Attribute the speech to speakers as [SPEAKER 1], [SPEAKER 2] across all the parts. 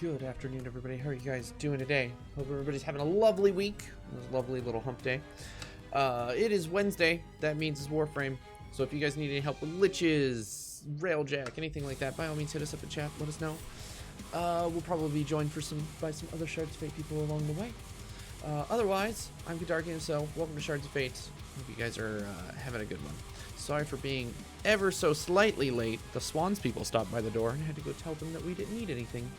[SPEAKER 1] Good afternoon, everybody. How are you guys doing today? Hope everybody's having a lovely week. A lovely little hump day. It is Wednesday. That means it's Warframe. So if you guys need any help with liches, railjack, anything like that, by all means hit us up in chat. Let us know. We'll probably be joined by some other Shards of Fate people along the way. Otherwise, I'm Kendaric, so welcome to Shards of Fate. Hope you guys are having a good one. Sorry for being ever so slightly late. The Swans people stopped by the door and I had to go tell them that we didn't need anything.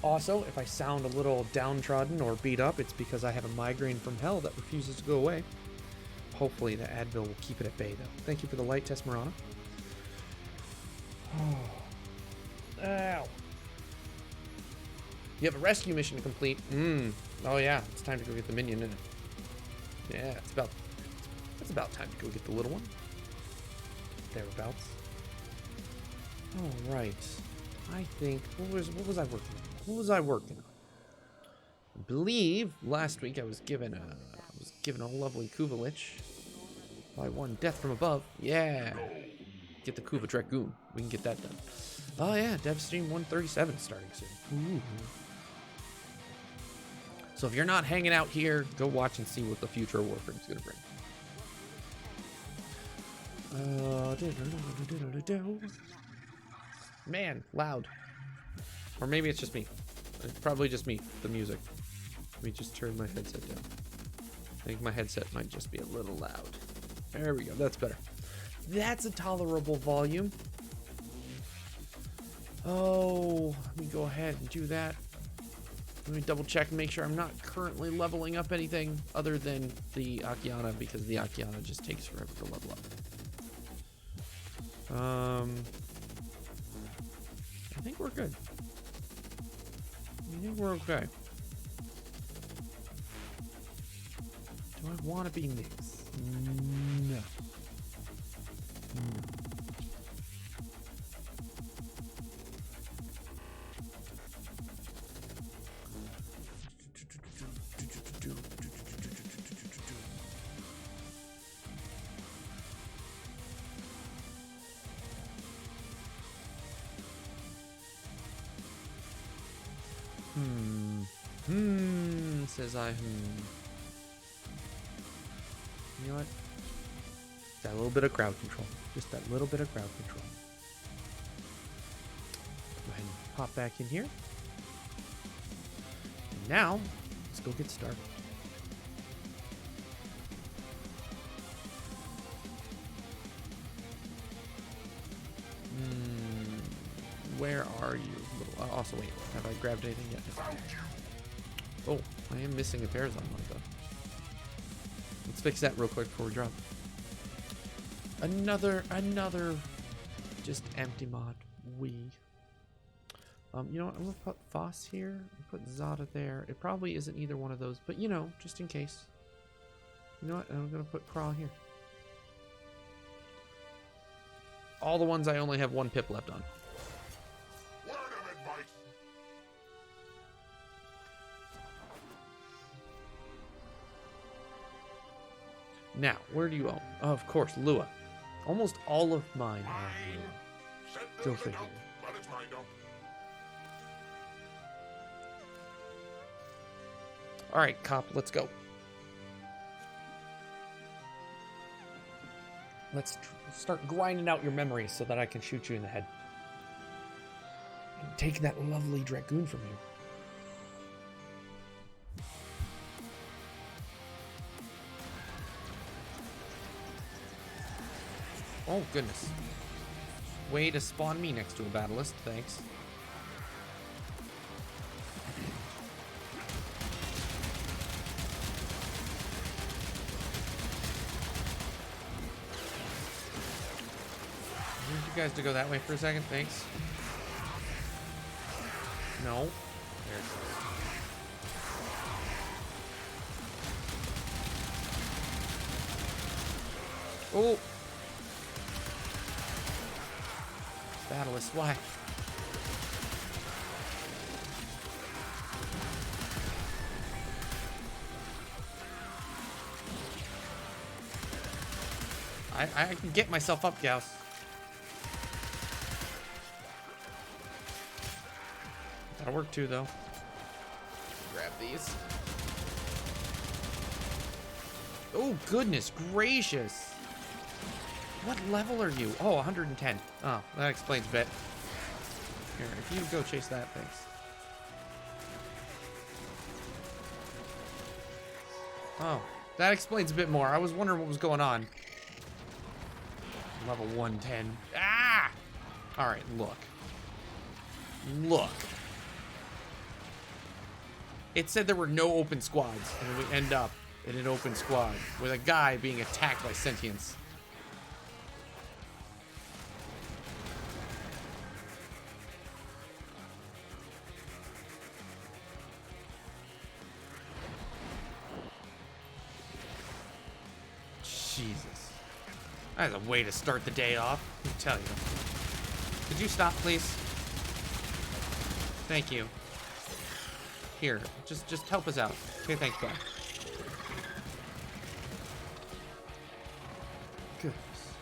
[SPEAKER 1] Also, if I sound a little downtrodden or beat up, it's because I have a migraine from hell that refuses to go away. Hopefully the Advil will keep it at bay, though. Thank you for the light, Tesmerana. Ow. You have a rescue mission to complete. Oh yeah, it's time to go get the minion, isn't it? Yeah, it's about time to go get the little one. Thereabouts. All right. I think what was I working on? What was I working on? I believe last week I was given a lovely Kuvalich by one death from above. Yeah. Get the Kuva Dragoon. We can get that done. Oh yeah, Devstream 137 starting soon. Ooh. So if you're not hanging out here, go watch and see what the future of Warframe is gonna bring. Man, loud. Or maybe it's just me. It's probably just me, the music. Let me just turn my headset down. I think my headset might just be a little loud. There we go, that's better. That's a tolerable volume. Oh, let me go ahead and do that. Let me double check and make sure I'm not currently leveling up anything other than the Akiana, because the Akiana just takes forever to level up. I think we're good. I think we're okay. Do I want to be Nyx? No. Says I, You know what? That little bit of crowd control. Just that little bit of crowd control. Go ahead and pop back in here. And now, let's go get started. Where are you? Also, wait. Have I grabbed anything yet? Oh, I am missing a Parazyme mod though. Let's fix that real quick before we drop. Another just empty mod. You know what? I'm gonna put Foss here. Put Zada there. It probably isn't either one of those, but you know, just in case. You know what? I'm gonna put Crawl here. All the ones I only have one pip left on. Now, where do you own? Oh, of course, Lua. Almost all of mine are Lua. Go figure. Alright, cop, let's go. Let's start grinding out your memories so that I can shoot you in the head. And take that lovely Dragoon from you. Oh, goodness. Way to spawn me next to a Battlist. Thanks. I need you guys to go that way for a second. Thanks. No. There it goes. Oh. Battlist, why? I can get myself up, Gauss. That'll work too, though. Grab these. Oh, goodness gracious. What level are you? Oh, 110. Oh, that explains a bit. Here, if you go chase that, thanks. Oh, that explains a bit more. I was wondering what was going on. Level 110. Ah! Alright, look. Look. It said there were no open squads, and we end up in an open squad with a guy being attacked by sentience. Jesus. That's a way to start the day off, let me tell you. Could you stop, please? Thank you. Here, just help us out. Okay, thanks, bud. Goodness.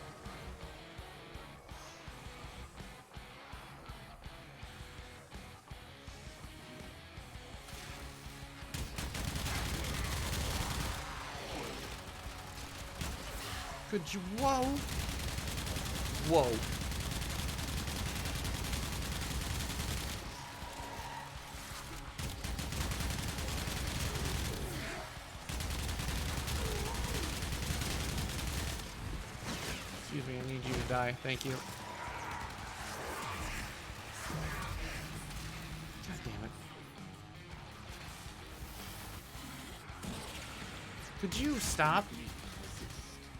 [SPEAKER 1] Could you? Whoa. Whoa. Excuse me, I need you to die. Thank you. God damn it. Could you stop?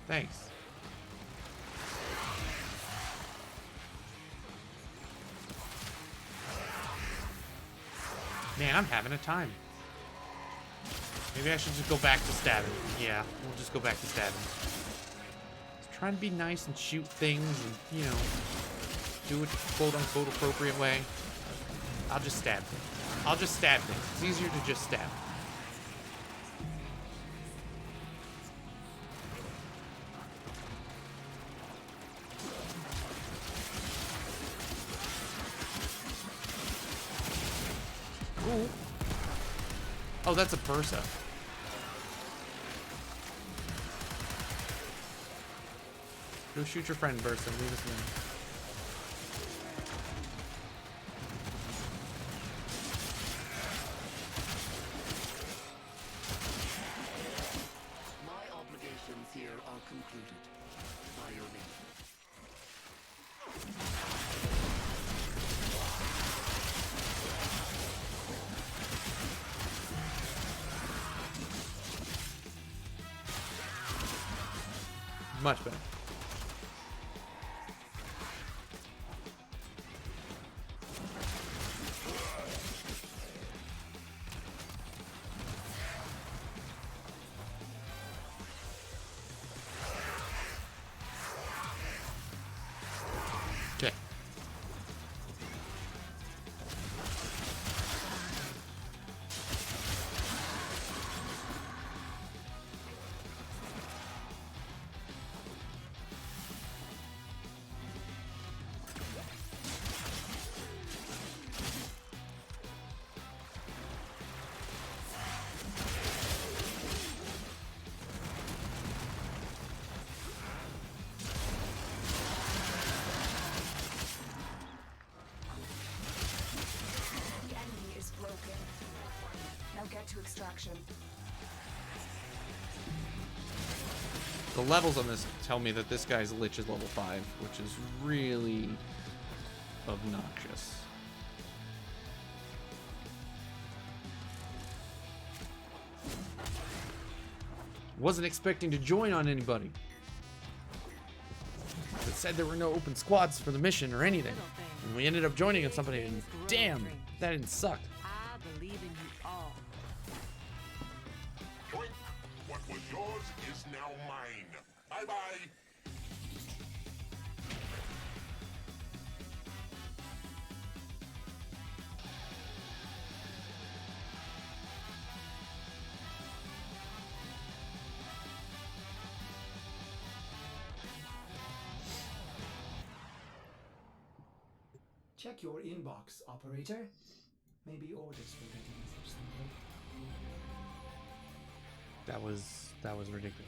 [SPEAKER 1] Thanks. Man, I'm having a time. Maybe I should just go back to stabbing. Yeah, we'll just go back to stabbing. Just trying to be nice and shoot things and, you know, do it quote-unquote appropriate way. I'll just stab things. I'll just stab things. It's easier to just stab. Ooh. Oh, that's a Bursa. Go shoot your friend, Bursa. Leave us alone.
[SPEAKER 2] My obligations here are concluded. By your leave.
[SPEAKER 1] Much better. Okay.
[SPEAKER 3] To extraction.
[SPEAKER 1] The levels on this tell me that this guy's Lich is level 5, which is really obnoxious. Wasn't expecting to join on anybody. It said there were no open squads for the mission or anything. And we ended up joining on somebody, and damn, that didn't suck.
[SPEAKER 3] I believe in you all.
[SPEAKER 4] What was yours is now mine. Bye-bye.
[SPEAKER 5] Check your inbox, operator. Maybe orders for readiness or something.
[SPEAKER 1] That was ridiculous.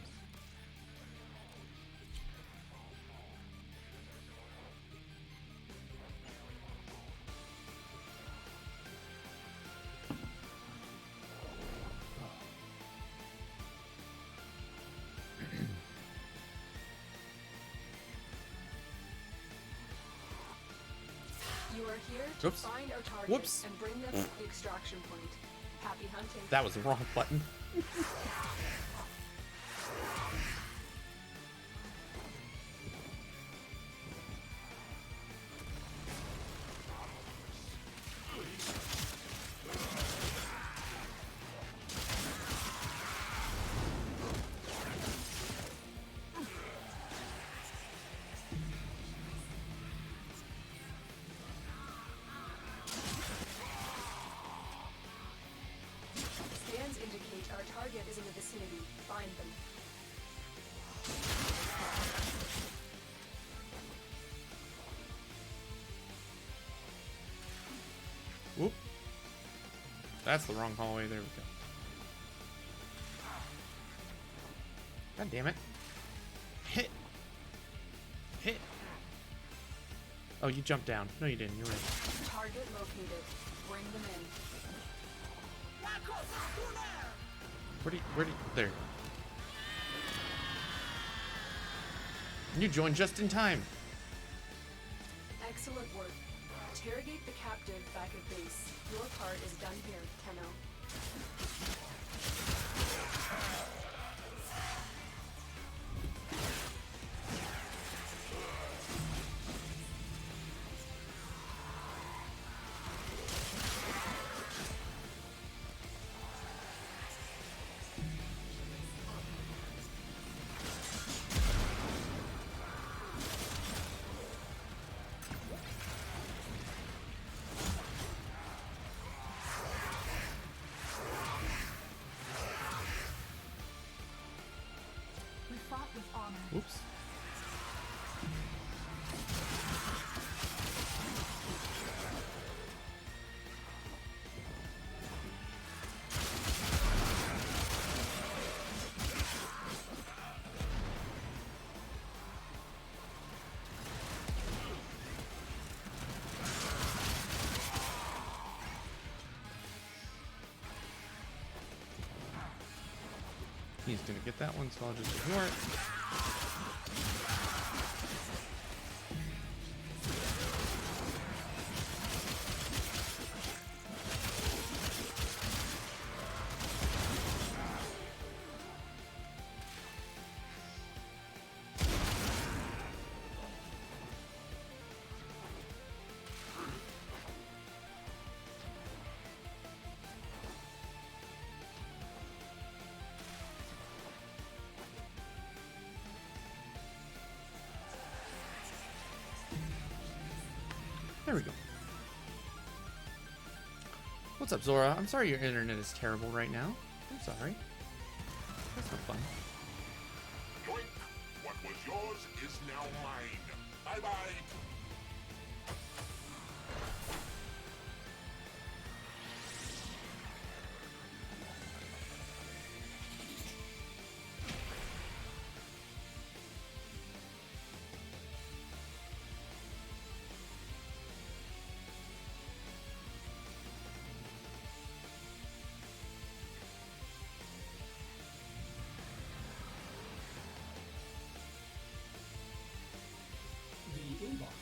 [SPEAKER 6] You are here to
[SPEAKER 1] Oops.
[SPEAKER 6] find our target
[SPEAKER 1] Whoops.
[SPEAKER 6] and bring them to the extraction point. Happy hunting.
[SPEAKER 1] That was the wrong button.
[SPEAKER 6] Scans indicate our target is in the vicinity. Find them.
[SPEAKER 1] Whoop. That's the wrong hallway. There we go. God damn it. Hit. Hit. Oh, you jumped down. No, you didn't. You're right.
[SPEAKER 6] Target located. Bring them in.
[SPEAKER 1] Where do you, there. You joined just in time.
[SPEAKER 6] Excellent work. Interrogate the captive back at base. Your part is done here, Tenno.
[SPEAKER 3] We fought with honor.
[SPEAKER 1] Oops. He's gonna get that one, so I'll just ignore it. There we go. What's up, Zora? I'm sorry your internet is terrible right now. I'm sorry. That's not fun.
[SPEAKER 4] Yoink! What was yours is now mine. Bye-bye.
[SPEAKER 5] The inbox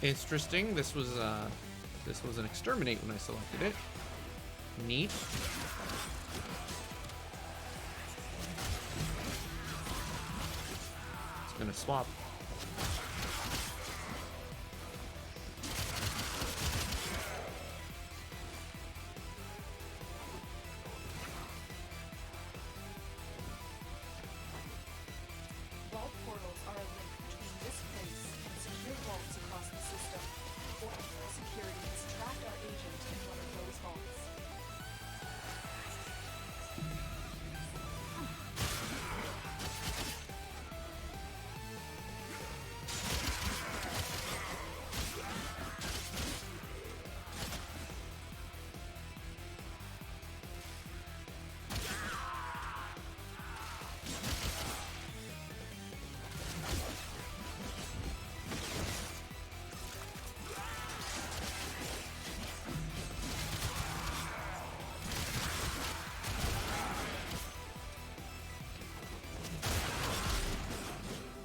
[SPEAKER 1] Interesting. This was an exterminate when I selected it. Neat. It's gonna swap.
[SPEAKER 6] Vault portals are a link between this place and secure vaults across the system. Warframe security has tracked our agent in one of those vaults.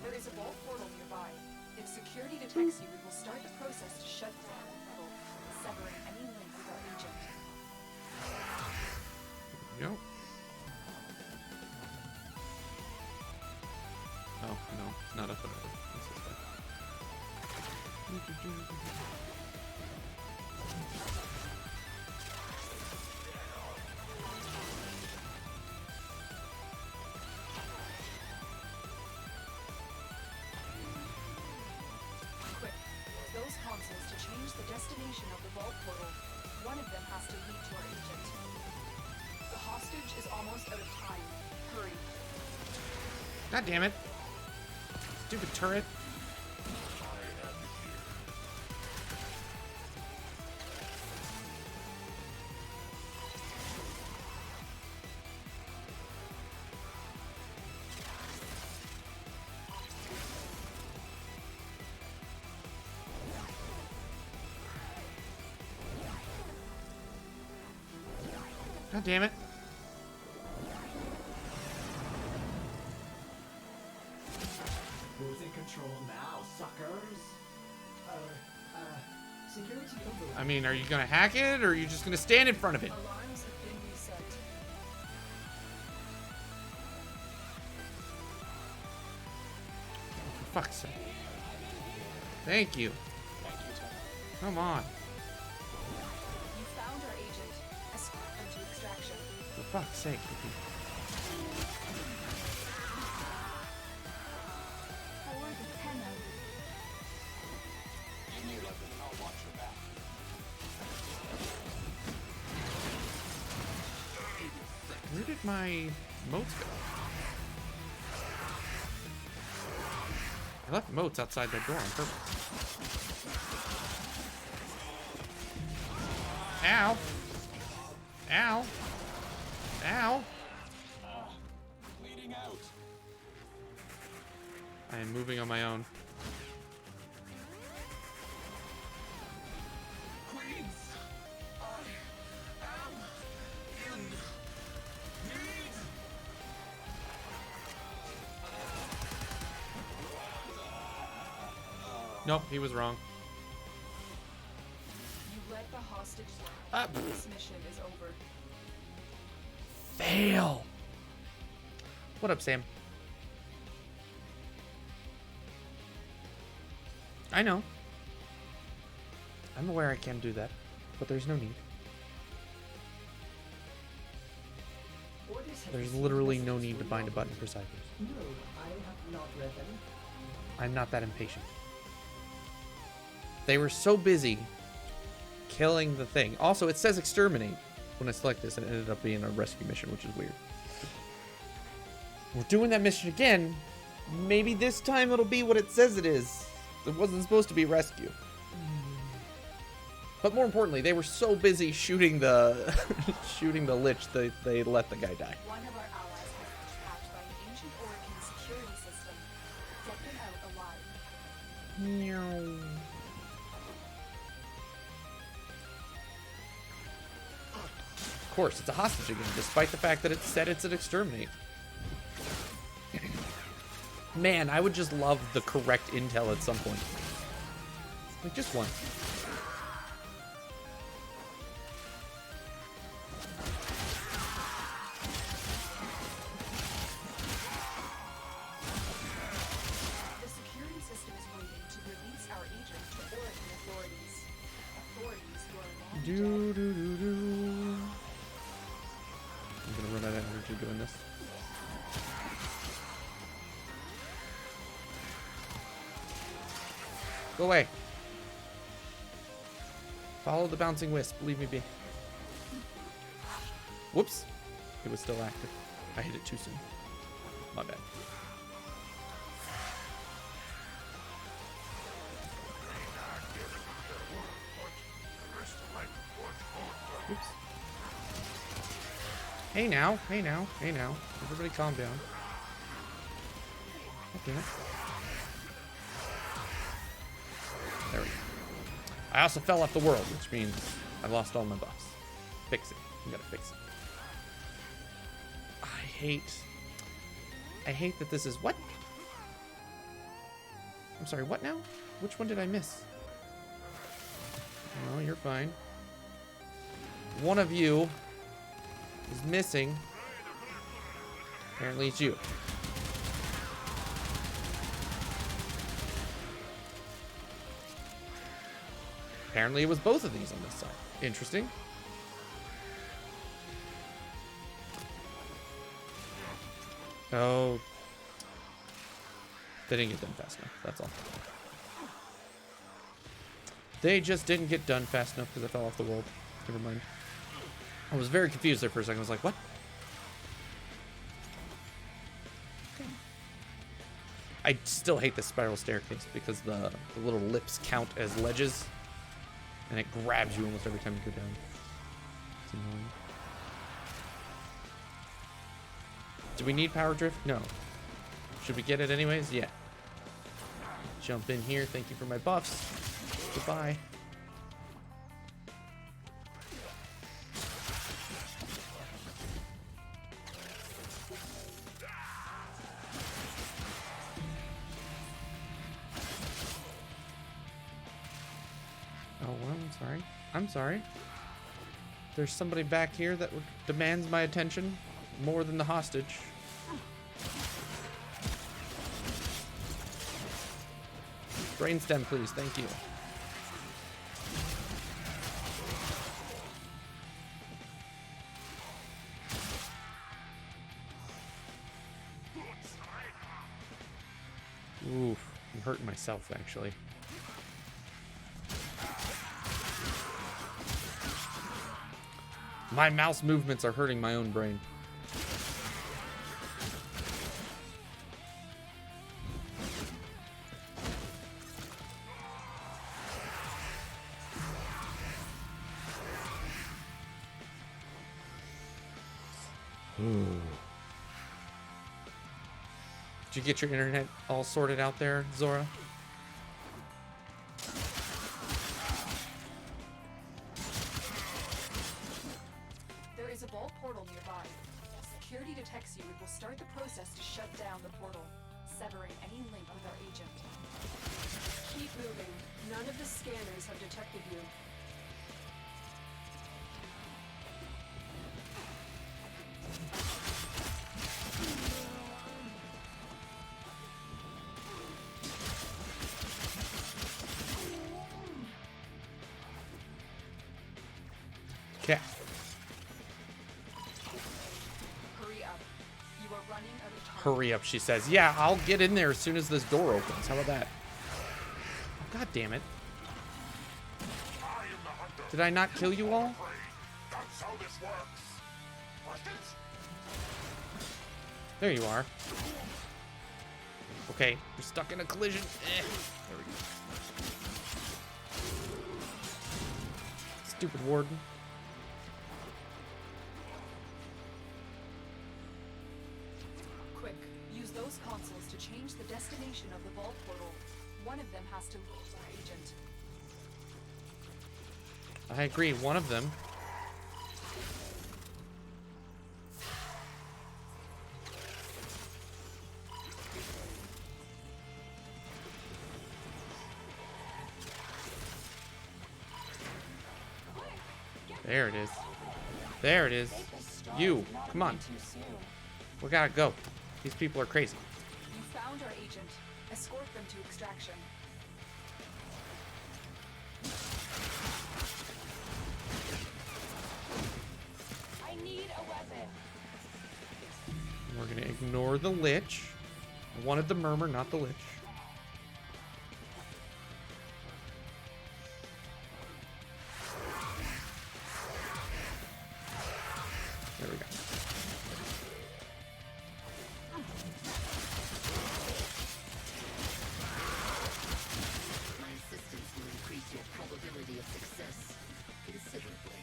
[SPEAKER 6] There is a vault portal nearby. If security detects you, it will start the process to shut down the portal, severing any link with our agent.
[SPEAKER 1] Yep. Oh, no. Not up and over. This is bad.
[SPEAKER 6] Quick, those consoles to change the destination of the vault portal. One of them has to lead to our agent. The hostage is almost out of time. Hurry.
[SPEAKER 1] God damn it. Stupid turret. God damn it.
[SPEAKER 5] Who's in control now, suckers? Security override.
[SPEAKER 1] I mean, are you gonna hack it, or are you just gonna stand in front of it?
[SPEAKER 6] Alarms have been reset.
[SPEAKER 1] For fuck's sake. Thank you. Come on.
[SPEAKER 6] You found our agent. Escort them to extraction.
[SPEAKER 1] For fuck's sake.
[SPEAKER 3] Forward with 10 out.
[SPEAKER 1] Where did my moats go? I left moats outside that door on purpose. Ow. Ow. Ow.
[SPEAKER 4] Bleeding out.
[SPEAKER 1] I am moving on my own.
[SPEAKER 4] Queens, I am in need.
[SPEAKER 1] Nope, he was wrong.
[SPEAKER 6] You let the hostage
[SPEAKER 1] Ah,
[SPEAKER 6] down. This mission is over.
[SPEAKER 1] Fail. What up, Sam? I know. I'm aware I can do that, but there's no need.
[SPEAKER 5] Orders have
[SPEAKER 1] There's
[SPEAKER 5] received
[SPEAKER 1] literally no
[SPEAKER 5] messages
[SPEAKER 1] need to
[SPEAKER 5] for
[SPEAKER 1] bind a
[SPEAKER 5] your
[SPEAKER 1] button for
[SPEAKER 5] operation.
[SPEAKER 1] ciphers.
[SPEAKER 5] No, I have not read them.
[SPEAKER 1] I'm not that impatient. They were so busy killing the thing. Also, it says exterminate when I select this, and it ended up being a rescue mission, which is weird. We're doing that mission again. Maybe this time it'll be what it says it is. It wasn't supposed to be rescue. But more importantly, they were so busy shooting the shooting the lich that they let the guy die.
[SPEAKER 6] One of our allies has been trapped by an ancient Orichan security system. Get them out alive.
[SPEAKER 1] Of course, it's a hostage again, despite the fact that it said it's an exterminate. Man, I would just love the correct intel at some point. Like, just one.
[SPEAKER 6] The security system is waiting to release our agent to Oregon authorities. Authorities who are long
[SPEAKER 1] Do,
[SPEAKER 6] dead.
[SPEAKER 1] do, do, do. I'm gonna run out of energy doing this. Go away. Follow the bouncing wisp. Leave me be. Whoops. It was still active. I hit it too soon. My bad. Oops. Hey now. Hey now. Hey now. Everybody calm down. Okay. There we go. I also fell off the world, which means I lost all my buffs. Fix it. You gotta fix it. I hate that this is what? I'm sorry, what now? Which one did I miss? No, you're fine. One of you is missing. Apparently it's you. Apparently it was both of these on this side. Interesting. Oh. They didn't get done fast enough, that's all. They just didn't get done fast enough because I fell off the world. Never mind. I was very confused there for a second. I was like, what? Okay. I still hate the spiral staircase because the little lips count as ledges. And it grabs you almost every time you go down. It's annoying. Do we need power drift? No. Should we get it anyways? Yeah. Jump in here. Thank you for my buffs. Goodbye. Oh, well, I'm sorry. I'm sorry. There's somebody back here that demands my attention more than the hostage. Brainstem, please. Thank you. Oof. I'm hurting myself, actually. My mouse movements are hurting my own brain. Did you get your internet all sorted out there, Zora?
[SPEAKER 6] There is a vault portal nearby. If security detects you, it will start the process to shut down the portal, severing any link with our agent.
[SPEAKER 3] Keep moving. None of the scanners have detected you.
[SPEAKER 1] Okay.
[SPEAKER 6] Hurry up. You are running out of time.
[SPEAKER 1] Hurry up, she says. Yeah, I'll get in there as soon as this door opens. How about that? Oh, God damn it.
[SPEAKER 4] I am the hunter.
[SPEAKER 1] Did I not kill you all?
[SPEAKER 4] Afraid. That's how this works. Questions?
[SPEAKER 1] There you are. Okay, you're stuck in a collision. There we go. Stupid warden.
[SPEAKER 6] Quick, use those consoles to change the destination of the vault portal. One of them has to lose our agent.
[SPEAKER 1] I agree, one of them. There it is. There it is. You, come on. We gotta go. These people are crazy.
[SPEAKER 6] You found our agent. Escort them to extraction. I need a weapon.
[SPEAKER 1] We're gonna ignore the Lich. I wanted the Murmur, not the Lich. There we go.
[SPEAKER 2] My assistance will increase your probability of success considerably.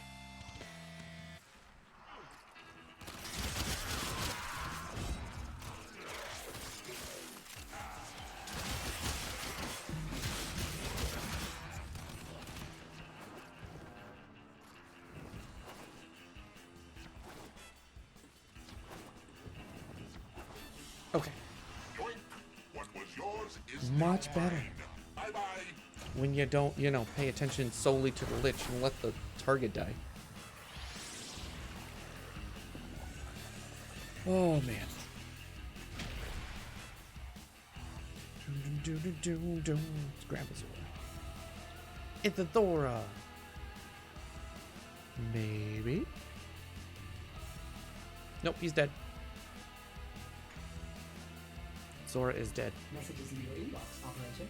[SPEAKER 1] Okay.
[SPEAKER 4] Yoink! What was yours is
[SPEAKER 1] Much
[SPEAKER 4] now
[SPEAKER 1] better.
[SPEAKER 4] mine. Bye-bye.
[SPEAKER 1] When you don't, pay attention solely to the Lich and let the target die. Oh, man. Let's grab a Zora. It's a Zora. Maybe. Nope, he's dead. Zora is dead.
[SPEAKER 5] Messages in your inbox, operator.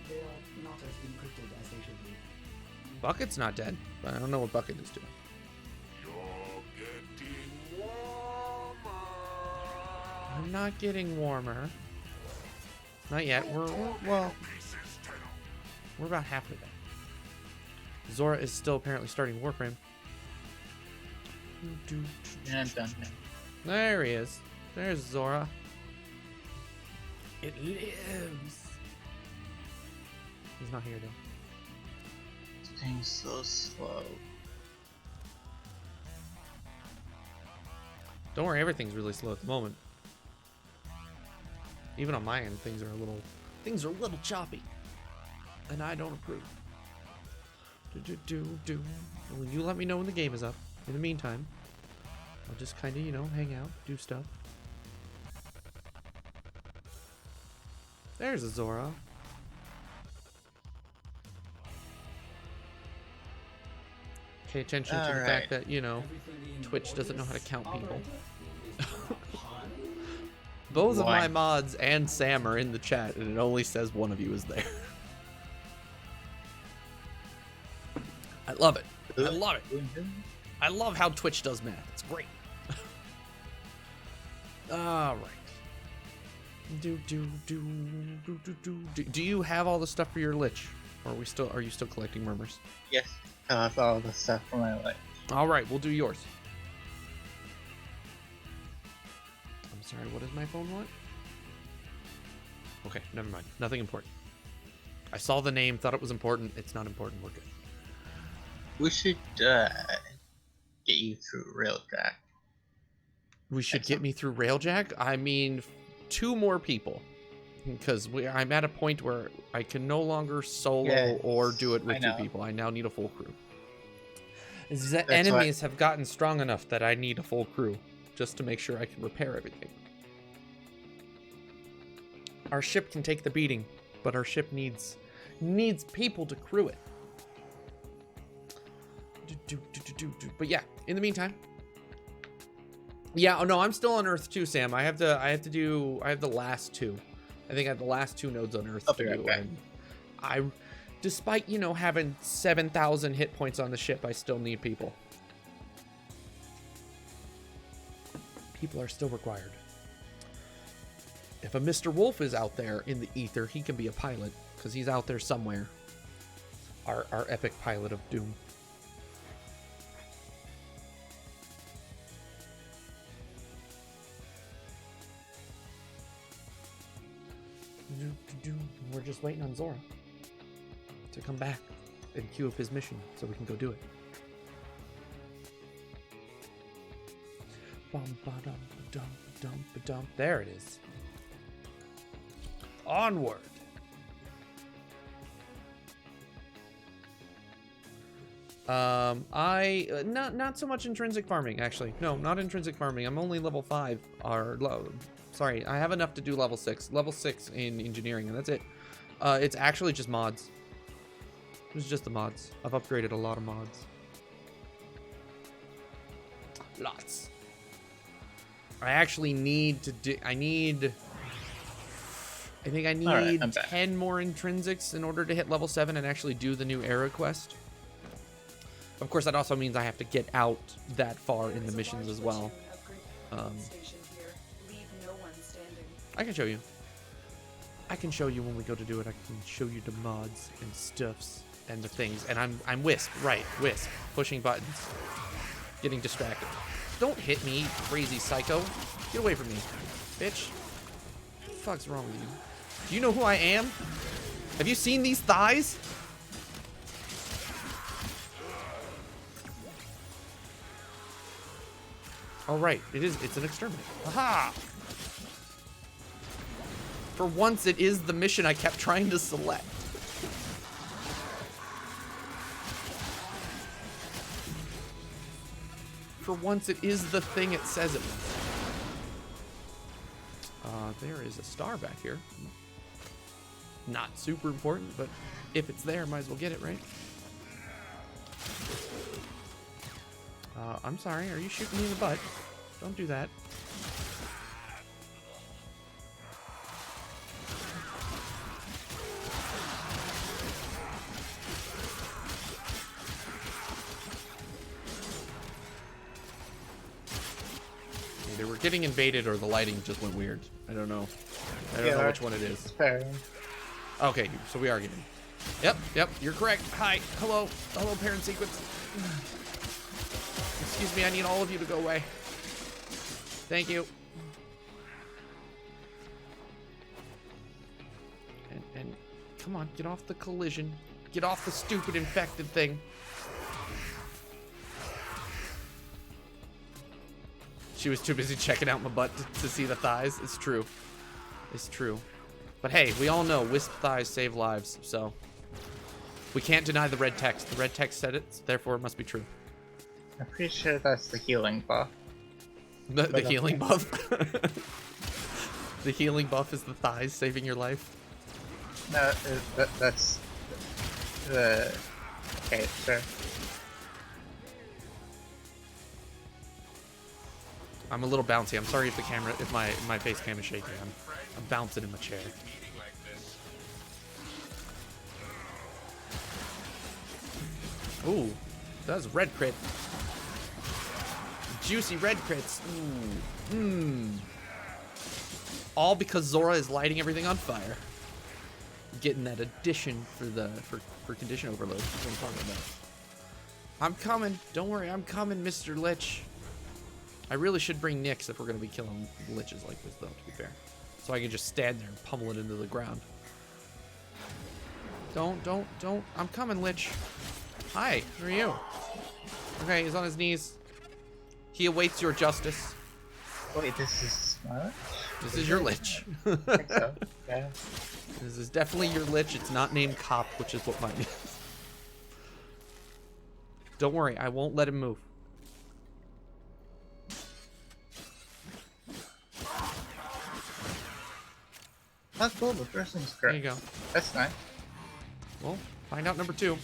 [SPEAKER 5] They are not as encrypted as they should be.
[SPEAKER 1] Bucket's not dead, but I don't know what Bucket is doing.
[SPEAKER 4] You're getting warmer.
[SPEAKER 1] I'm not getting warmer. Not yet. Well,
[SPEAKER 4] Pieces, Tenno.
[SPEAKER 1] we're about halfway there. Zora is still apparently starting Warframe.
[SPEAKER 7] And I'm done now.
[SPEAKER 1] There he is. There's Zora. It lives. He's not here though.
[SPEAKER 7] This thing's so slow.
[SPEAKER 1] Don't worry, everything's really slow at the moment. Even on my end, things are a little choppy, and I don't approve. Well, you let me know when the game is up. In the meantime, I'll just kind of, hang out, do stuff. There's a Zora. Pay attention to the fact that, Twitch doesn't know how to count people. Both of my mods and Sam are in the chat, and it only says one of you is there. I love it. I love it. I love how Twitch does math. It's great. All right. Do you have all the stuff for your Lich, or are you still collecting murmurs?
[SPEAKER 7] Yes, I have all the stuff for my life.
[SPEAKER 1] All right, we'll do yours. I'm sorry. What does my phone want? Okay, never mind. Nothing important. I saw the name, thought it was important. It's not important. We're good.
[SPEAKER 7] We should get you through Railjack.
[SPEAKER 1] We should get me through Railjack? I mean, 2 more people. Because I'm at a point where I can no longer solo or do it with 2 people. I now need a full crew. The enemies have gotten strong enough that I need a full crew. Just to make sure I can repair everything. Our ship can take the beating. But our ship needs people to crew it. But yeah, in the meantime. Yeah, oh no, I'm still on Earth too, Sam. I have the last 2. I think I have the last 2 nodes on Earth to do. And I, despite, having 7,000 hit points on the ship, I still need people. People are still required. If a Mr. Wolf is out there in the ether, he can be a pilot, because he's out there somewhere. Our epic pilot of doom. We're just waiting on Zora to come back and queue up his mission so we can go do it. There it is. Onward. Not so much intrinsic farming, actually. No, not intrinsic farming. I'm only level 5, or low. Sorry, I have enough to do level 6. Level 6 in engineering, and that's it. It's actually just mods. It's just the mods. I've upgraded a lot of mods. Lots. I actually need to do... I think I need
[SPEAKER 7] Alright,
[SPEAKER 1] 10 more intrinsics in order to hit level 7 and actually do the new era quest. Of course, that also means I have to get out that far in the missions as well. I can show you. I can show you when we go to do it. I can show you the mods and stuffs and the things. And I'm Wisp, right? Wisp, pushing buttons, getting distracted. Don't hit me, crazy psycho. Get away from me, bitch. What the fuck's wrong with you? Do you know who I am? Have you seen these thighs? Oh, right. It's an exterminate. Aha! For once, it is the mission I kept trying to select. For once, it is the thing it says it was. There is a star back here. Not super important, but if it's there, might as well get it, right? I'm sorry. Are you shooting me in the butt? Don't do that. Either we're getting invaded or the lighting just went weird. I don't know. I don't know which one it is.
[SPEAKER 7] Fair.
[SPEAKER 1] Okay, so we are getting. Yep, you're correct. Hi, hello, parent sequence. Excuse me, I need all of you to go away. Thank you. And come on, get off the collision. Get off the stupid infected thing. She was too busy checking out my butt to see the thighs. It's true. It's true. But hey, we all know wisp thighs save lives, so we can't deny the red text. The red text said it, therefore it must be true.
[SPEAKER 7] I'm pretty sure that's the healing buff.
[SPEAKER 1] The healing buff? The healing buff is the thighs saving your life?
[SPEAKER 7] No, that's the... Okay, sure.
[SPEAKER 1] I'm a little bouncy. I'm sorry if the camera, if my face cam is shaking. I'm bouncing in my chair. Ooh, that was a red crit. Juicy red crits. Ooh. Mmm. All because Zora is lighting everything on fire. Getting that addition for condition overload. That's what I'm talking about. I'm coming. Don't worry, I'm coming, Mr. Lich. I really should bring Nyx if we're gonna be killing liches like this, though, to be fair. So I can just stand there and pummel it into the ground. Don't. I'm coming, Lich. Hi, who are you? Okay, he's on his knees. He awaits your justice.
[SPEAKER 7] Wait, this is smart?
[SPEAKER 1] This is your Lich.
[SPEAKER 7] I think so, yeah.
[SPEAKER 1] This is definitely your Lich. It's not named Cop, which is what mine is. Don't worry, I won't let him move.
[SPEAKER 7] That's cool, the first one's correct.
[SPEAKER 1] There you go.
[SPEAKER 7] That's nice.
[SPEAKER 1] Well, find out number 2.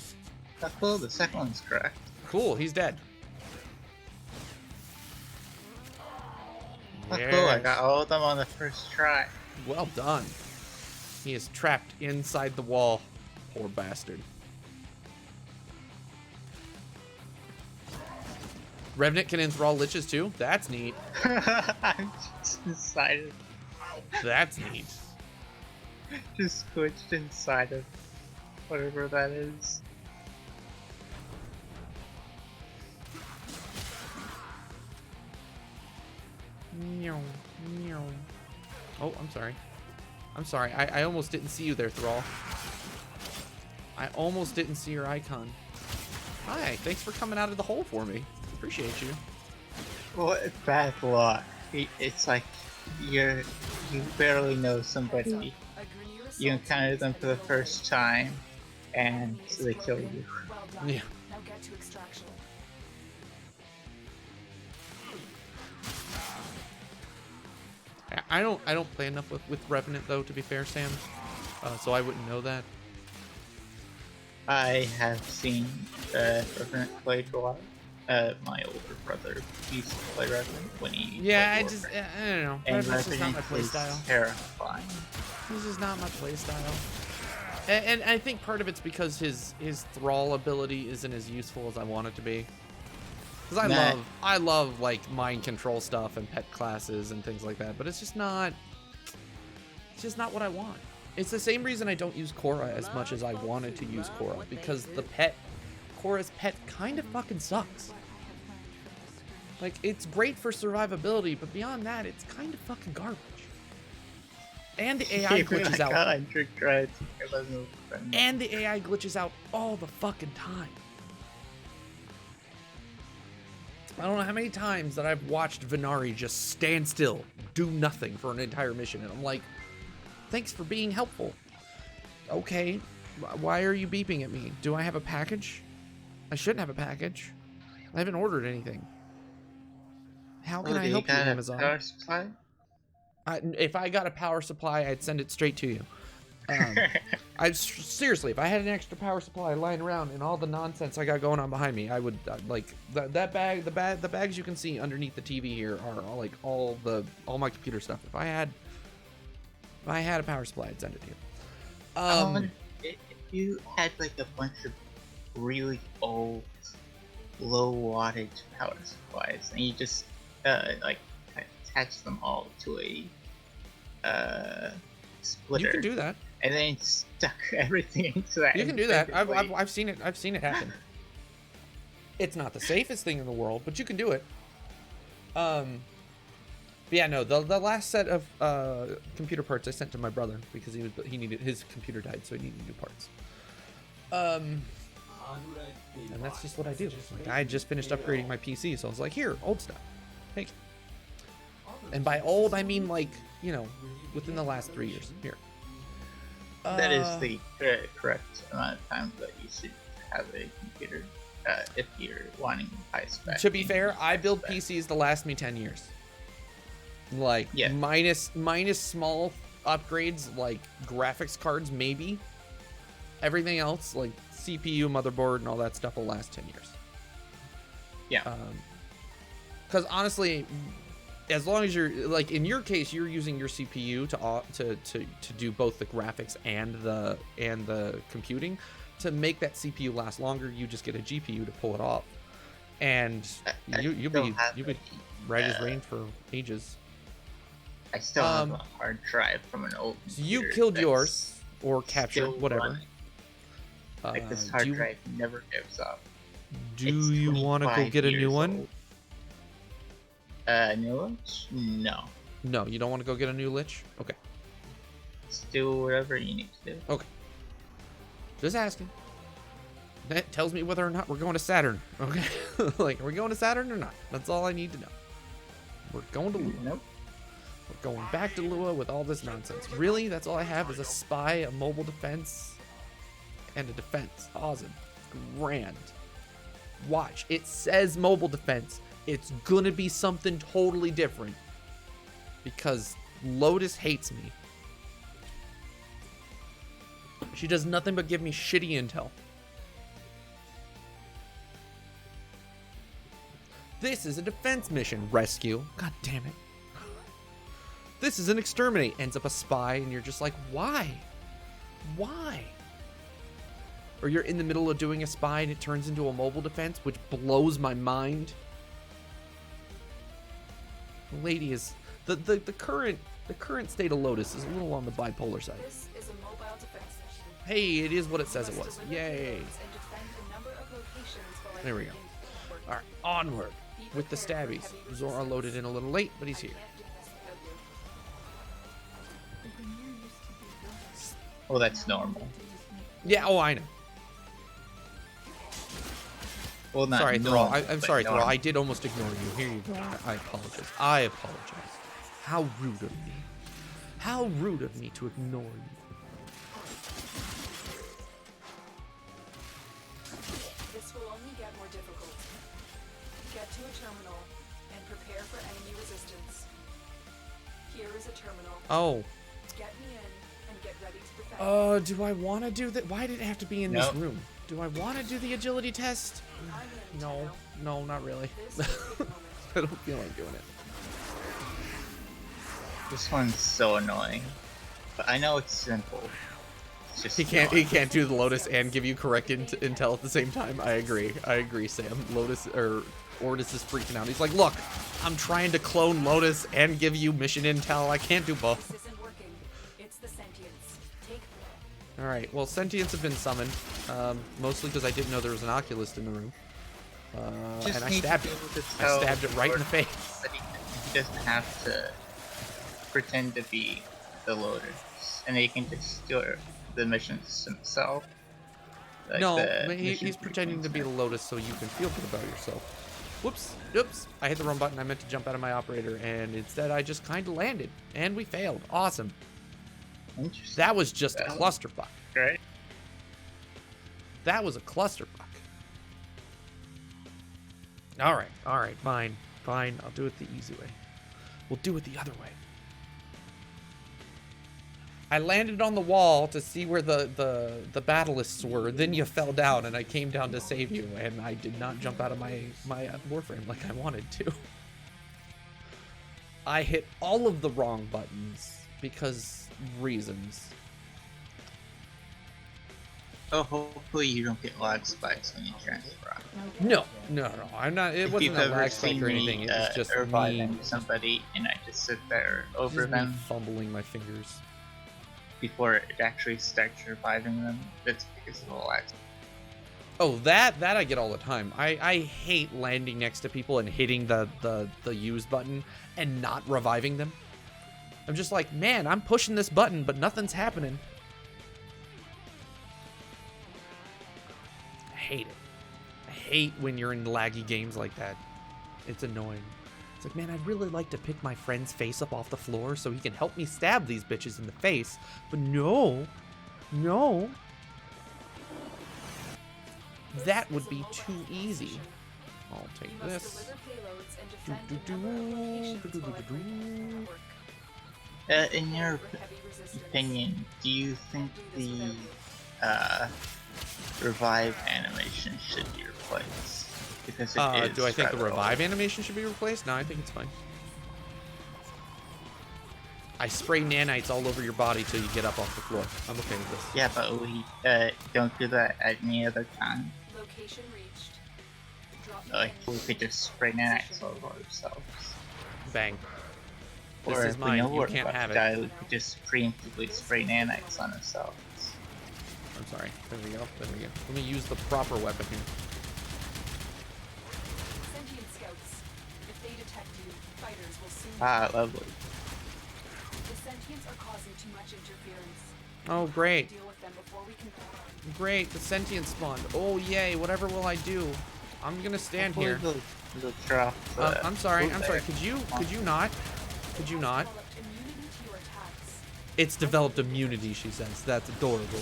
[SPEAKER 7] That's cool, the second one's correct.
[SPEAKER 1] Cool, he's dead.
[SPEAKER 7] That's cool, I got all of them on the first try.
[SPEAKER 1] Well done. He is trapped inside the wall. Poor bastard. Revenant can enthrall liches too? That's neat.
[SPEAKER 7] I'm just inside of...
[SPEAKER 1] That's neat.
[SPEAKER 7] Just squished inside of whatever that is.
[SPEAKER 1] Meow, meow. Oh, I'm sorry. I'm sorry. I almost didn't see you there, Thrall. I almost didn't see your icon. Hi, thanks for coming out of the hole for me. Appreciate you.
[SPEAKER 7] Well, it's bad luck. It's like you barely know somebody. You encounter them for the first time, and so they kill you.
[SPEAKER 1] Yeah.
[SPEAKER 6] to extraction.
[SPEAKER 1] I don't play enough with Revenant though, to be fair, Sam. So I wouldn't know that.
[SPEAKER 7] I have seen Revenant play a lot. My older brother used to play Revenant when he
[SPEAKER 1] Yeah,
[SPEAKER 7] played Warframe.
[SPEAKER 1] I don't know.
[SPEAKER 7] And
[SPEAKER 1] Revenant's just not my
[SPEAKER 7] Revenant is
[SPEAKER 1] playstyle.
[SPEAKER 7] terrifying.
[SPEAKER 1] This is not my playstyle. And I think part of it's because his thrall ability isn't as useful as I want it to be. Because I love like mind control stuff and pet classes and things like that, but it's just not what I want. It's the same reason I don't use Korra as much as I wanted to use Korra, because Korra's pet kind of fucking sucks. Like, it's great for survivability, but beyond that, it's kind of fucking garbage. And the AI glitches out. And the AI glitches out all the fucking time. I don't know how many times that I've watched Venari just stand still, do nothing for an entire mission, and I'm like, thanks for being helpful. Okay, why are you beeping at me? Do I have a package? I shouldn't have a package. I haven't ordered anything. How can I help you, Amazon?
[SPEAKER 7] Power supply?
[SPEAKER 1] If I got a power supply, I'd send it straight to you. Seriously, if I had an extra power supply lying around and all the nonsense I got going on behind me, I would like that bag. The bags you can see underneath the TV here are all my computer stuff. If I had a power supply, I'd send it to you.
[SPEAKER 7] If you had like a bunch of really old, low wattage power supplies, and you just attach them all to a splitter.
[SPEAKER 1] You can do that.
[SPEAKER 7] And then stuck everything into that.
[SPEAKER 1] You can do that. I've seen it. I've seen it happen. It's not the safest thing in the world, but you can do it. But yeah, no. The last set of computer parts I sent to my brother because he needed, his computer died, so he needed new parts. And that's just what I do. Like, I just finished upgrading my PC, so I was like, here, old stuff. Thank you. And by old, I mean like, within the last 3 years. Here.
[SPEAKER 7] That is the correct amount of time that you should have a computer if you're wanting high spec.
[SPEAKER 1] To be fair, I build PCs to last me 10 years. Like, yeah. minus small upgrades like graphics cards, maybe. Everything else, like CPU, motherboard, and all that stuff will last 10 years.
[SPEAKER 7] Yeah.
[SPEAKER 1] Because honestly, as long as you're, like, in your case, you're using your CPU to do both the graphics and the computing. To make that CPU last longer, you just get a GPU to pull it off, and you'll be right as rain for ages.
[SPEAKER 7] I still have a hard drive from an old
[SPEAKER 1] computer. You killed yours or captured whatever.
[SPEAKER 7] Like this hard drive never gives up.
[SPEAKER 1] Do you want to go get a new one?
[SPEAKER 7] New lich? No.
[SPEAKER 1] No, you don't want to go get a new lich? Okay.
[SPEAKER 7] Just do whatever you need to do.
[SPEAKER 1] Okay. Just asking. That tells me whether or not we're going to Saturn. Okay. Like, are we going to Saturn or not? That's all I need to know. We're going to Lua.
[SPEAKER 7] Nope.
[SPEAKER 1] We're going back to Lua with all this nonsense. Really? That's all I have is a spy, a mobile defense, and a defense. Awesome. Grand. Watch. It says mobile defense. It's gonna be something totally different. Because Lotus hates me. She does nothing but give me shitty intel. This is a defense mission. Rescue. God damn it. This is an exterminate. Ends up a spy, and you're just like, why? Why? Or you're in the middle of doing a spy, and it turns into a mobile defense, which blows my mind. The lady is... The current state of Lotus is a little on the bipolar side.
[SPEAKER 6] This is a mobile defense mission.
[SPEAKER 1] Hey, it is what it says it was. Yay. There we go. Alright, onward with the stabbies. Zora loaded in a little late, but he's here.
[SPEAKER 7] Oh, that's normal.
[SPEAKER 1] Yeah, oh, I know.
[SPEAKER 7] Well, not
[SPEAKER 1] sorry,
[SPEAKER 7] normal,
[SPEAKER 1] Thrall. I'm sorry,
[SPEAKER 7] normal.
[SPEAKER 1] Thrall. I did almost ignore you. Here you go. I apologize. I apologize. How rude of me. How rude of me to ignore you.
[SPEAKER 6] This will only get
[SPEAKER 3] to a terminal and prepare for enemy resistance. Here is a terminal.
[SPEAKER 1] Oh.
[SPEAKER 3] Get me in and get ready to defend.
[SPEAKER 1] Do I want to do that? Why did it have to be in this
[SPEAKER 7] Nope.
[SPEAKER 1] room? Do I want to do the agility test?
[SPEAKER 3] I'm in,
[SPEAKER 1] No,
[SPEAKER 3] Tenno.
[SPEAKER 1] no, not really.
[SPEAKER 3] This is the moment.
[SPEAKER 1] I don't feel like doing it.
[SPEAKER 7] This one's so annoying. But I know it's simple. It's just
[SPEAKER 1] He can't
[SPEAKER 7] annoying.
[SPEAKER 1] do the Lotus and give you correct intel at the same time. I agree, Sam. Lotus Ordis is freaking out. He's like, look, I'm trying to clone Lotus and give you mission intel. I can't do both.
[SPEAKER 3] This isn't working. It's the sentience. Take
[SPEAKER 1] All right. Well, sentients have been summoned, mostly because I didn't know there was an Oculist in the room,
[SPEAKER 7] Just
[SPEAKER 1] and I
[SPEAKER 7] need to
[SPEAKER 1] stabbed
[SPEAKER 7] be
[SPEAKER 1] it.
[SPEAKER 7] able to
[SPEAKER 1] I
[SPEAKER 7] tell
[SPEAKER 1] stabbed it right in the
[SPEAKER 7] Lord
[SPEAKER 1] face.
[SPEAKER 7] that he doesn't have to pretend to be the Lotus, and he can just do the missions himself. Like
[SPEAKER 1] No,
[SPEAKER 7] the
[SPEAKER 1] but
[SPEAKER 7] mission
[SPEAKER 1] he's pretending to be the Lotus so you can feel good about yourself. Whoops, oops, I hit the wrong button. I meant to jump out of my operator, and instead I just kind of landed, and we failed. Awesome.
[SPEAKER 7] Interesting.
[SPEAKER 1] That was just a
[SPEAKER 7] That-
[SPEAKER 1] clusterfuck.
[SPEAKER 7] Right?
[SPEAKER 1] That was a clusterfuck. All right, fine, I'll do it the easy way. We'll do it the other way. I landed on the wall to see where the battleists were. Then you fell down, and I came down to save you, and I did not jump out of my Warframe like I wanted to. I hit all of the wrong buttons because reasons.
[SPEAKER 7] Oh, hopefully you don't get lag spikes when you transfer.
[SPEAKER 1] No, I'm not. It
[SPEAKER 7] If
[SPEAKER 1] wasn't
[SPEAKER 7] you've
[SPEAKER 1] a
[SPEAKER 7] ever
[SPEAKER 1] lag spike
[SPEAKER 7] seen
[SPEAKER 1] or
[SPEAKER 7] me
[SPEAKER 1] anything. It was just me,
[SPEAKER 7] reviving somebody and I just sit there over
[SPEAKER 1] just me
[SPEAKER 7] them
[SPEAKER 1] fumbling my fingers.
[SPEAKER 7] before it actually starts reviving them, that's because of the lag.
[SPEAKER 1] Oh, that I get all the time. I hate landing next to people and hitting the use button and not reviving them. I'm just like, man, I'm pushing this button, but nothing's happening. I hate it. I hate when you're in laggy games like that. It's annoying. It's like, man, I'd really like to pick my friend's face up off the floor so he can help me stab these bitches in the face. But no. That would be too easy. I'll take
[SPEAKER 3] You must
[SPEAKER 1] this.
[SPEAKER 3] deliver payloads and defend a number of locations while upgrading the network.
[SPEAKER 7] In your
[SPEAKER 3] For heavy resistance.
[SPEAKER 7] opinion, do you think the revive animation should be replaced? Because it is
[SPEAKER 1] Do I think the
[SPEAKER 7] rather
[SPEAKER 1] revive animation should be replaced? No, I think it's fine. I spray nanites all over your body till you get up off the floor. I'm okay with this.
[SPEAKER 7] Yeah, but we don't do that at any other time.
[SPEAKER 3] Location reached. Drop me
[SPEAKER 7] Like,
[SPEAKER 3] in.
[SPEAKER 7] we could just spray nanites all over ourselves.
[SPEAKER 1] Bang. This
[SPEAKER 7] Or
[SPEAKER 1] is
[SPEAKER 7] if we
[SPEAKER 1] mine.
[SPEAKER 7] know
[SPEAKER 1] You
[SPEAKER 7] we're
[SPEAKER 1] can't
[SPEAKER 7] about
[SPEAKER 1] have
[SPEAKER 7] to
[SPEAKER 1] it.
[SPEAKER 7] die, we could just preemptively spray nanites on ourselves.
[SPEAKER 1] I'm sorry. There we go. Let me use the proper weapon here.
[SPEAKER 3] Sentient scouts. If they detect you, fighters will soon.
[SPEAKER 7] Ah, lovely.
[SPEAKER 3] The sentients are causing too much interference.
[SPEAKER 1] Oh, great.
[SPEAKER 3] Deal with them before we can.
[SPEAKER 1] Great. The sentient spawned. Oh, yay. Whatever will I do? I'm going to stand here.
[SPEAKER 7] Hopefully they'll drop,
[SPEAKER 1] I'm sorry.
[SPEAKER 7] food
[SPEAKER 1] I'm sorry.
[SPEAKER 7] there.
[SPEAKER 1] Could you not? Could you not?
[SPEAKER 3] Developed immunity to your attacks.
[SPEAKER 1] It's developed immunity, she says. That's adorable.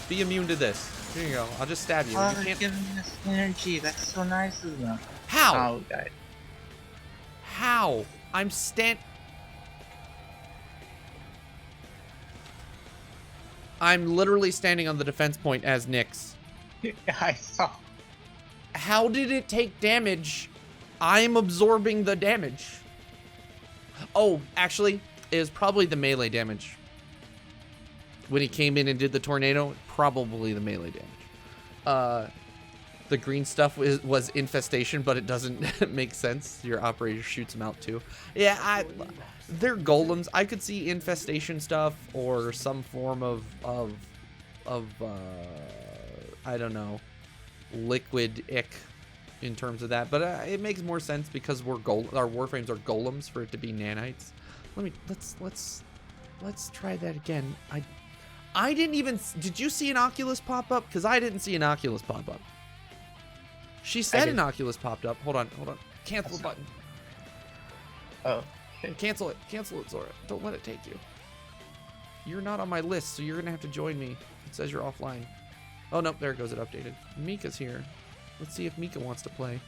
[SPEAKER 1] Be immune to this. Here you go. I'll just stab you.
[SPEAKER 7] Oh,
[SPEAKER 1] You
[SPEAKER 7] they're
[SPEAKER 1] can't.
[SPEAKER 7] giving us energy. That's so nice of them.
[SPEAKER 1] How?
[SPEAKER 7] Oh, God.
[SPEAKER 1] How? I'm I'm literally standing on the defense point as Nyx.
[SPEAKER 7] I saw.
[SPEAKER 1] How did it take damage? I'm absorbing the damage. Oh, actually, it was probably the melee damage. When he came in and did the tornado, probably the melee damage. The green stuff was infestation, but it doesn't make sense. Your operator shoots them out too. Yeah, they're golems. I could see infestation stuff or some form of I don't know, liquid ick in terms of that. But it makes more sense because our warframes are golems for it to be nanites. Let's try that again. I didn't even. Did you see an Oculus pop up? Because I didn't see an Oculus pop up. She said an Oculus popped up. Hold on. Cancel the button.
[SPEAKER 7] Oh, okay.
[SPEAKER 1] Cancel it, Zora. Don't let it take you. You're not on my list, so you're gonna have to join me. It says you're offline. Oh, nope, there it goes. It updated. Mika's here. Let's see if Mika wants to play.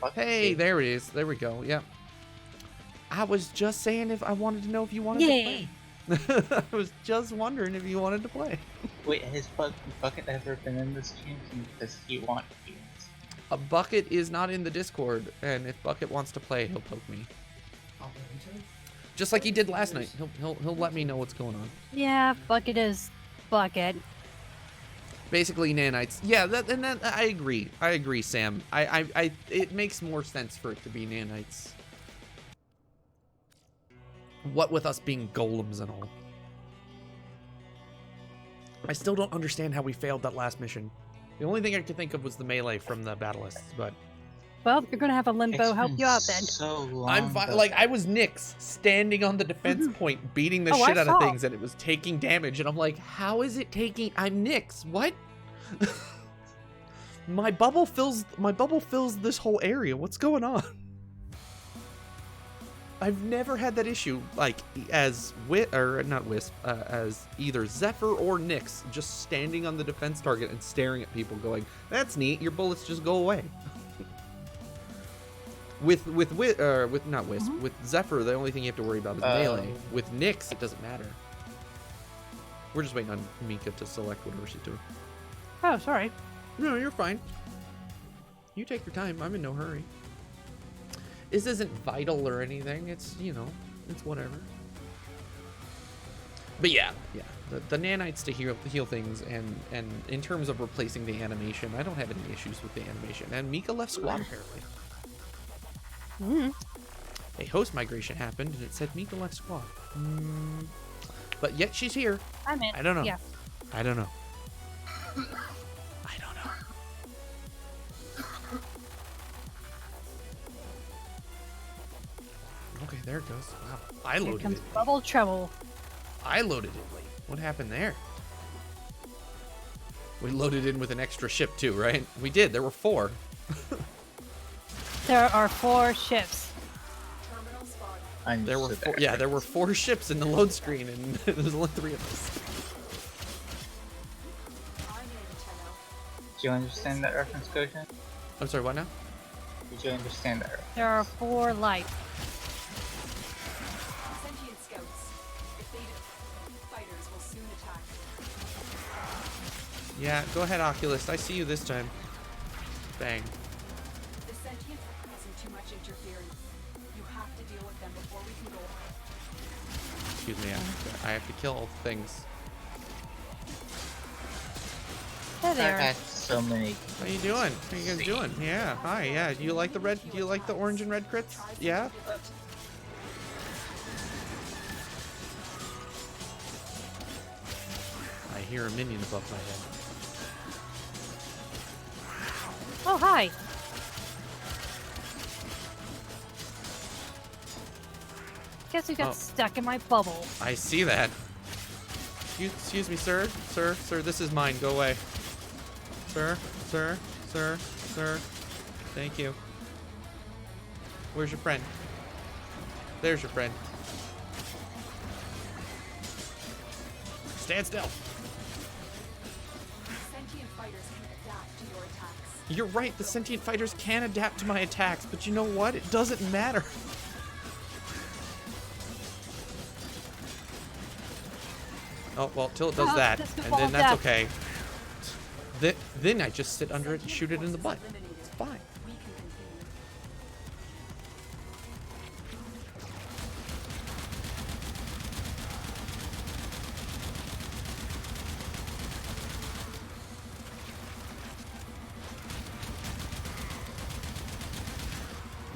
[SPEAKER 7] Bucket
[SPEAKER 1] Hey,
[SPEAKER 7] too.
[SPEAKER 1] there it is. There we go. Yep. I was just saying if I wanted to know if you wanted
[SPEAKER 8] Yay.
[SPEAKER 1] to play. I was just wondering if you wanted to play.
[SPEAKER 7] Wait, has Bucket ever been in this stream? Does he want to?
[SPEAKER 1] A Bucket is not in the Discord, and if Bucket wants to play, he'll poke me.
[SPEAKER 5] Operator?
[SPEAKER 1] Just like he did last night. He'll let me know what's going on.
[SPEAKER 8] Yeah, bucket is bucket.
[SPEAKER 1] Basically, nanites. Yeah, that I agree. I agree, Sam. It makes more sense for it to be nanites. What with us being golems and all. I still don't understand how we failed that last mission. The only thing I could think of was the melee from the Battleists, but
[SPEAKER 8] Well, you're gonna have a limbo help you out then.
[SPEAKER 7] So long.
[SPEAKER 1] I'm fine. Like, I was Nyx standing on the defense point, beating the
[SPEAKER 8] Oh,
[SPEAKER 1] shit
[SPEAKER 8] I
[SPEAKER 1] out of
[SPEAKER 8] saw.
[SPEAKER 1] things, and it was taking damage, and I'm like, how is it taking? I'm Nyx. What? my bubble fills this whole area. What's going on? I've never had that issue, like, as as either Zephyr or Nyx, just standing on the defense target and staring at people going, that's neat, your bullets just go away. With Zephyr, the only thing you have to worry about is melee. With Nyx, it doesn't matter. We're just waiting on Mika to select whatever she's doing.
[SPEAKER 8] Oh, sorry.
[SPEAKER 1] No, you're fine. You take your time. I'm in no hurry. This isn't vital or anything. It's, you know, it's whatever. But yeah. The nanites to heal things, and in terms of replacing the animation, I don't have any issues with the animation. And Mika left squad apparently. A host migration happened, and it said Mika left squad. But yet she's here.
[SPEAKER 8] I'm in.
[SPEAKER 1] I don't know.
[SPEAKER 8] Yeah.
[SPEAKER 1] I don't know. I don't know. Okay, there it goes. Wow. I
[SPEAKER 8] Here
[SPEAKER 1] loaded
[SPEAKER 8] comes
[SPEAKER 1] it.
[SPEAKER 8] bubble trouble.
[SPEAKER 1] I loaded it late. What happened there? We loaded in with an extra ship too, right? We did. There were 4.
[SPEAKER 8] There are 4 ships.
[SPEAKER 3] Terminal spotted.
[SPEAKER 1] There were 4. Yeah, there were 4 ships in the load screen, and there's only 3 of us.
[SPEAKER 3] I'm in, Tenno.
[SPEAKER 7] Do you understand that reference, Gojin?
[SPEAKER 1] I'm sorry. What now?
[SPEAKER 7] Did you understand that reference?
[SPEAKER 8] There are 4 lights.
[SPEAKER 3] Sentient scouts. If they fighters will soon attack.
[SPEAKER 1] Yeah, go ahead, Oculus. I see you this time. Bang.
[SPEAKER 3] The sentients are causing too much interference. You have to deal with them before we can go on.
[SPEAKER 1] Excuse me. I have to kill all the things.
[SPEAKER 8] There they
[SPEAKER 7] I've
[SPEAKER 8] are.
[SPEAKER 7] had so many.
[SPEAKER 1] How you doing? How you guys doing? Yeah. Hi. Yeah. Do you like the red? Do you like the orange and red crits? Yeah. I hear a minion above my head.
[SPEAKER 8] Oh, hi. Guess you got
[SPEAKER 1] Oh.
[SPEAKER 8] stuck in my bubble.
[SPEAKER 1] I see that. Excuse me, sir. Sir, this is mine. Go away. Sir. Thank you. Where's your friend? There's your friend. Stand still.
[SPEAKER 3] Sentient fighters can adapt to your attacks.
[SPEAKER 1] You're right, the sentient fighters can adapt to my attacks, but you know what? It doesn't matter. Oh, well, till it does
[SPEAKER 8] Oh,
[SPEAKER 1] that,
[SPEAKER 8] that's the
[SPEAKER 1] and
[SPEAKER 8] ball
[SPEAKER 1] then that's
[SPEAKER 8] death.
[SPEAKER 1] okay. Then I just sit under it and shoot it in the butt. It's fine.
[SPEAKER 3] We can continue.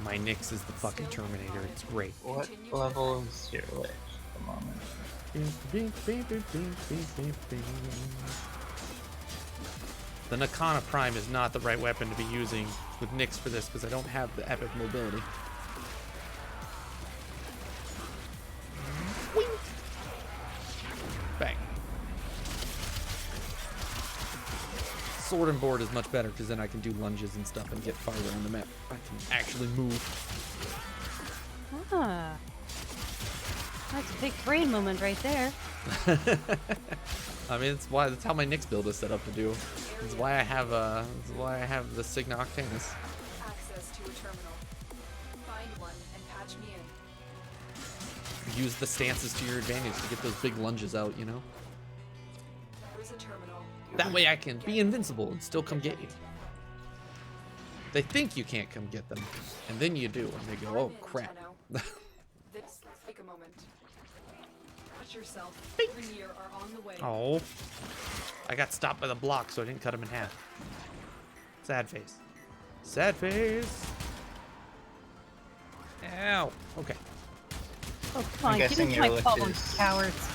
[SPEAKER 1] My Nyx is the fucking Terminator. It's great.
[SPEAKER 7] What level is your lich at the moment?
[SPEAKER 1] The Nakana Prime is not the right weapon to be using with Nyx for this because I don't have the epic mobility. Wing. Bang. Sword and board is much better because then I can do lunges and stuff and get farther on the map. I can actually move.
[SPEAKER 8] Ah. That's a big brain moment right there.
[SPEAKER 1] I mean, that's how my Nyx build is set up to do. That's why I have the Signa Octanus.
[SPEAKER 3] Access to a terminal.
[SPEAKER 1] use the stances to your advantage to get those big lunges out, you know?
[SPEAKER 3] There's a terminal.
[SPEAKER 1] That way I can be invincible and still come get you. They think you can't come get them, and then you do, and they go, oh crap.
[SPEAKER 3] This, take a moment. Watch yourself.
[SPEAKER 1] Bing.
[SPEAKER 3] Rainier are on the way.
[SPEAKER 1] Oh. I got stopped by the block, so I didn't cut him in half. Sad face. Sad face. Ow. Okay.
[SPEAKER 8] Oh, come on, get
[SPEAKER 7] guessing
[SPEAKER 8] into
[SPEAKER 7] your
[SPEAKER 8] my
[SPEAKER 7] lift
[SPEAKER 8] bubble,
[SPEAKER 7] is-
[SPEAKER 8] cowards.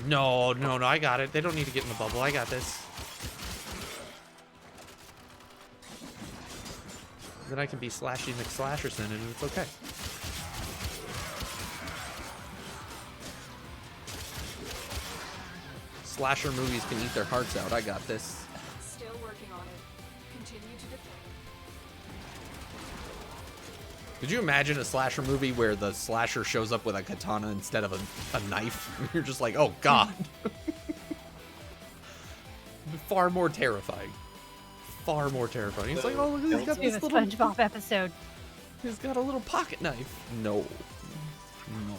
[SPEAKER 1] No, I got it. They don't need to get in the bubble. I got this. Then I can be Slashy McSlasherson, and it's okay. Slasher movies can eat their hearts out. I got this.
[SPEAKER 3] Still working on it. Continue to defend.
[SPEAKER 1] Could you imagine a slasher movie where the slasher shows up with a katana instead of a knife? You're just like, oh god. Far more terrifying. Far more terrifying. It's like, oh look, he's got
[SPEAKER 8] Do
[SPEAKER 1] this
[SPEAKER 8] the
[SPEAKER 1] little.
[SPEAKER 8] SpongeBob episode.
[SPEAKER 1] He's got a little pocket knife. No. No.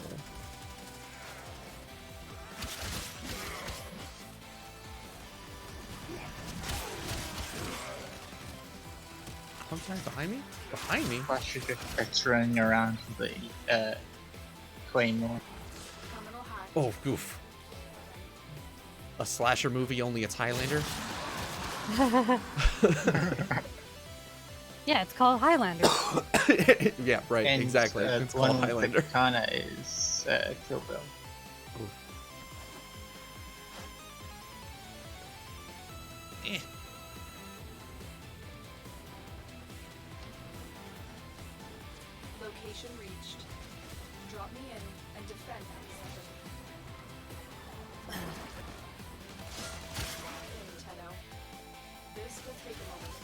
[SPEAKER 1] I'm sorry, behind me? Behind me?
[SPEAKER 7] Flash just running around the Claymore.
[SPEAKER 3] Terminal hack.
[SPEAKER 1] Oh, goof. A slasher movie, only it's Highlander?
[SPEAKER 8] Yeah, it's called Highlander.
[SPEAKER 1] Yeah, right,
[SPEAKER 7] And
[SPEAKER 1] exactly. It's
[SPEAKER 7] one
[SPEAKER 1] called
[SPEAKER 7] with
[SPEAKER 1] Highlander.
[SPEAKER 7] the katana is Kill Bill.
[SPEAKER 1] Eh.
[SPEAKER 3] Location reached. Drop me in and defend that position. Tenno. This will take a moment.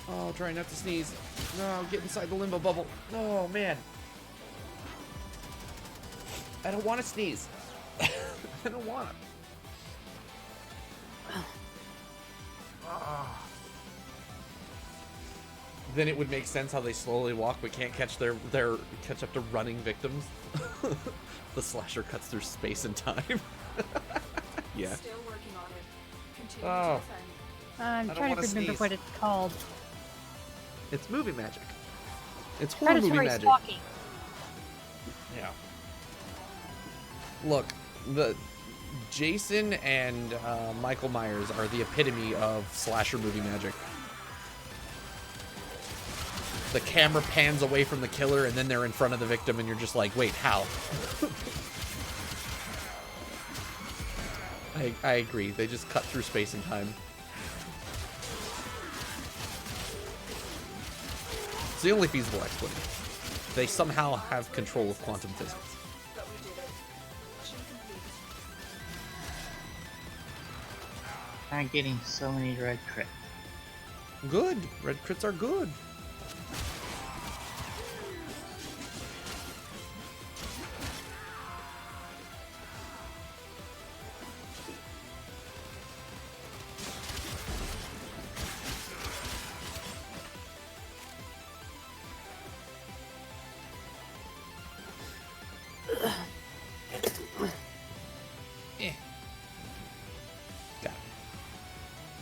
[SPEAKER 1] Oh, try not to sneeze. No, get inside the limbo bubble. Oh, man. I don't want to sneeze. I don't want to. Then it would make sense how they slowly walk but can't catch their catch up to running victims. The slasher cuts through space and time. Yeah.
[SPEAKER 3] Still working on it. Continue
[SPEAKER 1] Oh.
[SPEAKER 3] to defend.
[SPEAKER 8] I'm
[SPEAKER 1] don't
[SPEAKER 8] trying to
[SPEAKER 1] wanna
[SPEAKER 8] remember
[SPEAKER 1] sneeze.
[SPEAKER 8] what it's called.
[SPEAKER 1] It's movie magic. It's horror movie
[SPEAKER 8] Predatory
[SPEAKER 1] magic.
[SPEAKER 8] stalking.
[SPEAKER 1] Yeah. Look, the Jason and Michael Myers are the epitome of slasher movie magic. The camera pans away from the killer and then they're in front of the victim and you're just like, wait, how? I agree. They just cut through space and time. It's the only feasible explanation. They somehow have control of quantum physics.
[SPEAKER 3] But we did it. Mission complete.
[SPEAKER 7] I'm getting so many red crits.
[SPEAKER 1] Good. Red crits are good. Eh. Got it.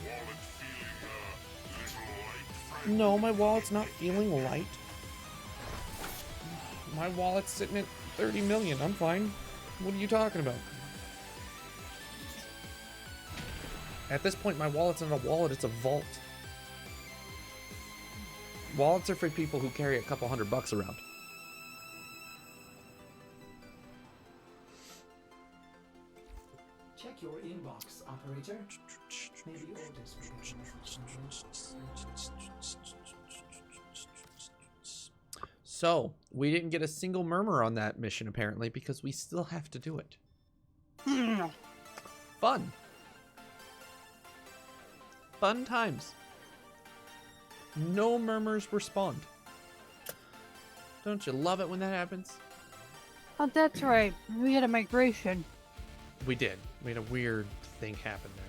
[SPEAKER 4] Wallet feeling a little light, friend?
[SPEAKER 1] No, my wallet's not feeling light. My wallet's sitting at 30 million. I'm fine. What are you talking about? At this point, my wallet's not a wallet, it's a vault. Wallets are for people who carry a couple $100 around.
[SPEAKER 5] Check your inbox, operator. Maybe orders will be
[SPEAKER 1] So, we didn't get a single murmur on that mission, apparently, because we still have to do it. Fun. Fun times. No murmurs were spawned. Don't you love it when that happens?
[SPEAKER 8] Oh, that's right. We had a migration.
[SPEAKER 1] We did. We had a weird thing happen there.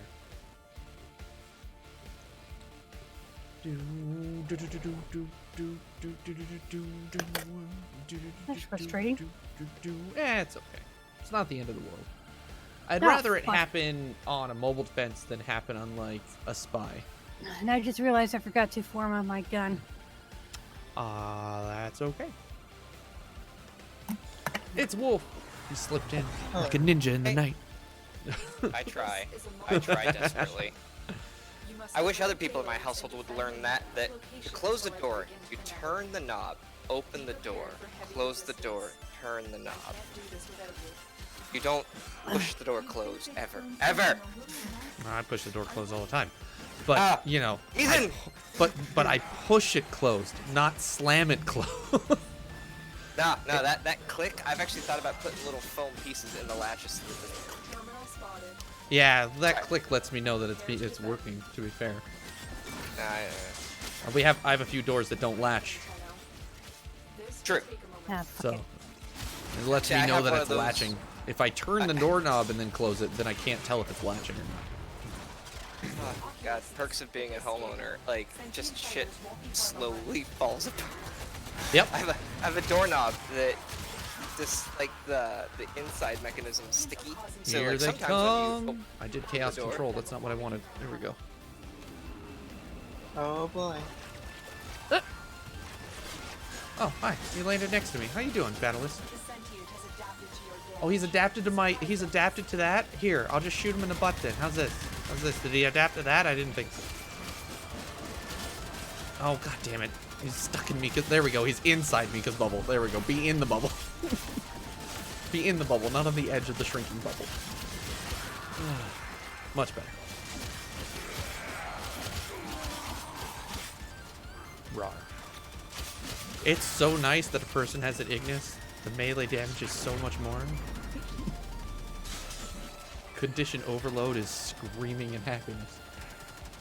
[SPEAKER 8] That's frustrating.
[SPEAKER 1] It's okay. It's not the end of the world. I'd
[SPEAKER 8] No,
[SPEAKER 1] rather it
[SPEAKER 8] fine.
[SPEAKER 1] happen on a mobile defense than happen on like a spy.
[SPEAKER 8] And I just realized I forgot to form on my gun.
[SPEAKER 1] That's okay. It's Wolf. He slipped in like a ninja in the night.
[SPEAKER 9] I try. I try desperately. I wish other people in my household would learn that you close the door, you turn the knob, open the door, close the door, turn the knob. You don't push the door closed, ever. Ever!
[SPEAKER 1] I push the door closed all the time. But, you know,
[SPEAKER 9] Ethan!
[SPEAKER 1] but I push it closed, not slam it closed.
[SPEAKER 9] No, that click, I've actually thought about putting little foam pieces in the latches.
[SPEAKER 1] Yeah, that click lets me know that it's working, to be fair. I have a few doors that don't latch,
[SPEAKER 9] True.
[SPEAKER 8] Ah, fuck
[SPEAKER 1] so
[SPEAKER 8] it.
[SPEAKER 1] it lets
[SPEAKER 9] Yeah, I
[SPEAKER 1] me know
[SPEAKER 9] have
[SPEAKER 1] that
[SPEAKER 9] one
[SPEAKER 1] it's
[SPEAKER 9] of those-
[SPEAKER 1] latching. If I turn the doorknob and then close it, then I can't tell if it's latching or not.
[SPEAKER 9] Oh, God, perks of being a homeowner, like, just shit slowly falls apart.
[SPEAKER 1] Yep.
[SPEAKER 9] I have a doorknob that just like the inside mechanism is sticky. So
[SPEAKER 1] Here
[SPEAKER 9] like
[SPEAKER 1] they
[SPEAKER 9] sometimes
[SPEAKER 1] come.
[SPEAKER 9] when you
[SPEAKER 1] I did chaos
[SPEAKER 9] door.
[SPEAKER 1] control. That's not what I wanted. There we go.
[SPEAKER 7] Oh boy.
[SPEAKER 1] Oh, hi. He landed next to me. How you doing, Battleless?
[SPEAKER 3] The sentient has adapted to your
[SPEAKER 1] Oh, he's adapted to that? Here, I'll just shoot him in the butt then. How's this? Did he adapt to that? I didn't think so. Oh, god damn it. He's stuck in me. There we go. He's inside me because bubble. There we go. Be in the bubble. Be in the bubble, not on the edge of the shrinking bubble. Much better. Rawr. It's so nice that a person has an Ignis. The melee damage is so much more. Condition overload is screaming in happiness.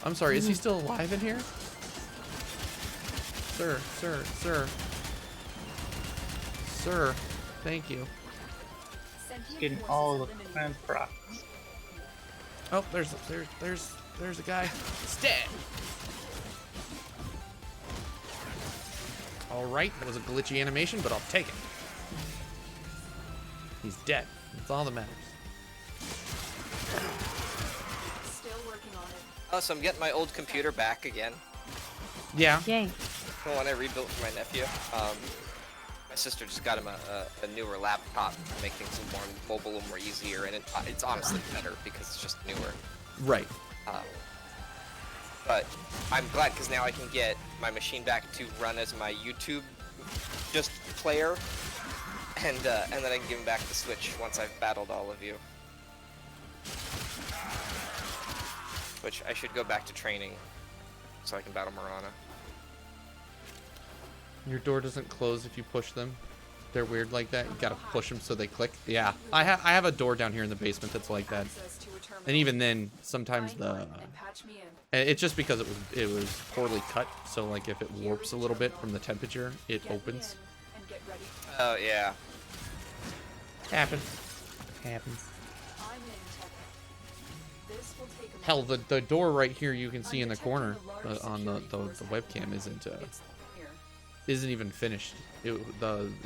[SPEAKER 1] I'm sorry, is he still alive in here? Sir, thank you.
[SPEAKER 7] Getting all the clan procs.
[SPEAKER 1] Oh, there's a guy. Stab. All right, that was a glitchy animation, but I'll take it. He's dead. That's all that matters.
[SPEAKER 3] Still working on it.
[SPEAKER 9] Oh, so I'm getting my old computer back again.
[SPEAKER 1] Yeah.
[SPEAKER 8] Yay.
[SPEAKER 9] The one I rebuilt for my nephew. My sister just got him a newer laptop to make things more mobile and more easier, and it's honestly better because it's just newer.
[SPEAKER 1] Right.
[SPEAKER 9] But I'm glad because now I can get my machine back to run as my YouTube just player, and then I can give him back the Switch once I've battled all of you. Which I should go back to training so I can battle Marana.
[SPEAKER 1] Your door doesn't close if you push them. They're weird like that. You gotta push them so they click. Yeah, I have a door down here in the basement that's like that.
[SPEAKER 3] Access to a terminal.
[SPEAKER 1] And even then, sometimes
[SPEAKER 3] Find one and patch me in.
[SPEAKER 1] it's just because it was poorly cut. So like if it warps a little bit from the temperature, it
[SPEAKER 3] Get me
[SPEAKER 1] opens.
[SPEAKER 3] in and get ready.
[SPEAKER 9] Oh yeah.
[SPEAKER 1] Happens.
[SPEAKER 3] I'm in, Tech. This will take a
[SPEAKER 1] Hell,
[SPEAKER 3] moment.
[SPEAKER 1] the door right here you can see in the corner on the webcam isn't
[SPEAKER 3] It's here.
[SPEAKER 1] isn't even finished. It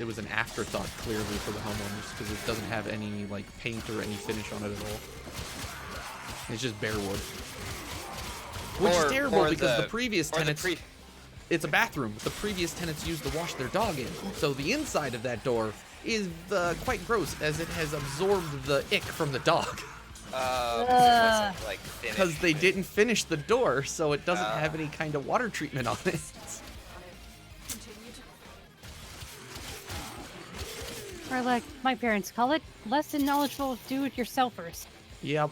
[SPEAKER 1] was an afterthought clearly for the homeowners because it doesn't have any like paint or any finish on it at all. It's just bare wood, which is terrible because the previous tenants. It's a bathroom. The previous tenants used to wash their dog in, so the inside of that door is quite gross as it has absorbed the ick from the dog.
[SPEAKER 9] Like
[SPEAKER 1] Because they didn't finish the door, so it doesn't have any kind of water treatment on it.
[SPEAKER 3] On it. Continue to
[SPEAKER 8] Or like my parents call it, less than knowledgeable do-it-yourselfers.
[SPEAKER 1] Yep.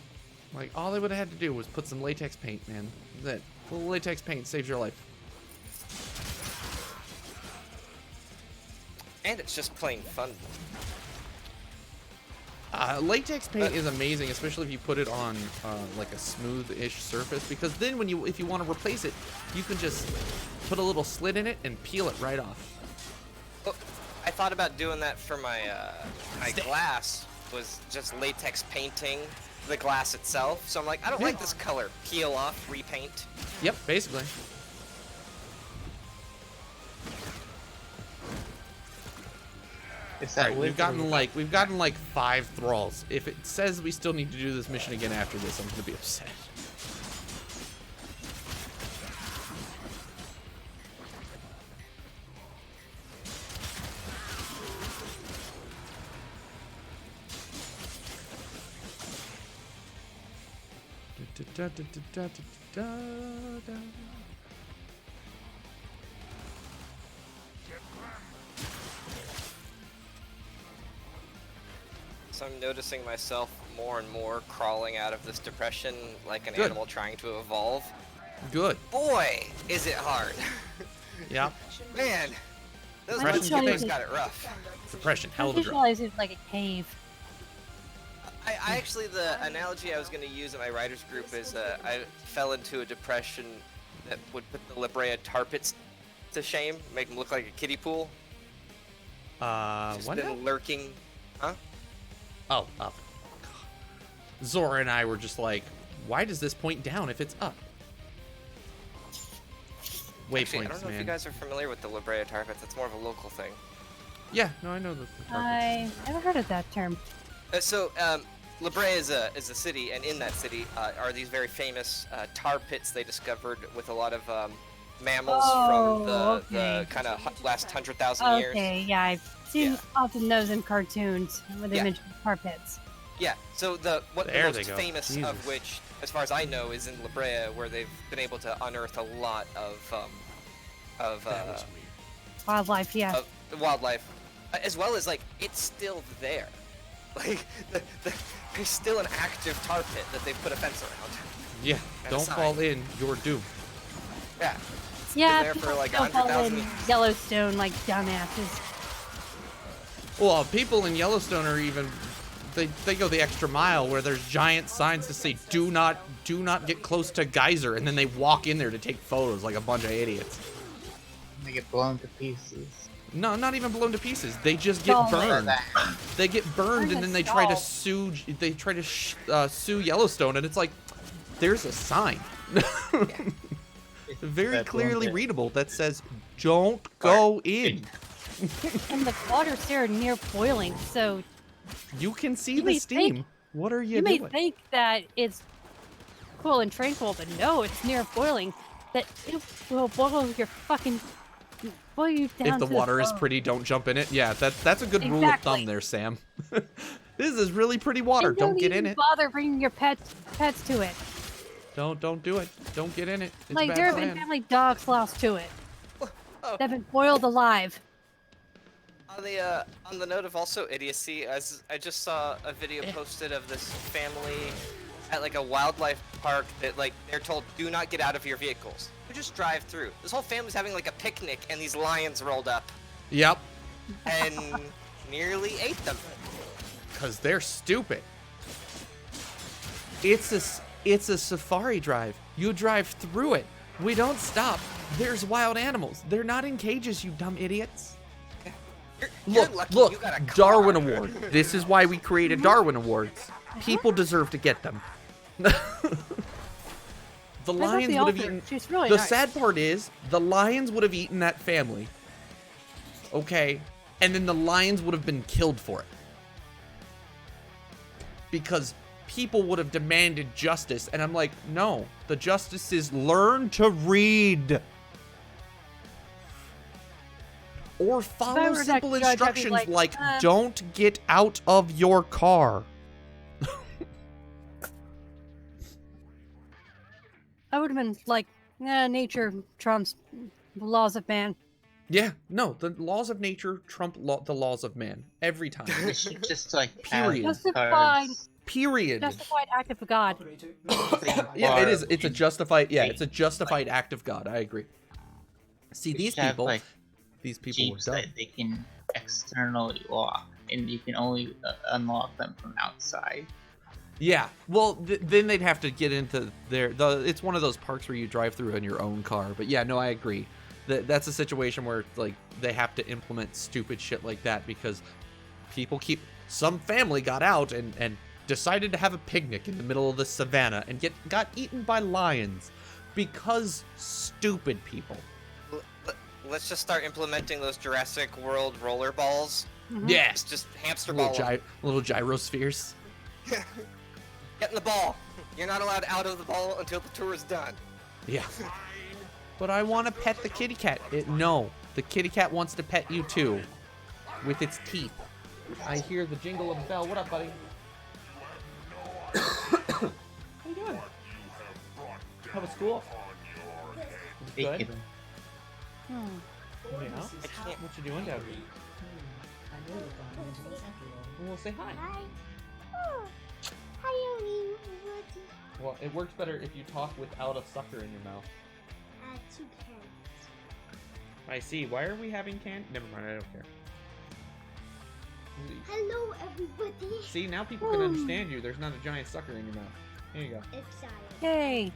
[SPEAKER 1] Like, all they would have had to do was put some latex paint, man. That little latex paint saves your life.
[SPEAKER 9] And it's just plain fun.
[SPEAKER 1] Latex paint is amazing, especially if you put it on like a smooth-ish surface, because then if you want to replace it, you can just put a little slit in it and peel it right off.
[SPEAKER 9] Well, I thought about doing that for my my glass, was just latex painting the glass itself. So I'm like, I don't like this color. Peel off, repaint.
[SPEAKER 1] Yep, basically.
[SPEAKER 7] Is that
[SPEAKER 1] Alright, we've gotten like 5 thralls. If it says we still need to do this mission again after this, I'm gonna be upset.
[SPEAKER 9] So I'm noticing myself more and more crawling out of this depression like an
[SPEAKER 1] Good.
[SPEAKER 9] animal trying to evolve.
[SPEAKER 1] Good.
[SPEAKER 9] Boy, is it hard.
[SPEAKER 1] Yeah.
[SPEAKER 9] Man, those
[SPEAKER 1] Depression's
[SPEAKER 9] Mexicans
[SPEAKER 8] getting-
[SPEAKER 9] got it rough.
[SPEAKER 1] Depression. Hell
[SPEAKER 8] I
[SPEAKER 1] of a drug.
[SPEAKER 8] visualize it like a cave.
[SPEAKER 9] I actually, the analogy I was going to use in my writers group is I fell into a depression that would put the La Brea tar pits to shame, make them look like a kiddie pool. Just
[SPEAKER 1] What?
[SPEAKER 9] been lurking. Huh?
[SPEAKER 1] Oh, up. Zora and I were just like, why does this point down if it's up? Waypoints,
[SPEAKER 9] Actually, I don't know if you
[SPEAKER 1] man.
[SPEAKER 9] guys are familiar with the La Brea tar pits. It's more of a local thing.
[SPEAKER 1] Yeah, no, I know the targets.
[SPEAKER 8] I never heard of that term.
[SPEAKER 9] La Brea is a city, and in that city are these very famous tar pits they discovered with a lot of mammals from the kind of last 100,000 years.
[SPEAKER 8] Okay, yeah, I've seen often those in cartoons where they
[SPEAKER 9] Yeah.
[SPEAKER 8] mention tar pits.
[SPEAKER 9] Yeah, so the
[SPEAKER 1] There they
[SPEAKER 9] most
[SPEAKER 1] go.
[SPEAKER 9] famous
[SPEAKER 1] Jesus.
[SPEAKER 9] of which, as far as I know, is in La Brea, where they've been able to unearth a lot of
[SPEAKER 8] Wildlife, yeah.
[SPEAKER 9] wildlife, as well as like it's still there. Like there's still an active tar pit that they've put a fence around.
[SPEAKER 1] Yeah,
[SPEAKER 9] And
[SPEAKER 1] don't
[SPEAKER 9] a sign.
[SPEAKER 1] fall in, you're doomed.
[SPEAKER 9] Yeah.
[SPEAKER 8] Yeah,
[SPEAKER 9] there for,
[SPEAKER 8] people
[SPEAKER 9] like,
[SPEAKER 8] still fall
[SPEAKER 9] 100,000
[SPEAKER 8] in
[SPEAKER 9] years.
[SPEAKER 8] Yellowstone like dumbasses.
[SPEAKER 1] Well, people in Yellowstone are even, they go the extra mile where there's giant signs to say, do not get close to geyser, and then they walk in there to take photos like a bunch of idiots.
[SPEAKER 7] They get blown to pieces.
[SPEAKER 1] No, not even blown to pieces. They just get
[SPEAKER 8] Oh,
[SPEAKER 1] burned. They get burned, and then they try to
[SPEAKER 8] Stall.
[SPEAKER 1] sue. They try to sue Yellowstone, and it's like, there's a sign, very clearly readable that says, "Don't go in."
[SPEAKER 8] And the water's there near boiling, so
[SPEAKER 1] You can see
[SPEAKER 8] You
[SPEAKER 1] the
[SPEAKER 8] may
[SPEAKER 1] steam.
[SPEAKER 8] think-
[SPEAKER 1] What are you
[SPEAKER 8] you may
[SPEAKER 1] doing?
[SPEAKER 8] think that it's cool and tranquil, but no, it's near boiling. That it will boil your fucking boil you down.
[SPEAKER 1] If the
[SPEAKER 8] to
[SPEAKER 1] water is
[SPEAKER 8] bone.
[SPEAKER 1] pretty, don't jump in it. Yeah, that's a good rule of
[SPEAKER 8] Exactly.
[SPEAKER 1] thumb there, Sam. This is really pretty water.
[SPEAKER 8] And
[SPEAKER 1] Don't get in
[SPEAKER 8] even
[SPEAKER 1] it.
[SPEAKER 8] Bother bringing your pets to it.
[SPEAKER 1] Don't do it. Don't get in it. It's
[SPEAKER 8] Like
[SPEAKER 1] bad
[SPEAKER 8] there have
[SPEAKER 1] plan.
[SPEAKER 8] been family dogs lost to it.
[SPEAKER 9] Oh.
[SPEAKER 8] They've been boiled alive.
[SPEAKER 9] On the note of also idiocy, as I just saw a video posted of this family at like a wildlife park that like they're told do not get out of your vehicles. You just drive through. This whole family's having like a picnic and these lions rolled up
[SPEAKER 1] Yep,
[SPEAKER 9] and nearly ate them.
[SPEAKER 1] because they're stupid. It's a safari drive. You drive through it. We don't stop. There's wild animals. They're not in cages, you dumb idiots.
[SPEAKER 9] You're lucky
[SPEAKER 1] Look,
[SPEAKER 9] you got a car.
[SPEAKER 1] Darwin Award. This is why we created Darwin Awards. People deserve to get them. The lions
[SPEAKER 8] the
[SPEAKER 1] would have
[SPEAKER 8] author.
[SPEAKER 1] eaten.
[SPEAKER 8] She's really
[SPEAKER 1] The
[SPEAKER 8] nice.
[SPEAKER 1] sad part is, the lions would have eaten that family. Okay, and then the lions would have been killed for it. Because people would have demanded justice, and I'm like, no, the justice is learn to read. Or follow
[SPEAKER 8] were that
[SPEAKER 1] simple
[SPEAKER 8] judge, I'd be
[SPEAKER 1] instructions
[SPEAKER 8] like,
[SPEAKER 1] like, don't get out of your car.
[SPEAKER 8] I would have been like, nature trumps the laws of man.
[SPEAKER 1] Yeah, no, the laws of nature trump the laws of man every time.
[SPEAKER 7] They should just like
[SPEAKER 1] Period.
[SPEAKER 7] have
[SPEAKER 8] Justified,
[SPEAKER 7] cards.
[SPEAKER 1] Period.
[SPEAKER 8] justified act of God.
[SPEAKER 5] Operator.
[SPEAKER 1] Yeah, it is. It's a
[SPEAKER 7] Bar-
[SPEAKER 1] justified. Yeah, it's a justified act of God. I agree. See,
[SPEAKER 7] They
[SPEAKER 1] these
[SPEAKER 7] should have,
[SPEAKER 1] people.
[SPEAKER 7] like,
[SPEAKER 1] These people were
[SPEAKER 7] Jeeps
[SPEAKER 1] dumb.
[SPEAKER 7] that they can externally lock, and you can only unlock them from outside.
[SPEAKER 1] Yeah. Well, then they'd have to get into it's one of those parks where you drive through in your own car. But yeah, no, I agree. That's a situation where like they have to implement stupid shit like that because people some family got out and decided to have a picnic in the middle of the savannah and got eaten by lions because stupid people.
[SPEAKER 9] Let's just start implementing those Jurassic World roller balls
[SPEAKER 1] Yeah.
[SPEAKER 9] It's just hamster ball.
[SPEAKER 1] Little gyrospheres.
[SPEAKER 9] Get in the ball. You're not allowed out of the ball until the tour is done.
[SPEAKER 1] Yeah. But I want to pet the kitty cat. No, the kitty cat wants to pet you too, with its teeth. I hear the jingle of the bell. What up, buddy? How you doing? How was school? Good.
[SPEAKER 7] Bacon.
[SPEAKER 1] Yeah.
[SPEAKER 9] I can't.
[SPEAKER 1] What you doing down here?
[SPEAKER 5] I know you're going into the central role.
[SPEAKER 1] We'll say hi.
[SPEAKER 10] Hi. Oh, hi, Omi.
[SPEAKER 1] Well, it works better if you talk without a sucker in your mouth.
[SPEAKER 10] 2 cans.
[SPEAKER 1] I see. Why are we having Never mind, I don't care.
[SPEAKER 10] Hello, everybody.
[SPEAKER 1] See, now people can understand you. There's not a giant sucker in your mouth. Here you go.
[SPEAKER 10] It's silent.
[SPEAKER 8] Hey.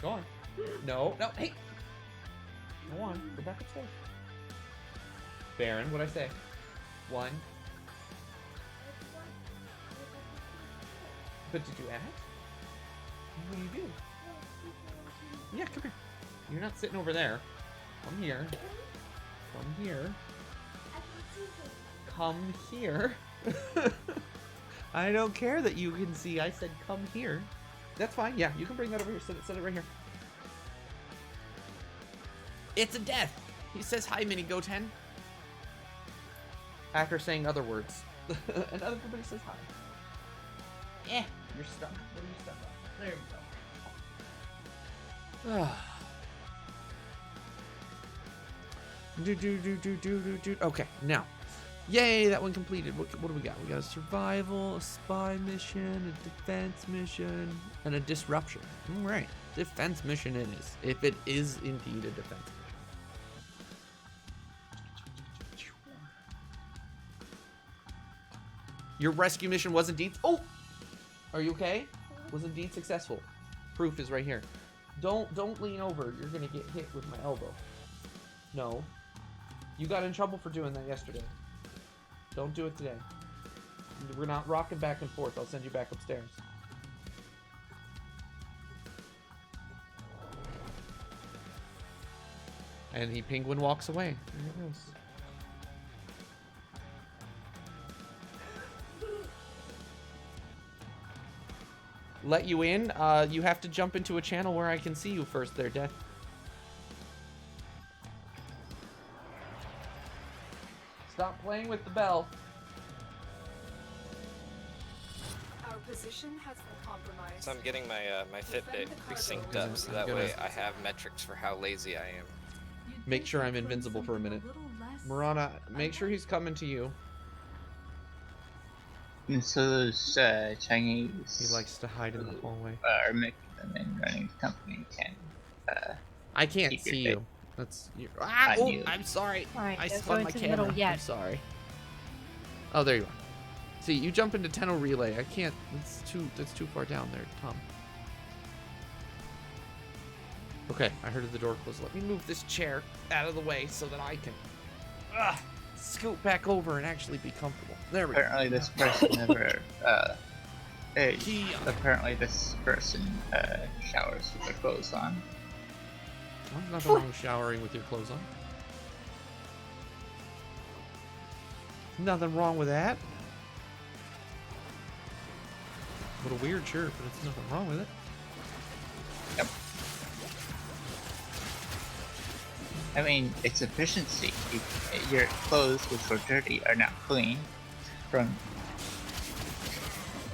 [SPEAKER 1] Go on. No, hey. Go on. Go back upstairs. Baron, what'd I say? 1. But did you ask? What do you do? Yeah, come here. You're not sitting over there. Come here. Come here. Come here. I don't care that you can see. I said come here. That's fine. Yeah, you can bring that over here. Set it right here. It's a death. He says hi, Mini Goten. After saying other words. And everybody says hi. You're stuck. What are you stuck on? There we go. Okay, now. Yay, that one completed. What do we got? We got a survival, a spy mission, a defense mission, and a disruption. All right. Defense mission it is. If it is indeed a defense mission. Your rescue mission was indeed... Oh! Are you okay? Was indeed successful. Proof is right here. Don't lean over. You're gonna get hit with my elbow. No. You got in trouble for doing that yesterday. Don't do it today. We're not rocking back and forth. I'll send you back upstairs. And the penguin walks away. There he goes. Let you in. You have to jump into a channel where I can see you first there, Death. Stop playing with the bell.
[SPEAKER 6] Our position has been compromised.
[SPEAKER 9] So I'm getting my my Fitbit synced up, so that way I have metrics for how lazy I am.
[SPEAKER 1] Make sure I'm invincible for a minute. Marana, make sure he's coming to you.
[SPEAKER 7] And so those Chinese
[SPEAKER 1] He likes to hide in the hallway.
[SPEAKER 7] are making them and running the company can
[SPEAKER 1] I can't
[SPEAKER 7] keep your
[SPEAKER 1] see
[SPEAKER 7] faith.
[SPEAKER 1] you. That's you. Ah,
[SPEAKER 7] On
[SPEAKER 1] oh,
[SPEAKER 7] you.
[SPEAKER 1] I'm sorry.
[SPEAKER 8] All right,
[SPEAKER 1] I
[SPEAKER 8] don't
[SPEAKER 1] spun
[SPEAKER 8] go
[SPEAKER 1] my
[SPEAKER 8] into the
[SPEAKER 1] camera.
[SPEAKER 8] middle yet.
[SPEAKER 1] I'm sorry. Oh, there you are. See, you jump into Tenno Relay. I can't. That's too far down there, Tom. Okay, I heard the door close. Let me move this chair out of the way so that I can scoot back over and actually be comfortable. There we go.
[SPEAKER 7] Apparently this person never apparently this person showers with their clothes on.
[SPEAKER 1] There's nothing wrong with showering with your clothes on. Nothing wrong with that. What a weird shirt, but it's nothing wrong with it.
[SPEAKER 7] Yep. I mean, it's efficiency. Your clothes, which were dirty, are now clean from...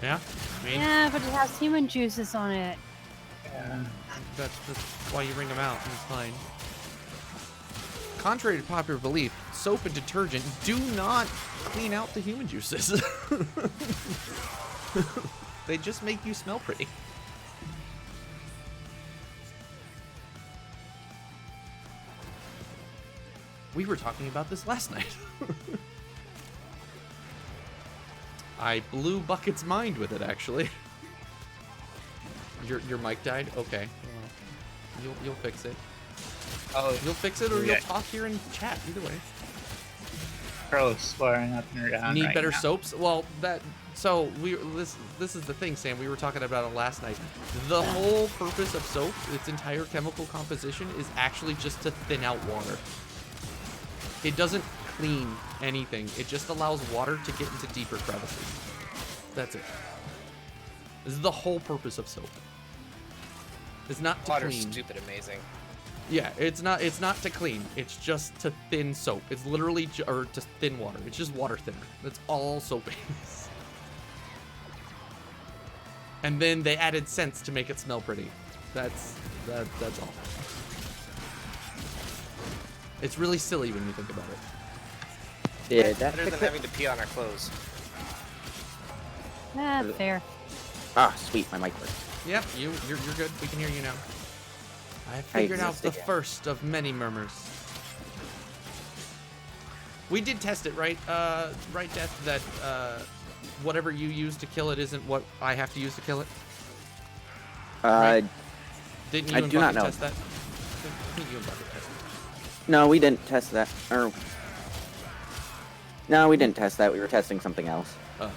[SPEAKER 1] Yeah? I mean,
[SPEAKER 8] Yeah, but it has human juices on it.
[SPEAKER 1] that's why you wring them out, and it's fine. Contrary to popular belief, soap and detergent do not clean out the human juices. They just make you smell pretty. We were talking about this last night. I blew Bucket's mind with it, actually. Your mic died? Okay. Well, you'll fix it.
[SPEAKER 7] Oh,
[SPEAKER 1] You'll fix it, or
[SPEAKER 7] yeah.
[SPEAKER 1] you'll talk here in chat. Either way.
[SPEAKER 7] Pro swearing up and down.
[SPEAKER 1] Need
[SPEAKER 7] right
[SPEAKER 1] better
[SPEAKER 7] now.
[SPEAKER 1] soaps? Well, this is the thing, Sam. We were talking about it last night. The whole purpose of soap, its entire chemical composition, is actually just to thin out water. It doesn't clean anything. It just allows water to get into deeper crevices. That's it. This is the whole purpose of soap. It's not to
[SPEAKER 9] Water's
[SPEAKER 1] clean.
[SPEAKER 9] stupid amazing.
[SPEAKER 1] Yeah, it's not to clean. It's just to thin soap. It's literally or to thin water. It's just water thinner. That's all soap is. And then they added scents to make it smell pretty. That's all. It's really silly when you think about it.
[SPEAKER 11] Yeah,
[SPEAKER 9] Better than having to pee on our clothes.
[SPEAKER 8] Ah, fair.
[SPEAKER 11] Ah, sweet, my mic works.
[SPEAKER 1] Yep, you're good. We can hear you now. I figured out the
[SPEAKER 11] again.
[SPEAKER 1] first of many murmurs. We did test it, right? Right, Death, that whatever you use to kill it isn't what I have to use to kill it? Right? Didn't you
[SPEAKER 11] I
[SPEAKER 1] and
[SPEAKER 11] do not
[SPEAKER 1] Bucket
[SPEAKER 11] know.
[SPEAKER 1] test that? I think you and Bucket tested it.
[SPEAKER 11] No, we didn't test that. Or no, we didn't test that. We were testing something else.
[SPEAKER 1] Oh.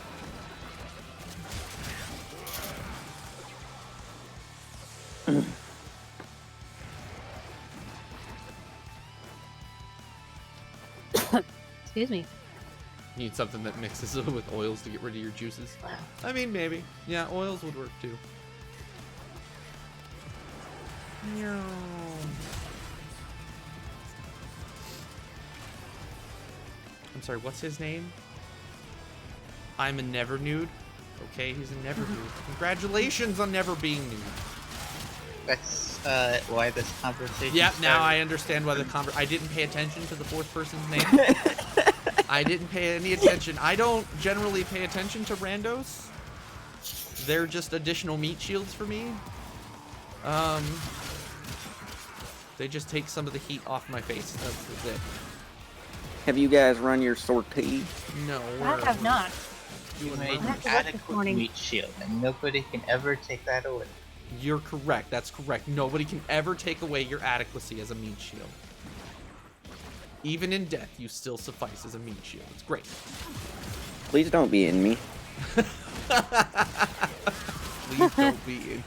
[SPEAKER 8] Excuse me.
[SPEAKER 1] You need something that mixes it with oils to get rid of your juices. I mean, maybe. Yeah, oils would work too. I'm sorry, what's his name? I'm a never nude. Okay, he's a never nude. Congratulations on never being nude.
[SPEAKER 7] That's why this conversation
[SPEAKER 1] Yeah, now
[SPEAKER 7] started.
[SPEAKER 1] I understand why I didn't pay attention to the fourth person's name. I didn't pay any attention. I don't generally pay attention to randos. They're just additional meat shields for me. They just take some of the heat off my face. That's it.
[SPEAKER 11] Have you guys run your sortie?
[SPEAKER 1] No,
[SPEAKER 8] I have not.
[SPEAKER 7] You made
[SPEAKER 8] I
[SPEAKER 7] an
[SPEAKER 8] have to work this
[SPEAKER 7] adequate
[SPEAKER 8] morning.
[SPEAKER 7] meat shield, and nobody can ever take that away.
[SPEAKER 1] You're correct. That's correct. Nobody can ever take away your adequacy as a meat shield. Even in death, you still suffice as a meat shield. It's great.
[SPEAKER 11] Please don't be in me.
[SPEAKER 1] Please don't be in.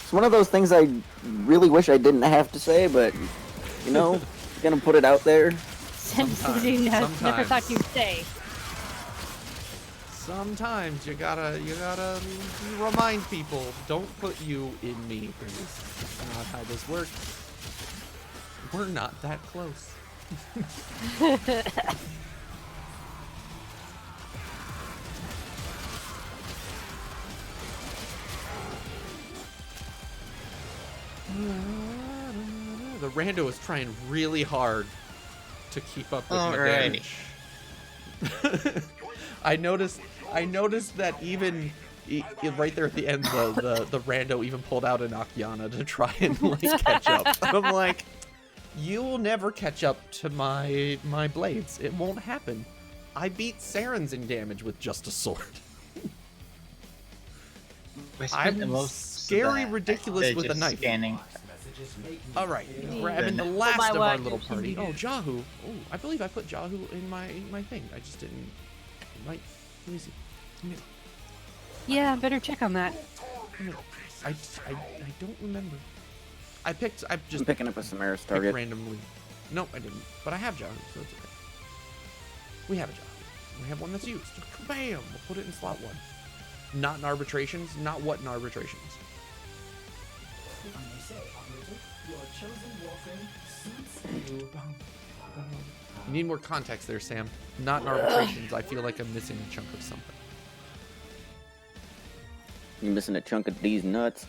[SPEAKER 11] It's one of those things I really wish I didn't have to say, but you know, gonna put it out there.
[SPEAKER 8] Something you never thought you'd say.
[SPEAKER 1] Sometimes you gotta remind people, don't put you in me, please. That's not how this works. We're not that close. The rando is trying really hard to keep up with my damage. I noticed that even right there at the end, the rando even pulled out an Akiana to try and like catch up. I'm like, you will never catch up to my blades. It won't happen. I beat Sarens in damage with just a sword. I'm scary ridiculous with a knife.
[SPEAKER 7] Scanning.
[SPEAKER 1] All right, grabbing the last of our little party. Oh, Jahu. Oh, I believe I put Jahu in my thing. I just didn't. Right. Let me see.
[SPEAKER 8] Yeah, I better check on that.
[SPEAKER 1] I don't remember. I'm
[SPEAKER 11] picking up a Samaris
[SPEAKER 1] picked
[SPEAKER 11] target.
[SPEAKER 1] randomly. Nope, I didn't. But I have Jahu, so it's okay. We have a Jahu. We have one that's used. Bam! We'll put it in slot 1. Not in arbitrations. Not what in arbitrations.
[SPEAKER 5] If I may say, operator, your chosen Warframe suits you.
[SPEAKER 1] You need more context there, Sam. Not in arbitrations. I feel like I'm missing a chunk of something.
[SPEAKER 11] You're missing a chunk of these nuts.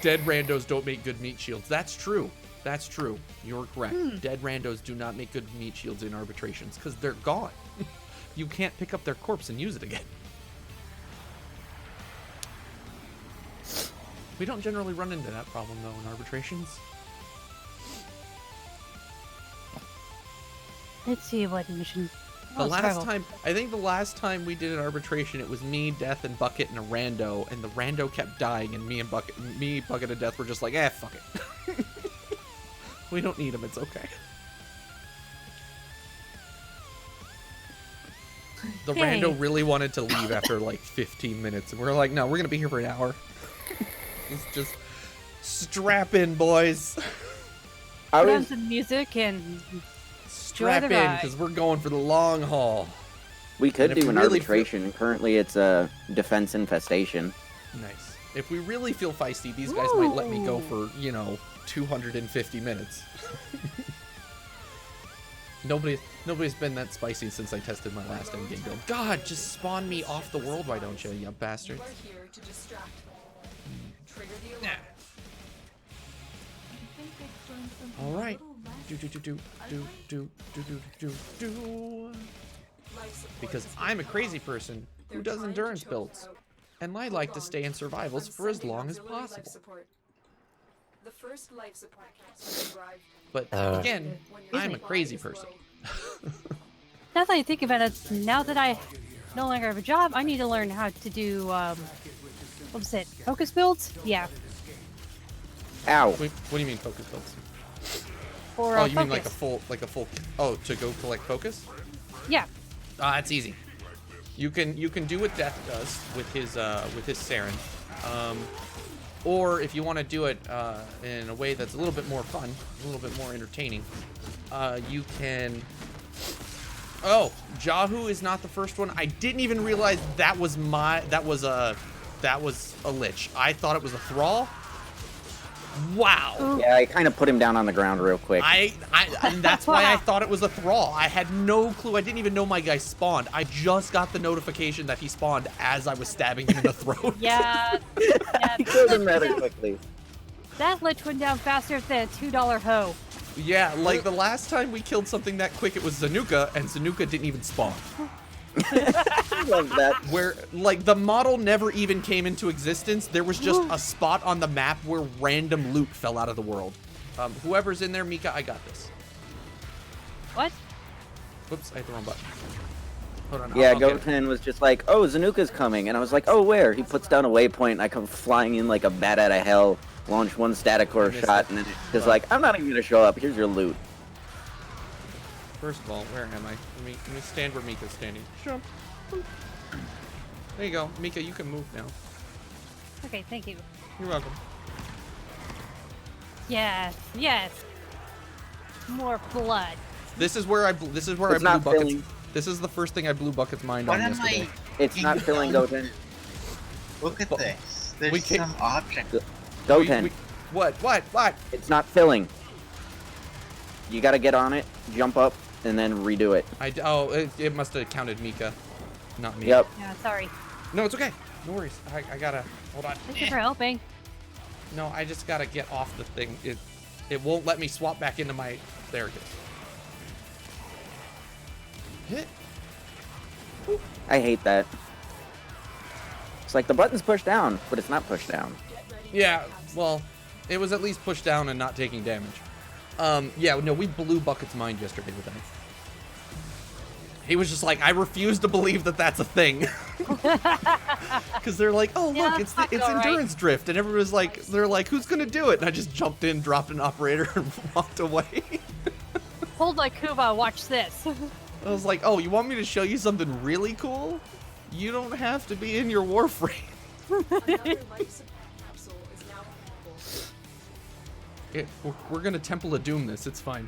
[SPEAKER 1] Dead randos don't make good meat shields. That's true. That's true. You're correct. Dead randos do not make good meat shields in arbitrations because they're gone. You can't pick up their corpse and use it again. We don't generally run into that problem though in arbitrations.
[SPEAKER 8] Let's see what mission.
[SPEAKER 1] The last time, I think the last time we did an arbitration, it was me, Death, and Bucket, and a rando, and the rando kept dying, and me, Bucket, and Death were just like, fuck it. We don't need him, it's okay. The rando really wanted to leave after like 15 minutes, and we're like, no, we're gonna be here for an hour. just strap in, boys.
[SPEAKER 8] Put on some music and
[SPEAKER 1] strap in, because we're going for the long haul.
[SPEAKER 11] We could
[SPEAKER 1] And if
[SPEAKER 11] do
[SPEAKER 1] we
[SPEAKER 11] an
[SPEAKER 1] really
[SPEAKER 11] arbitration. Currently, it's a defense infestation.
[SPEAKER 1] Nice. If we really feel feisty, these guys might let me go for, 250 minutes. Nobody's been that spicy since I tested my last endgame build. God, just spawn me off the world, why don't you bastards? All right. Do. Because I'm a crazy person who does endurance builds, and I like to stay in survivals for as long as possible. But again, I'm a crazy person.
[SPEAKER 8] Now that I think about it, now that I no longer have a job, I need to learn how to do what was it? Focus builds? Yeah.
[SPEAKER 11] Ow.
[SPEAKER 1] Wait, what do you mean focus builds?
[SPEAKER 8] Or
[SPEAKER 1] oh, you mean
[SPEAKER 8] focus.
[SPEAKER 1] like a full? Oh, to go collect focus?
[SPEAKER 8] Yeah.
[SPEAKER 1] That's easy. You can do what Death does with his Saren, or if you want to do it in a way that's a little bit more fun, a little bit more entertaining, you can. Oh, Jahu is not the first one. I didn't even realize that was a lich. I thought it was a thrall. Wow.
[SPEAKER 11] Yeah, I kind of put him down on the ground real quick.
[SPEAKER 1] And that's why I thought it was a thrall. I had no clue. I didn't even know my guy spawned. I just got the notification that he spawned as I was stabbing him in the throat.
[SPEAKER 8] Yeah.
[SPEAKER 11] He killed him rather quickly.
[SPEAKER 8] That lich went down faster than a $2 hoe.
[SPEAKER 1] Yeah, like the last time we killed something that quick, it was Zanuka, and Zanuka didn't even spawn.
[SPEAKER 11] I love that.
[SPEAKER 1] Where, like, the model never even came into existence. There was just a spot on the map where random loot fell out of the world. Whoever's in there, Mika, I got this.
[SPEAKER 8] What?
[SPEAKER 1] Whoops, I hit the wrong button. Hold on.
[SPEAKER 11] Yeah,
[SPEAKER 1] I'll get it.
[SPEAKER 11] Goten was just like, oh, Zanuka's coming. And I was like, oh, where? He puts down a waypoint, and I come flying in like a bat out of hell, launch one static core shot, and then it's just like, I'm not even going to show up. Here's your loot.
[SPEAKER 1] First of all, where am I? Let me stand where Mika's standing. Jump. There you go. Mika, you can move now.
[SPEAKER 8] Okay, thank you.
[SPEAKER 1] You're welcome.
[SPEAKER 8] Yes, yes. More blood.
[SPEAKER 1] This is where I blew
[SPEAKER 11] It's
[SPEAKER 1] buckets.
[SPEAKER 11] not filling.
[SPEAKER 1] This is the first thing I blew Bucket's mind
[SPEAKER 7] What
[SPEAKER 1] on
[SPEAKER 7] am
[SPEAKER 1] yesterday.
[SPEAKER 11] It's not filling, Goten.
[SPEAKER 7] Look at this.
[SPEAKER 1] we
[SPEAKER 7] There's
[SPEAKER 1] can't-
[SPEAKER 7] some object.
[SPEAKER 11] Goten.
[SPEAKER 1] What?
[SPEAKER 11] It's not filling. You gotta get on it, jump up, and then redo it.
[SPEAKER 1] It must have counted Mika, not me.
[SPEAKER 11] Yep.
[SPEAKER 8] Yeah, sorry.
[SPEAKER 1] No, it's okay. No worries. I gotta hold on.
[SPEAKER 8] Thank you for helping.
[SPEAKER 1] No, I just gotta get off the thing. It won't let me swap back into my. There it is. Hit.
[SPEAKER 11] I hate that. It's like the button's pushed down, but it's not pushed down.
[SPEAKER 1] Yeah. Well, it was at least pushed down and not taking damage. Yeah. No, we blew Bucket's mind yesterday with that. He was just like, I refuse to believe that that's a thing. Because they're like, oh,
[SPEAKER 8] Yeah,
[SPEAKER 1] look, it's
[SPEAKER 8] right.
[SPEAKER 1] endurance drift. And everyone's like, they're like, who's going to do it? And I just jumped in, dropped an operator, and walked away.
[SPEAKER 8] Hold like Kuba, watch this.
[SPEAKER 1] I was like, oh, you want me to show you something really cool? You don't have to be in your Warframe. We're going to Temple of Doom this. It's fine.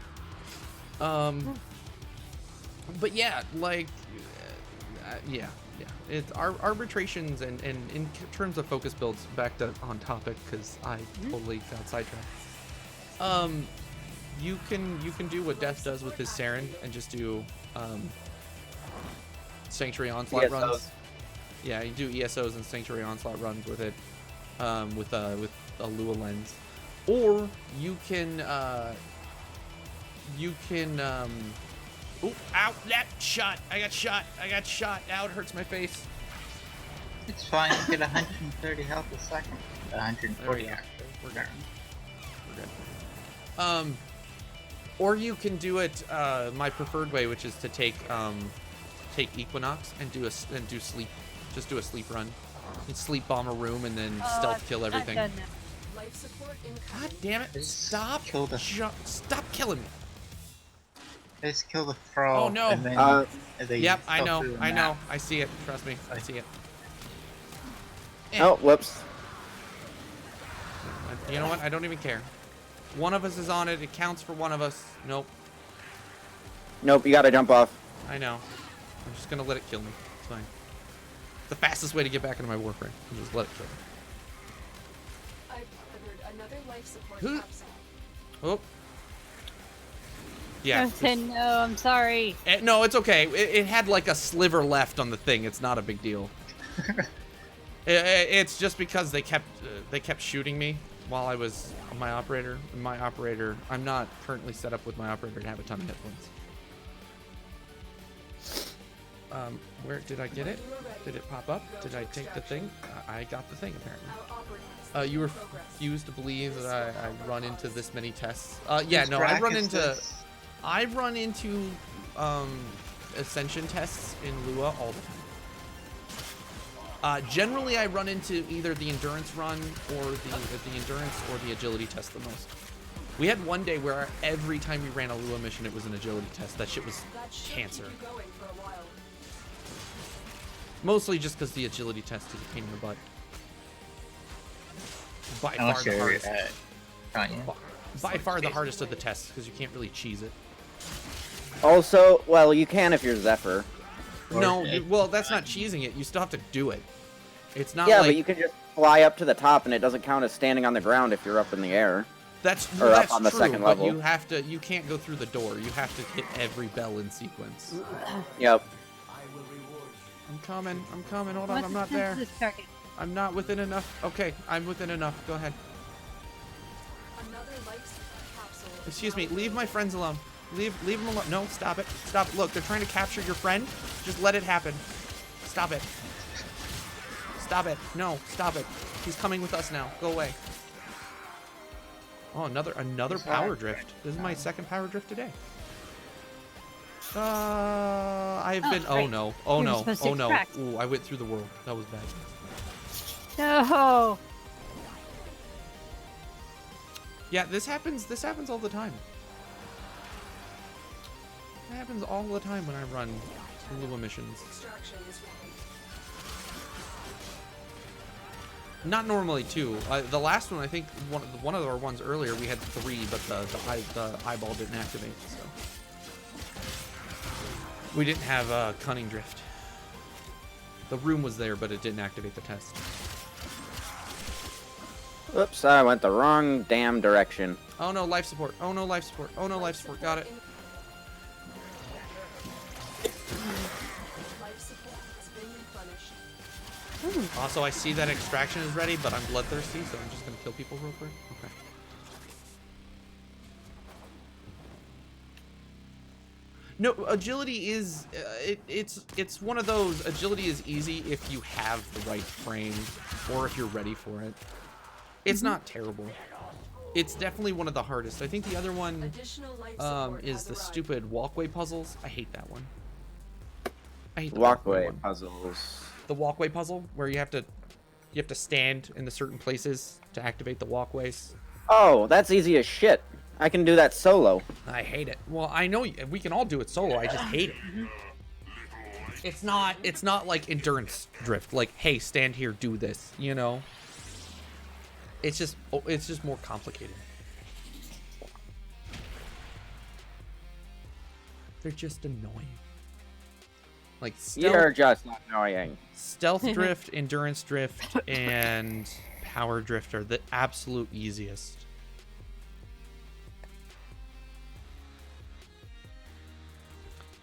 [SPEAKER 1] But yeah, like, yeah. It's our arbitrations and in terms of focus builds, back to on topic because I totally got sidetracked. You can do what Death does with his Saren and just do Sanctuary Onslaught
[SPEAKER 11] ESOs.
[SPEAKER 1] runs. Yeah, you do ESOs and Sanctuary Onslaught runs with it, with a Lua lens, or you can oh, ow, that shot. I got shot. Ow, it hurts my face.
[SPEAKER 7] It's fine. You get 130 health a second. 140
[SPEAKER 1] There
[SPEAKER 7] actually.
[SPEAKER 1] We're good. Or you can do it my preferred way, which is to take Equinox and do sleep. Just do a sleep run. And sleep bomb a room and then stealth kill everything. God damn it! Stop killing me.
[SPEAKER 7] Just kill the frog.
[SPEAKER 1] Oh no!
[SPEAKER 7] And then, and then
[SPEAKER 1] Yep,
[SPEAKER 7] you
[SPEAKER 1] I
[SPEAKER 7] go
[SPEAKER 1] know.
[SPEAKER 7] through the
[SPEAKER 1] I know.
[SPEAKER 7] map.
[SPEAKER 1] I see it. Trust me. I see it.
[SPEAKER 11] Oh, whoops.
[SPEAKER 1] You know what? I don't even care. One of us is on it. It counts for one of us. Nope.
[SPEAKER 11] Nope, you gotta jump off.
[SPEAKER 1] I know. I'm just gonna let it kill me. It's fine. It's the fastest way to get back into my Warframe. Just let it kill me.
[SPEAKER 6] I've ordered another life support
[SPEAKER 1] Huh.
[SPEAKER 6] capsule.
[SPEAKER 1] Oh. Yeah.
[SPEAKER 8] I said no, I'm sorry.
[SPEAKER 1] No, it's okay. It had like a sliver left on the thing. It's not a big deal. It's just because they kept shooting me while I was on my operator. My operator, I'm not currently set up with my operator to have a ton of hit points. Where did I get it? Did it pop up? Did I take the thing? I got the thing apparently. You refuse to believe that I run into this many tests. Yeah, no, I run into ascension tests in Lua all the time. Generally, I run into either the endurance run or the endurance or the agility test the most. We had one day where every time we ran a Lua mission, it was an agility test. That shit was cancer. Mostly just because the agility test is a pain in the butt. By far the hardest. By far the hardest of the tests because you can't really cheese it.
[SPEAKER 11] Also, well, you can if you're Zephyr.
[SPEAKER 1] No, well, that's not cheesing it. You still have to do it. It's not
[SPEAKER 11] Yeah,
[SPEAKER 1] like...
[SPEAKER 11] but you can just fly up to the top, and it doesn't count as standing on the ground if you're up in the air.
[SPEAKER 1] That's
[SPEAKER 11] up on the
[SPEAKER 1] true,
[SPEAKER 11] second
[SPEAKER 1] but
[SPEAKER 11] level.
[SPEAKER 1] you can't go through the door. You have to hit every bell in sequence.
[SPEAKER 11] Yep.
[SPEAKER 1] I'm coming. Hold on, I'm not there. I'm not within enough. Okay, I'm within enough. Go ahead. Excuse me. Leave my friends alone. Leave them alone. No, stop it. Stop it. Look, they're trying to capture your friend. Just let it happen. Stop it. Stop it. No, stop it. He's coming with us now. Go away. Oh, another power drift. This is my second power drift today. I've been. Oh no. Oh no. Oh no. Ooh, I went through the world. That was bad.
[SPEAKER 8] No.
[SPEAKER 1] Yeah, this happens all the time. It happens all the time when I run Lua missions. Not normally too. The last one, I think one of our ones earlier, we had 3, but the eyeball didn't activate. So we didn't have cunning drift. The room was there, but it didn't activate the test.
[SPEAKER 11] Oops, I went the wrong damn direction.
[SPEAKER 1] Oh no, life support. Oh no, life support. Oh no, life support. Got it. Also, I see that extraction is ready, but I'm bloodthirsty, so I'm just gonna kill people real quick. Okay. No, agility is it's one of those. Agility is easy if you have the right frame or if you're ready for it. It's not terrible. It's definitely one of the hardest. I think the other one is the stupid walkway puzzles. I hate that one. I hate the
[SPEAKER 11] walkway puzzles.
[SPEAKER 1] The walkway puzzle where you have to stand in the certain places to activate the walkways.
[SPEAKER 11] Oh, that's easy as shit. I can do that solo.
[SPEAKER 1] I hate it. Well, I know we can all do it solo. I just hate it. It's not like endurance drift. Like, hey, stand here, do this. You know. It's just more complicated. They're just annoying. Like
[SPEAKER 11] you're just annoying.
[SPEAKER 1] Stealth drift, endurance drift, and power drift are the absolute easiest.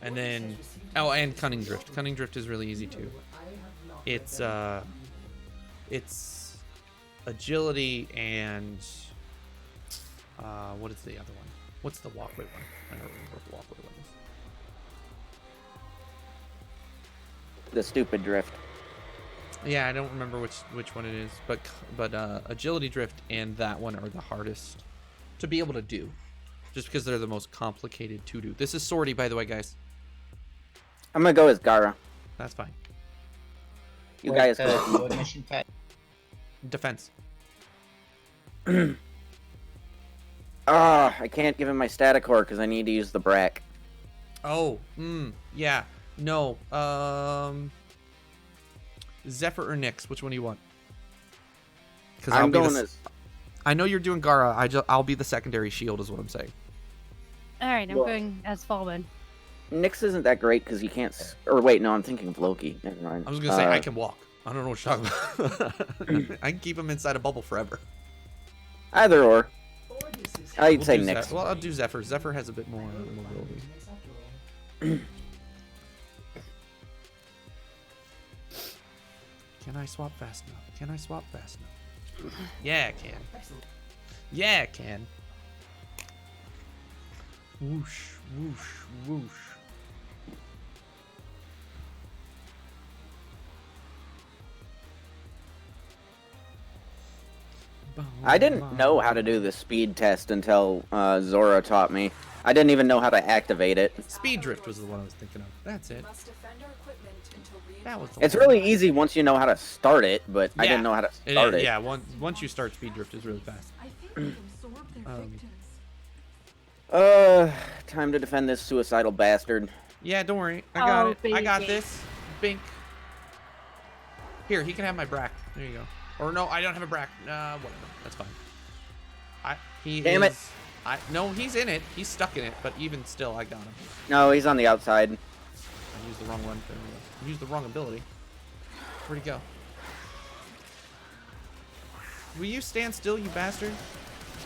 [SPEAKER 1] And then, oh, and cunning drift. Cunning drift is really easy too. It's agility and what is the other one? What's the walkway one? I don't remember what the walkway one is.
[SPEAKER 11] The stupid drift.
[SPEAKER 1] Yeah, I don't remember which one it is, but agility drift and that one are the hardest to be able to do, just because they're the most complicated to do. This is Sortie, by the way, guys.
[SPEAKER 11] I'm gonna go with Gara.
[SPEAKER 1] That's fine.
[SPEAKER 11] You guys
[SPEAKER 7] go. Mission pet.
[SPEAKER 1] Defense.
[SPEAKER 11] I can't give him my static core because I need to use the Brack.
[SPEAKER 1] Oh, yeah. No. Zephyr or Nyx? Which one do you want?
[SPEAKER 11] I'm going as
[SPEAKER 1] I know you're doing Gara. I'll be the secondary shield, is what I'm saying.
[SPEAKER 8] All right, I'm
[SPEAKER 11] Well-
[SPEAKER 8] going as Fallen.
[SPEAKER 11] Nyx isn't that great because you can't. Or wait, no, I'm thinking of Loki. Never mind.
[SPEAKER 1] I was gonna say I can walk. I don't know what you're talking about. I can keep him inside a bubble forever.
[SPEAKER 11] Either or.
[SPEAKER 5] Or this is
[SPEAKER 11] I'd
[SPEAKER 1] We'll
[SPEAKER 11] say
[SPEAKER 1] do
[SPEAKER 11] Nyx.
[SPEAKER 1] Well, I'll do Zephyr. Zephyr has a bit more mobility.
[SPEAKER 5] Nyx after all.
[SPEAKER 1] Can I swap fast enough? Can I swap fast enough? Yeah, I can.
[SPEAKER 5] Excellent.
[SPEAKER 1] Yeah, I can. Whoosh, whoosh, whoosh.
[SPEAKER 11] I didn't know how to do the speed test until Zora taught me. I didn't even know how to activate it.
[SPEAKER 1] Speed drift was the one I was thinking of. That's it.
[SPEAKER 6] Must defend our equipment until
[SPEAKER 1] That was the
[SPEAKER 11] It's
[SPEAKER 1] one.
[SPEAKER 11] really easy once you know how to start it, but I didn't know how to start it.
[SPEAKER 1] Yeah, once you start speed drift is really fast.
[SPEAKER 6] I think we absorb their
[SPEAKER 1] Um,
[SPEAKER 6] victims.
[SPEAKER 11] Time to defend this suicidal bastard.
[SPEAKER 1] Yeah, don't worry. I got
[SPEAKER 8] Oh,
[SPEAKER 1] it. I got
[SPEAKER 8] baby.
[SPEAKER 1] this. Bink. Here, he can have my brack. There you go. Or no, I don't have a brack. Whatever. That's fine.
[SPEAKER 11] Damn it.
[SPEAKER 1] No, he's in it. He's stuck in it. But even still, I got him.
[SPEAKER 11] No, he's on the outside.
[SPEAKER 1] I used the wrong one. I used the wrong ability. Where'd he go? Will you stand still, you bastard?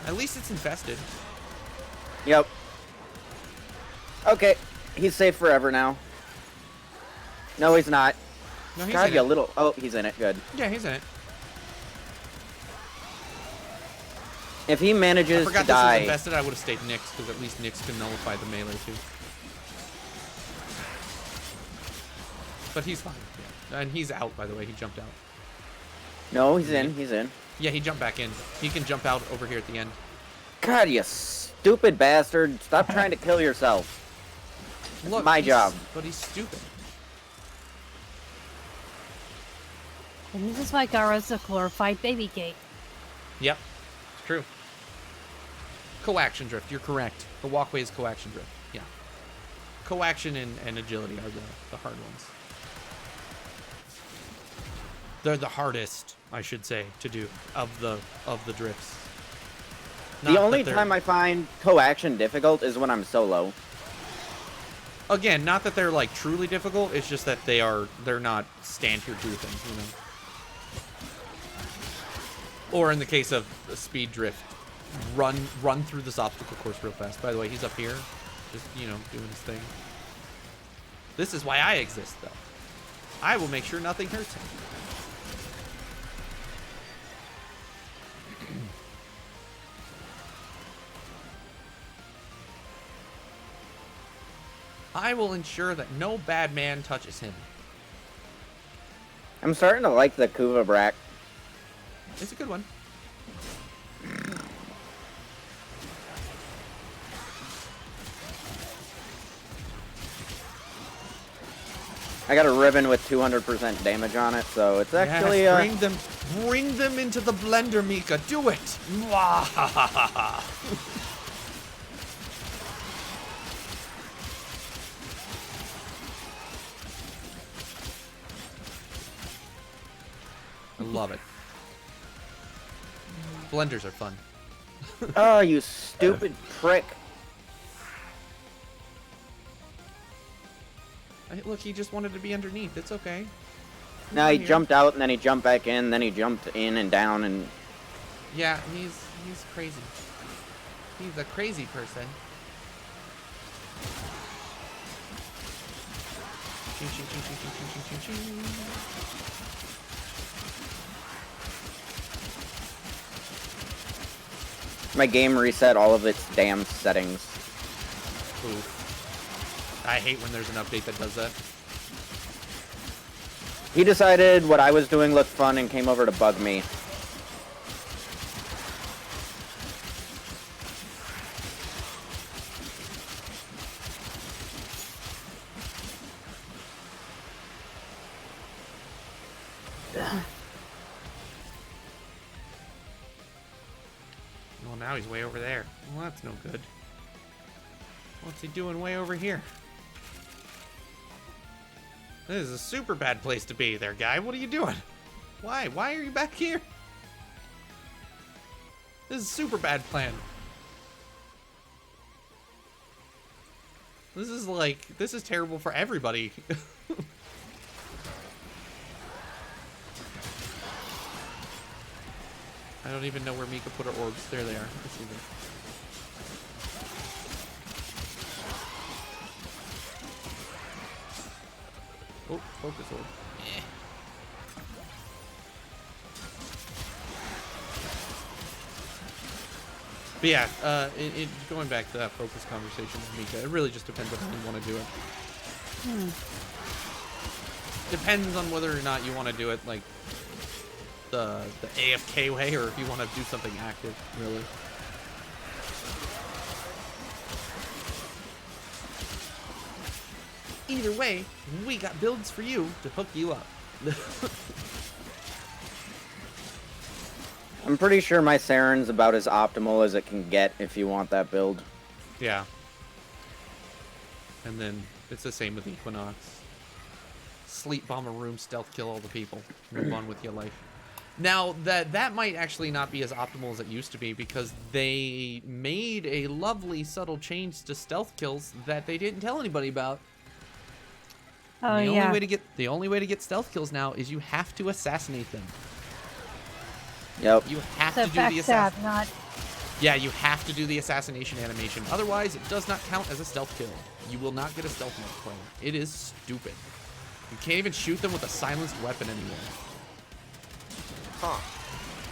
[SPEAKER 1] At least it's infested.
[SPEAKER 11] Yep. Okay, he's safe forever now. No, he's not.
[SPEAKER 1] No, he's
[SPEAKER 11] God,
[SPEAKER 1] in
[SPEAKER 11] you
[SPEAKER 1] it.
[SPEAKER 11] little. Oh, he's in it. Good.
[SPEAKER 1] Yeah, he's in it.
[SPEAKER 11] If he
[SPEAKER 1] I
[SPEAKER 11] manages
[SPEAKER 1] forgot
[SPEAKER 11] to
[SPEAKER 1] this was
[SPEAKER 11] die,
[SPEAKER 1] infested. I would have stayed Nyx, because at least Nyx can nullify the melee too. But he's fine. Yeah. And he's out, by the way. He jumped out.
[SPEAKER 11] no, he's in. He's in.
[SPEAKER 1] Yeah, he jumped back in. He can jump out over here at the end.
[SPEAKER 11] God, you stupid bastard! Stop trying to kill yourself.
[SPEAKER 1] Look,
[SPEAKER 11] my
[SPEAKER 1] he's-
[SPEAKER 11] job.
[SPEAKER 1] But he's stupid.
[SPEAKER 8] And this is why Gara's a glorified baby gate.
[SPEAKER 1] Yep, it's true. Coaction drift. You're correct. The walkway is coaction drift. Yeah. Coaction and agility are the hard ones. They're the hardest, I should say, to do of the drifts. Not
[SPEAKER 11] The
[SPEAKER 1] that
[SPEAKER 11] only
[SPEAKER 1] they're-
[SPEAKER 11] time I find coaction difficult is when I'm solo.
[SPEAKER 1] Again, not that they're like truly difficult. It's just that they're not stand here do things, you know. Or in the case of a speed drift, run through this obstacle course real fast. By the way, he's up here, just doing his thing. This is why I exist, though. I will make sure nothing hurts him. I will ensure that no bad man touches him.
[SPEAKER 11] I'm starting to like the Kuva Brack.
[SPEAKER 1] It's a good one.
[SPEAKER 11] I got a ribbon with 200% damage on it, so it's actually
[SPEAKER 1] Yes, bring them into the blender, Mika. Do it. Mwahahaha. I love it. Blenders are fun.
[SPEAKER 11] Oh, you stupid prick.
[SPEAKER 1] Look, he just wanted to be underneath. It's okay.
[SPEAKER 11] Now he
[SPEAKER 1] Here.
[SPEAKER 11] jumped out, and then he jumped back in, then he jumped in and down, and
[SPEAKER 1] Yeah, he's crazy. He's a crazy person. Ching, ching, ching, ching, ching, ching, ching, ching, ching.
[SPEAKER 11] my game reset all of its damn settings.
[SPEAKER 1] Oof. I hate when there's an update that does that.
[SPEAKER 11] He decided what I was doing looked fun and came over to bug me.
[SPEAKER 1] Well, now he's way over there. Well, that's no good. What's he doing way over here? This is a super bad place to be there, guy. What are you doing? Why? Why are you back here? This is a super bad plan. This is like, this is terrible for everybody. I don't even know where Mika put her orbs. There they are. I see them. Oh, focus orb. Eh. But yeah, going back to that focus conversation with Mika, it really just depends on how you want to do it. Depends on whether or not you want to do it like the AFK way, or if you want to do something active, really. Either way, we got builds for you to hook you up.
[SPEAKER 11] I'm pretty sure my Saren's about as optimal as it can get if you want that build.
[SPEAKER 1] Yeah. And then it's the same with Equinox. Sleep bomb a room, stealth kill all the people. Move on with your life. Now, that might actually not be as optimal as it used to be, because they made a lovely subtle change to stealth kills that they didn't tell anybody about.
[SPEAKER 8] Oh,
[SPEAKER 1] the
[SPEAKER 8] yeah.
[SPEAKER 1] The only way to get stealth kills now is you have to assassinate them.
[SPEAKER 11] Yep.
[SPEAKER 1] You have
[SPEAKER 8] So
[SPEAKER 1] to do the assassination.
[SPEAKER 8] not.
[SPEAKER 1] Yeah, you have to do the assassination animation. Otherwise, it does not count as a stealth kill. You will not get a stealth multiplier. It is stupid. You can't even shoot them with a silenced weapon anymore. Huh.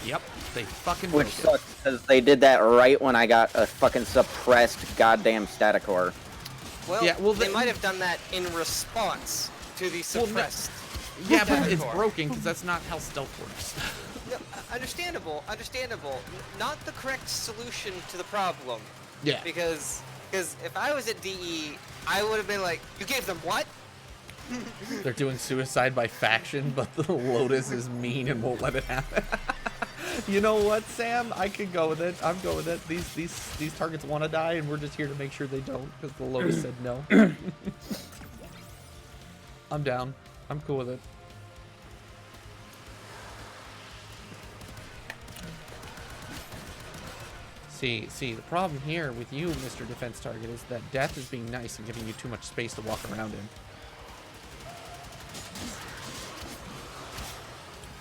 [SPEAKER 1] Yep, they fucking broke
[SPEAKER 11] Which
[SPEAKER 1] it.
[SPEAKER 11] sucks, because they did that right when I got a fucking suppressed goddamn static core.
[SPEAKER 9] Well,
[SPEAKER 1] Yeah, well,
[SPEAKER 9] they might have done that in response to the suppressed.
[SPEAKER 1] Yeah, but it's
[SPEAKER 9] core.
[SPEAKER 1] broken because that's not how stealth works.
[SPEAKER 9] No, understandable. Not the correct solution to the problem.
[SPEAKER 1] Yeah.
[SPEAKER 9] Because if I was at DE, I would have been like, you gave them what?
[SPEAKER 1] They're doing suicide by faction, but the Lotus is mean and won't let it happen. You know what, Sam? I could go with it. I'm going with it. These targets want to die, and we're just here to make sure they don't, because the Lotus said no. I'm down. I'm cool with it. See, the problem here with you, Mr. Defense Target, is that Death is being nice and giving you too much space to walk around in.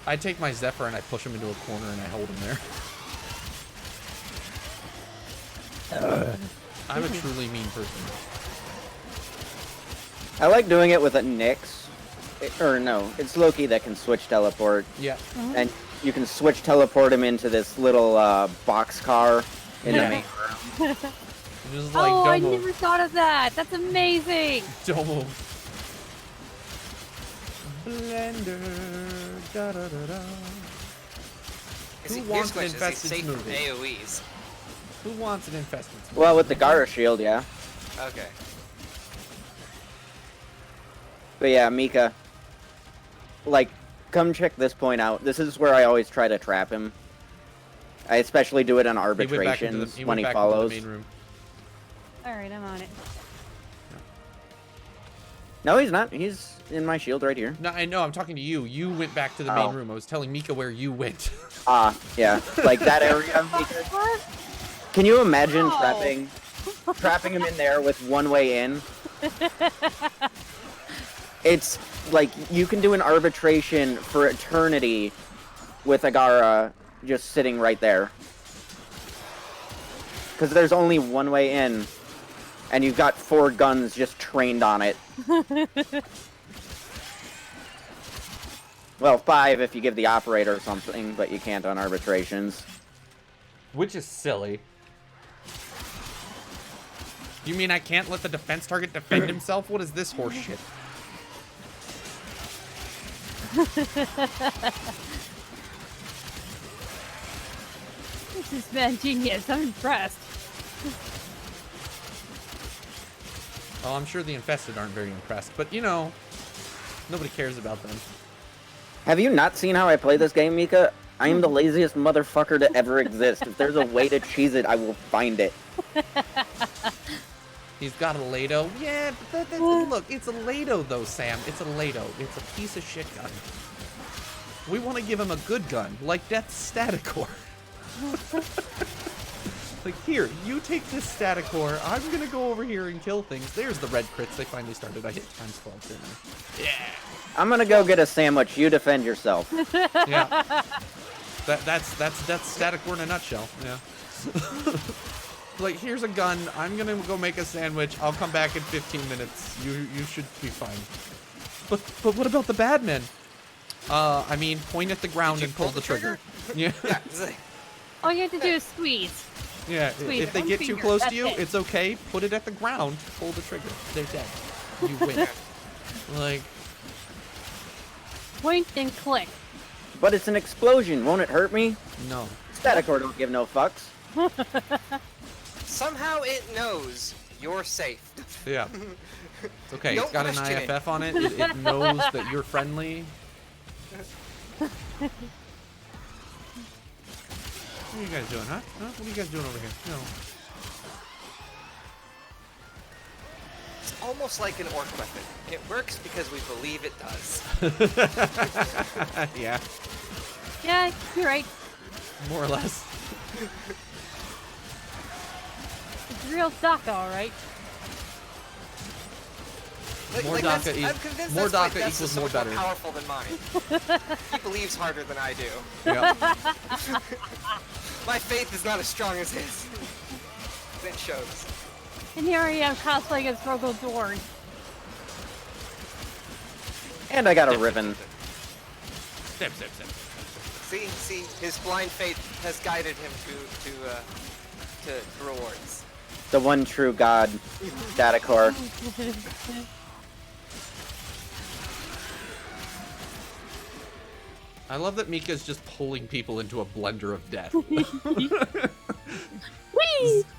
[SPEAKER 1] I take my Zephyr and I push him into a corner and I hold him there. I'm a truly mean person.
[SPEAKER 11] I like doing it with a Nyx. Or no, it's Loki that can switch teleport.
[SPEAKER 1] Yeah.
[SPEAKER 11] And you can switch teleport him into this little box car in the main room.
[SPEAKER 1] Just like,
[SPEAKER 8] Oh,
[SPEAKER 1] don't
[SPEAKER 8] I
[SPEAKER 1] move.
[SPEAKER 8] never thought of that. That's amazing.
[SPEAKER 1] Don't move. Blender. Da, da, da, da. Who wants an infested
[SPEAKER 9] safe from
[SPEAKER 1] smoothie?
[SPEAKER 9] AoEs.
[SPEAKER 1] Who wants an infested smoothie?
[SPEAKER 11] Well, with the Gara shield, yeah.
[SPEAKER 9] Okay.
[SPEAKER 11] But yeah, Mika. Like, come check this point out. This is where I always try to trap him. I especially do it on arbitrations when he follows.
[SPEAKER 8] Alright, I'm on it.
[SPEAKER 11] No, he's not. He's in my shield right here.
[SPEAKER 1] No, I know. I'm talking to you. You went back to the main room. I was telling Mika where you went.
[SPEAKER 11] Yeah. Like that area. Mika. Can you imagine trapping him in there with one way in? It's like you can do an arbitration for eternity with Agara just sitting right there. Because there's only one way in, and you've got 4 guns just trained on it. Well, 5 if you give the operator something, but you can't on arbitrations.
[SPEAKER 1] Which is silly. You mean I can't let the defense target defend himself? What is this horse shit?
[SPEAKER 8] This is man genius. I'm impressed.
[SPEAKER 1] Oh, I'm sure the infested aren't very impressed, but you know, nobody cares about them.
[SPEAKER 11] Have you not seen how I play this game, Mika? I am the laziest motherfucker to ever exist. If there's a way to cheese it, I will find it.
[SPEAKER 1] He's got a Lado. Yeah, but look, it's a Lado though, Sam. It's a Lado. It's a piece of shit gun. We want to give him a good gun, like Death's static core. Like, here, you take this static core. I'm gonna go over here and kill things. There's the red crits. They finally started. I hit times 12, didn't I? Yeah.
[SPEAKER 11] I'm gonna go get a sandwich. You defend yourself.
[SPEAKER 1] Yeah. That's static core in a nutshell. Yeah. Like, here's a gun. I'm gonna go make a sandwich. I'll come back in 15 minutes. You should be fine. But what about the bad men? I mean, point at the ground and pull the trigger. Yeah.
[SPEAKER 8] All you have to do is squeeze.
[SPEAKER 1] Yeah.
[SPEAKER 8] Squeeze
[SPEAKER 1] If they
[SPEAKER 8] one
[SPEAKER 1] get too
[SPEAKER 8] finger,
[SPEAKER 1] close to
[SPEAKER 8] that's
[SPEAKER 1] you,
[SPEAKER 8] it.
[SPEAKER 1] it's okay. Put it at the ground. Pull the trigger. They're dead. You win. Like.
[SPEAKER 8] Point and click.
[SPEAKER 11] But it's an explosion. Won't it hurt me?
[SPEAKER 1] No.
[SPEAKER 11] Static core don't give no fucks.
[SPEAKER 9] Somehow it knows you're safe.
[SPEAKER 1] Yeah. It's okay.
[SPEAKER 9] Don't
[SPEAKER 1] It's got an
[SPEAKER 9] question it.
[SPEAKER 1] IFF on it. It knows that you're friendly. What are you guys doing, huh? What are you guys doing over here? No.
[SPEAKER 9] It's almost like an orc weapon. It works because we believe it does.
[SPEAKER 1] Yeah.
[SPEAKER 8] Yeah, you're right.
[SPEAKER 1] More or less.
[SPEAKER 8] It's real Daka, alright.
[SPEAKER 1] More DACA more DACA equals more better.
[SPEAKER 9] More powerful than mine. He believes harder than I do.
[SPEAKER 1] Yep.
[SPEAKER 9] My faith is not as strong as his. It shows.
[SPEAKER 8] And here I am cosplaying as Rogo Dorn.
[SPEAKER 11] And I got a ribbon.
[SPEAKER 1] Step.
[SPEAKER 9] See, his blind faith has guided him to rewards.
[SPEAKER 11] The one true god, static core.
[SPEAKER 1] I love that Mika's just pulling people into a blender of death.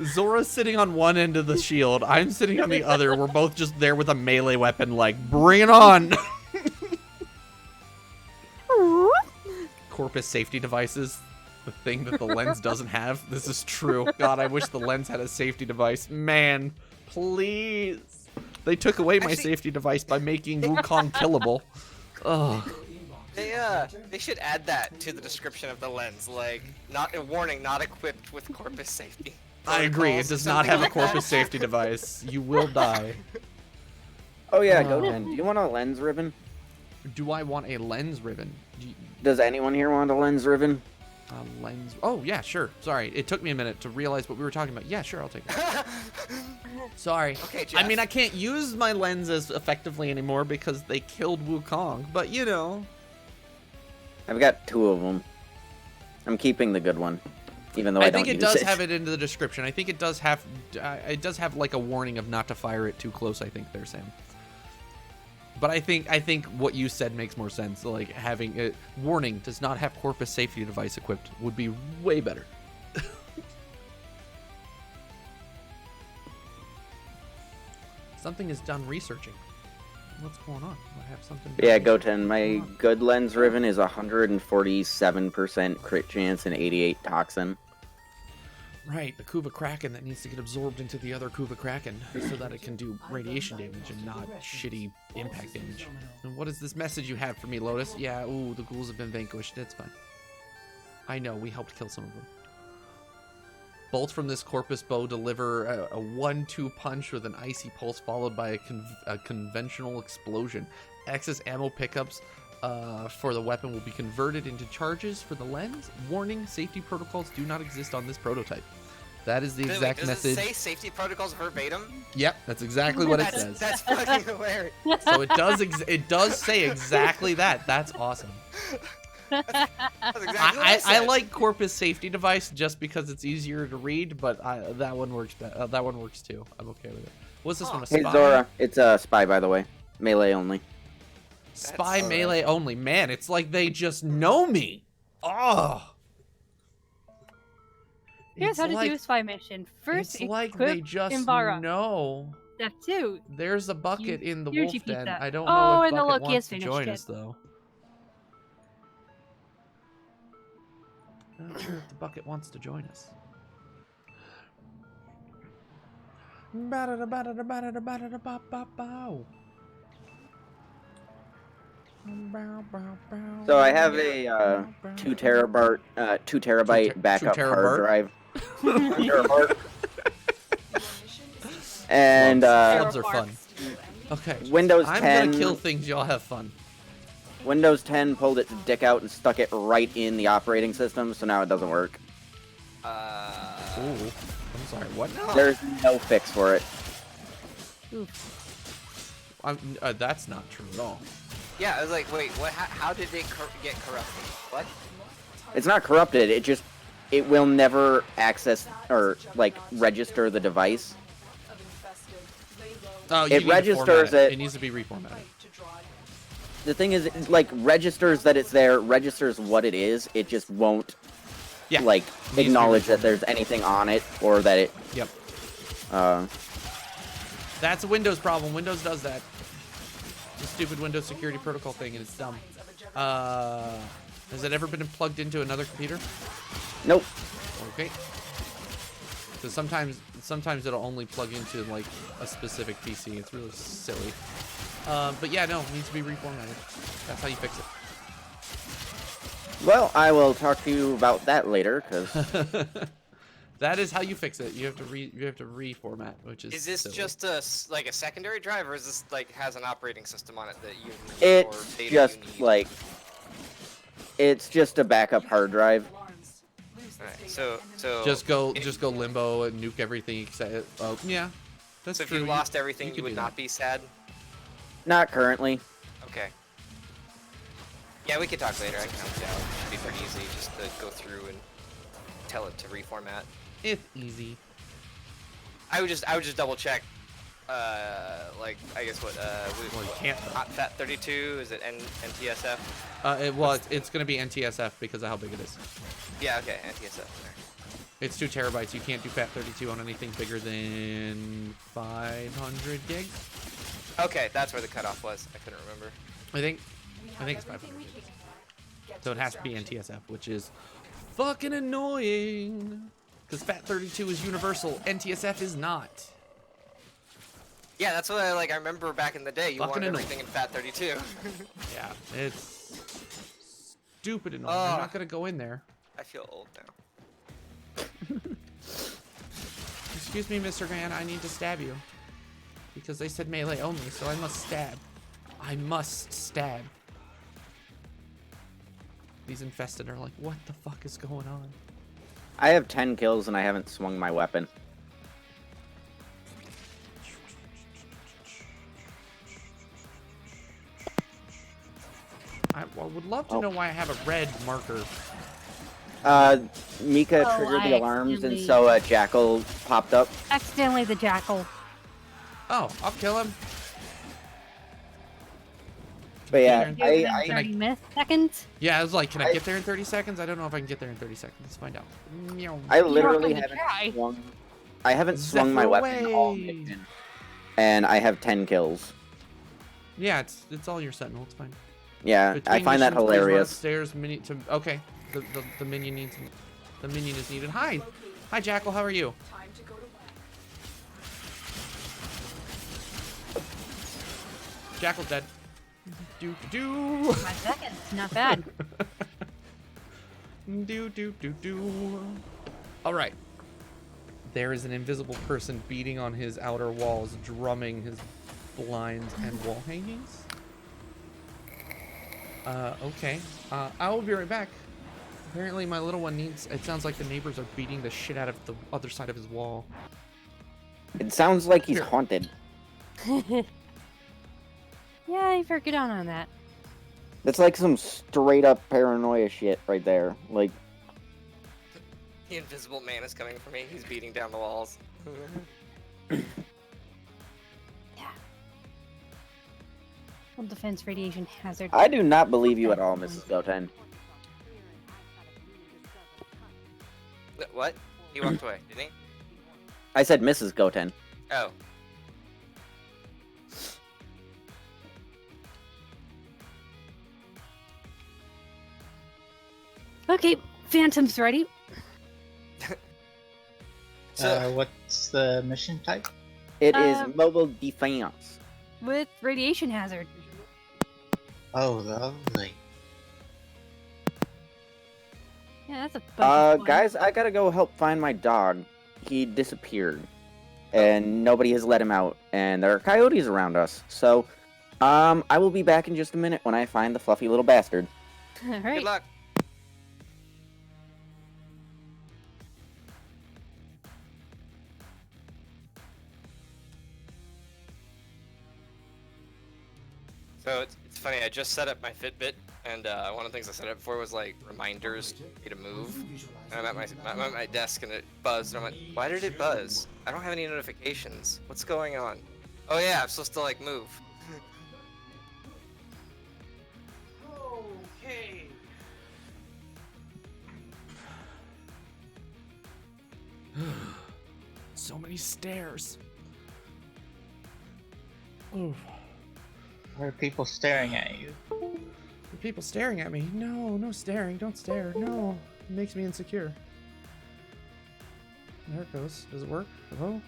[SPEAKER 1] Zora's sitting on one end of the shield. I'm sitting on the other. We're both just there with a melee weapon, like, bring it on! Corpus safety devices. The thing that the lens doesn't have. This is true. God, I wish the lens had a safety device. Man, please. They took away my safety device by making Wukong killable. Ugh.
[SPEAKER 9] They should add that to the description of the lens, like, not a warning, not equipped with corpus safety.
[SPEAKER 1] I agree, it does not have a corpus safety device. You will die.
[SPEAKER 11] Oh yeah, go then. Do you want a lens ribbon?
[SPEAKER 1] Do I want a lens ribbon?
[SPEAKER 11] Does anyone here want a lens ribbon?
[SPEAKER 1] A lens... Oh, yeah, sure. Sorry, it took me a minute to realize what we were talking about. Yeah, sure, I'll take it. Sorry.
[SPEAKER 9] Okay, Jeff.
[SPEAKER 1] I mean, I can't use my lens as effectively anymore because they killed Wukong, but you know...
[SPEAKER 11] I've got 2 of them. I'm keeping the good one, even though I don't use it.
[SPEAKER 1] I think it does have it in the description. I think it does have like a warning of not to fire it too close. I think there, Sam. But I think what you said makes more sense. Like having a warning does not have corpus safety device equipped would be way better. Something is done researching. What's going on? I have something.
[SPEAKER 11] Yeah, Goten. My good lens ribbon is 147% crit chance and 88 toxin.
[SPEAKER 1] Right, the Kuva Kraken that needs to get absorbed into the other Kuva Kraken so that it can do radiation damage and not shitty impact damage. And what is this message you have for me, Lotus? Yeah, ooh, the ghouls have been vanquished. That's fine. I know, we helped kill some of them. Bolts from this Corpus bow deliver a 1-2 punch with an icy pulse followed by a conventional explosion. Excess ammo pickups for the weapon will be converted into charges for the lens. Warning, safety protocols do not exist on this prototype. That is the exact message.
[SPEAKER 9] Does it say safety protocols verbatim?
[SPEAKER 1] Yep, that's exactly what it says.
[SPEAKER 9] That's fucking hilarious.
[SPEAKER 1] So it does say exactly that. That's awesome.
[SPEAKER 9] That's exactly what
[SPEAKER 1] I like Corpus safety device just because it's easier to read, but that one works. That one works too. I'm okay with it. What's this one? A spy?
[SPEAKER 11] Hey Zora, it's a spy by the way, melee only.
[SPEAKER 1] Spy melee only. Man, it's like they just know me. Oh.
[SPEAKER 8] Here's how to do a spy mission. First,
[SPEAKER 1] it's like they just know.
[SPEAKER 8] Step 2.
[SPEAKER 1] There's a bucket in the wolf den. I don't
[SPEAKER 8] know
[SPEAKER 1] if
[SPEAKER 8] and the
[SPEAKER 1] Bucket
[SPEAKER 8] Loki
[SPEAKER 1] wants
[SPEAKER 8] has
[SPEAKER 1] to join us though. I'm not sure if the bucket wants to join us.
[SPEAKER 11] So I have a 2 terabyte backup hard drive. 2 terabyte. And
[SPEAKER 1] Flubs are fun. Okay.
[SPEAKER 11] Windows 10.
[SPEAKER 1] I'm gonna kill things. Y'all have fun.
[SPEAKER 11] Windows 10 pulled its dick out and stuck it right in the operating system, so now it doesn't work.
[SPEAKER 1] Ooh. I'm sorry. What? Now?
[SPEAKER 11] There's no fix for it.
[SPEAKER 1] That's not true at all.
[SPEAKER 9] Yeah, I was like, wait, what? How did it get corrupted? What?
[SPEAKER 11] It's not corrupted. It will never access or like register the device.
[SPEAKER 1] Oh,
[SPEAKER 11] it registers it.
[SPEAKER 1] It needs to be reformatted.
[SPEAKER 11] The thing is, it, like, registers that it's there, registers what it is. It just won't, like, acknowledge that there's anything on it or that it.
[SPEAKER 1] Yep. That's a Windows problem. Windows does that. It's a stupid Windows security protocol thing, and it's dumb. Has it ever been plugged into another computer?
[SPEAKER 11] Nope.
[SPEAKER 1] Okay. So sometimes it'll only plug into like a specific PC. It's really silly. But yeah, no, it needs to be reformatted. That's how you fix it.
[SPEAKER 11] Well, I will talk to you about that later, because
[SPEAKER 1] that is how you fix it. You have to reformat, which is.
[SPEAKER 9] Is this
[SPEAKER 1] silly.
[SPEAKER 9] just like a secondary drive, or is this like has an operating system on it that you need?
[SPEAKER 11] it's
[SPEAKER 9] or data
[SPEAKER 11] just
[SPEAKER 9] you need?
[SPEAKER 11] like it's just a backup hard drive.
[SPEAKER 9] Alright, so
[SPEAKER 1] just go limbo and nuke everything except. Oh yeah, that's
[SPEAKER 9] so if
[SPEAKER 1] true.
[SPEAKER 9] you lost everything, you
[SPEAKER 1] could
[SPEAKER 9] would
[SPEAKER 1] do
[SPEAKER 9] not
[SPEAKER 1] that.
[SPEAKER 9] be sad.
[SPEAKER 11] Not currently.
[SPEAKER 9] Okay. Yeah, we could talk later. I can help you out. It should be pretty easy just to go through and tell it to reformat.
[SPEAKER 1] It's easy.
[SPEAKER 9] I would just double check. Like I guess what
[SPEAKER 1] you can't.
[SPEAKER 9] Fat 32 is it NTSF?
[SPEAKER 1] It's gonna be NTSF because of how big it is.
[SPEAKER 9] Yeah, okay, NTSF.
[SPEAKER 1] It's 2 terabytes. You can't do Fat 32 on anything bigger than 500 gigs.
[SPEAKER 9] Okay, that's where the cutoff was. I couldn't remember.
[SPEAKER 1] I think it's 500 gigs. So it has to be NTSF, which is fucking annoying. Because Fat 32 is universal. NTSF is not.
[SPEAKER 9] Yeah, that's what I remember back in the day. You
[SPEAKER 1] Fucking
[SPEAKER 9] wanted
[SPEAKER 1] annoying.
[SPEAKER 9] everything in Fat 32.
[SPEAKER 1] Yeah, it's stupid annoying. I'm not gonna go in there.
[SPEAKER 9] I feel old now.
[SPEAKER 1] Excuse me, Mr. Grant, I need to stab you. Because they said melee only, so I must stab. I must stab. These infested are like, what the fuck is going on?
[SPEAKER 11] I have 10 kills and I haven't swung my weapon.
[SPEAKER 1] I would love to know why I have a red marker.
[SPEAKER 11] Mika triggered the alarms, and so Jackal popped up.
[SPEAKER 8] Accidentally the Jackal.
[SPEAKER 1] Oh, I'll kill him.
[SPEAKER 11] But yeah,
[SPEAKER 8] I 30 seconds.
[SPEAKER 1] Yeah, I was like, can I get there in 30 seconds? I don't know if I can get there in 30 seconds. Let's find out.
[SPEAKER 11] I literally haven't swung. I haven't swung my weapon all mission, and I have 10 kills.
[SPEAKER 1] Yeah, it's all your sentinel. It's fine.
[SPEAKER 11] Yeah, I find that hilarious.
[SPEAKER 1] Upstairs, okay, the minion needs. The minion is needed. Hi, Jackal. How are you? Jackal's dead. Do.
[SPEAKER 8] 5 seconds. Not bad.
[SPEAKER 1] Do. All right. There is an invisible person beating on his outer walls, drumming his blinds and wall hangings. Okay. I will be right back. Apparently my little one needs... It sounds like the neighbors are beating the shit out of the other side of his wall.
[SPEAKER 11] It sounds like he's haunted.
[SPEAKER 8] Yeah, you better get on that.
[SPEAKER 11] That's like some straight up paranoia shit right there. Like...
[SPEAKER 9] The invisible man is coming for me. He's beating down the walls.
[SPEAKER 8] Well, defense radiation hazard.
[SPEAKER 11] I do not believe you at all, Mrs. Goten.
[SPEAKER 9] What? He walked away, didn't he?
[SPEAKER 11] I said Mrs. Goten.
[SPEAKER 9] Oh.
[SPEAKER 8] Okay, Phantom's ready.
[SPEAKER 7] What's the mission type?
[SPEAKER 11] It is mobile defense.
[SPEAKER 8] With radiation hazard.
[SPEAKER 7] Oh, lovely.
[SPEAKER 8] Yeah, that's a bunch of fun.
[SPEAKER 11] Guys, I gotta go help find my dog. He disappeared, and nobody has let him out, and there are coyotes around us. So, I will be back in just a minute when I find the fluffy little bastard.
[SPEAKER 8] All
[SPEAKER 9] Good
[SPEAKER 8] right.
[SPEAKER 9] luck. So it's funny, I just set up my Fitbit, and one of the things I set up for was like reminders for me to move. And I'm at my desk and it buzzed, and I'm like, why did it buzz? I don't have any notifications. What's going on? Oh yeah, I'm supposed to like move.
[SPEAKER 1] Okay. So many stairs. Oof.
[SPEAKER 7] Why are people staring at you?
[SPEAKER 1] The people staring at me. No, no staring. Don't stare. No. It makes me insecure. There it goes. Does it work? Hello?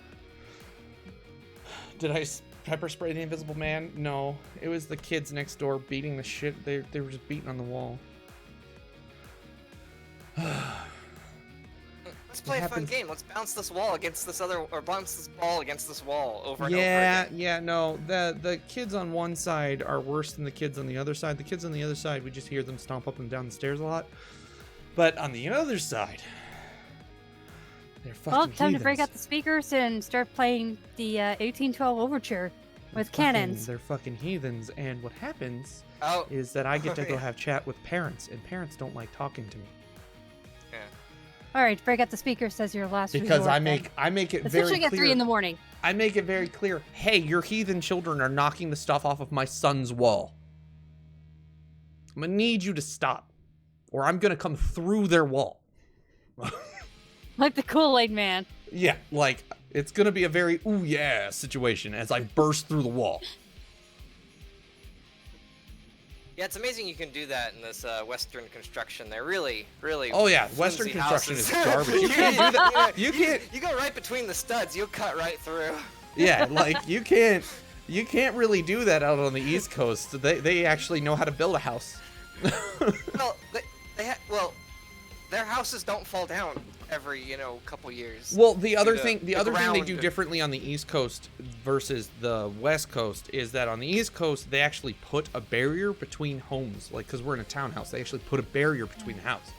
[SPEAKER 1] Did I pepper spray the invisible man? No. It was the kids next door beating the shit. They were just beating on the wall.
[SPEAKER 9] Let's play a fun game. Let's bounce this wall against this other, or bounce this ball against this wall over and over again.
[SPEAKER 1] Yeah, no. The kids on one side are worse than the kids on the other side. The kids on the other side, we just hear them stomp up and down the stairs a lot. But on the other side, they're fucking
[SPEAKER 8] Well, time
[SPEAKER 1] heathens.
[SPEAKER 8] to break out the speakers and start playing the 1812 Overture with cannons.
[SPEAKER 1] They're fucking heathens, and what happens
[SPEAKER 9] Oh.
[SPEAKER 1] is that I get to go
[SPEAKER 9] Yeah.
[SPEAKER 1] have chat with parents, and parents don't like talking to me.
[SPEAKER 9] Yeah.
[SPEAKER 8] All right, break out the speakers as your last
[SPEAKER 1] Because
[SPEAKER 8] resort,
[SPEAKER 1] I
[SPEAKER 8] then.
[SPEAKER 1] make it very
[SPEAKER 8] Especially
[SPEAKER 1] clear.
[SPEAKER 8] at 3 in the morning.
[SPEAKER 1] I make it very clear. Hey, your heathen children are knocking the stuff off of my son's wall. I'm gonna need you to stop, or I'm gonna come through their wall.
[SPEAKER 8] Like the Kool-Aid man.
[SPEAKER 1] Yeah, like it's gonna be a very ooh yeah situation as I burst through the wall.
[SPEAKER 9] Yeah, it's amazing you can do that in this Western construction. They're really, really.
[SPEAKER 1] Oh yeah,
[SPEAKER 9] flimsy
[SPEAKER 1] Western construction
[SPEAKER 9] houses.
[SPEAKER 1] is garbage. You can't do that. You can't.
[SPEAKER 9] You go right between the studs. You'll cut right through.
[SPEAKER 1] Yeah, like you can't really do that out on the East Coast. They actually know how to build a house.
[SPEAKER 9] Well, well, their houses don't fall down every couple years.
[SPEAKER 1] Well, the other
[SPEAKER 9] to
[SPEAKER 1] thing
[SPEAKER 9] the
[SPEAKER 1] they
[SPEAKER 9] ground.
[SPEAKER 1] do differently on the East Coast versus the West Coast is that on the East Coast they actually put a barrier between homes, like because we're in a townhouse, they actually put a barrier between the house.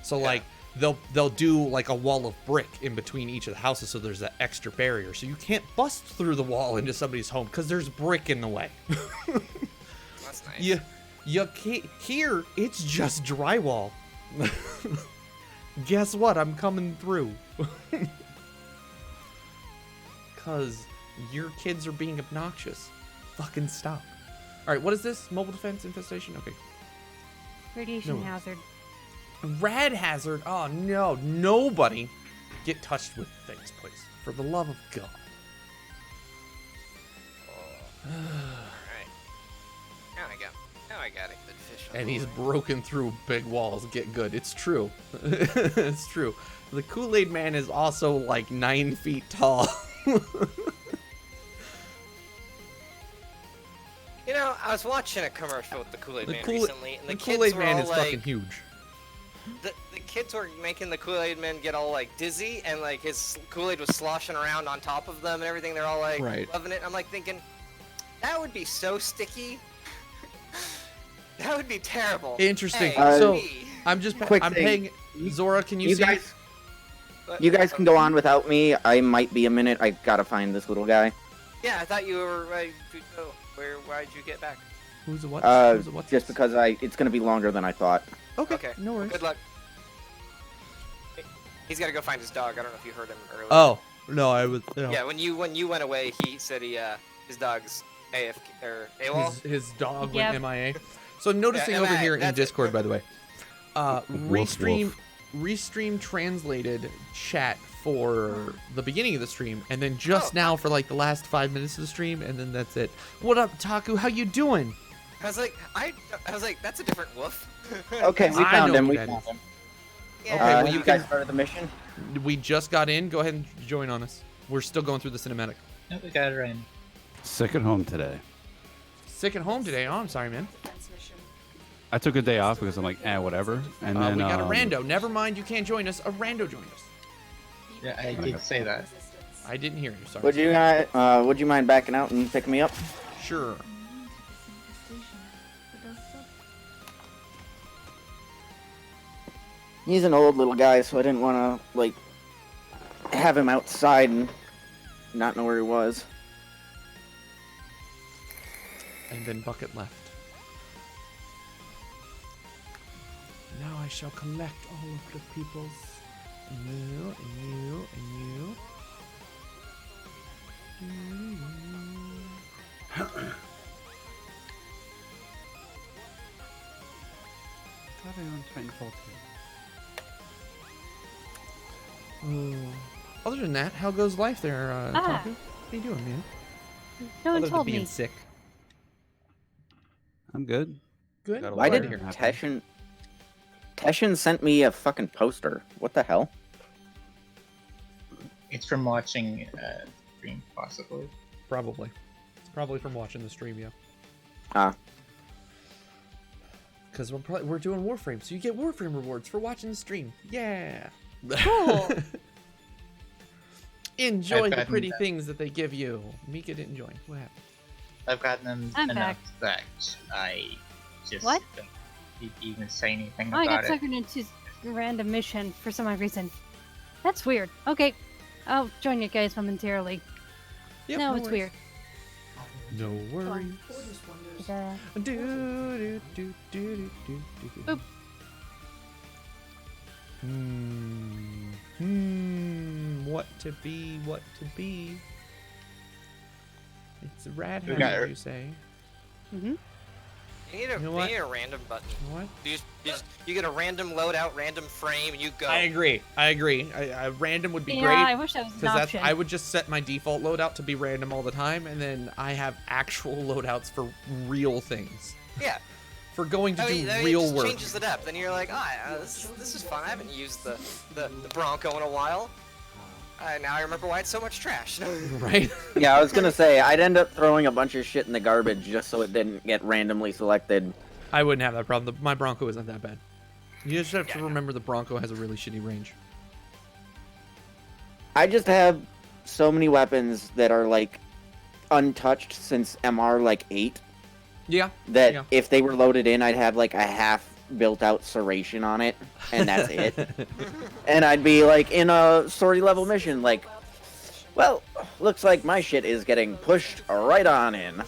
[SPEAKER 1] So like they'll do like a wall of brick in between each of the houses, so there's that extra barrier, so you can't bust through the wall into somebody's home because there's brick in the way.
[SPEAKER 9] That's nice.
[SPEAKER 1] You can't. Here it's just drywall. Guess what? I'm coming through. Cause your kids are being obnoxious. Fucking stop. Alright, what is this? Mobile defense infestation? Okay.
[SPEAKER 8] Radiation
[SPEAKER 1] No.
[SPEAKER 8] hazard.
[SPEAKER 1] Rad hazard? Oh no. Nobody get touched with things, please. For the love of God.
[SPEAKER 9] Alright. Now I got a good fish. on
[SPEAKER 1] And
[SPEAKER 9] the
[SPEAKER 1] he's
[SPEAKER 9] line.
[SPEAKER 1] broken through big walls. Get good. It's true. It's true. The Kool-Aid Man is also like 9 feet tall.
[SPEAKER 9] I was watching a commercial with the Kool-Aid Man recently, and the kids
[SPEAKER 1] Kool-Aid
[SPEAKER 9] were
[SPEAKER 1] Man
[SPEAKER 9] all
[SPEAKER 1] is
[SPEAKER 9] like,
[SPEAKER 1] fucking huge.
[SPEAKER 9] The kids were making the Kool-Aid Man get all like dizzy, and like his Kool-Aid was sloshing around on top of them and everything. They're all like
[SPEAKER 1] Right.
[SPEAKER 9] loving it. I'm like thinking, that would be so sticky. That would be terrible.
[SPEAKER 1] Interesting.
[SPEAKER 9] Hey,
[SPEAKER 1] So
[SPEAKER 9] me.
[SPEAKER 1] I'm just
[SPEAKER 11] Quick
[SPEAKER 1] I'm
[SPEAKER 11] thing.
[SPEAKER 1] paying. Zora, can you
[SPEAKER 11] You
[SPEAKER 1] see?
[SPEAKER 11] guys,
[SPEAKER 9] But-
[SPEAKER 11] you guys can go on without me. I might be a minute. I gotta find this little guy.
[SPEAKER 9] Yeah, I thought you were ready to go. Why'd you get back?
[SPEAKER 1] Who's a what? Who's a what?
[SPEAKER 11] Just because it's gonna be longer than I thought.
[SPEAKER 1] Okay.
[SPEAKER 9] Okay.
[SPEAKER 1] No worries.
[SPEAKER 9] Good luck. He's got to go find his dog. I don't know if you heard him earlier.
[SPEAKER 1] Oh no, I was. No.
[SPEAKER 9] Yeah, when you went away, he said his dog's AFK or AWOL.
[SPEAKER 1] His dog
[SPEAKER 8] Yep.
[SPEAKER 1] went MIA. So I'm noticing
[SPEAKER 9] Yeah,
[SPEAKER 1] over
[SPEAKER 9] MIA,
[SPEAKER 1] here in
[SPEAKER 9] that's it.
[SPEAKER 1] Discord, by the way,
[SPEAKER 12] Woof.
[SPEAKER 1] Restream translated chat for the beginning of the stream, and then just now for like the last 5 minutes of the stream, and then that's it. What up, Taku? How you doing?
[SPEAKER 9] I was like, that's a different woof.
[SPEAKER 11] Okay, we
[SPEAKER 1] I
[SPEAKER 11] found
[SPEAKER 1] know
[SPEAKER 11] him.
[SPEAKER 1] who
[SPEAKER 11] We
[SPEAKER 1] that
[SPEAKER 11] found
[SPEAKER 1] is.
[SPEAKER 11] him.
[SPEAKER 9] Yeah,
[SPEAKER 1] Okay, well,
[SPEAKER 11] you
[SPEAKER 1] you
[SPEAKER 11] guys
[SPEAKER 1] can-
[SPEAKER 11] started the mission.
[SPEAKER 1] We just got in. Go ahead and join on us. We're still going through the cinematic.
[SPEAKER 7] No, we got it right.
[SPEAKER 12] Sick at home today.
[SPEAKER 1] Sick at home today. Oh, I'm sorry, man.
[SPEAKER 3] Defense mission.
[SPEAKER 13] I took a day off because I'm like, whatever. And then
[SPEAKER 1] we got a rando. Never mind, you can't join us. A rando joined us.
[SPEAKER 7] Yeah, I did say that.
[SPEAKER 1] I didn't hear you. Sorry.
[SPEAKER 11] Would you mind backing out and picking me up?
[SPEAKER 1] Sure.
[SPEAKER 11] He's an old little guy, so I didn't want to like have him outside and not know where he was.
[SPEAKER 1] And then Bucket left. Now I shall collect all of the peoples. And you, and you, and you. Other than that, how goes life there, Taku? How you doing, man?
[SPEAKER 8] No one
[SPEAKER 1] Other than
[SPEAKER 8] told
[SPEAKER 1] being
[SPEAKER 8] me.
[SPEAKER 1] sick.
[SPEAKER 13] I'm good.
[SPEAKER 1] Good.
[SPEAKER 11] Why did Teshin sent me a fucking poster? What the hell?
[SPEAKER 7] It's from watching stream, possibly.
[SPEAKER 1] Probably. It's probably from watching the stream, yeah.
[SPEAKER 11] Ah.
[SPEAKER 1] Because we're doing Warframe, so you get Warframe rewards for watching the stream. Yeah.
[SPEAKER 8] Cool.
[SPEAKER 1] Enjoy the pretty things that they give you. Mika didn't join. What happened?
[SPEAKER 7] I've gotten them
[SPEAKER 8] I'm
[SPEAKER 7] enough
[SPEAKER 8] back.
[SPEAKER 7] that I just
[SPEAKER 8] What?
[SPEAKER 7] don't even say anything
[SPEAKER 8] I
[SPEAKER 7] about
[SPEAKER 8] got
[SPEAKER 7] it.
[SPEAKER 8] suckered into a random mission for some odd reason. That's weird. Okay, I'll join you guys momentarily.
[SPEAKER 1] Yep,
[SPEAKER 8] no,
[SPEAKER 1] no
[SPEAKER 8] it's
[SPEAKER 1] worries.
[SPEAKER 8] weird.
[SPEAKER 1] No worries.
[SPEAKER 8] Boop.
[SPEAKER 1] What to be, what to be. It's a rad
[SPEAKER 7] We got
[SPEAKER 1] hazard, you say.
[SPEAKER 8] Mm-hmm.
[SPEAKER 9] You need a random button.
[SPEAKER 1] What?
[SPEAKER 9] You get a random loadout, random frame, and you go.
[SPEAKER 1] I agree. I random would be
[SPEAKER 8] Yeah,
[SPEAKER 1] great.
[SPEAKER 8] I wish that was an option.
[SPEAKER 1] I would just set my default loadout to be random all the time, and then I have actual loadouts for real things.
[SPEAKER 9] Yeah.
[SPEAKER 1] For going to do
[SPEAKER 9] it
[SPEAKER 1] real
[SPEAKER 9] just
[SPEAKER 1] work.
[SPEAKER 9] changes it up. Then you're like, this is fun. I haven't used the Bronco in a while. Now I remember why it's so much trash.
[SPEAKER 1] Right?
[SPEAKER 11] Yeah, I was gonna say, I'd end up throwing a bunch of shit in the garbage just so it didn't get randomly selected.
[SPEAKER 1] I wouldn't have that problem. My Bronco isn't that bad. You just have to remember the Bronco has a really shitty range.
[SPEAKER 11] I just have so many weapons that are like untouched since MR like 8.
[SPEAKER 1] Yeah.
[SPEAKER 11] That if they were loaded in, I'd have like a half built out Serration on it, and that's it. And I'd be like in a sortie level mission, like, well, looks like my shit is getting pushed right on in.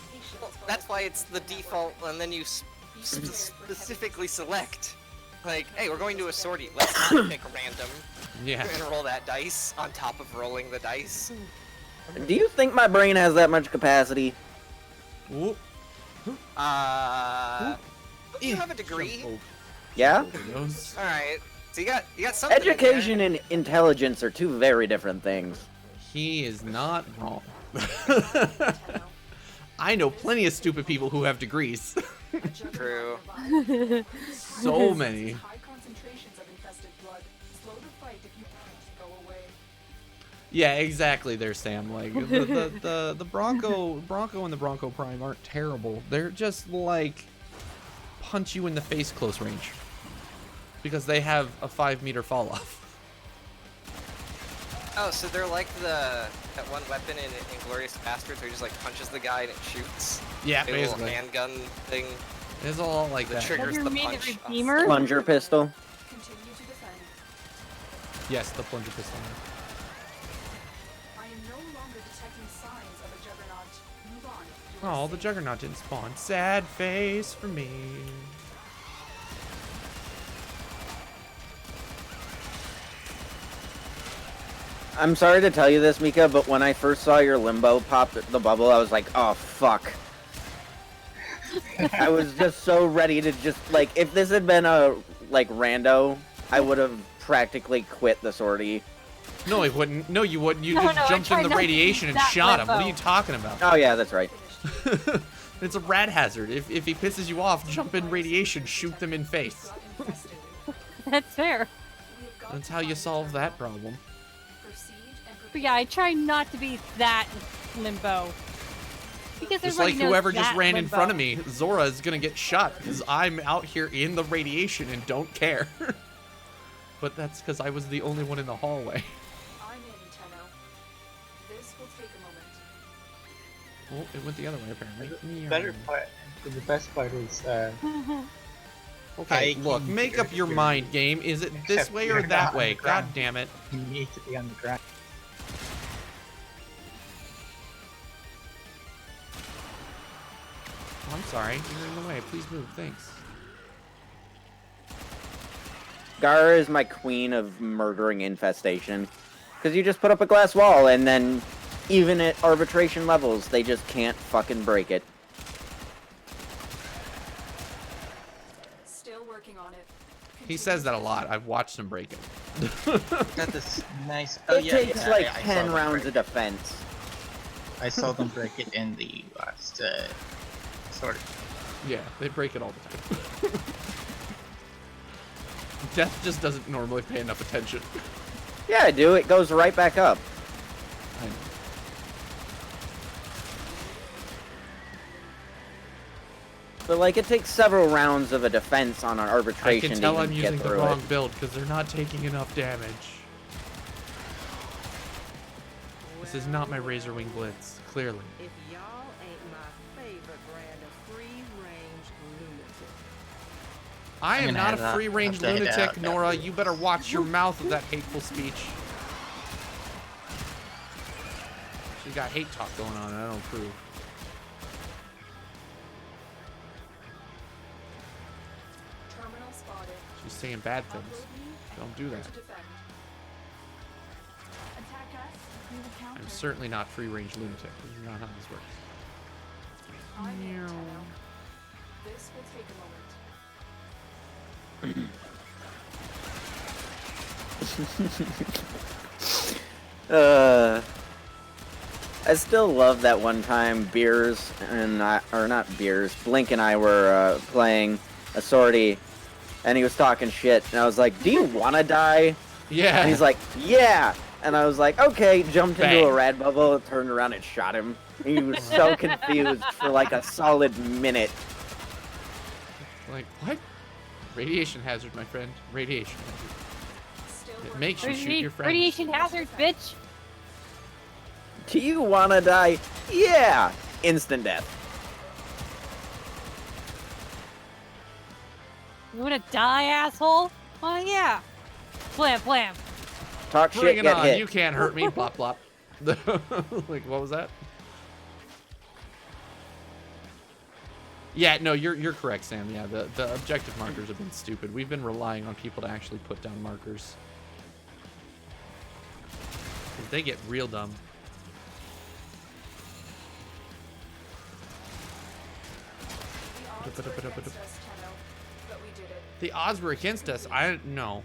[SPEAKER 9] That's why it's the default, and then you specifically select. Like, hey, we're going to a sortie. Let's not pick random.
[SPEAKER 1] Yeah.
[SPEAKER 9] We're gonna roll that dice on top of rolling the dice.
[SPEAKER 11] Do you think my brain has that much capacity?
[SPEAKER 1] Ooh.
[SPEAKER 9] You have a degree.
[SPEAKER 11] Yeah?
[SPEAKER 9] Alright. So you got something.
[SPEAKER 11] Education and intelligence are two very different things.
[SPEAKER 1] He is not wrong. I know plenty of stupid people who have degrees.
[SPEAKER 9] True.
[SPEAKER 1] So many.
[SPEAKER 3] High concentrations of infested blood. Slow the fight if you go away.
[SPEAKER 1] Yeah, exactly. There, Sam. Like the Bronco and the Bronco Prime aren't terrible. They're just like punch you in the face close range because they have a 5-meter fall off.
[SPEAKER 9] Oh, so they're like that one weapon in Inglourious Basterds where he just like punches the guy and it shoots.
[SPEAKER 1] Yeah,
[SPEAKER 9] a little
[SPEAKER 1] basically.
[SPEAKER 9] handgun thing.
[SPEAKER 1] It's all like
[SPEAKER 9] that.
[SPEAKER 1] that.
[SPEAKER 9] Triggers the punch.
[SPEAKER 11] Plunger pistol.
[SPEAKER 3] Continue to defend.
[SPEAKER 1] Yes, the plunger pistol.
[SPEAKER 3] I am no longer detecting signs of a juggernaut. Move on.
[SPEAKER 1] Oh, the Juggernaut didn't spawn. Sad face for me.
[SPEAKER 11] I'm sorry to tell you this, Mika, but when I first saw your limbo pop the bubble, I was like, oh, fuck. I was just so ready to just, like, if this had been a, like, rando, I would have practically quit the sortie.
[SPEAKER 1] No, he wouldn't. No, you wouldn't. You
[SPEAKER 11] No,
[SPEAKER 1] just
[SPEAKER 11] no, I
[SPEAKER 1] jumped
[SPEAKER 11] tried
[SPEAKER 1] in the
[SPEAKER 11] not to
[SPEAKER 1] radiation and
[SPEAKER 11] use that
[SPEAKER 1] shot him. What are
[SPEAKER 11] limbo.
[SPEAKER 1] you talking about?
[SPEAKER 11] Oh, yeah, that's right.
[SPEAKER 1] It's a rad hazard. If he pisses you off, jump in radiation, shoot them in face.
[SPEAKER 8] That's fair.
[SPEAKER 1] That's how you solve that problem.
[SPEAKER 8] But yeah, I try not to be that limbo. Because
[SPEAKER 1] Just
[SPEAKER 8] everybody
[SPEAKER 1] like
[SPEAKER 8] knows
[SPEAKER 1] whoever just
[SPEAKER 8] that
[SPEAKER 1] ran in
[SPEAKER 8] limbo.
[SPEAKER 1] front of me, Zora is gonna get shot because I'm out here in the radiation and don't care. But that's because I was the only one in the hallway.
[SPEAKER 6] I'm in, Tenno. This will take a moment.
[SPEAKER 1] Well, it went the other way apparently.
[SPEAKER 7] The best part is,
[SPEAKER 1] Okay,
[SPEAKER 7] I
[SPEAKER 1] look,
[SPEAKER 7] can
[SPEAKER 1] make
[SPEAKER 7] hear
[SPEAKER 1] up your
[SPEAKER 7] you.
[SPEAKER 1] mind, game. Is it this
[SPEAKER 7] Except
[SPEAKER 1] way or
[SPEAKER 7] you're
[SPEAKER 1] that
[SPEAKER 7] not on
[SPEAKER 1] way?
[SPEAKER 7] the
[SPEAKER 1] God
[SPEAKER 7] ground.
[SPEAKER 1] damn it.
[SPEAKER 7] You need to be on the ground.
[SPEAKER 1] Oh, I'm sorry. You're in the way. Please move. Thanks.
[SPEAKER 11] Gara is my queen of murdering infestation. Because you just put up a glass wall, and then, even at arbitration levels, they just can't fucking break it.
[SPEAKER 6] Still working on it.
[SPEAKER 1] He says that a lot. I've watched him break it.
[SPEAKER 7] Got this nice.
[SPEAKER 11] It takes like 10
[SPEAKER 7] saw them
[SPEAKER 11] rounds
[SPEAKER 7] break
[SPEAKER 11] of defense.
[SPEAKER 7] I saw them break it in the last sort of.
[SPEAKER 1] Yeah, they break it all the time. Death just doesn't normally pay enough attention.
[SPEAKER 11] Yeah, I do. It goes right back up.
[SPEAKER 1] I know.
[SPEAKER 11] But like, it takes several rounds of a defense on an
[SPEAKER 1] I
[SPEAKER 11] arbitration
[SPEAKER 1] can tell
[SPEAKER 11] to
[SPEAKER 1] I'm
[SPEAKER 11] even get
[SPEAKER 1] using the
[SPEAKER 11] through
[SPEAKER 1] wrong
[SPEAKER 11] it.
[SPEAKER 1] build because they're not taking enough damage. This is not my Razor Wing Blitz, clearly.
[SPEAKER 14] If y'all ain't my favorite brand of free-range lunatic.
[SPEAKER 1] I am
[SPEAKER 7] I'm
[SPEAKER 1] not
[SPEAKER 7] gonna
[SPEAKER 1] a free-range
[SPEAKER 7] have to head
[SPEAKER 1] lunatic,
[SPEAKER 7] out
[SPEAKER 1] Nora.
[SPEAKER 7] after
[SPEAKER 1] You better watch your mouth with that hateful speech. She got hate talk going on, and I don't approve.
[SPEAKER 6] Terminal spotted.
[SPEAKER 1] She's saying bad things. Don't do that.
[SPEAKER 6] To defend.
[SPEAKER 3] Attack us, we will counter.
[SPEAKER 1] I'm certainly not free-range lunatic. This is not how this works.
[SPEAKER 6] I'm in, Tenno. This will take a moment.
[SPEAKER 11] I still love that one time Beers and I, or not Beers, Blink and I were playing a sortie, and he was talking shit, and I was like, "Do you want to die?"
[SPEAKER 1] Yeah.
[SPEAKER 11] And he's like, "Yeah." And I was like, "Okay." Jumped into
[SPEAKER 1] Bang.
[SPEAKER 11] a rad bubble, turned around and shot him. He was so confused for like a solid minute.
[SPEAKER 1] Like, what? Radiation hazard, my friend. Radiation hazard. It makes you shoot your friends.
[SPEAKER 8] Radiation hazard, bitch.
[SPEAKER 11] Do you want to die? Yeah. Instant death.
[SPEAKER 8] You wanna die, asshole? Oh yeah. Blam, blam.
[SPEAKER 11] Talk
[SPEAKER 1] Bring
[SPEAKER 11] shit,
[SPEAKER 1] it
[SPEAKER 11] get
[SPEAKER 1] on.
[SPEAKER 11] hit.
[SPEAKER 1] You can't hurt me. Blop, blop. Like, what was that? Yeah, no, you're correct, Sam. Yeah, the objective markers have been stupid. We've been relying on people to actually put down markers. 'Cause they get real dumb.
[SPEAKER 6] The odds were against us, Tenno, but we did it.
[SPEAKER 1] The odds were against us. No.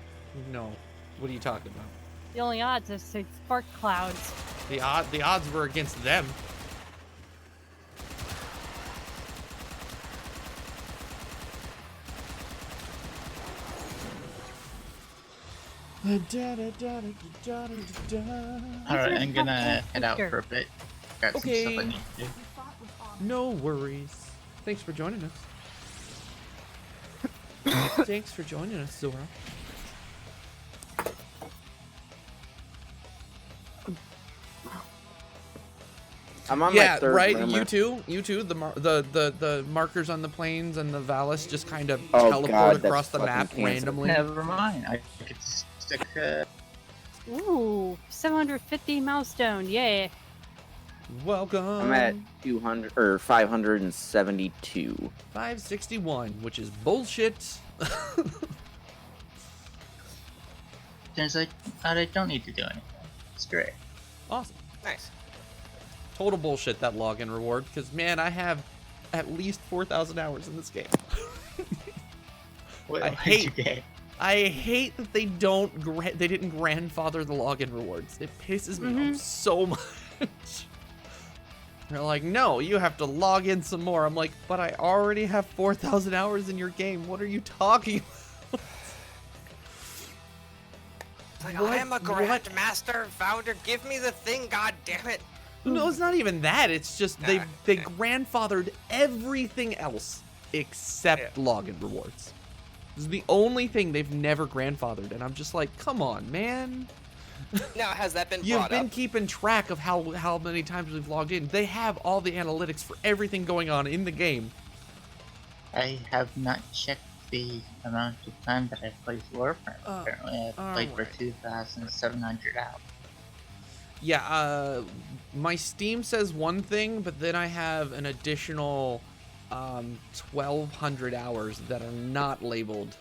[SPEAKER 1] What are you talking about?
[SPEAKER 8] The only odds is to spark clouds.
[SPEAKER 1] The odds were against them.
[SPEAKER 7] Alright, I'm gonna head out for a bit. Got some
[SPEAKER 1] Okay.
[SPEAKER 7] stuff I need to do.
[SPEAKER 1] No worries. Thanks for joining us. Thanks for joining us, Zora.
[SPEAKER 11] I'm on my
[SPEAKER 1] Yeah,
[SPEAKER 11] third
[SPEAKER 1] right.
[SPEAKER 11] rumor.
[SPEAKER 1] You too. The markers on the planes and the Valis just kind of
[SPEAKER 11] Oh,
[SPEAKER 1] teleport
[SPEAKER 11] God, that's
[SPEAKER 1] across the
[SPEAKER 11] fucking
[SPEAKER 1] map
[SPEAKER 11] canceled.
[SPEAKER 1] randomly.
[SPEAKER 7] Never mind. I could stick.
[SPEAKER 8] Ooh, 750 milestone, yeah.
[SPEAKER 1] Welcome.
[SPEAKER 11] I'm at 200 or 572.
[SPEAKER 1] 561, which is bullshit.
[SPEAKER 7] Turns out I don't need to do anything. It's great.
[SPEAKER 1] Awesome.
[SPEAKER 9] Nice.
[SPEAKER 1] Total bullshit, that login reward, because man, I have at least 4,000 hours in this game.
[SPEAKER 7] What
[SPEAKER 1] I
[SPEAKER 7] did
[SPEAKER 1] hate
[SPEAKER 7] you get?
[SPEAKER 1] I hate that they didn't grandfather the login rewards. It pisses me off so much. They're like, no, you have to log in some more. I'm like, but I already have 4,000 hours in your game. What are you talking about?
[SPEAKER 9] Like, I am a grandmaster founder. Give me the thing, god damn it.
[SPEAKER 1] No, it's not even that. It's just they grandfathered everything else except login rewards. This is the only thing they've never grandfathered, and I'm just like, come on, man.
[SPEAKER 9] Now, has that been
[SPEAKER 1] You've
[SPEAKER 9] brought
[SPEAKER 1] been
[SPEAKER 9] up?
[SPEAKER 1] keeping track of how many times we've logged in. They have all the analytics for everything going on in the game.
[SPEAKER 7] I have not checked the amount of time that I've played Warframe. Apparently, I've played for 2,700 hours.
[SPEAKER 1] Yeah, my Steam says one thing, but then I have an additional 1,200 hours that are not labeled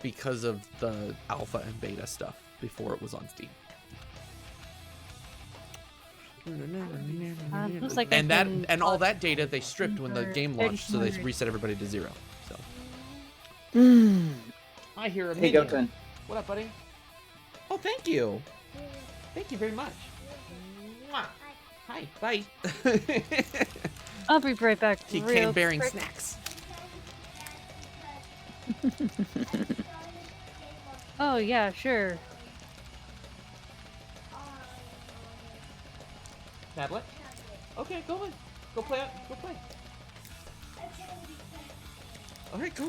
[SPEAKER 1] because of the alpha and beta stuff before it was on Steam.
[SPEAKER 8] Looks like
[SPEAKER 1] and all that data they stripped when the game launched, so they reset everybody to 0. So I hear a
[SPEAKER 11] Hey,
[SPEAKER 1] minion.
[SPEAKER 11] Goten.
[SPEAKER 1] What up, buddy? Oh, thank you. Thank you very much. Mwah. Hi. Bye.
[SPEAKER 8] I'll be right back.
[SPEAKER 1] Keep
[SPEAKER 8] real
[SPEAKER 1] bearing
[SPEAKER 8] quick.
[SPEAKER 1] snacks.
[SPEAKER 8] Oh yeah, sure.
[SPEAKER 1] Tablet? Okay, go in. Go play. Go play. All right, go.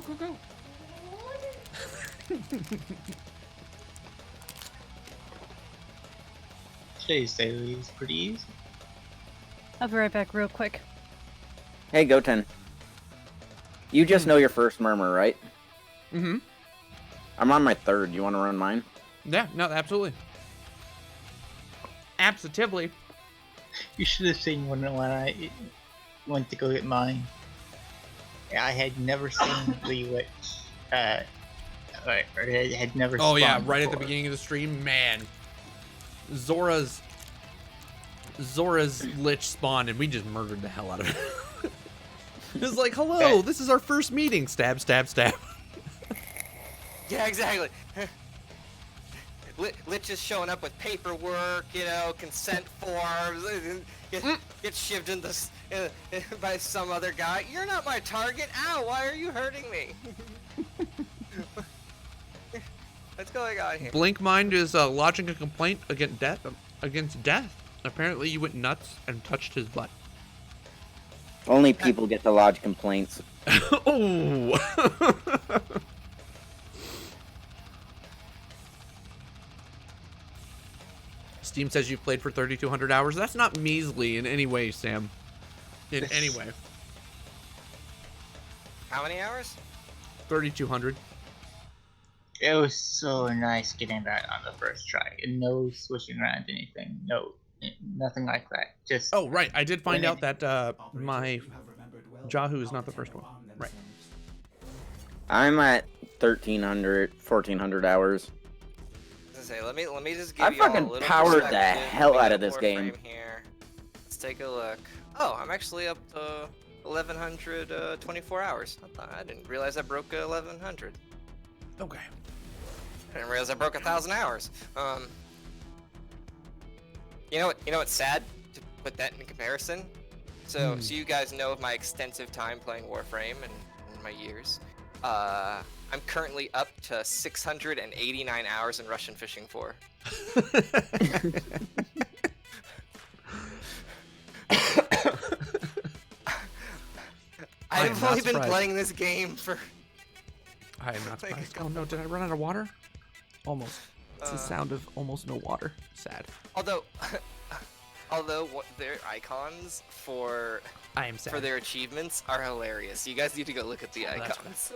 [SPEAKER 7] Today's daily is pretty easy.
[SPEAKER 8] I'll be right back real quick.
[SPEAKER 11] Hey, Goten. You just know your first murmur, right?
[SPEAKER 1] Mm-hmm.
[SPEAKER 11] I'm on my third. You want to run mine?
[SPEAKER 1] Yeah, no, absolutely. Absolutely.
[SPEAKER 7] You should have seen when I went to go get mine. I had never seen Lee Witch, or I had never.
[SPEAKER 1] Oh yeah,
[SPEAKER 7] spawned
[SPEAKER 1] right at the
[SPEAKER 7] before.
[SPEAKER 1] beginning of the stream, man. Zora's lich spawned, and we just murdered the hell out of it. It was like, hello, this is our first meeting. Stab, stab, stab.
[SPEAKER 9] Yeah, exactly. Lich is showing up with paperwork, consent forms, get shivved in this by some other guy. You're not my target. Ow! Why are you hurting me? What's going on here?
[SPEAKER 1] Blink Mind is lodging a complaint against death. Apparently, you went nuts and touched his butt.
[SPEAKER 11] Only people get to lodge complaints.
[SPEAKER 1] Oh. Steam says you've played for 3,200 hours. That's not measly in any way, Sam. In any way.
[SPEAKER 9] How many hours?
[SPEAKER 1] 3,200.
[SPEAKER 7] It was so nice getting that on the first try. No switching around anything. No, nothing like that. Just.
[SPEAKER 1] Oh, right. I did find out that my Jahu is not the first one. Right.
[SPEAKER 11] I'm at 1,300, 1,400 hours.
[SPEAKER 9] Let me just give
[SPEAKER 11] I
[SPEAKER 9] you all a
[SPEAKER 11] fucking
[SPEAKER 9] little
[SPEAKER 11] powered the
[SPEAKER 9] perspective.
[SPEAKER 11] hell
[SPEAKER 9] We
[SPEAKER 11] out
[SPEAKER 9] got
[SPEAKER 11] of this
[SPEAKER 9] Warframe
[SPEAKER 11] game.
[SPEAKER 9] Here. Let's take a look. Oh, I'm actually up to 1,124 hours. I didn't realize I broke 1,100.
[SPEAKER 1] Okay.
[SPEAKER 9] I didn't realize I broke 1,000 hours. You know what's sad to put that in comparison? So you guys know of my extensive time playing Warframe and my years. I'm currently up to 689 hours in Russian Fishing 4. I've only been playing this game for.
[SPEAKER 1] I am not surprised. Oh no, did I run out of water? Almost. It's the sound of almost no water. Sad.
[SPEAKER 9] Although their icons for their achievements are hilarious. You guys need to go look at the icons.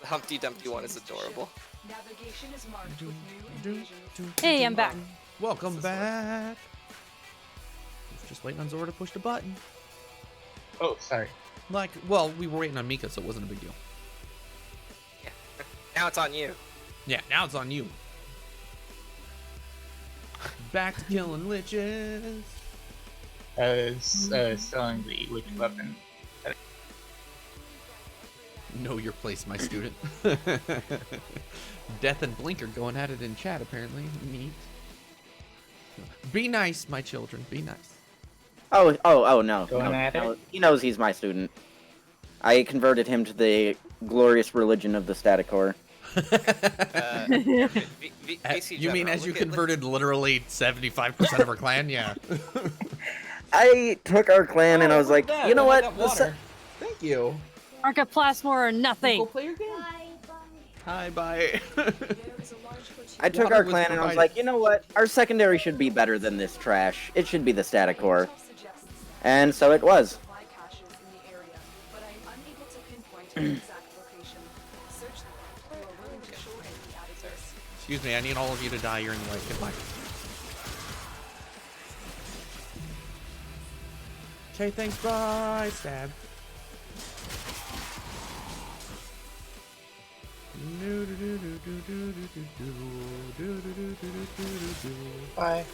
[SPEAKER 9] The Humpty Dumpty one is adorable.
[SPEAKER 3] Navigation is marked with new invasion.
[SPEAKER 8] Hey, I'm back.
[SPEAKER 1] Welcome back. Just waiting on Zora to push the button.
[SPEAKER 7] Oh, sorry.
[SPEAKER 1] Well, we were waiting on Mika, so it wasn't a big deal.
[SPEAKER 9] Yeah. Now it's on you.
[SPEAKER 1] Yeah, now it's on you. Back to killing liches.
[SPEAKER 7] Selling the witch weapon.
[SPEAKER 1] Know your place, my student. Death and Blink are going at it in chat, apparently. Neat. Be nice, my children. Be nice.
[SPEAKER 11] Oh, no.
[SPEAKER 7] Going at it?
[SPEAKER 11] He knows he's my student. I converted him to the glorious religion of the Static Core.
[SPEAKER 1] You mean as you converted literally 75% of our clan? Yeah.
[SPEAKER 11] I took our clan and I was like, you know what?
[SPEAKER 1] Thank you.
[SPEAKER 8] Arca Plasmor or nothing.
[SPEAKER 1] Go play your game. Hi, bye.
[SPEAKER 11] I took
[SPEAKER 1] Water
[SPEAKER 11] our
[SPEAKER 1] was
[SPEAKER 11] clan and I was
[SPEAKER 1] provided.
[SPEAKER 11] like, you know what? Our secondary should be better than this trash. It should be the static core. And so it was.
[SPEAKER 3] Supply caches in the area, but I am unable to pinpoint an exact location. Search them. You are willing to show me the address.
[SPEAKER 1] Excuse me, I need all of you to die. You're in the way. Goodbye. Okay, thanks. Bye. Stab.
[SPEAKER 7] Bye.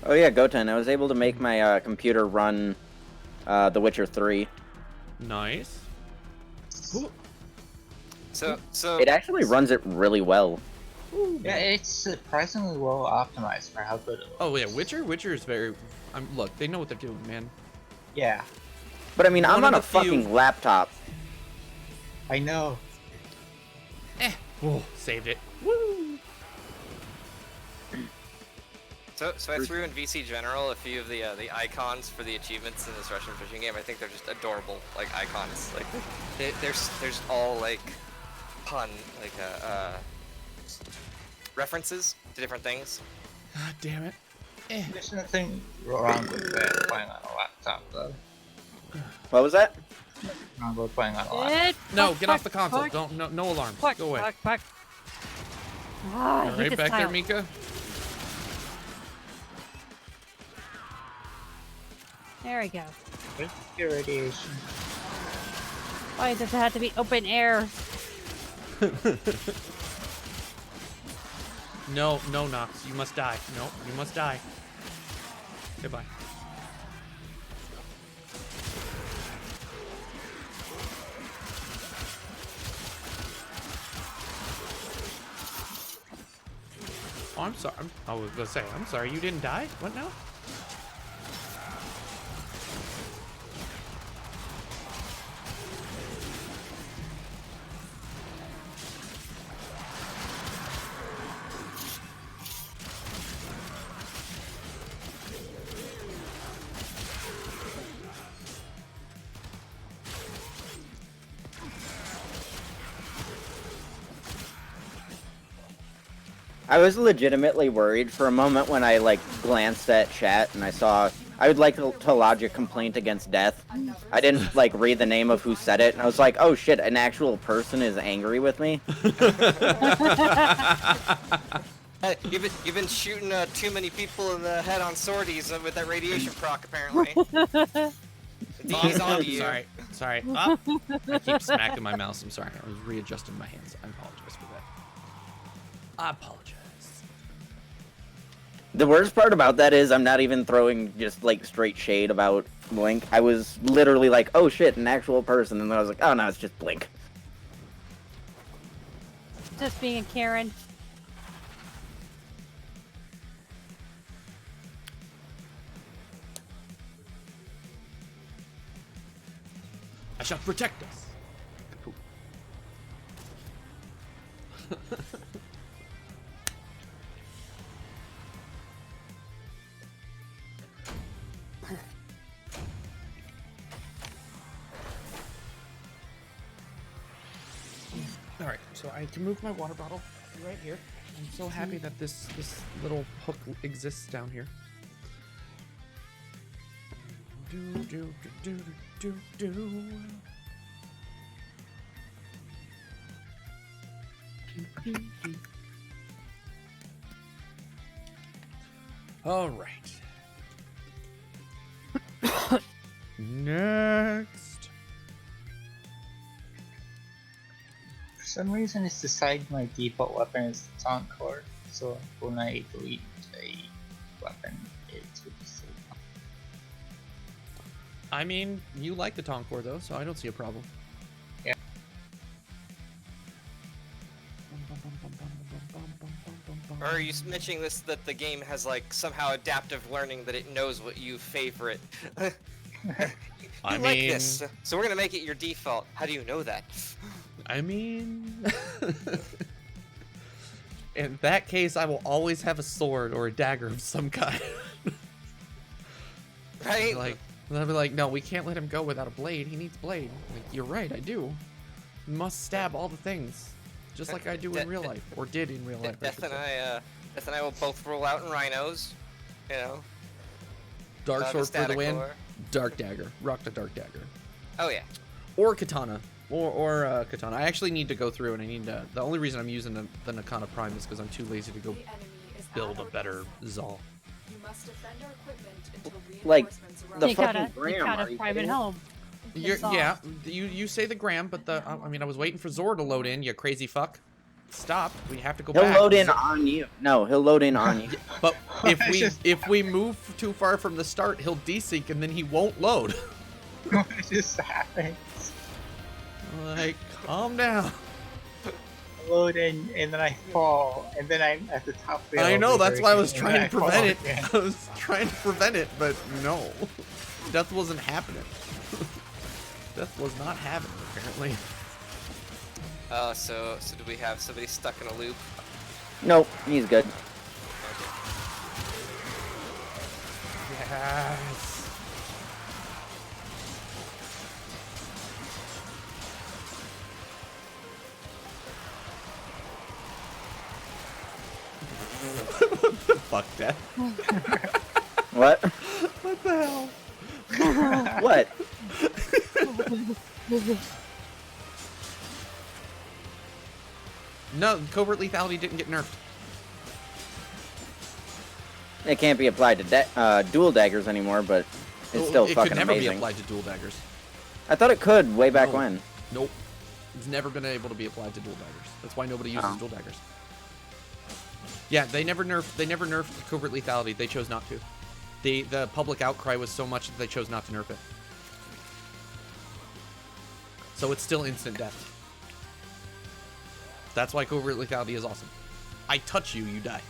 [SPEAKER 11] Oh yeah, Goten, I was able to make my computer run The Witcher 3.
[SPEAKER 1] Nice.
[SPEAKER 9] So
[SPEAKER 11] It actually runs it really well.
[SPEAKER 7] Yeah, it's surprisingly well optimized for how good it looks.
[SPEAKER 1] Oh yeah, Witcher is very. Look, they know what they're doing, man.
[SPEAKER 7] Yeah,
[SPEAKER 11] But I mean, I'm
[SPEAKER 1] One
[SPEAKER 11] on
[SPEAKER 1] of
[SPEAKER 11] a
[SPEAKER 1] the few-
[SPEAKER 11] fucking laptop.
[SPEAKER 7] I know.
[SPEAKER 1] Whoa, saved it. Woo!
[SPEAKER 9] So I threw in VC General a few of the icons for the achievements in this Russian fishing game. I think they're just adorable, like icons. Like there's all like pun, like references to different things.
[SPEAKER 1] God damn it.
[SPEAKER 7] There's nothing wrong with playing on a laptop, though.
[SPEAKER 11] What was that?
[SPEAKER 7] Wrong with playing on a laptop.
[SPEAKER 1] No, get off the console. Don't. No alarms. Go away.
[SPEAKER 8] Ah,
[SPEAKER 1] All right, back there, Mika.
[SPEAKER 8] There we go.
[SPEAKER 7] Your radiation.
[SPEAKER 8] Why does it have to be open air?
[SPEAKER 1] No, Nox. You must die. No, you must die. Goodbye. Oh, I'm sorry. I was gonna say, I'm sorry. You didn't die? What now?
[SPEAKER 11] I was legitimately worried for a moment when I like glanced at chat and I saw I would like to lodge a complaint against death. I didn't like read the name of who said it and I was like, oh shit, an actual person is angry with me.
[SPEAKER 9] You've been shooting too many people in the head on sorties with that radiation proc apparently. D's on to you.
[SPEAKER 1] Sorry. Oh, I keep smacking my mouse. I'm sorry. I was readjusting my hands. I apologize for that. I apologize.
[SPEAKER 11] The worst part about that is I'm not even throwing just like straight shade about Blink. I was literally like, oh shit, an actual person, and then I was like, oh no, it's just Blink.
[SPEAKER 8] Just being a Karen.
[SPEAKER 1] I shall protect us. All right, so I can move my water bottle right here. I'm so happy that this little hook exists down here. All right. Next.
[SPEAKER 7] For some reason, it's decided my default weapon is the taunt core, so when I delete a weapon, it would just say taunt.
[SPEAKER 1] I mean, you like the taunt core though, so I don't see a problem.
[SPEAKER 7] Yeah.
[SPEAKER 9] Or are you mentioning this that the game has like somehow adaptive learning that it knows what you favorite?
[SPEAKER 1] I
[SPEAKER 9] like
[SPEAKER 1] mean-
[SPEAKER 9] this, so we're gonna make it your default. How do you know that?
[SPEAKER 1] I mean, In that case, I will always have a sword or a dagger of some kind.
[SPEAKER 9] Right?
[SPEAKER 1] Like, they'll be like, no, we can't let him go without a blade. He needs blade. Like, you're right, I do. Must stab all the things, just like I do in real life, or did in real life.
[SPEAKER 9] Death and I will both roll out in rhinos. You know.
[SPEAKER 1] Dark sword for the win.
[SPEAKER 9] Core.
[SPEAKER 1] Dark dagger. Rock the dark dagger.
[SPEAKER 9] Oh yeah.
[SPEAKER 1] Or katana. Or katana. I actually need to go through and I need to. The only reason I'm using the Nakana Prime is because I'm too lazy to go build a better Zal.
[SPEAKER 3] You must defend our equipment until
[SPEAKER 11] Like,
[SPEAKER 3] reinforcements
[SPEAKER 11] the
[SPEAKER 3] arrive.
[SPEAKER 11] fucking
[SPEAKER 8] You
[SPEAKER 11] Graham,
[SPEAKER 8] gotta
[SPEAKER 11] are you
[SPEAKER 8] prime it
[SPEAKER 11] kidding?
[SPEAKER 8] home.
[SPEAKER 1] Yeah, you say the gram, but the I mean I was waiting for Zor to load in. You crazy fuck. Stop. We have to go
[SPEAKER 11] He'll
[SPEAKER 1] back.
[SPEAKER 11] load in on you. No, he'll load in on you.
[SPEAKER 1] But if we move too far from the start, he'll desync and then he won't load.
[SPEAKER 7] What just happened?
[SPEAKER 1] Like, calm down.
[SPEAKER 7] Load in, and then I fall, and then I'm at the top of the
[SPEAKER 1] I know,
[SPEAKER 7] elevator
[SPEAKER 1] that's why I
[SPEAKER 7] again,
[SPEAKER 1] was
[SPEAKER 7] and
[SPEAKER 1] trying
[SPEAKER 7] then
[SPEAKER 1] to
[SPEAKER 7] I fall
[SPEAKER 1] prevent it.
[SPEAKER 7] again.
[SPEAKER 1] I was trying to prevent it, but no. Death wasn't happening. Death was not happening, apparently.
[SPEAKER 9] So do we have somebody stuck in a loop?
[SPEAKER 11] Nope, he's good.
[SPEAKER 1] Yes. Fuck that.
[SPEAKER 11] What?
[SPEAKER 1] What the hell?
[SPEAKER 11] What?
[SPEAKER 1] No, covert lethality didn't get nerfed.
[SPEAKER 11] It can't be applied to dual daggers anymore, but it's still
[SPEAKER 1] it
[SPEAKER 11] fucking
[SPEAKER 1] could never
[SPEAKER 11] amazing.
[SPEAKER 1] be applied to dual daggers.
[SPEAKER 11] I thought it could way back
[SPEAKER 1] No.
[SPEAKER 11] when.
[SPEAKER 1] Nope. It's never been able to be applied to dual daggers. That's why nobody uses dual daggers. Yeah, they never nerfed covert lethality. They chose not to. The public outcry was so much that they chose not to nerf it. So it's still instant death. That's why covert lethality is awesome. I touch you, you die.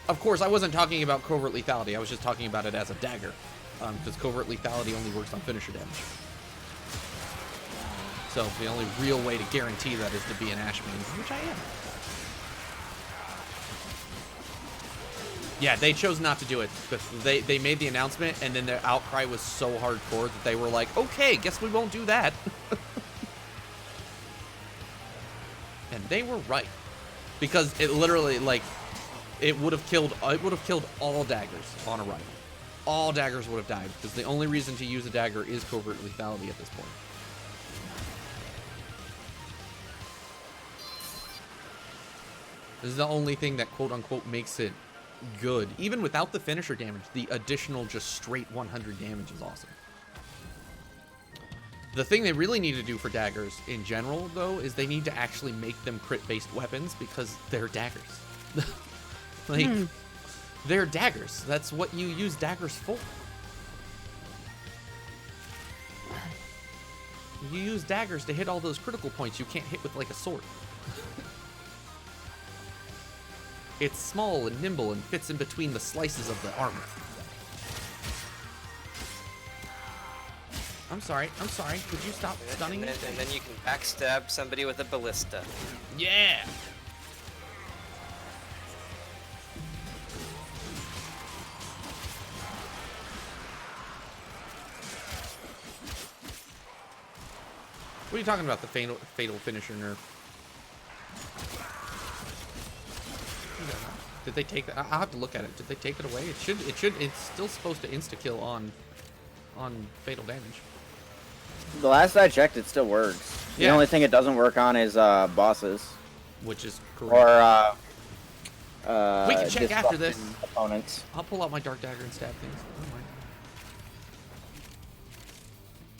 [SPEAKER 1] Of course, I wasn't talking about covert lethality. I was just talking about it as a dagger. Because covert lethality only works on finisher damage. So the only real way to guarantee that is to be an Ash main, which I am. Yeah, they chose not to do it. They made the announcement, and then their outcry was so hardcore that they were like, okay, guess we won't do that. And they were right. Because it literally, like, it would have killed all daggers on arrival. All daggers would have died, because the only reason to use a dagger is covert lethality at this point. This is the only thing that quote-unquote makes it good. Even without the finisher damage, the additional just straight 100 damage is awesome. The thing they really need to do for daggers in general, though, is they need to actually make them crit-based weapons because they're daggers. Like, they're daggers. That's what you use daggers for. You use daggers to hit all those critical points you can't hit with, like, a sword. It's small and nimble and fits in between the slices of the armor. I'm sorry. Could you stop stunning me?
[SPEAKER 9] And then you can backstab somebody with a ballista.
[SPEAKER 1] Yeah! What are you talking about, the fatal finisher nerf? Did they take that? I'll have to look at it. Did they take it away? It's still supposed to insta-kill on fatal damage.
[SPEAKER 11] The last I checked, it still works. The
[SPEAKER 1] Yeah.
[SPEAKER 11] only thing it doesn't work on is bosses.
[SPEAKER 1] Which is correct.
[SPEAKER 11] Or
[SPEAKER 1] we can check after this.
[SPEAKER 11] disrupting opponents.
[SPEAKER 1] I'll pull out my dark dagger and stab things.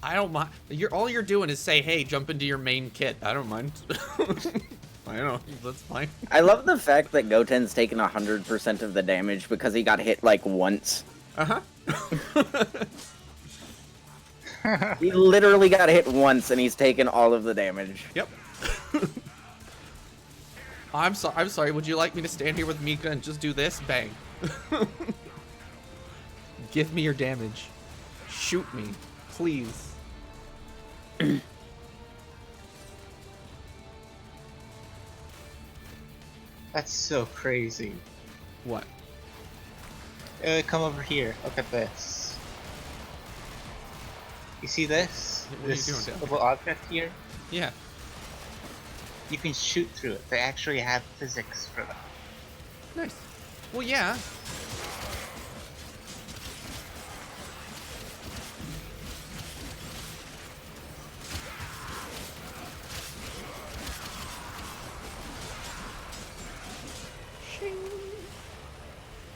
[SPEAKER 1] I don't mind. All you're doing is say, hey, jump into your main kit. I don't mind. I don't know. That's fine.
[SPEAKER 11] I love the fact that Goten's taken 100% of the damage because he got hit like once.
[SPEAKER 1] Uh-huh.
[SPEAKER 11] He literally got hit once and he's taken all of the damage.
[SPEAKER 1] Yep. I'm sorry. Would you like me to stand here with Mika and just do this? Bang. Give me your damage. Shoot me, please.
[SPEAKER 7] That's so crazy.
[SPEAKER 1] What?
[SPEAKER 7] Come over here. Look at this. You see this?
[SPEAKER 1] What are you
[SPEAKER 7] This
[SPEAKER 1] doing, Dad?
[SPEAKER 7] little object here?
[SPEAKER 1] Yeah.
[SPEAKER 7] You can shoot through it. They actually have physics for that.
[SPEAKER 1] Nice. Well, yeah.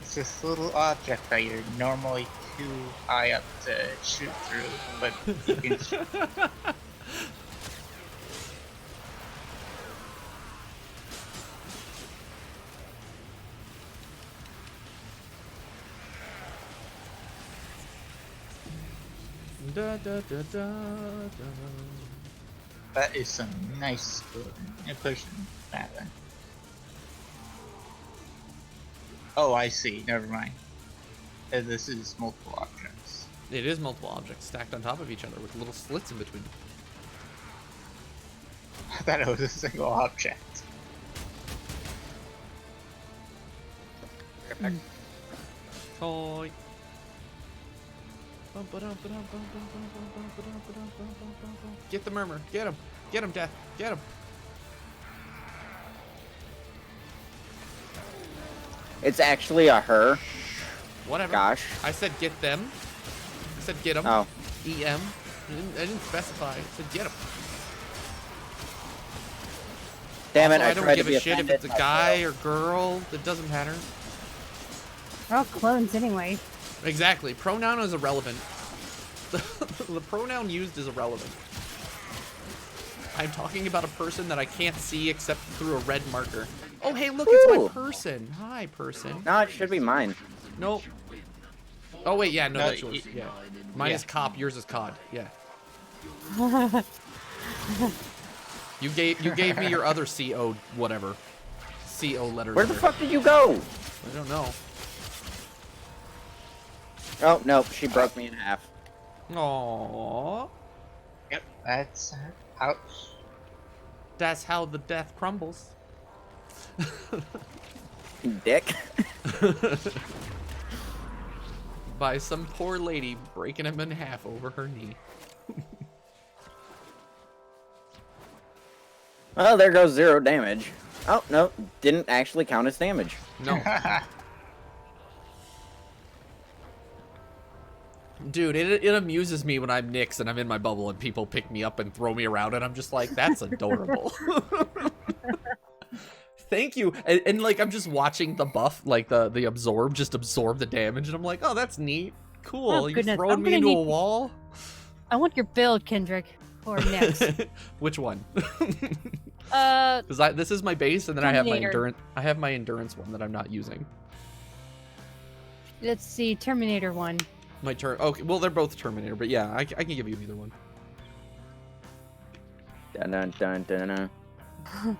[SPEAKER 7] It's this little object that you're normally too high up to shoot through, but you can shoot.
[SPEAKER 1] Da, da, da, da, da.
[SPEAKER 7] That is some nice pushing that then. Oh, I see. Never mind. This is multiple objects.
[SPEAKER 1] It is multiple objects stacked on top of each other with little slits in between.
[SPEAKER 7] I thought it was a single object.
[SPEAKER 1] Toy. Get the murmur. Get him. Get him, Death. Get him.
[SPEAKER 11] It's actually a her.
[SPEAKER 1] Whatever.
[SPEAKER 11] Gosh.
[SPEAKER 1] I said get them. I said get them.
[SPEAKER 11] Oh.
[SPEAKER 1] EM. I didn't specify. I said get them.
[SPEAKER 11] Damn it,
[SPEAKER 1] Also, I
[SPEAKER 11] I
[SPEAKER 1] don't
[SPEAKER 11] tried
[SPEAKER 1] give
[SPEAKER 11] to be
[SPEAKER 1] a shit if
[SPEAKER 11] offended,
[SPEAKER 1] it's a
[SPEAKER 11] I
[SPEAKER 1] guy
[SPEAKER 11] failed.
[SPEAKER 1] or girl. It doesn't matter.
[SPEAKER 8] We're all clones anyway.
[SPEAKER 1] Exactly. Pronoun is irrelevant. The pronoun used is irrelevant. I'm talking about a person that I can't see except through a red marker. Oh, hey, look, it's my
[SPEAKER 11] Ooh.
[SPEAKER 1] person. Hi, person.
[SPEAKER 11] No, it should be mine.
[SPEAKER 1] Nope. Oh, wait, yeah, no,
[SPEAKER 7] No,
[SPEAKER 1] that's yours. Yeah. Mine
[SPEAKER 7] yeah.
[SPEAKER 1] is cop, yours is cod. Yeah. You gave me your other CO whatever. CO letter.
[SPEAKER 11] Where the fuck did you go?
[SPEAKER 1] I don't know.
[SPEAKER 11] Oh, no, she broke me in half.
[SPEAKER 1] Aww.
[SPEAKER 7] Yep, that's ouch.
[SPEAKER 1] That's how the death crumbles.
[SPEAKER 11] Dick.
[SPEAKER 1] By some poor lady breaking him in half over her knee.
[SPEAKER 11] Well, there goes 0 damage. Oh, no, didn't actually count as damage.
[SPEAKER 1] No. Dude, it amuses me when I'm Nyx and I'm in my bubble and people pick me up and throw me around and I'm just like, that's adorable. Thank you. And like, I'm just watching the buff, like the absorb, just absorb the damage and I'm like, oh, that's neat. Cool.
[SPEAKER 8] Oh,
[SPEAKER 1] You
[SPEAKER 8] goodness,
[SPEAKER 1] throwing
[SPEAKER 8] I'm
[SPEAKER 1] me
[SPEAKER 8] gonna
[SPEAKER 1] into a
[SPEAKER 8] need-
[SPEAKER 1] wall?
[SPEAKER 8] I want your build, Kendrick. Or next.
[SPEAKER 1] Which one?
[SPEAKER 8] Uh,
[SPEAKER 1] Because this is my base and then I have my
[SPEAKER 8] Terminator.
[SPEAKER 1] endurance. I have my endurance one that I'm not using.
[SPEAKER 8] let's see, Terminator 1.
[SPEAKER 1] My turn. Okay, well, they're both Terminator, but yeah, I can give you either one.
[SPEAKER 11] Dun dun dun dun dun.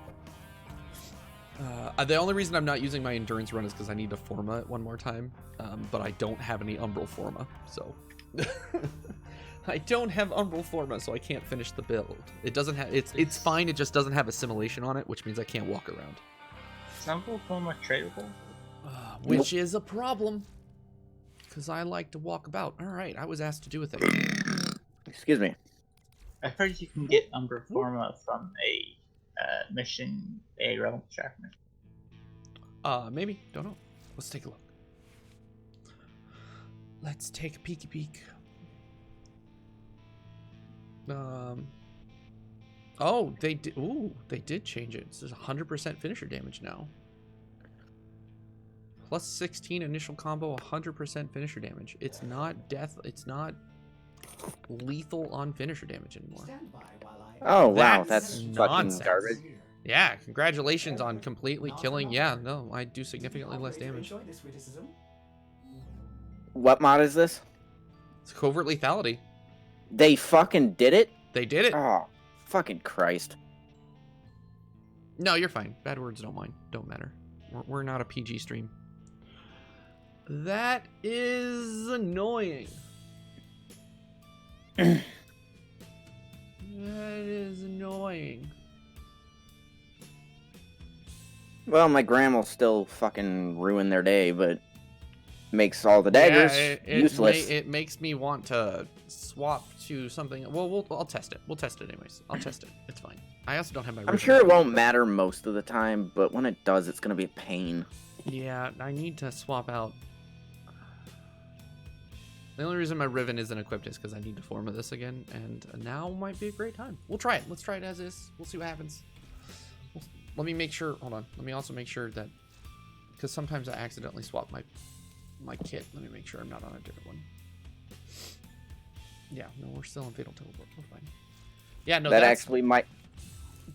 [SPEAKER 1] The only reason I'm not using my endurance run is because I need to forma it one more time, but I don't have any umbral forma, so I don't have umbral forma, so I can't finish the build. It doesn't have. It's fine. It just doesn't have assimilation on it, which means I can't walk around.
[SPEAKER 7] Sample form are tradable?
[SPEAKER 1] Which is a problem, because I like to walk about. All right, I was asked to do a thing.
[SPEAKER 11] Excuse me.
[SPEAKER 7] I heard you can get Umbra Forma from a mission, a realm track mission.
[SPEAKER 1] Maybe. Don't know. Let's take a look. Let's take a peeky peek. Oh, they did. Ooh, they did change it. This is 100% finisher damage now. Plus 16 initial combo, 100% finisher damage. It's not death. It's not lethal on finisher damage anymore.
[SPEAKER 11] Oh, wow, that's fucking
[SPEAKER 1] nonsense.
[SPEAKER 11] garbage.
[SPEAKER 1] Yeah, congratulations on completely killing. Yeah, no, I do significantly less damage.
[SPEAKER 11] What mod is this?
[SPEAKER 1] It's covert lethality.
[SPEAKER 11] They fucking did it?
[SPEAKER 1] They did it.
[SPEAKER 11] Oh, fucking Christ.
[SPEAKER 1] No, you're fine. Bad words don't matter. We're not a PG stream. That is annoying. That is annoying.
[SPEAKER 11] Well, my grandma will still fucking ruin their day, but makes all the daggers useless.
[SPEAKER 1] It makes me want to swap to something. Well, I'll test it. We'll test it anyways. I'll test it. It's fine. I also don't have my.
[SPEAKER 11] I'm
[SPEAKER 1] ribbon.
[SPEAKER 11] sure it won't matter most of the time, but when it does, it's gonna be a pain.
[SPEAKER 1] Yeah, I need to swap out. The only reason my Riven isn't equipped is because I need to form this again, and now might be a great time. We'll try it. Let's try it as is. We'll see what happens. Let me make sure. Hold on. Let me also make sure that, because sometimes I accidentally swap my kit. Let me make sure I'm not on a different one. Yeah, no, we're still in Fatal Teleport. We're fine. Yeah, no,
[SPEAKER 11] that actually might.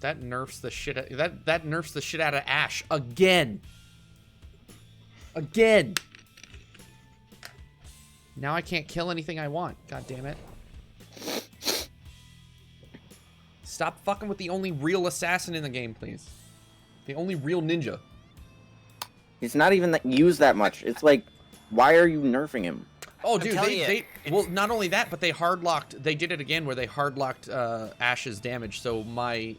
[SPEAKER 1] That nerfs the shit. That nerfs the shit out of Ashe again. Again. Now I can't kill anything I want. God damn it. Stop fucking with the only real assassin in the game, please. The only real ninja.
[SPEAKER 11] He's not even used that much. It's like, why are you nerfing him?
[SPEAKER 1] Oh, dude, well, not only that, but they hard-locked. They did it again where they hard-locked Ashe's damage. So my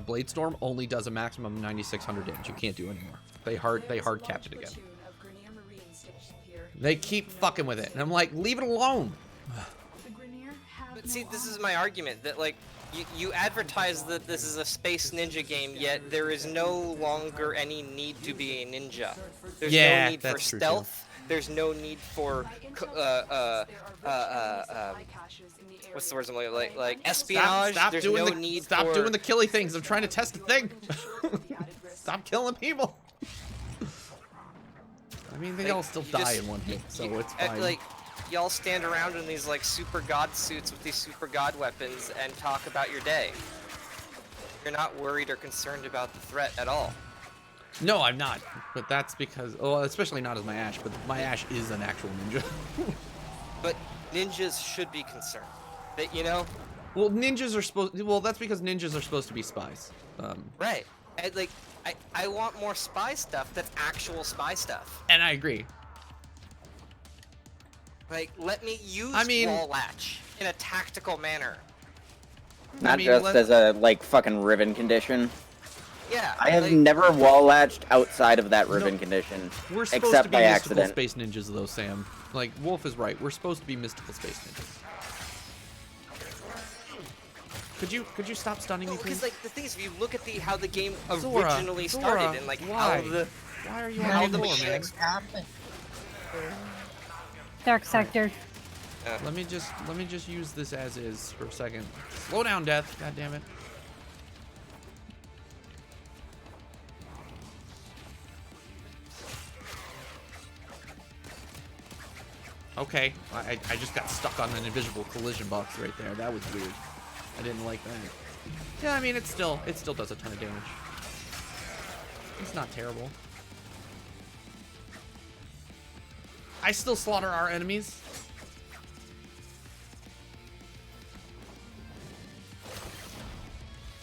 [SPEAKER 1] Blade Storm only does a maximum of 9,600 damage. You can't do anymore. They hard capped it again. They keep fucking with it, and I'm like, leave it alone.
[SPEAKER 9] But see, this is my argument that like. You advertise that this is a space ninja game, yet there is no longer any need to be a ninja. There's no need for stealth. There's no need for what's the word? Like espionage.
[SPEAKER 1] Stop
[SPEAKER 9] There's
[SPEAKER 1] doing
[SPEAKER 9] no need
[SPEAKER 1] stop
[SPEAKER 9] for...
[SPEAKER 1] doing the killy things. I'm trying to test a thing. Stop killing people. I mean, they all still die in one hit, so it's fine.
[SPEAKER 9] Like, y'all stand around in these like super god suits with these super god weapons and talk about your day. You're not worried or concerned about the threat at all.
[SPEAKER 1] No, I'm not. But that's because, well, especially not as my Ashe. But my Ashe is an actual ninja.
[SPEAKER 9] But ninjas should be concerned. That
[SPEAKER 1] Well, ninjas are supposed. Well, that's because ninjas are supposed to be spies.
[SPEAKER 9] Right. I want more spy stuff. That's actual spy stuff.
[SPEAKER 1] And I agree.
[SPEAKER 9] Like, let me use wall latch in a tactical manner.
[SPEAKER 11] Not just as a, like, fucking Riven condition.
[SPEAKER 9] Yeah.
[SPEAKER 11] I have never wall latched outside of that Riven condition.
[SPEAKER 1] We're supposed
[SPEAKER 11] except
[SPEAKER 1] to be
[SPEAKER 11] by
[SPEAKER 1] mystical
[SPEAKER 11] accident.
[SPEAKER 1] space ninjas, though, Sam. Like, Wolf is right. We're supposed to be mystical space ninjas. Could you stop stunning me, please?
[SPEAKER 9] Because, like, the thing is, if you look at how the game
[SPEAKER 1] Zora,
[SPEAKER 9] originally started and, like,
[SPEAKER 1] why?
[SPEAKER 9] how
[SPEAKER 1] are you
[SPEAKER 9] on the
[SPEAKER 1] mechanics
[SPEAKER 9] happen.
[SPEAKER 8] Dark sector.
[SPEAKER 1] Let me just use this as is for a second. Slow down, Death. God damn it. Okay, I just got stuck on an invisible collision box right there. That was weird. I didn't like that. Yeah, I mean it still does a ton of damage. It's not terrible. I still slaughter our enemies.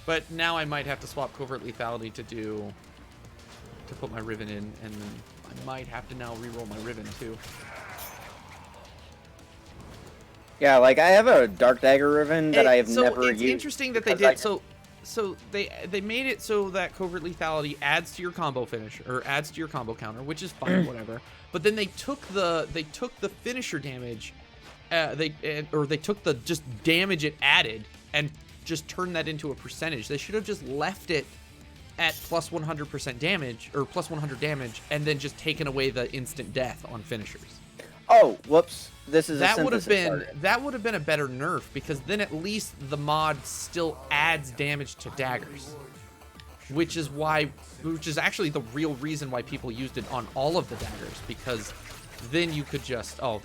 [SPEAKER 1] But now I might have to swap Covert Lethality to put my Riven in, and then I might have to now reroll my Riven too.
[SPEAKER 11] Yeah, like I have a Dark Dagger Riven that I have never used.
[SPEAKER 1] So it's interesting that they did. So they made it so that Covert Lethality adds to your combo finish or adds to your combo counter, which is fine, whatever. But then they took the finisher damage, they took the just damage it added and just turned that into a percentage. They should have just left it at plus 100% damage or plus 100 damage, and then just taken away the instant death on finishers.
[SPEAKER 11] Oh, whoops. This is
[SPEAKER 1] that would have been a better nerf, because then at least the mod still adds damage to daggers, which is actually the real reason why people used it on all of the daggers, because then you could just I'm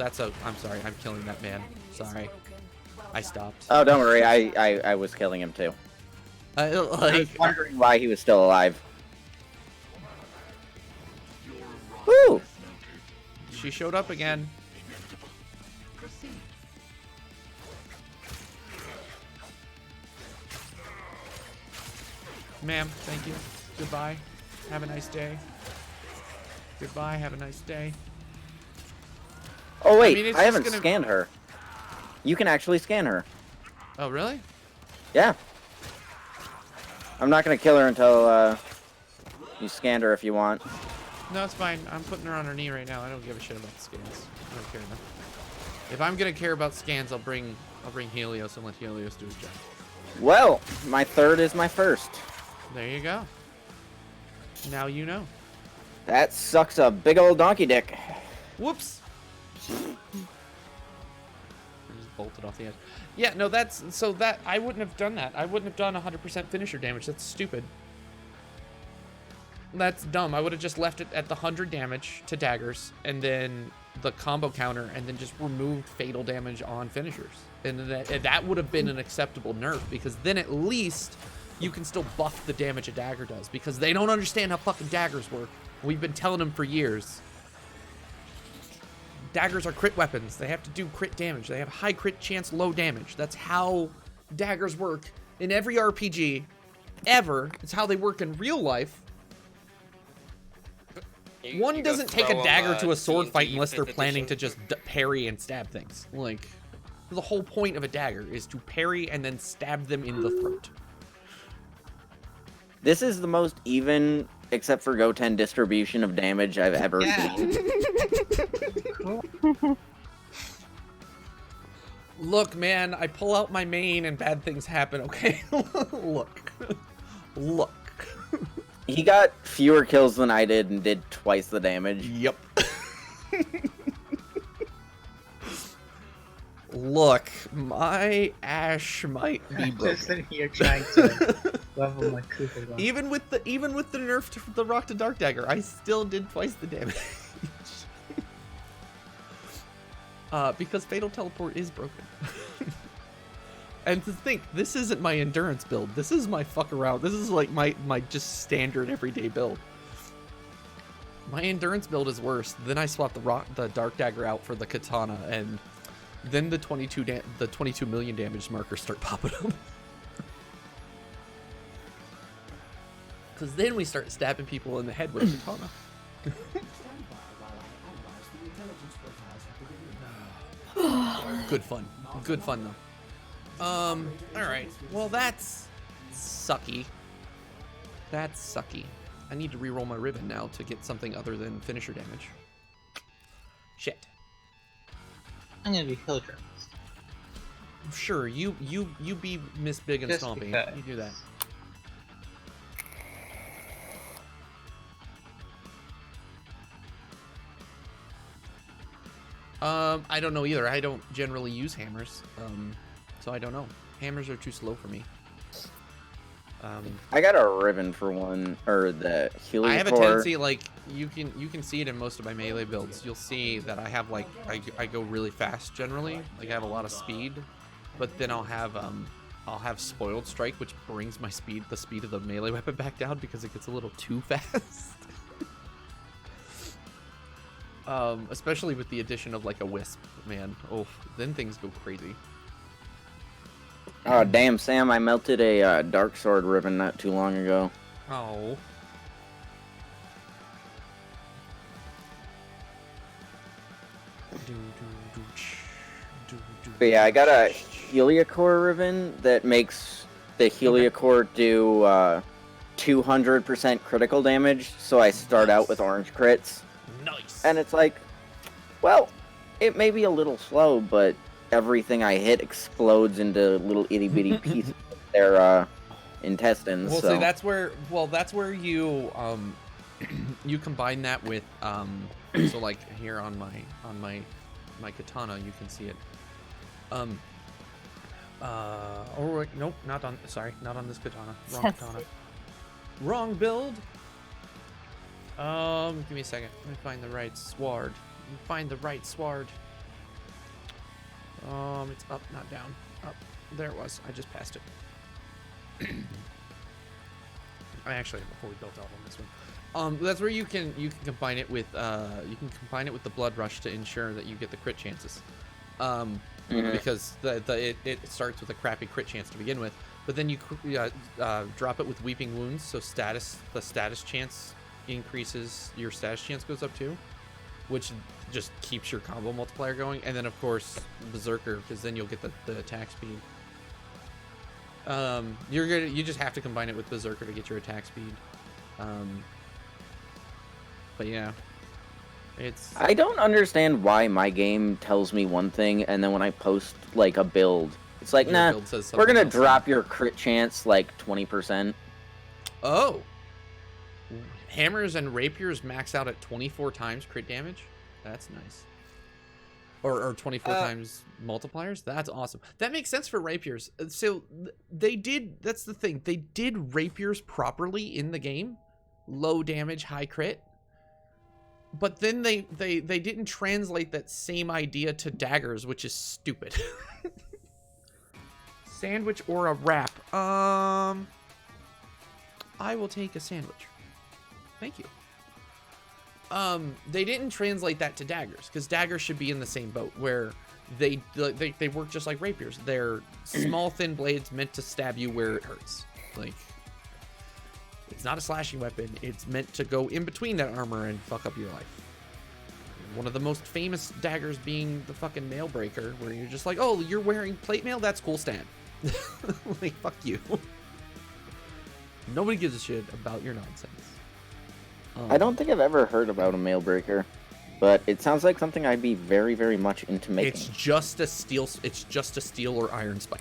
[SPEAKER 1] sorry, I'm killing that man. Sorry, I stopped.
[SPEAKER 11] Oh, don't worry, I was killing him too. I was wondering why he was still alive. Woo!
[SPEAKER 1] She showed up again. Ma'am, thank you. Goodbye. Have a nice day. Goodbye. Have a nice day.
[SPEAKER 11] Oh wait, I haven't scanned her. You can actually scan her.
[SPEAKER 1] Oh really?
[SPEAKER 11] Yeah. I'm not gonna kill her until You scanned her if you want.
[SPEAKER 1] No, it's fine. I'm putting her on her knee right now. I don't give a shit about the scans. I don't care enough. If I'm gonna care about scans, I'll bring Helios and let Helios do his job.
[SPEAKER 11] Well, my third is my first.
[SPEAKER 1] There you go. Now you know.
[SPEAKER 11] That sucks a big old donkey dick.
[SPEAKER 1] Whoops. I just bolted off the edge. Yeah, no, that's so that I wouldn't have done that. I wouldn't have done 100% finisher damage. That's stupid. That's dumb. I would have just left it at the 100 damage to daggers and then the combo counter and then just removed fatal damage on finishers. And that would have been an acceptable nerf because then at least you can still buff the damage a dagger does because they don't understand how fucking daggers work. We've been telling them for years. Daggers are crit weapons. They have to do crit damage. They have high crit chance, low damage. That's how daggers work in every RPG ever. It's how they work in real life. One doesn't take a dagger to a sword fight unless they're planning to just parry and stab things. Like, the whole point of a dagger is to parry and then stab them in the throat.
[SPEAKER 11] This is the most even, except for Goten, distribution of damage I've ever seen.
[SPEAKER 1] Look, man, I pull out my main and bad things happen, okay? Look. Look.
[SPEAKER 11] He got fewer kills than I did and did twice the damage.
[SPEAKER 1] Yep. Look, my Ash might be broken.
[SPEAKER 7] Just sitting here trying to level my Cooper.
[SPEAKER 1] Even with the nerf to the Rock to Dark Dagger, I still did twice the damage. Because Fatal Teleport is broken. And to think, this isn't my endurance build. This is my fuck around. This is like my just standard everyday build. My endurance build is worse. Then I swap the Dark Dagger out for the Katana, and then the 22 million damage markers start popping up. Because then we start stabbing people in the head with Katana. Good fun. Good fun though. Alright. Well, that's sucky. That's sucky. I need to reroll my ribbon now to get something other than finisher damage. Shit.
[SPEAKER 7] I'm gonna be Hildra.
[SPEAKER 1] Sure, you be Miss Big and
[SPEAKER 7] Just
[SPEAKER 1] Stompy.
[SPEAKER 7] because.
[SPEAKER 1] You do that. I don't know either. I don't generally use hammers. So I don't know. Hammers are too slow for me.
[SPEAKER 11] I got a ribbon for one, or the Heliocore.
[SPEAKER 1] I have a tendency, like, you can see it in most of my melee builds. You'll see that I have, like, I go really fast generally. Like, I have a lot of speed, but then I'll have Spoiled Strike, which brings the speed of the melee weapon back down because it gets a little too fast. Especially with the addition of, like, a Wisp, man. Oh, then things go crazy.
[SPEAKER 11] Oh, damn, Sam, I melted a Dark Sword ribbon not too long ago.
[SPEAKER 1] Oh.
[SPEAKER 11] But yeah, I got a Heliocore ribbon that makes the Heliocore do 200% critical damage, so I start out with orange crits.
[SPEAKER 1] Nice.
[SPEAKER 11] And it's like, well, it may be a little slow, but everything I hit explodes into little itty bitty pieces of their intestines.
[SPEAKER 1] Well,
[SPEAKER 11] so
[SPEAKER 1] see, that's where you you combine that with so like here on my katana you can see it. Or nope, not on this katana. Wrong katana. Wrong build. Give me a second. Let me find the right sword. It's up, not down. Up. There it was. I just passed it. I actually before we built out on this one. That's where you can combine it with the Blood Rush to ensure that you get the crit chances. Because it starts with a crappy crit chance to begin with, but then you drop it with Weeping Wounds, so the status chance increases, your status chance goes up too, which just keeps your combo multiplier going, and then of course Berserker, because then you'll get the attack speed. You just have to combine it with Berserker to get your attack speed. but yeah. It's...
[SPEAKER 11] I don't understand why my game tells me one thing, and then when I post, like, a build, it's like,
[SPEAKER 1] Your
[SPEAKER 11] nah,
[SPEAKER 1] build says
[SPEAKER 11] we're
[SPEAKER 1] something
[SPEAKER 11] gonna
[SPEAKER 1] else,
[SPEAKER 11] drop your crit chance, like, 20%.
[SPEAKER 1] Oh! Hammers and rapiers max out at 24 times crit damage? That's nice. Or 24 times multipliers? That's awesome. That makes sense for rapiers. So, they did... That's the thing. They did rapiers properly in the game. Low damage, high crit. But then they didn't translate that same idea to daggers, which is stupid. Sandwich or a wrap? I will take a sandwich. Thank you. They didn't translate that to daggers, because daggers should be in the same boat, where they work just like rapiers. They're small, thin blades meant to stab you where it hurts. Like, it's not a slashing weapon. It's meant to go in between that armor and fuck up your life. One of the most famous daggers being the fucking mail breaker, where you're just like, oh, you're wearing plate mail? That's cool, Stan. Like, fuck you. Nobody gives a shit about your nonsense.
[SPEAKER 11] I don't think I've ever heard about a mail breaker, but it sounds like something I'd be very, very much into making.
[SPEAKER 1] It's just a steel or iron spike.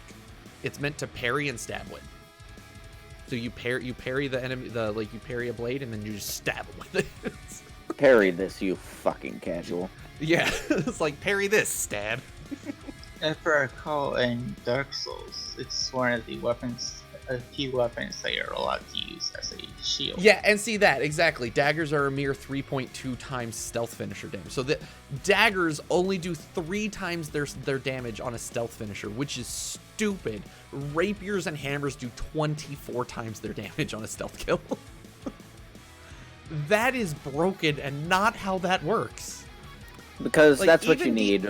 [SPEAKER 1] It's meant to parry and stab with. So you parry the enemy, you parry a blade and then you just stab it with it.
[SPEAKER 11] Parry this, you fucking casual.
[SPEAKER 1] Yeah, it's like parry this, stab.
[SPEAKER 7] If I recall, in Dark Souls, it's one of the weapons, a few weapons that you're allowed to use as a shield.
[SPEAKER 1] Yeah, and see that, exactly. Daggers are a mere 3.2 times stealth finisher damage. So the daggers only do 3 times their damage on a stealth finisher, which is stupid. Rapiers and hammers do 24 times their damage on a stealth kill. That is broken and not how that works.
[SPEAKER 11] Because
[SPEAKER 1] Like,
[SPEAKER 11] that's what you
[SPEAKER 1] even
[SPEAKER 11] need,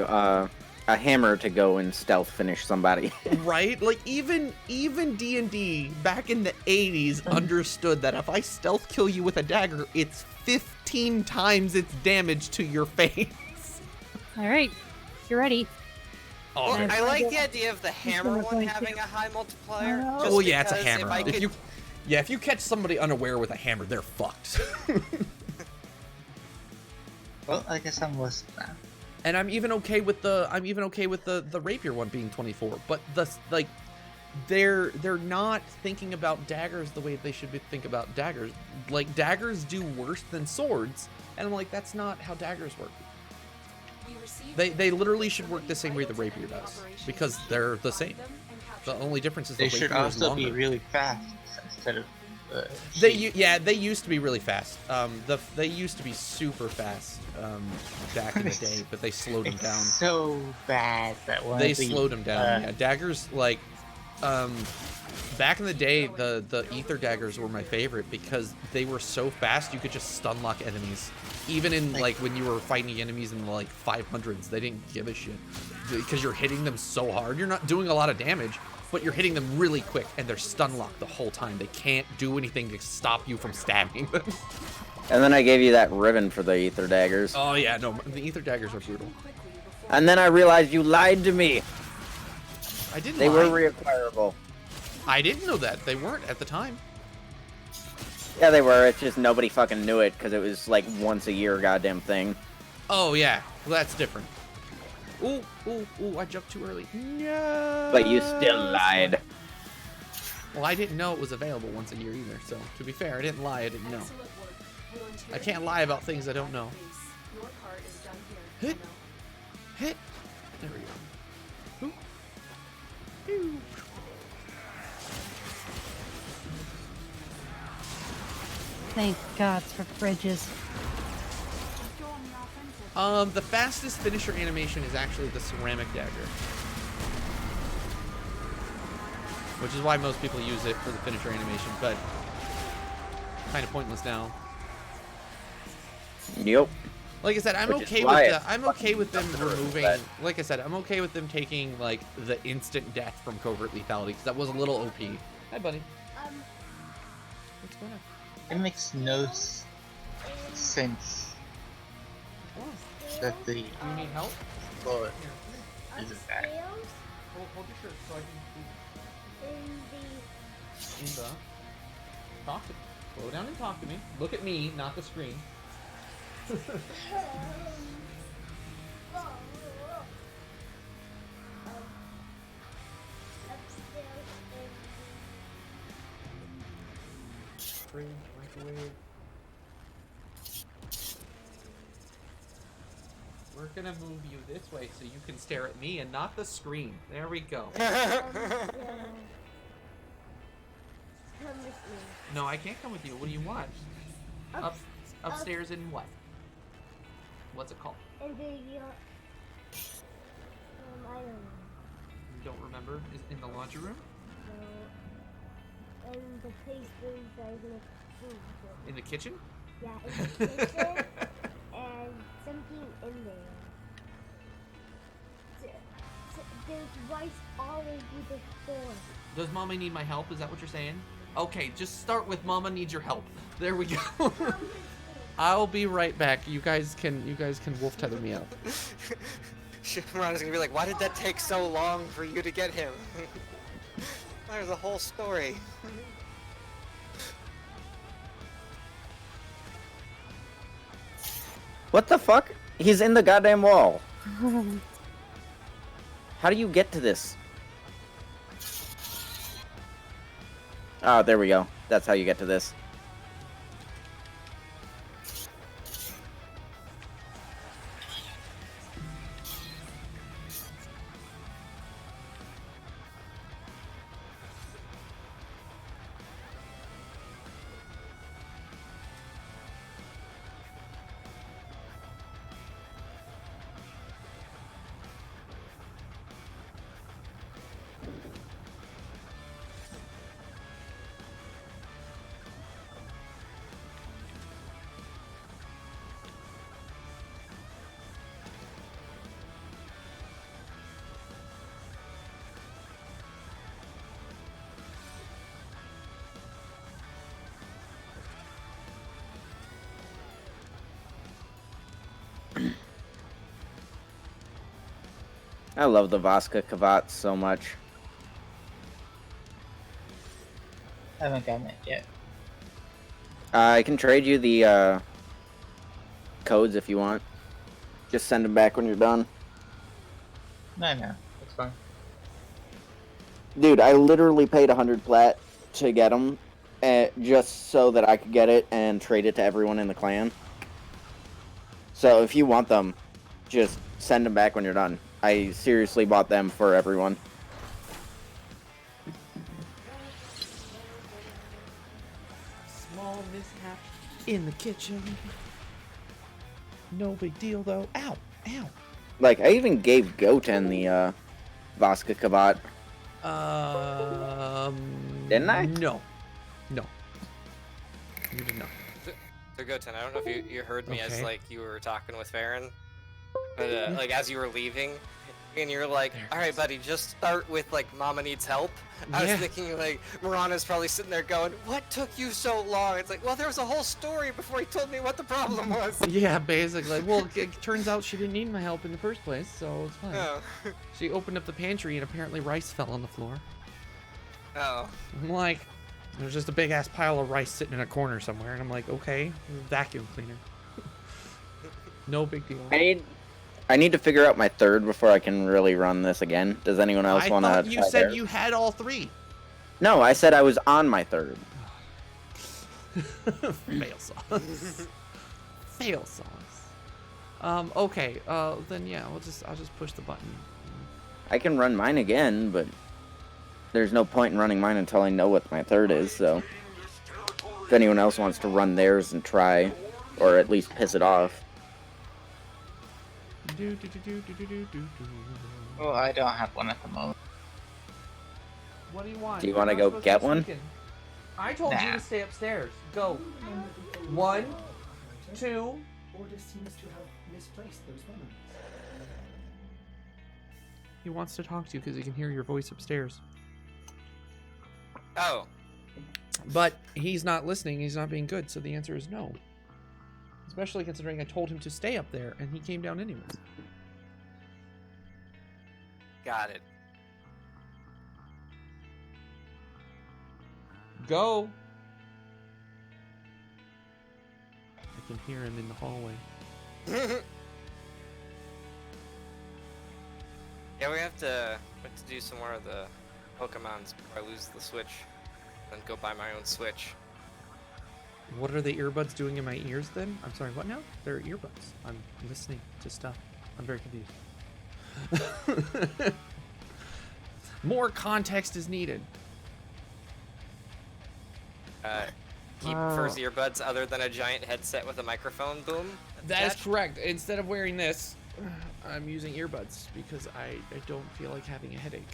[SPEAKER 11] a hammer to go and stealth finish somebody.
[SPEAKER 1] Right? Like, even D&D back in the 80s understood that if I stealth kill you with a dagger, it's 15 times its damage to your face.
[SPEAKER 8] Alright, you're ready.
[SPEAKER 1] All right.
[SPEAKER 9] I like the idea of the hammer one having a high multiplier. just
[SPEAKER 1] Oh yeah, it's a
[SPEAKER 9] because
[SPEAKER 1] hammer.
[SPEAKER 9] If I could...
[SPEAKER 1] If you catch somebody unaware with a hammer, they're fucked.
[SPEAKER 7] Well, I guess I'm less than.
[SPEAKER 1] And I'm even okay with the rapier one being 24, but they're not thinking about daggers the way they should think about daggers. Like, daggers do worse than swords, and I'm like, that's not how daggers work. They literally should work the same way the rapier does, because they're the same. The only difference is the
[SPEAKER 7] They should
[SPEAKER 1] rapier is
[SPEAKER 7] also
[SPEAKER 1] longer.
[SPEAKER 7] be really fast instead of.
[SPEAKER 1] They used to be really fast. They used to be super fast back in the day, but they slowed them down.
[SPEAKER 7] So bad that one.
[SPEAKER 1] They slowed them down. Yeah, daggers back in the day, the ether daggers were my favorite because they were so fast you could just stun lock enemies. Even in when you were fighting enemies in the 500s, they didn't give a shit because you're hitting them so hard. You're not doing a lot of damage, but you're hitting them really quick, and they're stun locked the whole time. They can't do anything to stop you from stabbing them.
[SPEAKER 11] And then I gave you that ribbon for the ether daggers.
[SPEAKER 1] Oh yeah, no, the ether daggers are brutal.
[SPEAKER 11] And then I realized you lied to me.
[SPEAKER 1] I didn't
[SPEAKER 11] They
[SPEAKER 1] lie.
[SPEAKER 11] were reacquirable.
[SPEAKER 1] I didn't know that. They weren't at the time.
[SPEAKER 11] Yeah, they were. It's just nobody fucking knew it because it was once a year goddamn thing.
[SPEAKER 1] Oh yeah, well that's different. Ooh, I jumped too early. No.
[SPEAKER 11] But you still lied.
[SPEAKER 1] Well, I didn't know it was available once a year either, so to be fair, I didn't lie, I didn't know. I can't lie about things I don't know. Hit! Hit! There we go. Ooh.
[SPEAKER 8] Thank God for fridges.
[SPEAKER 1] The fastest finisher animation is actually the ceramic dagger. Which is why most people use it for the finisher animation, but kind of pointless now.
[SPEAKER 11] Yep.
[SPEAKER 1] Like I said, I'm okay with them removing. Like I said, I'm okay with them taking the instant death from covert lethality because that was a little OP. Hi, buddy. What's going on?
[SPEAKER 7] It makes no sense that the.
[SPEAKER 1] You need help?
[SPEAKER 7] Bullet isn't that.
[SPEAKER 1] Hold your shirt so I can. In the. Talk to me. Slow down and talk to me. Look at me, not the screen. Fridge, microwave. We're gonna move you this way so you can stare at me and not the screen. There we go. No, I can't come with you. What do you want? Upstairs in what? What's it called?
[SPEAKER 10] In the I don't know.
[SPEAKER 1] You don't remember? Is in the laundry room?
[SPEAKER 10] No. And the place where you guys make food.
[SPEAKER 1] In the kitchen?
[SPEAKER 10] Yeah, in the kitchen. And something in there. There's rice all over the floor.
[SPEAKER 1] Does Mama need my help? Is that what you're saying? Okay, just start with Mama needs your help. There we go. I'll be right back. You guys can wolf tether me up.
[SPEAKER 9] Ron's gonna be like, why did that take so long for you to get him? There's a whole story.
[SPEAKER 11] What the fuck? He's in the goddamn wall. How do you get to this? Oh, there we go. That's how you get to this. I love the Vaska Kavat so much.
[SPEAKER 7] I haven't gotten it yet.
[SPEAKER 11] I can trade you the codes if you want. Just send them back when you're done.
[SPEAKER 7] No, it's fine.
[SPEAKER 11] Dude, I literally paid 100 plat to get them, just so that I could get it and trade it to everyone in the clan. So if you want them, just send them back when you're done. I seriously bought them for everyone.
[SPEAKER 1] Small mishap in the kitchen. No big deal though. Ow! Ow!
[SPEAKER 11] Like, I even gave Goten the Vaska Kavat. Didn't I?
[SPEAKER 1] No. No. You did not.
[SPEAKER 9] So Goten, I don't know if you heard me as
[SPEAKER 1] Okay.
[SPEAKER 9] like you were talking with Farron, but like as you were leaving, and you're like, all right, buddy, just start with like Mama needs help. I was
[SPEAKER 1] Yeah.
[SPEAKER 9] thinking like Marana's probably sitting there going, what took you so long? It's like, well, there was a whole story before he told me what the problem was.
[SPEAKER 1] Yeah, basically. Well, it turns out she didn't need my help in the first place, so it's fine.
[SPEAKER 9] Oh.
[SPEAKER 1] She opened up the pantry and apparently rice fell on the floor.
[SPEAKER 9] Oh.
[SPEAKER 1] I'm like, there's just a big ass pile of rice sitting in a corner somewhere, and I'm like, okay, vacuum cleaner. No big deal.
[SPEAKER 11] I need to figure out my third before I can really run this again. Does anyone else want to?
[SPEAKER 1] I thought you said you had all three.
[SPEAKER 11] No, I said I was on my third.
[SPEAKER 1] Fail sauce. Fail sauce. Okay. Then yeah, I'll just push the button.
[SPEAKER 11] I can run mine again, but there's no point in running mine until I know what my third is. So, if anyone else wants to run theirs and try, or at least piss it off.
[SPEAKER 7] Well, I don't have one at the moment.
[SPEAKER 1] What do you want?
[SPEAKER 11] Do you
[SPEAKER 1] You're
[SPEAKER 11] want to
[SPEAKER 1] not
[SPEAKER 11] go
[SPEAKER 1] supposed
[SPEAKER 11] get
[SPEAKER 1] be
[SPEAKER 11] one?
[SPEAKER 1] sneaking. I told you
[SPEAKER 7] Nah.
[SPEAKER 1] to stay upstairs. Go. 1, 2.
[SPEAKER 5] Order seems to have misplaced those weapons.
[SPEAKER 1] He wants to talk to you because he can hear your voice upstairs.
[SPEAKER 9] Oh.
[SPEAKER 1] But he's not listening. He's not being good. So the answer is no. Especially considering I told him to stay up there and he came down anyways.
[SPEAKER 9] Got it.
[SPEAKER 1] Go. I can hear him in the hallway.
[SPEAKER 9] Yeah, we have to do some more of the Pokemons before I lose the Switch. Then go buy my own Switch.
[SPEAKER 1] What are the earbuds doing in my ears then? I'm sorry, what now? They're earbuds. I'm listening to stuff. I'm very confused. More context is needed.
[SPEAKER 9] He prefers earbuds other than a giant headset with a microphone boom?
[SPEAKER 1] That is correct. Instead of wearing this, I'm using earbuds because I don't feel like having a headache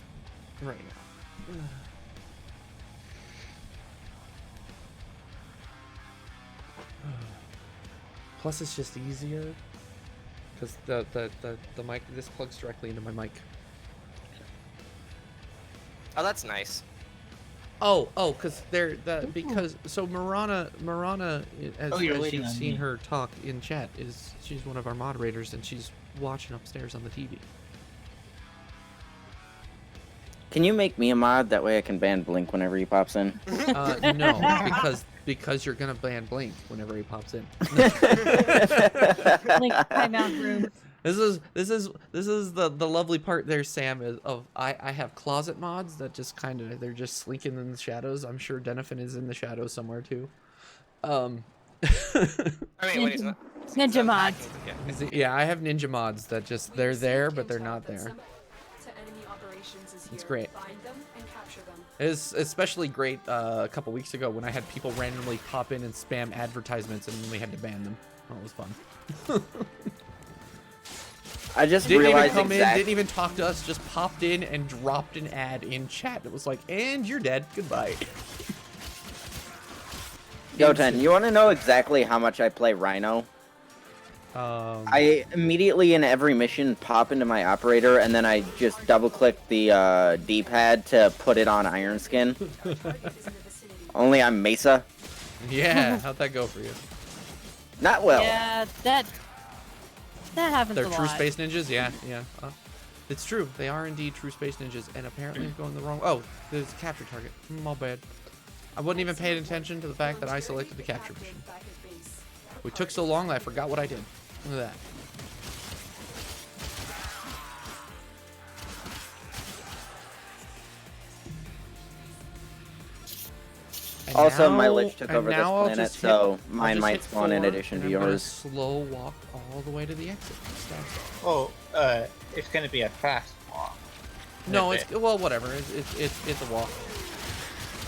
[SPEAKER 1] right now. Plus, it's just easier because the mic, this plugs directly into my mic.
[SPEAKER 9] Oh, that's nice.
[SPEAKER 1] Because so Marana, as you've seen her talk in chat, she's one of our moderators and she's watching upstairs on the TV.
[SPEAKER 11] Can you make me a mod? That way I can ban Blink whenever he pops in.
[SPEAKER 1] No, because you're gonna ban Blink whenever he pops in.
[SPEAKER 8] Blink timeout room.
[SPEAKER 1] This is the lovely part there, Sam, is I have closet mods that just kind of, they're just slinking in the shadows. I'm sure Denifin is in the shadows somewhere too.
[SPEAKER 9] I mean, when he's not,
[SPEAKER 8] Ninja mods.
[SPEAKER 1] Yeah, I have ninja mods that just, they're there, but they're not there. It's great. It's especially great a couple weeks ago when I had people randomly pop in and spam advertisements and then we had to ban them. Oh, it was fun.
[SPEAKER 11] I just
[SPEAKER 1] didn't
[SPEAKER 11] realized
[SPEAKER 1] even come in, didn't even talk to us, just popped in and dropped an ad in chat. It was like, and you're dead. Goodbye.
[SPEAKER 11] Goten, you want to know exactly how much I play Rhino? I immediately in every mission pop into my operator and then I just double click the D-pad to put it on Iron Skin. Only I'm Mesa.
[SPEAKER 1] Yeah, how'd that go for you?
[SPEAKER 11] Not well.
[SPEAKER 8] Yeah, that happens
[SPEAKER 1] They're
[SPEAKER 8] a lot.
[SPEAKER 1] true space ninjas? Yeah. It's true. They are indeed true space ninjas, and apparently I'm going the wrong... Oh, there's a capture target. My bad. I wasn't even paying attention to the fact that I selected the capture mission. We took so long that I forgot what I did. Look at that. And
[SPEAKER 11] also,
[SPEAKER 1] now,
[SPEAKER 11] my Lich took over this planet, so mine might spawn in
[SPEAKER 1] 4,
[SPEAKER 11] addition to
[SPEAKER 1] and I'm gonna
[SPEAKER 11] yours.
[SPEAKER 1] slow walk all the way to the exit.
[SPEAKER 7] Oh, it's gonna be a fast walk.
[SPEAKER 1] No, it's well, whatever. It's a walk.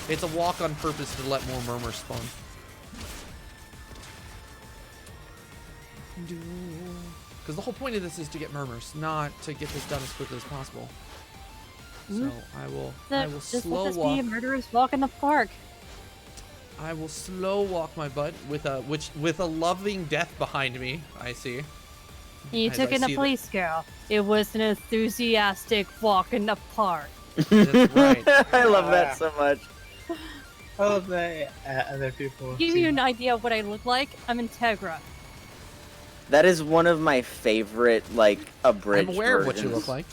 [SPEAKER 1] It's a walk on purpose to let more murmurs spawn. Because the whole point of this is to get murmurs, not to get this done as quickly as possible. So I will
[SPEAKER 8] Just
[SPEAKER 1] slow
[SPEAKER 8] let this
[SPEAKER 1] walk.
[SPEAKER 8] be a murderer's walk in the park.
[SPEAKER 1] I will slow walk my butt with a loving death behind me. I see.
[SPEAKER 8] You took in a police girl. It was an enthusiastic walk in the park.
[SPEAKER 1] That's right.
[SPEAKER 11] I love that so much.
[SPEAKER 7] I love that other people.
[SPEAKER 8] Give you an idea of what I look like. I'm Integra.
[SPEAKER 11] That is one of my favorite, like, abridged
[SPEAKER 1] I'm aware of what you
[SPEAKER 11] versions.
[SPEAKER 1] look like.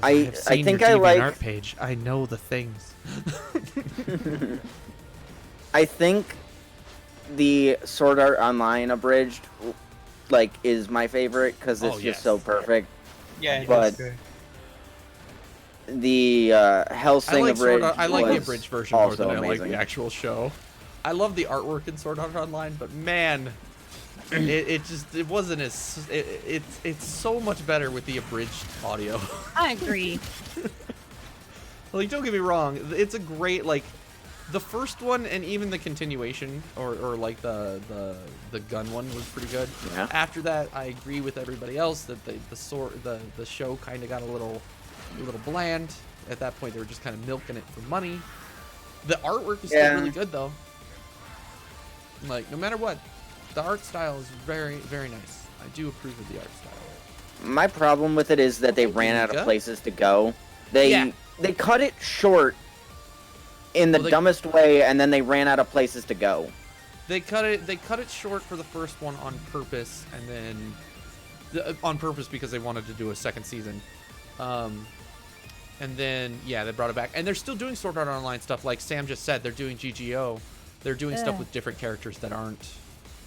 [SPEAKER 11] I think I like
[SPEAKER 1] art page. I know the things.
[SPEAKER 11] I think the Sword Art Online abridged, like, is my favorite because it's just so perfect.
[SPEAKER 7] Yeah,
[SPEAKER 11] but the Hellsing abridged.
[SPEAKER 1] I like the abridged version more than I like
[SPEAKER 11] amazing.
[SPEAKER 1] the actual show. I love the artwork in Sword Art Online, but man, it wasn't as it's so much better with the abridged audio.
[SPEAKER 8] I agree.
[SPEAKER 1] Like, don't get me wrong, it's a great, like, the first one and even the continuation or like the gun one was pretty good.
[SPEAKER 11] Yeah.
[SPEAKER 1] After that, I agree with everybody else that the show kind of got a little bland. At that point, they were just kind of milking it for money. The artwork is still really good though. Like, no matter what, the art style is very, very nice. I do approve of the art style.
[SPEAKER 11] My problem with it is that they ran out of places to go. They cut it short in the dumbest way, and then they ran out of places to go.
[SPEAKER 1] They cut it short for the first one on purpose, and then on purpose because they wanted to do a second season. And then they brought it back, and they're still doing Sword Art Online stuff. Like Sam just said, they're doing GGO. They're doing stuff with different characters that aren't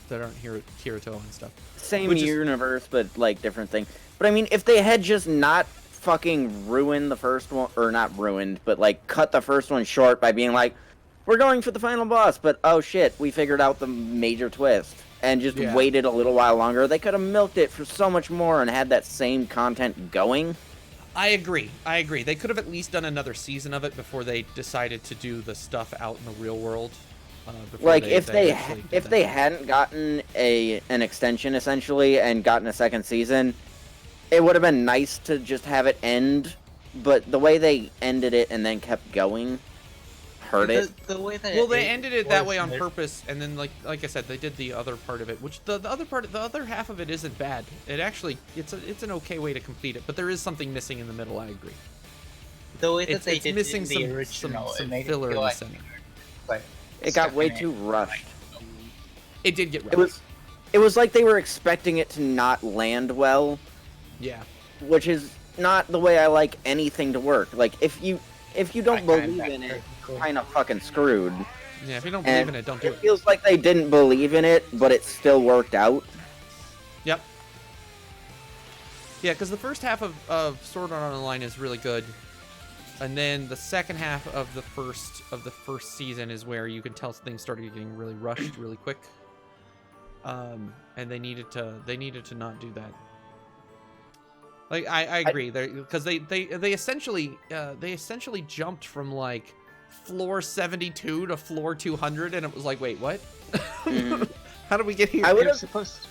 [SPEAKER 1] Kirito and stuff.
[SPEAKER 11] Same universe, but like different thing. But I mean, if they had just not fucking ruined the first one, or not ruined, but like cut the first one short by being like, we're going for the final boss, but oh shit, we figured out the major twist, and just waited a little while longer, they could have milked it for so much more and had that same content going.
[SPEAKER 1] I agree. They could have at least done another season of it before they decided to do the stuff out in the real world.
[SPEAKER 11] Like if they hadn't gotten an extension essentially and gotten a second season, it would have been nice to just have it end. But the way they ended it and then kept going hurt it.
[SPEAKER 7] The way that
[SPEAKER 1] they ended it that way on purpose, and then like I said, they did the other part of it, which the other half of it isn't bad. It actually it's an okay way to complete it, but there is something missing in the middle. I agree.
[SPEAKER 7] The way that they did
[SPEAKER 1] missing
[SPEAKER 7] it in the original,
[SPEAKER 1] some
[SPEAKER 7] it made
[SPEAKER 1] filler
[SPEAKER 7] it feel
[SPEAKER 1] in the
[SPEAKER 7] like,
[SPEAKER 1] center.
[SPEAKER 7] like
[SPEAKER 11] it got way too rushed.
[SPEAKER 1] It did get rushed.
[SPEAKER 11] It was like they were expecting it to not land well.
[SPEAKER 1] Yeah.
[SPEAKER 11] Which is not the way I like anything to work. Like if you don't believe in it, you're kind of fucking screwed.
[SPEAKER 1] Yeah, if you don't believe in it, don't do it.
[SPEAKER 11] It feels like they didn't believe in it, but it still worked out.
[SPEAKER 1] Yep. Yeah, because the first half of Sword Art Online is really good, and then the second half of the first season is where you can tell things started getting really rushed, really quick. And they needed to not do that. Like I agree, because they essentially jumped from like floor 72 to floor 200, and it was like, wait, what? How did we get here?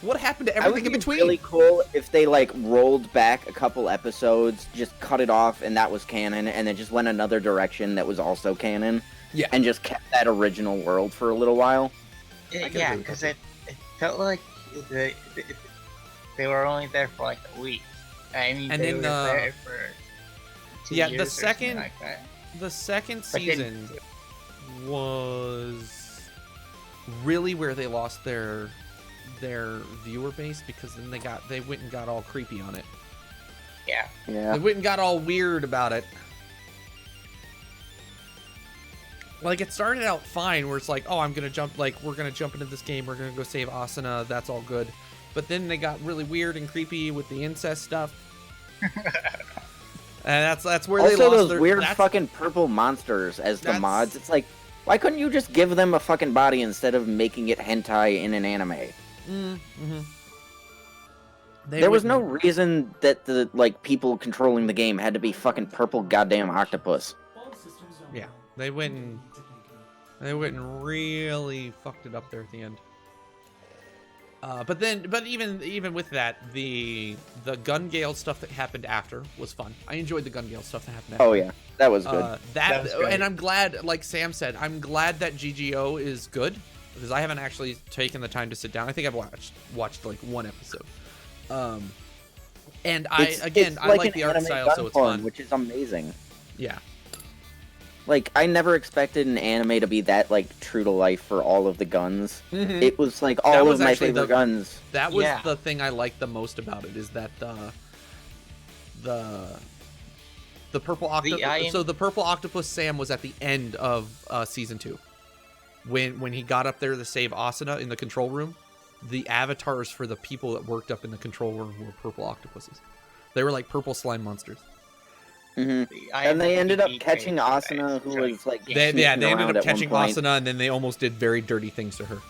[SPEAKER 1] What happened to everything in between?
[SPEAKER 11] Really cool if they like rolled back a couple episodes, just cut it off, and that was canon, and then just went another direction that was also canon.
[SPEAKER 1] Yeah.
[SPEAKER 11] And just kept that original world for a little while.
[SPEAKER 7] Yeah, because it felt like they were only there for like a week. I mean,
[SPEAKER 1] and
[SPEAKER 7] they
[SPEAKER 1] then
[SPEAKER 7] were there for 2 years
[SPEAKER 1] the second
[SPEAKER 7] like that.
[SPEAKER 1] The second season was really where they lost their viewer base, because then they went and got all creepy on it.
[SPEAKER 7] Yeah.
[SPEAKER 1] They went and got all weird about it. Like, it started out fine, where it's like, oh, we're gonna jump into this game, we're gonna go save Asuna, that's all good. But then they got really weird and creepy with the incest stuff. And that's where
[SPEAKER 11] also
[SPEAKER 1] they lost
[SPEAKER 11] those weird fucking purple monsters as the mods. It's like, why couldn't you just give them a fucking body instead of making it hentai in an anime?
[SPEAKER 1] Mm-hmm.
[SPEAKER 11] There was no reason that the people controlling the game had to be fucking purple goddamn octopus.
[SPEAKER 1] Yeah, they went and really fucked it up there at the end. But even with that, the Gun Gale stuff that happened after was fun. I enjoyed the Gun Gale stuff that happened after.
[SPEAKER 11] Oh yeah, that was good.
[SPEAKER 1] That was great. And I'm glad, like Sam said, I'm glad that GGO is good, because I haven't actually taken the time to sit down. I think I've watched like one episode. And I like the art style, so it's fun,
[SPEAKER 11] which is amazing.
[SPEAKER 1] Yeah.
[SPEAKER 11] Like, I never expected an anime to be that, like, true to life for all of the guns.
[SPEAKER 1] Mm-hmm.
[SPEAKER 11] It was, like, all of my favorite guns.
[SPEAKER 1] That was the thing I liked the most about it, is that the purple octopus... So the purple octopus Sam was at the end of Season 2. When he got up there to save Asuna in the control room, the avatars for the people that worked up in the control room were purple octopuses. They were like purple slime monsters.
[SPEAKER 11] Mm-hmm. And they ended up catching Asuna, who was like
[SPEAKER 1] they ended up catching Asuna, and then they almost did very dirty things to her.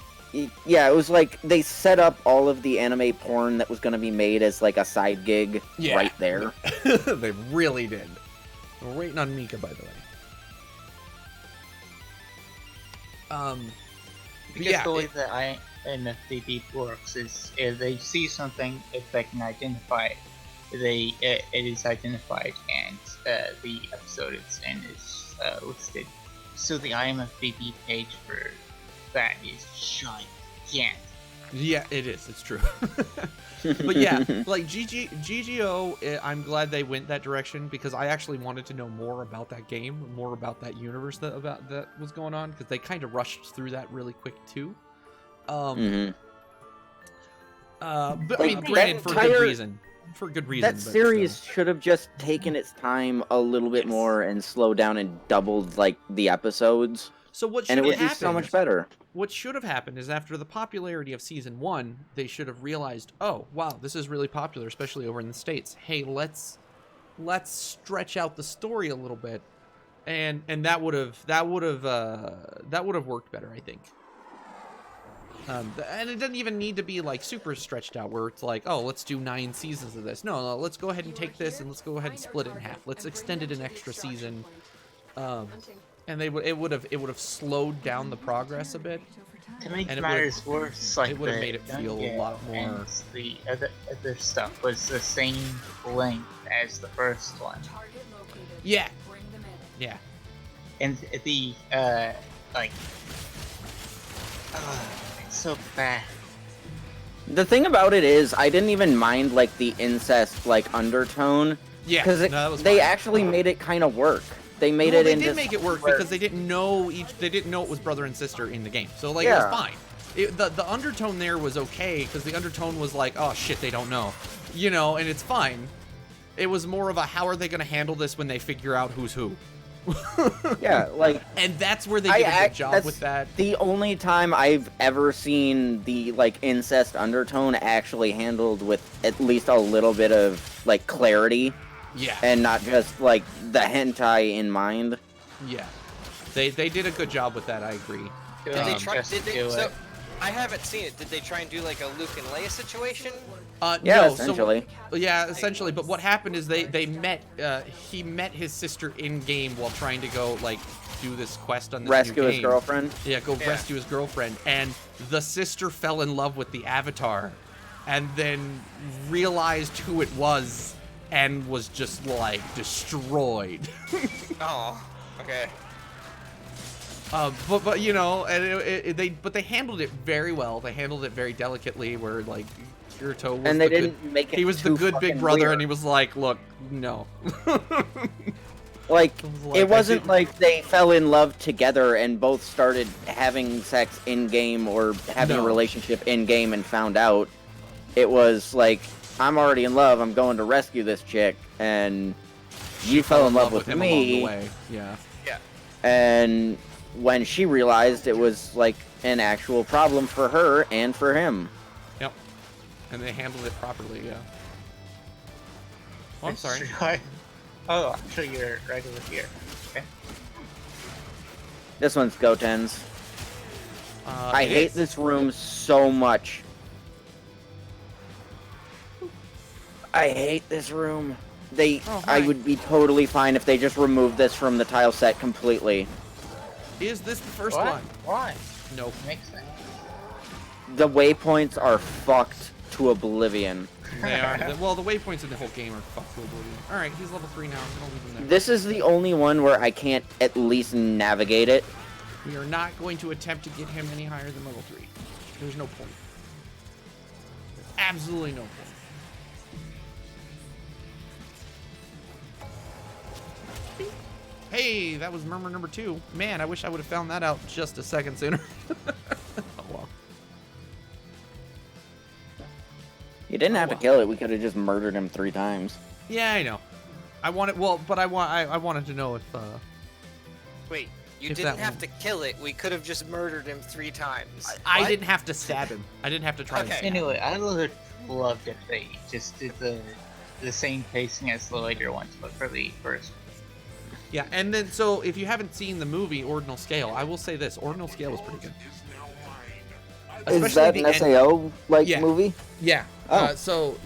[SPEAKER 11] Yeah, it was like they set up all of the anime porn that was going to be made as like a side gig right there.
[SPEAKER 1] They really did. We're waiting on Mika, by the way.
[SPEAKER 7] Because the way that IMFDB works is if they see something, if they can identify it, it is identified, and the episode it's in is listed. So the IMFDB page for that is gigantic.
[SPEAKER 1] Yeah, it is. It's true. But yeah, like GGO, I'm glad they went that direction, because I actually wanted to know more about that game, more about that universe that was going on, because they kind of rushed through that really quick too. But I mean, granted, for good reason. For good reason.
[SPEAKER 11] That series should have just taken its time a little bit more and slowed down and doubled like the episodes.
[SPEAKER 1] So what should
[SPEAKER 11] and it
[SPEAKER 1] have
[SPEAKER 11] would be
[SPEAKER 1] happened?
[SPEAKER 11] so much better.
[SPEAKER 1] What should have happened is after the popularity of season 1, they should have realized, oh wow, this is really popular, especially over in the States. Hey, let's stretch out the story a little bit, and that would have worked better, I think. And it doesn't even need to be like super stretched out where it's like, oh, let's do 9 seasons of this. No, let's go ahead and take this and let's go ahead and split it in half. Let's extend it an extra season. And it would have slowed down the progress a bit.
[SPEAKER 7] To make matters worse, like
[SPEAKER 1] it would have made it feel a lot more.
[SPEAKER 7] And the other stuff was the same length as the first one.
[SPEAKER 1] Yeah. Yeah.
[SPEAKER 7] And the it's so bad.
[SPEAKER 11] The thing about it is, I didn't even mind like the incest like undertone.
[SPEAKER 1] Yeah,
[SPEAKER 11] because they actually made it kind of work. They made it
[SPEAKER 1] they
[SPEAKER 11] into
[SPEAKER 1] did make it work because they didn't know it was brother and sister in the game. So like it was fine. The undertone there was okay because the undertone was like, oh shit, they don't know, you know, and it's fine. It was more of a how are they going to handle this when they figure out who's who.
[SPEAKER 11] Yeah, like,
[SPEAKER 1] and that's where they did a good job with that.
[SPEAKER 11] The only time I've ever seen the like incest undertone actually handled with at least a little bit of like clarity.
[SPEAKER 1] Yeah.
[SPEAKER 11] And not just like the hentai in mind.
[SPEAKER 1] Yeah. They did a good job with that, I agree.
[SPEAKER 9] Did they try so I haven't seen it. Did they try and do like a Luke and Leia situation?
[SPEAKER 11] Yeah,
[SPEAKER 1] no,
[SPEAKER 11] essentially.
[SPEAKER 1] Yeah, essentially. But what happened is they met. He met his sister in game while trying to go like do this quest on this
[SPEAKER 11] rescue
[SPEAKER 1] new
[SPEAKER 11] his
[SPEAKER 1] game.
[SPEAKER 11] girlfriend.
[SPEAKER 1] Yeah, rescue his girlfriend, and the sister fell in love with the Avatar, and then realized who it was, and was just like destroyed.
[SPEAKER 9] Oh, okay.
[SPEAKER 1] But you know, and they handled it very well. They handled it very delicately. Where like Kirito was
[SPEAKER 11] and they didn't make it.
[SPEAKER 1] He was the good big brother,
[SPEAKER 11] weird.
[SPEAKER 1] and he was like, "Look, no."
[SPEAKER 11] Like it wasn't
[SPEAKER 1] didn't-
[SPEAKER 11] like they fell in love together and both started having sex in game or having a
[SPEAKER 1] No.
[SPEAKER 11] relationship in game and found out. It was like, I'm already in love. I'm going to rescue this chick, and you fell in love with
[SPEAKER 1] him
[SPEAKER 11] me.
[SPEAKER 1] along the way. Yeah.
[SPEAKER 9] Yeah.
[SPEAKER 11] And when she realized it was like an actual problem for her and for him.
[SPEAKER 1] Yep. And they handled it properly. Yeah. Oh, I'm sorry.
[SPEAKER 7] Oh, I'm sure you're right over here. Okay.
[SPEAKER 11] This one's Goten's. I
[SPEAKER 1] it
[SPEAKER 11] hate
[SPEAKER 1] is.
[SPEAKER 11] this room so much. I hate this room. I would be totally fine if they just removed this from the tile set completely.
[SPEAKER 1] Is this the first
[SPEAKER 7] What?
[SPEAKER 1] one?
[SPEAKER 7] Why?
[SPEAKER 1] Nope.
[SPEAKER 7] Makes sense.
[SPEAKER 11] The waypoints are fucked to oblivion.
[SPEAKER 1] They are. Well, the waypoints in the whole game are fucked to oblivion. All right, he's level 3 now. I'm gonna leave him there.
[SPEAKER 11] This is the only one where I can't at least navigate it.
[SPEAKER 1] We are not going to attempt to get him any higher than level 3. There's no point. There's absolutely no point. Hey, that was Murmur number 2. Man, I wish I would have found that out just a second sooner. Oh well.
[SPEAKER 11] You didn't have to kill it. We could have just murdered him 3 times.
[SPEAKER 1] Yeah, I know. I wanted, well, but I wanted to know if
[SPEAKER 9] Wait, you
[SPEAKER 1] if
[SPEAKER 9] didn't
[SPEAKER 1] that
[SPEAKER 9] have
[SPEAKER 1] one-
[SPEAKER 9] to kill it. We could have just murdered him 3 times.
[SPEAKER 1] I
[SPEAKER 9] What?
[SPEAKER 1] didn't have to stab him. I didn't have to try to
[SPEAKER 9] Okay.
[SPEAKER 1] stab him.
[SPEAKER 7] Anyway, I would have loved if they just did the same pacing as the later ones, but for the first.
[SPEAKER 1] Yeah, and then so if you haven't seen the movie Ordinal Scale, I will say this: Ordinal Scale was pretty good.
[SPEAKER 11] Is that an SAO like
[SPEAKER 1] Yeah.
[SPEAKER 11] movie?
[SPEAKER 1] Yeah.
[SPEAKER 11] Oh.
[SPEAKER 1] So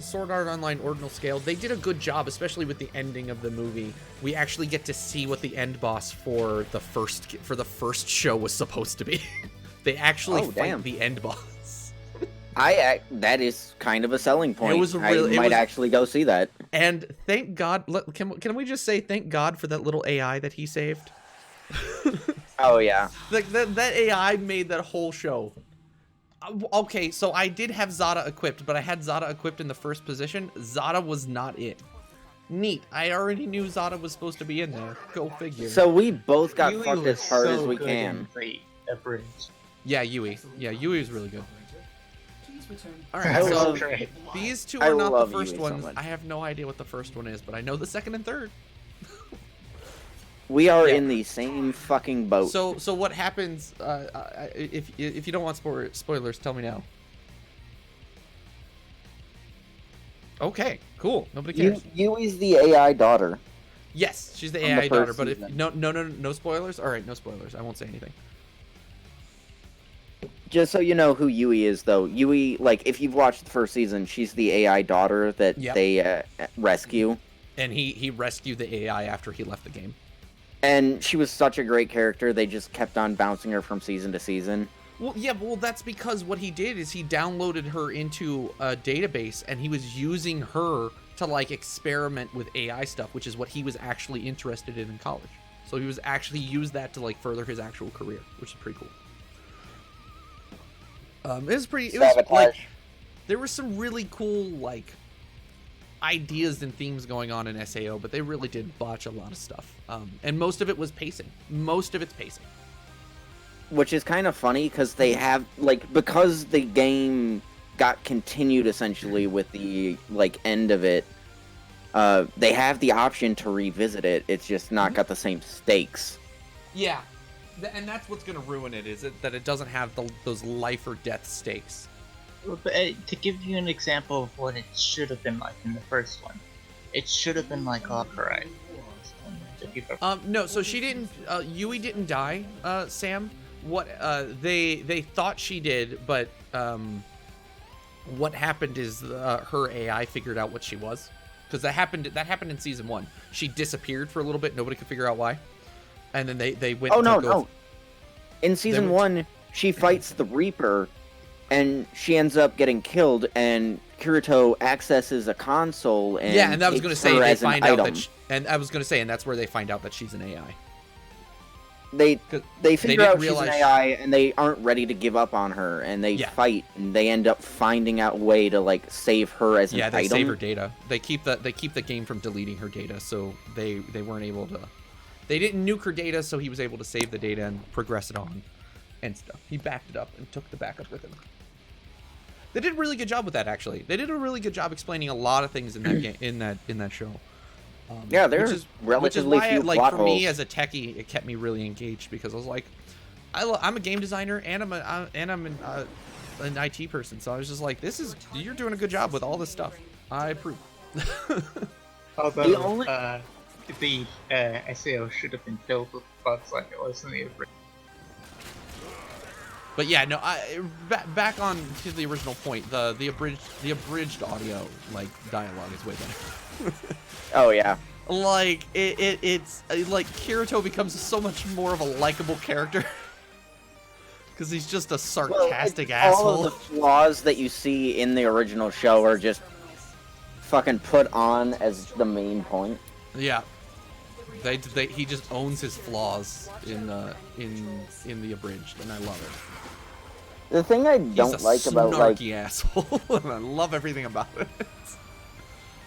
[SPEAKER 1] Sword Art Online Ordinal Scale, they did a good job, especially with the ending of the movie. We actually get to see what the end boss for the first show was supposed to be. They actually fight
[SPEAKER 11] damn.
[SPEAKER 1] the end boss.
[SPEAKER 11] That is kind of a selling point.
[SPEAKER 1] It was
[SPEAKER 11] I might actually go see that.
[SPEAKER 1] And thank God, can we just say thank God for that little AI that he saved?
[SPEAKER 11] Oh yeah.
[SPEAKER 1] Like that AI made that whole show. Okay, so I did have Zada equipped, but I had Zada equipped in the first position. Zada was not it. Neat. I already knew Zada was supposed to be in there. Go figure.
[SPEAKER 11] So we both got
[SPEAKER 7] Yui
[SPEAKER 11] fucked
[SPEAKER 7] was
[SPEAKER 11] as hard as
[SPEAKER 7] so
[SPEAKER 11] we
[SPEAKER 7] good
[SPEAKER 11] can.
[SPEAKER 7] in the bridge.
[SPEAKER 1] Yeah, Yui. Yeah, Yui was really good.
[SPEAKER 5] Please return.
[SPEAKER 1] All
[SPEAKER 7] I
[SPEAKER 1] right, so
[SPEAKER 7] love Trey.
[SPEAKER 1] these two
[SPEAKER 11] I
[SPEAKER 1] are not the
[SPEAKER 11] love
[SPEAKER 1] first
[SPEAKER 11] Yui so
[SPEAKER 1] ones.
[SPEAKER 11] much.
[SPEAKER 1] I have no idea what the first one is, but I know the second and third.
[SPEAKER 11] We are
[SPEAKER 1] Yeah.
[SPEAKER 11] in the same fucking boat.
[SPEAKER 1] So what happens? If you don't want spoilers, tell me now. Okay, cool. Nobody cares.
[SPEAKER 11] Yui's the AI daughter.
[SPEAKER 1] Yes, she's the
[SPEAKER 11] From the
[SPEAKER 1] AI daughter.
[SPEAKER 11] first
[SPEAKER 1] But if
[SPEAKER 11] season.
[SPEAKER 1] no spoilers. All right, no spoilers. I won't say anything.
[SPEAKER 11] Just so you know who Yui is, though. Yui, like, if you've watched the first season, she's the AI daughter that
[SPEAKER 1] Yep.
[SPEAKER 11] they rescue.
[SPEAKER 1] And he rescued the AI after he left the game.
[SPEAKER 11] And she was such a great character, they just kept on bouncing her from season to season.
[SPEAKER 1] Well, yeah, well, that's because what he did is he downloaded her into a database, and he was using her to, like, experiment with AI stuff, which is what he was actually interested in college. So he was actually used that to, like, further his actual career, which is pretty cool. It was like, there were some really cool, like, ideas and themes going on in SAO, but they really did botch a lot of stuff. And most of it was pacing. Most of it's pacing.
[SPEAKER 11] Which is kind of funny, because they have, like, because the game got continued, essentially, with the, like, end of it, they have the option to revisit it. It's just not got the same stakes.
[SPEAKER 1] Yeah. And that's what's going to ruin it, is that it doesn't have those life or death stakes.
[SPEAKER 7] But, to give you an example of what it should have been like in the first one, it should have been like Ocarite.
[SPEAKER 1] No, so she didn't, Yui didn't die, Sam. What, they thought she did, but, what happened is, her AI figured out what she was. Because that happened in season 1. She disappeared for a little bit, nobody could figure out why. And then they went.
[SPEAKER 11] Oh, no. In season 1, she fights the Reaper, and she ends up getting killed, and Kirito accesses a console and
[SPEAKER 1] and I was going to say they find out that
[SPEAKER 11] and
[SPEAKER 1] I was going to say, and that's where they find out that she's an AI.
[SPEAKER 11] They figure out she's an
[SPEAKER 1] realize-
[SPEAKER 11] AI, and they aren't ready to give up on her, and they fight, and they end up finding out a way to, like, save her as an item.
[SPEAKER 1] Yeah, they save her data. They keep the game from deleting her data, so they weren't able to. They didn't nuke her data, so he was able to save the data and progress it on, and stuff. He backed it up and took the backup with him. They did a really good job with that, actually. They did a really good job explaining a lot of things in that game, in that show.
[SPEAKER 11] Yeah, there's relatively
[SPEAKER 1] which is why,
[SPEAKER 11] few
[SPEAKER 1] like,
[SPEAKER 11] plot
[SPEAKER 1] for me
[SPEAKER 11] holes.
[SPEAKER 1] as a techie, it kept me really engaged, because I was like, I'm a game designer and I'm an IT person, so I was just like, you're doing a good job with all this stuff. I approve.
[SPEAKER 7] Although, the SAO should have been filled with bugs like it was in the original.
[SPEAKER 1] But yeah, no, back on to the original point, the abridged audio, like, dialogue is way better.
[SPEAKER 11] Oh yeah.
[SPEAKER 1] Like, it's like Kirito becomes so much more of a likable character. Because he's just a sarcastic asshole.
[SPEAKER 11] All of the flaws that you see in the original show are just fucking put on as the main point.
[SPEAKER 1] Yeah. He just owns his flaws in the abridged, and I love it.
[SPEAKER 11] The thing I don't like about, like,
[SPEAKER 1] snarky asshole, and I love everything about it.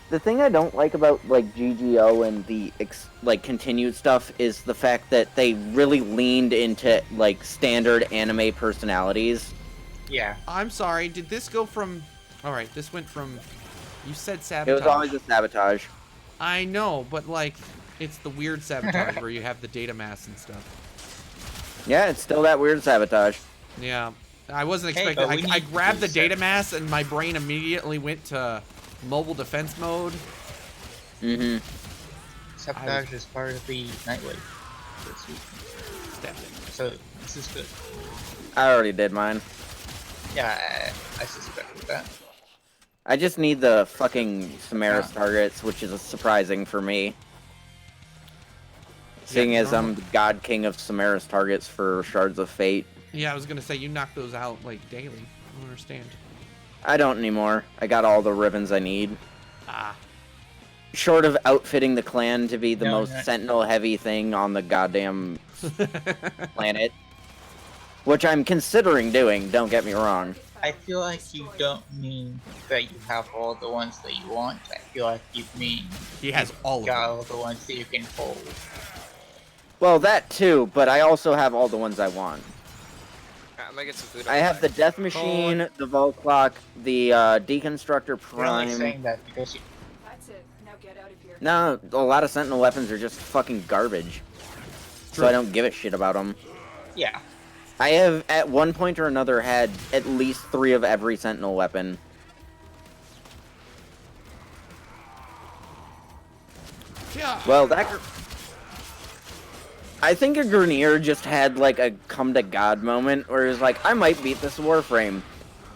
[SPEAKER 11] the thing I don't like about, like, GGO and the like continued stuff is the fact that they really leaned into, like, standard anime personalities.
[SPEAKER 7] Yeah.
[SPEAKER 1] I'm sorry. Did this go from? All right, this went from. You said sabotage.
[SPEAKER 11] It was always a sabotage.
[SPEAKER 1] I know, but, like, it's the weird sabotage where you have the data mass and stuff.
[SPEAKER 11] Yeah, it's still that weird sabotage.
[SPEAKER 1] Yeah, I wasn't
[SPEAKER 7] Hey,
[SPEAKER 1] expecting.
[SPEAKER 7] but we
[SPEAKER 1] I
[SPEAKER 7] need
[SPEAKER 1] grabbed
[SPEAKER 7] to
[SPEAKER 1] the
[SPEAKER 7] do
[SPEAKER 1] data mass, and my brain immediately went to mobile defense mode.
[SPEAKER 11] Mm-hmm.
[SPEAKER 7] Sabotage is part of the Nightwave. So this is good.
[SPEAKER 11] I already did mine.
[SPEAKER 7] Yeah, I suspected that.
[SPEAKER 11] I just need the fucking Samaris targets, which is surprising for me. Seeing as I'm the god king of Samaris targets for Shards of Fate.
[SPEAKER 1] Yeah, I was gonna say you knock those out, like, daily. I don't understand.
[SPEAKER 11] I don't anymore. I got all the ribbons I need.
[SPEAKER 1] Ah.
[SPEAKER 11] Short of outfitting the clan to be the
[SPEAKER 7] No,
[SPEAKER 11] most
[SPEAKER 7] no.
[SPEAKER 11] sentinel-heavy thing on the goddamn planet. Which I'm considering doing, don't get me wrong.
[SPEAKER 7] I feel like you don't mean that you have all the ones that you want. I feel like you mean
[SPEAKER 1] he has all of
[SPEAKER 7] got
[SPEAKER 1] them.
[SPEAKER 7] all the ones that you can hold.
[SPEAKER 11] Well, that too, but I also have all the ones I want.
[SPEAKER 9] I'm gonna get some food.
[SPEAKER 11] I have the Death Machine, the Volclock, the Deconstructor
[SPEAKER 7] You're only
[SPEAKER 11] Prime.
[SPEAKER 7] saying that because you...
[SPEAKER 3] That's it. Now get out of here.
[SPEAKER 11] No, a lot of Sentinel weapons are just fucking garbage. so I don't give a shit about them.
[SPEAKER 7] Yeah.
[SPEAKER 11] I have, at one point or another, had at least 3 of every Sentinel weapon.
[SPEAKER 1] Yeah.
[SPEAKER 11] Well, that... I think a Grenier just had, like, a come-to-God moment, where he was like, I might beat this Warframe.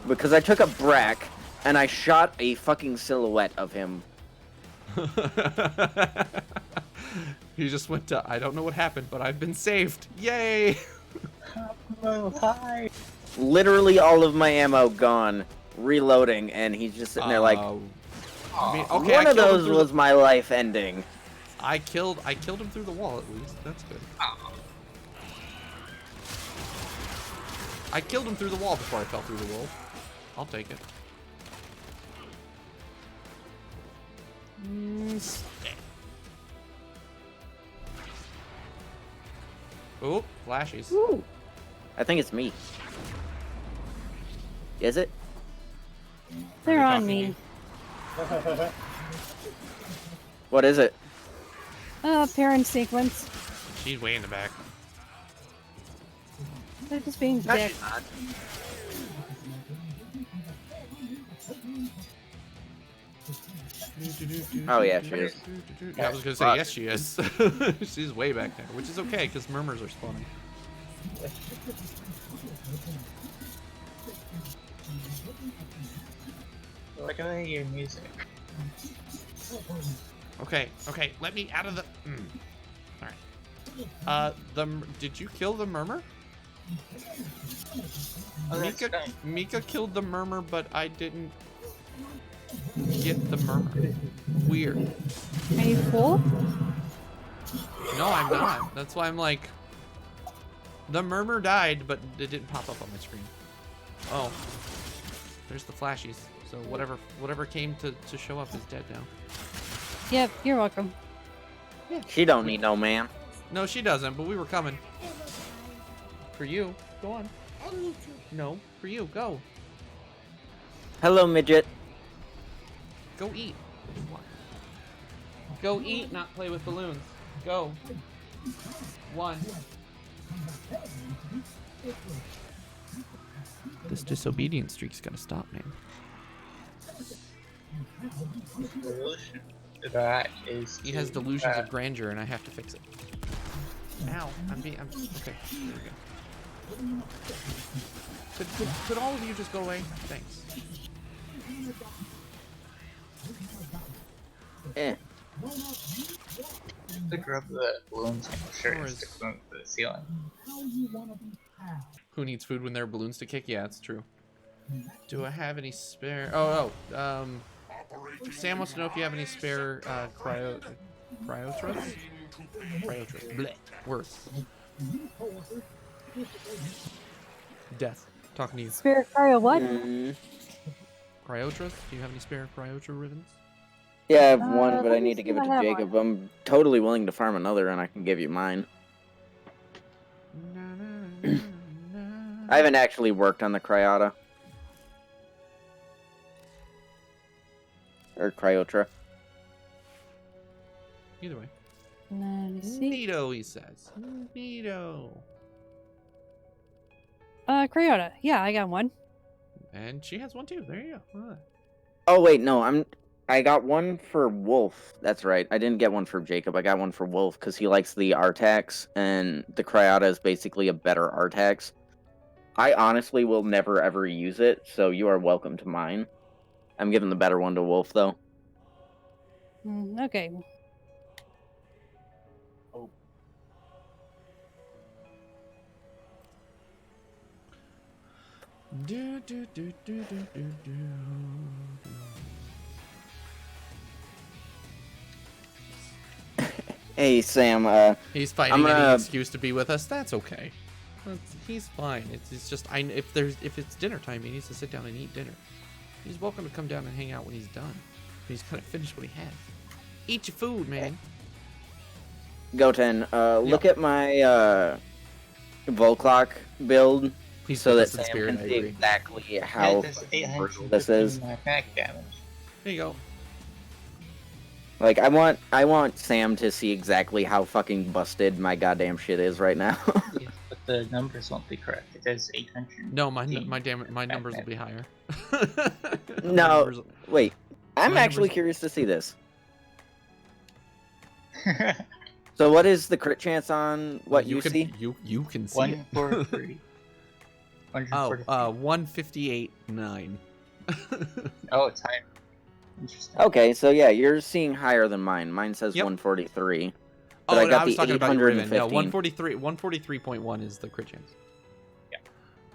[SPEAKER 11] Because I took a Brack, and I shot a fucking silhouette of him.
[SPEAKER 1] He just went to, I don't know what happened, but I've been saved. Yay!
[SPEAKER 7] Oh, hi.
[SPEAKER 11] Literally all of my ammo gone, reloading, and he's just sitting there like,
[SPEAKER 1] I mean, okay,
[SPEAKER 11] one of those was my life ending.
[SPEAKER 1] I killed him through the wall at least. That's good. I killed him through the wall before I fell through the wall. I'll take it. Oh, flashies.
[SPEAKER 11] Ooh. I think it's me. Is it?
[SPEAKER 8] They're on me.
[SPEAKER 11] What is it?
[SPEAKER 8] Parent sequence.
[SPEAKER 1] She's way in the back.
[SPEAKER 8] They're just being dick.
[SPEAKER 11] Oh yeah, she is.
[SPEAKER 1] Yeah, I was gonna say yes, she is. She's way back there, which is okay because murmurs are spawning.
[SPEAKER 7] Look at your music.
[SPEAKER 1] Okay, let me out of the. All right. Did you kill the murmur?
[SPEAKER 7] Oh,
[SPEAKER 1] Mika killed the murmur, but I didn't get the murmur. Weird.
[SPEAKER 8] Are you full?
[SPEAKER 1] No, I'm not. That's why I'm like, the murmur died, but it didn't pop up on my screen. Oh, there's the flashies. So whatever came to show up is dead now.
[SPEAKER 8] Yep, you're welcome.
[SPEAKER 1] Yeah.
[SPEAKER 11] She don't need no man.
[SPEAKER 1] No, she doesn't, but we were coming. For you. Go on.
[SPEAKER 10] I need to.
[SPEAKER 1] No, for you. Go.
[SPEAKER 11] Hello, midget.
[SPEAKER 1] Go eat. Go eat, not play with balloons. Go. 1. This disobedience streak's gotta stop, man.
[SPEAKER 7] That is.
[SPEAKER 1] He has delusions of grandeur, and I have to fix it. Ow! I'm okay. There we go. Could all of you just go away? Thanks.
[SPEAKER 11] Eh.
[SPEAKER 7] Pick up the balloons and sure stick them to the ceiling.
[SPEAKER 1] Who needs food when there are balloons to kick? Yeah, it's true. Do I have any spare? Sam wants to know if you have any spare cryotras? Cryotras. Blech. Worse. Death. Talking to you.
[SPEAKER 8] Spare cryo what?
[SPEAKER 1] Cryotras? Do you have any spare cryotra ribbons?
[SPEAKER 11] Yeah, I have one, but I need to give it to Jacob. I'm totally willing to farm another, and I can give you mine. I haven't actually worked on the Cryota. Or Cryotra.
[SPEAKER 1] Either way.
[SPEAKER 8] Neato,
[SPEAKER 1] he says. Neato.
[SPEAKER 8] Cryota. Yeah, I got one.
[SPEAKER 1] And she has one too. There you go.
[SPEAKER 11] Oh wait, no, I got one for Wolf. That's right. I didn't get one for Jacob. I got one for Wolf because he likes the Artax, and the Cryota is basically a better Artax. I honestly will never ever use it, so you are welcome to mine. I'm giving the better one to Wolf, though.
[SPEAKER 8] Okay.
[SPEAKER 11] Oh. Hey, Sam.
[SPEAKER 1] He's finding any excuse to be with us. That's okay. He's fine. It's just if it's dinner time, he needs to sit down and eat dinner. He's welcome to come down and hang out when he's done. He's gonna finish what he had. Eat your food, man.
[SPEAKER 11] Goten, look at my Volclock build.
[SPEAKER 1] Please
[SPEAKER 11] so that
[SPEAKER 1] in
[SPEAKER 11] Sam
[SPEAKER 1] spirit,
[SPEAKER 11] can see exactly how brutal
[SPEAKER 7] this
[SPEAKER 11] is.
[SPEAKER 7] attack damage.
[SPEAKER 1] There you go.
[SPEAKER 11] Like, I want Sam to see exactly how fucking busted my goddamn shit is right now.
[SPEAKER 7] Yes, but the numbers won't be correct. It says 800.
[SPEAKER 1] No, my numbers will be higher.
[SPEAKER 11] No, wait. I'm
[SPEAKER 1] my
[SPEAKER 11] actually
[SPEAKER 1] numbers-
[SPEAKER 11] curious to see this. So what is the crit chance on what you
[SPEAKER 1] can,
[SPEAKER 11] see?
[SPEAKER 1] You can see
[SPEAKER 7] 143.
[SPEAKER 1] Oh, 158.9.
[SPEAKER 7] Oh, it's higher. Interesting.
[SPEAKER 11] Okay, so yeah, you're seeing higher than mine. Mine says
[SPEAKER 1] Yep.
[SPEAKER 11] 143. But
[SPEAKER 1] Oh,
[SPEAKER 11] I
[SPEAKER 1] no,
[SPEAKER 11] got
[SPEAKER 1] I was
[SPEAKER 11] the
[SPEAKER 1] talking about your Riven. No,
[SPEAKER 11] 815.
[SPEAKER 1] 143.1 is the crit chance.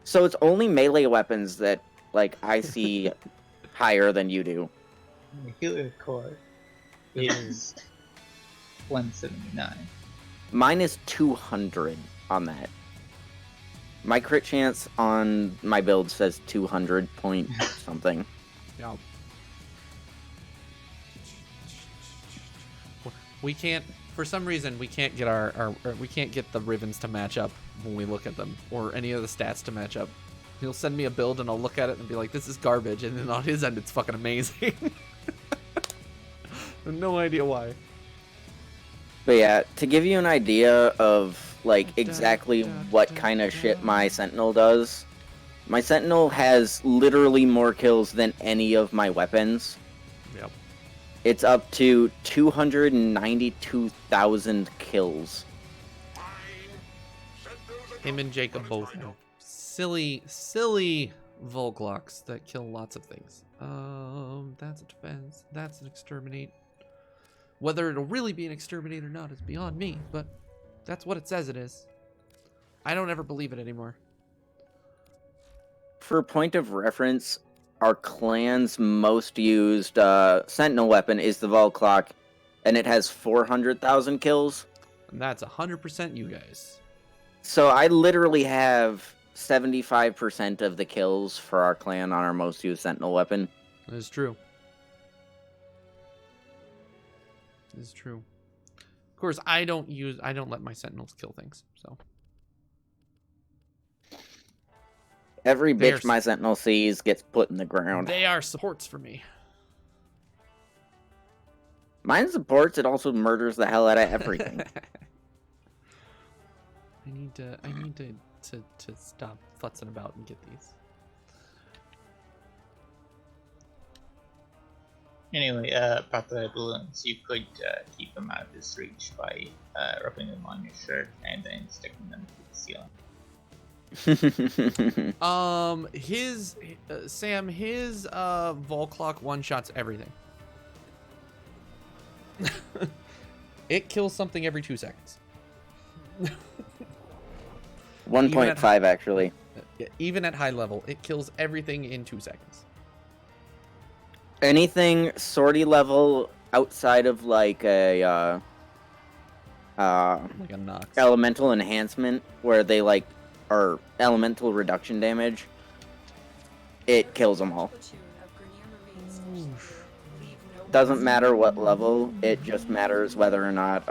[SPEAKER 11] So it's only melee weapons that like I see higher than you do.
[SPEAKER 7] The healer core is 179.
[SPEAKER 11] Mine is 200 on that. My crit chance on my build says 200 point something.
[SPEAKER 1] Yeah. We can't, for some reason, we can't get we can't get the Rivens to match up when we look at them, or any of the stats to match up. He'll send me a build and I'll look at it and be like, this is garbage, and then on his end it's fucking amazing. No idea why.
[SPEAKER 11] But yeah, to give you an idea of like exactly what kind of shit my Sentinel does, my Sentinel has literally more kills than any of my weapons.
[SPEAKER 1] Yep.
[SPEAKER 11] It's up to 292,000 kills.
[SPEAKER 1] Him and Jacob both have silly Volglocks that kill lots of things. That's a defense. That's an exterminate. Whether it'll really be an exterminate or not is beyond me, but that's what it says it is. I don't ever believe it anymore.
[SPEAKER 11] For point of reference, our clan's most used Sentinel weapon is the Volclock, and it has 400,000 kills.
[SPEAKER 1] And that's 100% you guys.
[SPEAKER 11] So I literally have 75% of the kills for our clan on our most used Sentinel weapon.
[SPEAKER 1] That is true. Is true. Of course, I don't let my Sentinels kill things, so.
[SPEAKER 11] Every bitch my Sentinel sees gets put in the ground.
[SPEAKER 1] They are supports for me.
[SPEAKER 11] Mine supports, it also murders the hell out of everything.
[SPEAKER 1] I need to stop futzing about and get these.
[SPEAKER 7] Anyway, about the balloons, you could keep them out of his reach by rubbing them on your shirt and then sticking them to the ceiling.
[SPEAKER 1] Sam, his Volclock one-shots everything. It kills something every 2 seconds.
[SPEAKER 11] 1.5 actually.
[SPEAKER 1] Even at high level, it kills everything in 2 seconds.
[SPEAKER 11] Anything sortie level outside of like a
[SPEAKER 1] Nox
[SPEAKER 11] elemental enhancement where they like are elemental reduction damage, it kills them all. Doesn't matter what level, it just matters whether or not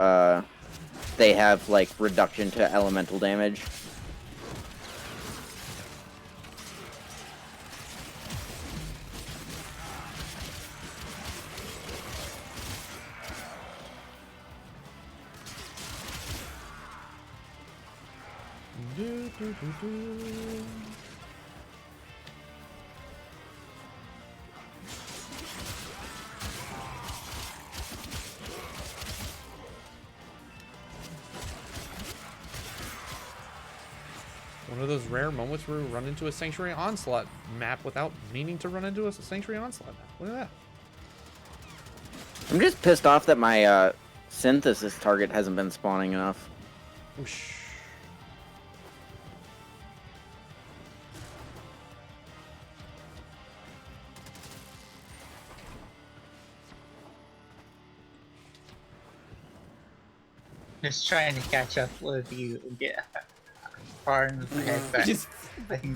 [SPEAKER 11] they have like reduction to elemental damage.
[SPEAKER 1] One of those rare moments where we run into a Sanctuary Onslaught map without meaning to run into a Sanctuary Onslaught map. Look at that.
[SPEAKER 11] I'm just pissed off that my synthesis target hasn't been spawning enough.
[SPEAKER 1] Whoosh.
[SPEAKER 7] Just trying to catch up with you and get far enough ahead back.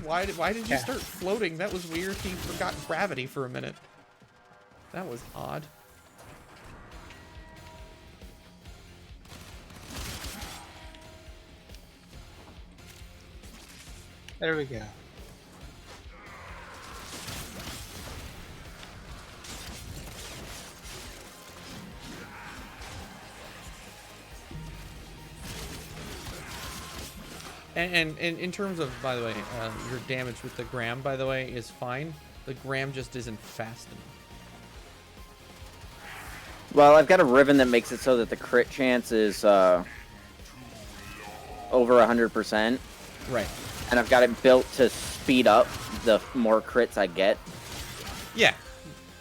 [SPEAKER 1] Why did you start floating? That was weird. He forgot gravity for a minute. That was odd.
[SPEAKER 7] There we go.
[SPEAKER 1] And in terms of, by the way, your damage with the Gram, by the way, is fine. The Gram just isn't fast enough.
[SPEAKER 11] Well, I've got a Riven that makes it so that the crit chance is over 100%.
[SPEAKER 1] Right.
[SPEAKER 11] And I've got it built to speed up the more crits I get.
[SPEAKER 1] Yeah.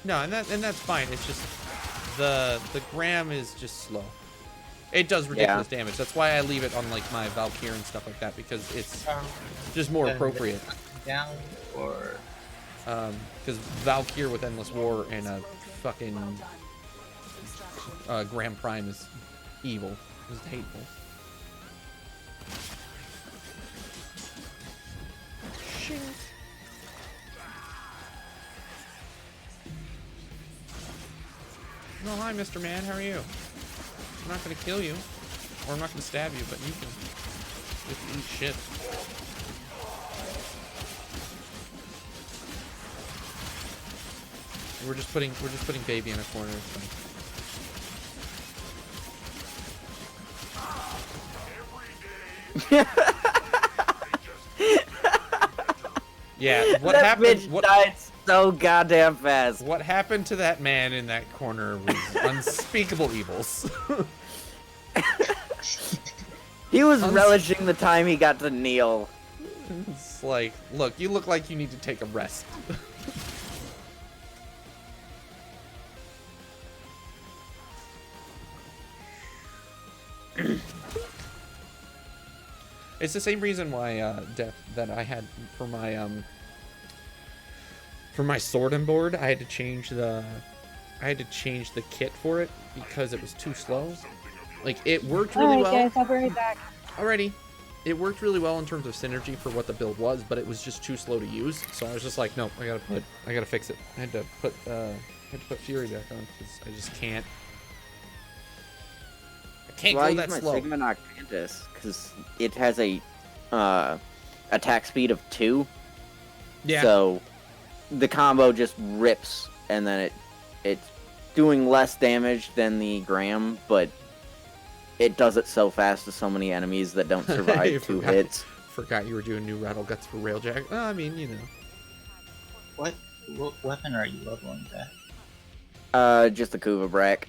[SPEAKER 1] No, and that's fine. It's just the Gram is just slow. It does ridiculous damage. That's why I leave it on like my Valkyrie and stuff like that, because it's just more appropriate.
[SPEAKER 7] Down or
[SPEAKER 1] because Valkyrie with Endless War and a fucking Gram Prime is evil. It's hateful. Shit. Oh, hi, Mr. Man. How are you? I'm not gonna kill you, or I'm not gonna stab you, but you can just eat shit. We're just putting baby in a corner. It's fine. Yeah, what happened?
[SPEAKER 11] Bitch died so goddamn fast.
[SPEAKER 1] What happened to that man in that corner was unspeakable evils.
[SPEAKER 11] He was relishing the time he got to kneel.
[SPEAKER 1] It's like, look, you look like you need to take a rest. It's the same reason why death that I had for my sword and board. I had to change the kit for it because it was too slow. Like, it worked really well.
[SPEAKER 8] Guys, I'll be right back.
[SPEAKER 1] Alrighty. It worked really well in terms of synergy for what the build was, but it was just too slow to use. So I was just like, no, I gotta fix it. I had to put Fury back on because I just can't. I can't go that slow.
[SPEAKER 11] I use my Sigma Noctantis because it has a attack speed of 2.
[SPEAKER 1] Yeah.
[SPEAKER 11] So the combo just rips, and then it's doing less damage than the Gram, but it does it so fast to so many enemies that don't survive 2 hits.
[SPEAKER 1] Forgot you were doing new Rattle Guts for Railjack. Oh, I mean, you know.
[SPEAKER 7] What weapon are you leveling that?
[SPEAKER 11] Just the Kuva Brack.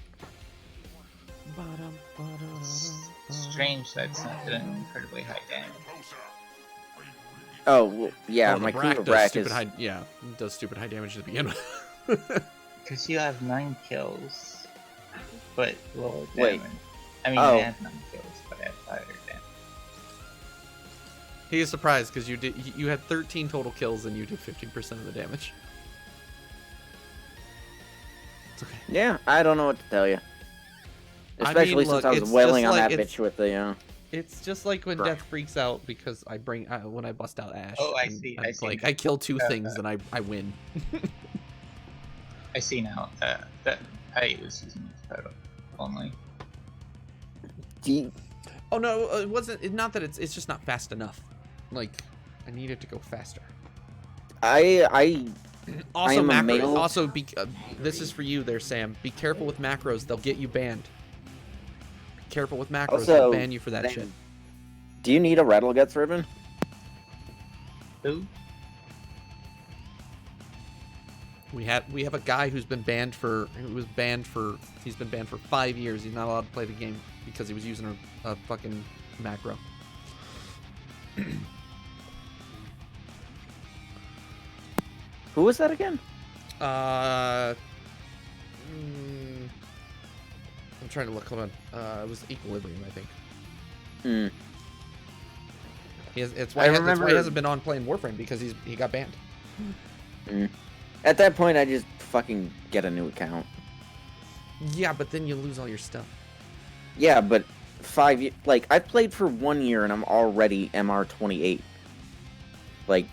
[SPEAKER 7] Strange that's not doing incredibly high damage.
[SPEAKER 11] Oh, well, yeah, my
[SPEAKER 1] Brack
[SPEAKER 11] Kuva
[SPEAKER 1] does
[SPEAKER 11] Brack
[SPEAKER 1] stupid
[SPEAKER 11] is...
[SPEAKER 1] high, yeah, it does stupid high damage to begin with.
[SPEAKER 7] Because you have 9 kills, but lower damage.
[SPEAKER 11] Wait.
[SPEAKER 7] I mean, I have 9 kills, but I have higher damage.
[SPEAKER 1] He is surprised because you had 13 total kills and you did 15% of the damage. It's okay.
[SPEAKER 11] Yeah, I don't know what to tell you. Especially since I was wailing on that bitch with the,
[SPEAKER 1] It's just like when Death freaks out because I bring when I bust out Ash.
[SPEAKER 7] Oh, I see. I see.
[SPEAKER 1] Like I kill 2 things and I win.
[SPEAKER 7] I see now. That I was using the title only.
[SPEAKER 1] Oh no, it wasn't. Not that it's just not fast enough. Like I need it to go faster. Also macros. Also, this is for you there, Sam. Be careful with macros; they'll get you banned. Be careful with macros;
[SPEAKER 11] Also,
[SPEAKER 1] they'll ban you for that shit.
[SPEAKER 11] Do you need a Rattle Guts ribbon?
[SPEAKER 7] Who?
[SPEAKER 1] We have a guy who's been banned for 5 years. He's not allowed to play the game because he was using a fucking macro.
[SPEAKER 11] Who was that again?
[SPEAKER 1] I'm trying to look. Hold on. It was Equilibrium, I think. It's why he hasn't been on playing Warframe because he got banned.
[SPEAKER 11] At that point, I just fucking get a new account.
[SPEAKER 1] Yeah, but then you lose all your stuff.
[SPEAKER 11] Yeah, but 5 years... Like, I've played for 1 year and I'm already MR28. Like...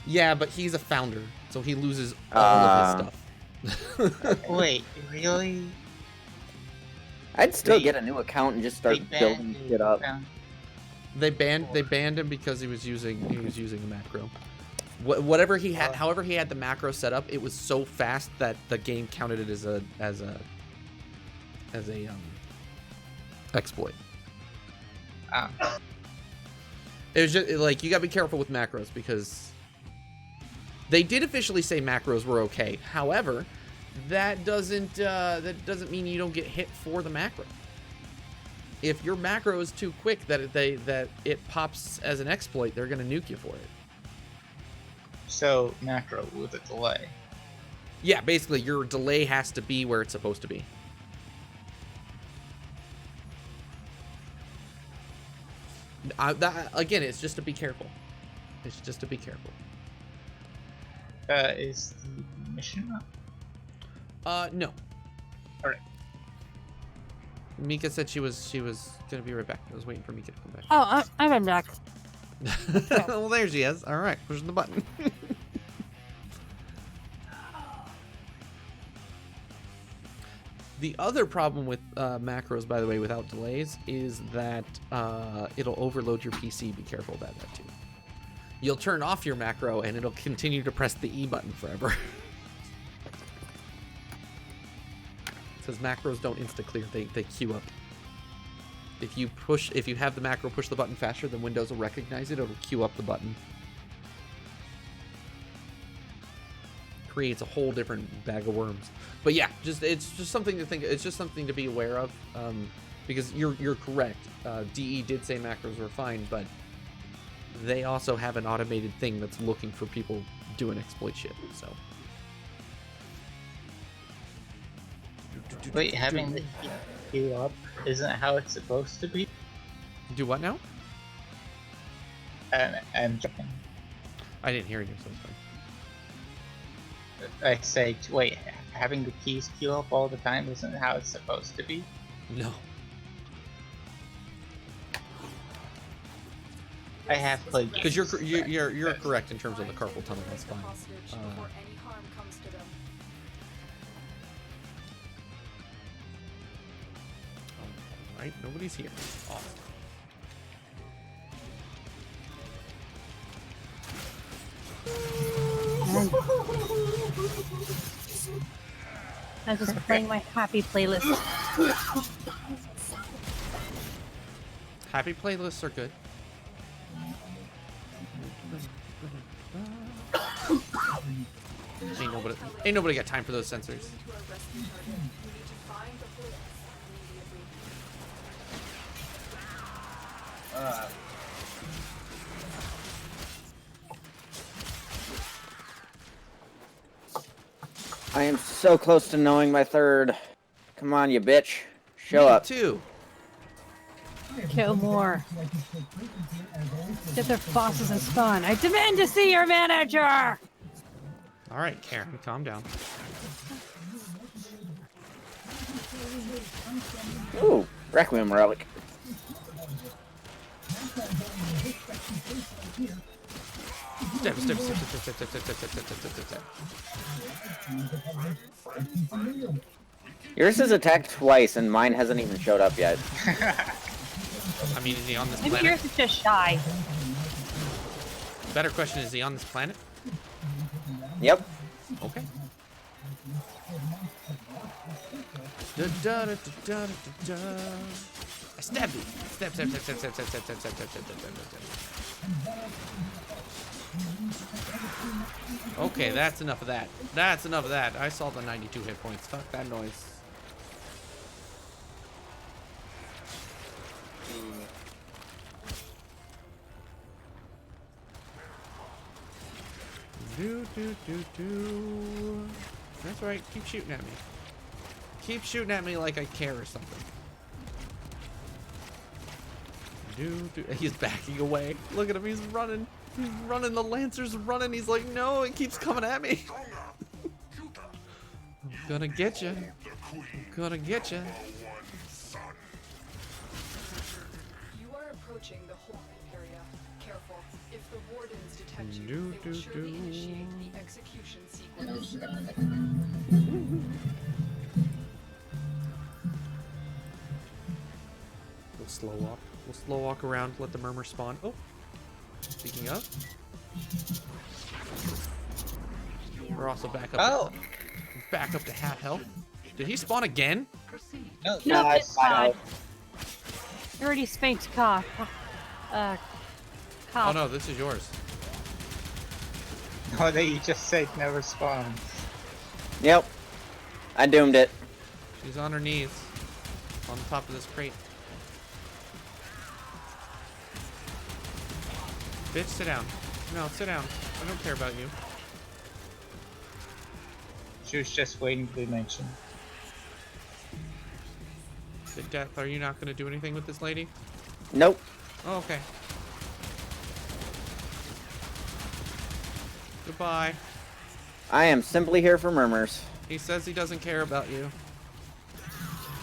[SPEAKER 1] Yeah, but he's a founder, so he loses all of his stuff.
[SPEAKER 7] Wait, really?
[SPEAKER 11] I'd still get a new account and just start building shit up.
[SPEAKER 1] They banned him because he was using a macro. Whatever he had, however he had the macro set up, it was so fast that the game counted it as a exploit. It was just like you gotta be careful with macros because they did officially say macros were okay. However, that doesn't mean you don't get hit for the macro. If your macro is too quick that it pops as an exploit, they're gonna nuke you for it.
[SPEAKER 7] So macro with a delay.
[SPEAKER 1] Yeah, basically your delay has to be where it's supposed to be. Again, it's just to be careful. It's just to be careful.
[SPEAKER 7] Is the mission up?
[SPEAKER 1] No.
[SPEAKER 7] All right.
[SPEAKER 1] Mika said she was gonna be right back. I was waiting for Mika to come back.
[SPEAKER 8] Oh, I'm back.
[SPEAKER 1] Well, there she is. All right, pushing the button. The other problem with macros, by the way, without delays, is that it'll overload your PC. Be careful about that too. You'll turn off your macro and it'll continue to press the E button forever. Because macros don't insta-clear, they queue up. If you have the macro push the button faster, then Windows will recognize it, it'll queue up the button. Creates a whole different bag of worms. But yeah, it's just something to think. It's just something to be aware of, because you're correct. DE did say macros were fine, but they also have an automated thing that's looking for people doing exploit shit. So.
[SPEAKER 7] Wait, having the queue up isn't how it's supposed to be?
[SPEAKER 1] Do what now?
[SPEAKER 7] I'm joking.
[SPEAKER 1] I didn't hear you, so it's fine.
[SPEAKER 7] I say, wait, having the keys queue up all the time isn't how it's supposed to be?
[SPEAKER 1] No.
[SPEAKER 7] I have played games.
[SPEAKER 1] Because you're correct in terms of the carpal tunnel. That's fine. Alright, nobody's here. Awesome.
[SPEAKER 8] I was just playing my happy playlist.
[SPEAKER 1] Happy playlists are good. Ain't nobody got time for those sensors.
[SPEAKER 11] I am so close to knowing my third. Come on, you bitch. Show up.
[SPEAKER 1] Too.
[SPEAKER 8] Kill more. Get their bosses and spawn. I demand to see your manager!
[SPEAKER 1] Alright, Karen, calm down.
[SPEAKER 11] Ooh, Requiem Relic.
[SPEAKER 1] Step.
[SPEAKER 11] Yours has attacked twice and mine hasn't even showed up yet.
[SPEAKER 1] I mean, is he on this
[SPEAKER 8] Maybe
[SPEAKER 1] planet?
[SPEAKER 8] yours is just shy.
[SPEAKER 1] Better question, is he on this planet?
[SPEAKER 11] Yep.
[SPEAKER 1] Okay. I stabbed you. Step. Okay, that's enough of that. That's enough of that. I saw the 92 hit points. Fuck that noise. Do. That's right. Keep shooting at me. Keep shooting at me like I care or something. Do. He's backing away. Look at him. He's running. He's running. The Lancer's running. He's like, no, it keeps coming at me. I'm gonna get you. I'm gonna get you.
[SPEAKER 3] You are approaching the whole area. Careful. If the wardens detect you, they will surely initiate the execution sequence.
[SPEAKER 1] We'll slow walk. We'll slow walk around. Let the murmur spawn. Oh. Speaking of, we're also back up.
[SPEAKER 7] Oh.
[SPEAKER 1] Back up to half health. Did he spawn again?
[SPEAKER 8] No, it's God. You already spanked cock. Cop.
[SPEAKER 1] Oh no, this is yours.
[SPEAKER 7] No, that you just said never spawns.
[SPEAKER 11] Yep. I doomed it.
[SPEAKER 1] She's on her knees. On the top of this crate. Bitch, sit down. No, sit down. I don't care about you.
[SPEAKER 7] She was just waiting to be mentioned.
[SPEAKER 1] Death, are you not going to do anything with this lady?
[SPEAKER 11] Nope.
[SPEAKER 1] Oh, okay. Goodbye.
[SPEAKER 11] I am simply here for murmurs.
[SPEAKER 1] He says he doesn't care about you.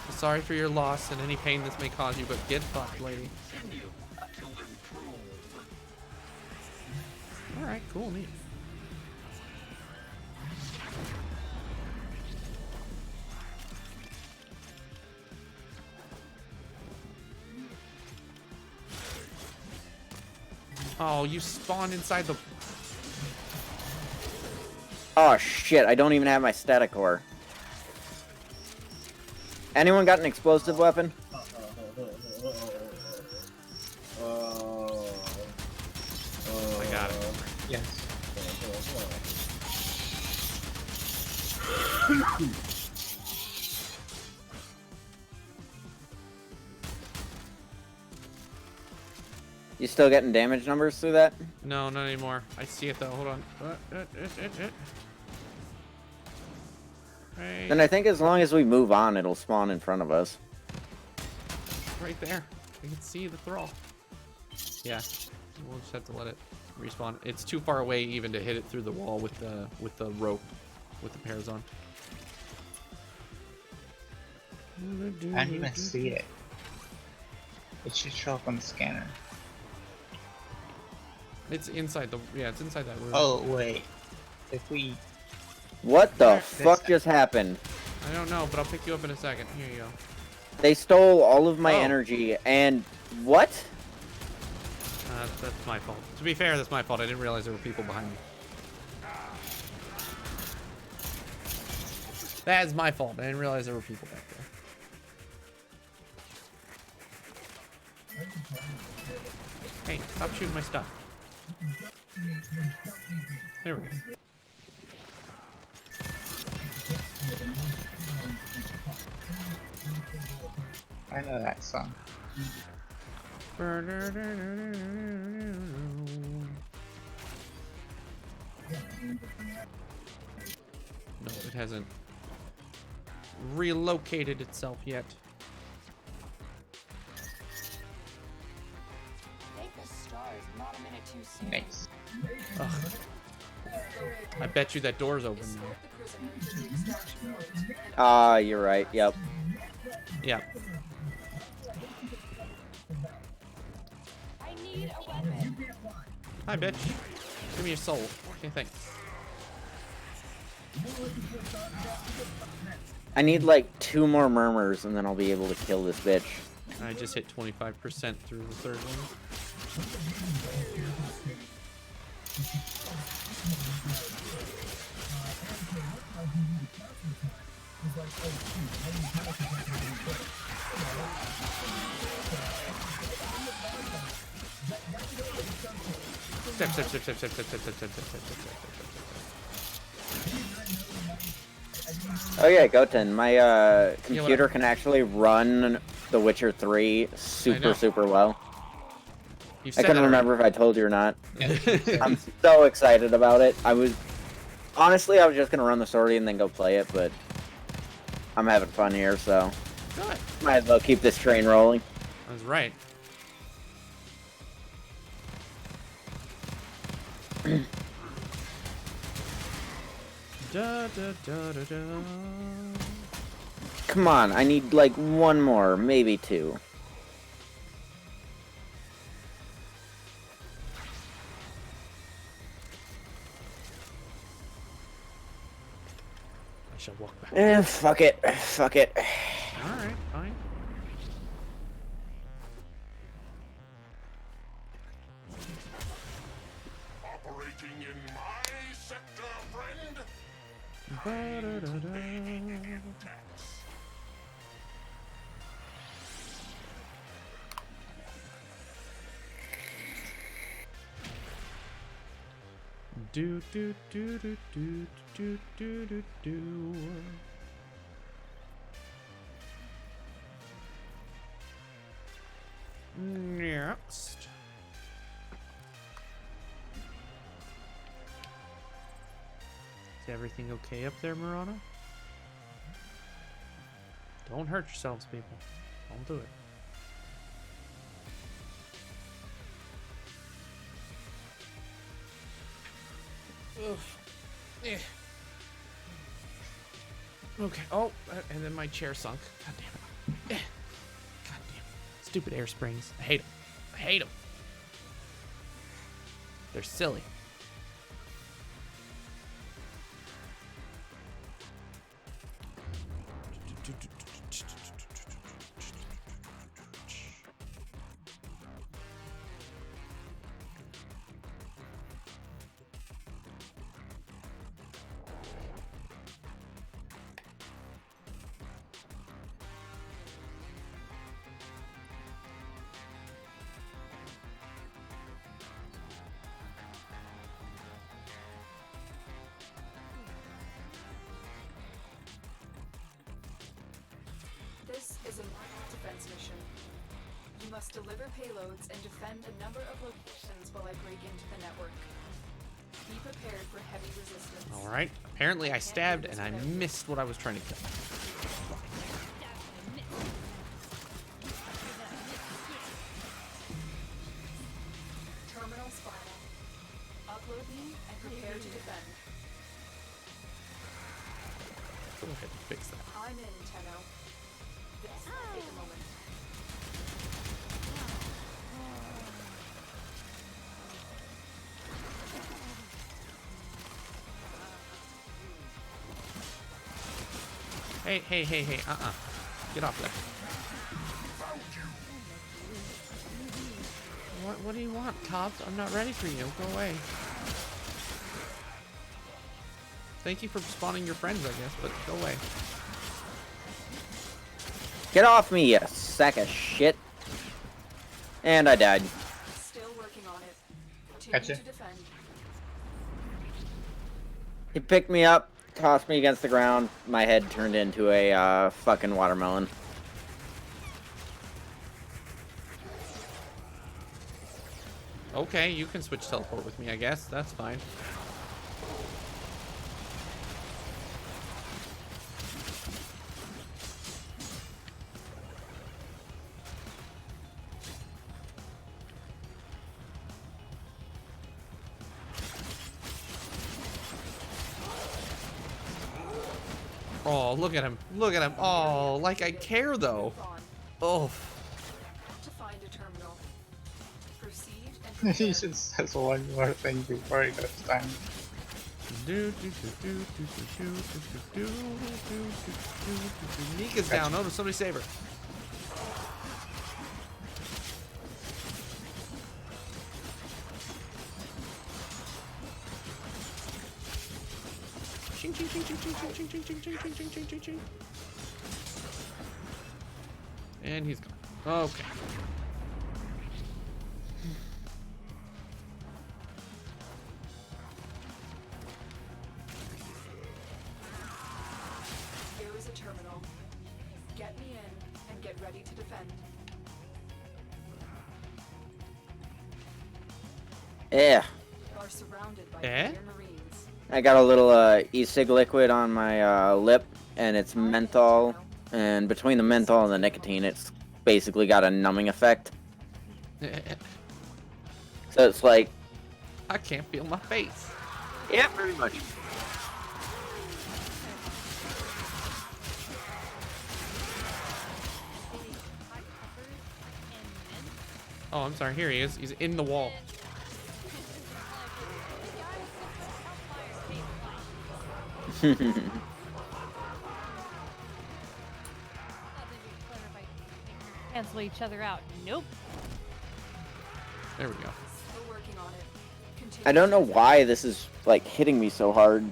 [SPEAKER 1] Sorry for your loss and any pain this may cause you, but get fucked, lady. Alright, cool, neat. Oh, you spawned inside the...
[SPEAKER 11] Oh shit, I don't even have my static core. Anyone got an explosive weapon?
[SPEAKER 1] I got it.
[SPEAKER 7] Yes.
[SPEAKER 11] You still getting damage numbers through that?
[SPEAKER 1] No, not anymore. I see it though. Hold on. Right.
[SPEAKER 11] Then I think as long as we move on, it'll spawn in front of us.
[SPEAKER 1] Right there. You can see the thrall. Yeah. We'll just have to let it respawn. It's too far away even to hit it through the wall with the rope with the pairs on.
[SPEAKER 7] I didn't even see it. It should show up on the scanner.
[SPEAKER 1] It's inside the it's inside that room.
[SPEAKER 7] Oh wait. If we
[SPEAKER 11] What the fuck just happened?
[SPEAKER 1] I don't know, but I'll pick you up in a second. Here you go.
[SPEAKER 11] They stole all of my
[SPEAKER 1] Oh.
[SPEAKER 11] energy and what?
[SPEAKER 1] That's my fault. To be fair, that's my fault. I didn't realize there were people behind me. That is my fault. I didn't realize there were people back there. Hey, stop shooting my stuff. There we go.
[SPEAKER 7] I know that song.
[SPEAKER 1] No, it hasn't relocated itself yet.
[SPEAKER 7] Nice.
[SPEAKER 1] Ugh. I bet you that door's open now.
[SPEAKER 11] You're right. Yep.
[SPEAKER 1] Yeah.
[SPEAKER 6] I need a weapon.
[SPEAKER 1] Hi, bitch. Give me your soul. Okay, thanks.
[SPEAKER 11] I need like 2 more murmurs and then I'll be able to kill this bitch.
[SPEAKER 1] I just hit 25% through the third one. Step.
[SPEAKER 11] Oh yeah, Goten, my computer can actually run The Witcher 3 super well.
[SPEAKER 1] You
[SPEAKER 11] I
[SPEAKER 1] said
[SPEAKER 11] couldn't
[SPEAKER 1] that
[SPEAKER 11] remember if I told you or not. I'm so excited about it. Honestly, I was just gonna run the story and then go play it, but I'm having fun here, so
[SPEAKER 1] Good.
[SPEAKER 11] might as well keep this train rolling.
[SPEAKER 1] That's right.
[SPEAKER 11] Come on, I need like 1 more, maybe 2.
[SPEAKER 1] I shall walk back.
[SPEAKER 11] Fuck it. Fuck it.
[SPEAKER 1] Alright, fine.
[SPEAKER 4] Operating in my sector, friend.
[SPEAKER 1] Do do do do do do do do do. Next. Is everything okay up there, Marana? Don't hurt yourselves, people. Don't do it. Ugh. Eh. Okay. Oh, and then my chair sunk. God damn it. God damn. Stupid air springs. I hate them. I hate them. They're silly.
[SPEAKER 3] This is a defense mission. You must deliver payloads and defend a number of locations while I break into the network. Be prepared for heavy resistance.
[SPEAKER 1] All right. Apparently I stabbed and I missed what I was trying to kill.
[SPEAKER 3] Terminal spinal. Upload me and prepare to defend.
[SPEAKER 1] Go ahead and fix that.
[SPEAKER 3] I'm in, Tenno. This will take a moment.
[SPEAKER 1] Hey, get off there. What do you want, Cobbs? I'm not ready for you. Go away. Thank you for spawning your friends, I guess, but go away.
[SPEAKER 11] Get off me, you sack of shit. And I died.
[SPEAKER 3] Still working on it. Continue
[SPEAKER 7] Gotcha.
[SPEAKER 3] to defend.
[SPEAKER 11] He picked me up, tossed me against the ground. My head turned into a fucking watermelon.
[SPEAKER 1] Okay, you can switch teleport with me, I guess. That's fine. Oh, look at him. Look at him. Oh, like I care, though. Oh.
[SPEAKER 3] To find a terminal. Proceed and
[SPEAKER 7] He just says one more thing before he goes down.
[SPEAKER 1] Nika's down. Oh, no, somebody save her. Ching, ching, ching, ching, ching, ching, ching, ching, ching, ching, ching, ching, ching, ching. And he's gone. Okay.
[SPEAKER 3] Here is a terminal. Get me in and get ready to defend.
[SPEAKER 11] Yeah.
[SPEAKER 3] You are surrounded by
[SPEAKER 1] Eh?
[SPEAKER 3] Marines.
[SPEAKER 11] I got a little e-cig liquid on my lip, and it's menthol. And between the menthol and the nicotine, it's basically got a numbing effect. So it's like...
[SPEAKER 1] I can't feel my face.
[SPEAKER 11] Yeah, pretty much.
[SPEAKER 1] Oh, I'm sorry. Here he is. He's in the wall.
[SPEAKER 8] Cancel each other out. Nope.
[SPEAKER 1] There we go.
[SPEAKER 3] Still working on it. Continue
[SPEAKER 11] I don't know
[SPEAKER 3] to defend.
[SPEAKER 11] why this is, like, hitting me so hard.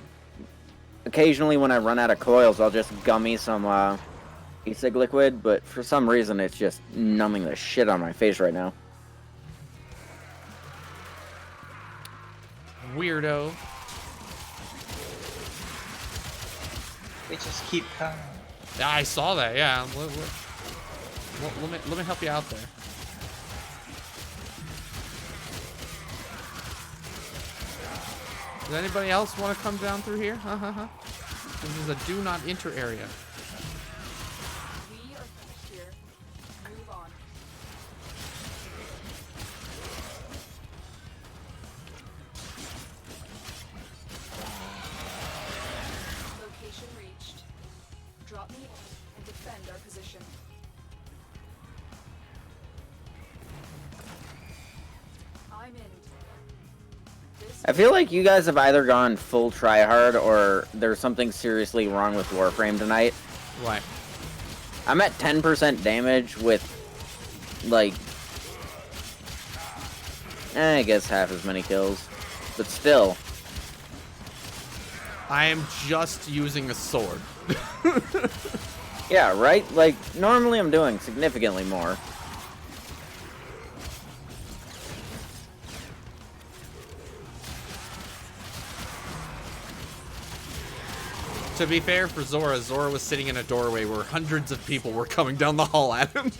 [SPEAKER 11] Occasionally when I run out of coils, I'll just gummy some e-cig liquid, but for some reason it's just numbing the shit on my face right now.
[SPEAKER 1] Weirdo.
[SPEAKER 7] They just keep coming.
[SPEAKER 1] Yeah, I saw that. Yeah. Let me help you out there. Does anybody else want to come down through here? This is a do not enter area.
[SPEAKER 3] We are here. Move on. Location reached. Drop me and defend our position. I'm in.
[SPEAKER 11] I feel like you guys have either gone full tryhard or there's something seriously wrong with Warframe tonight.
[SPEAKER 1] Why?
[SPEAKER 11] I'm at 10% damage with, like, I guess half as many kills. But still.
[SPEAKER 1] I am just using a sword.
[SPEAKER 11] Yeah, right? Like, normally I'm doing significantly more.
[SPEAKER 1] To be fair for Zora, Zora was sitting in a doorway where hundreds of people were coming down the hall at him.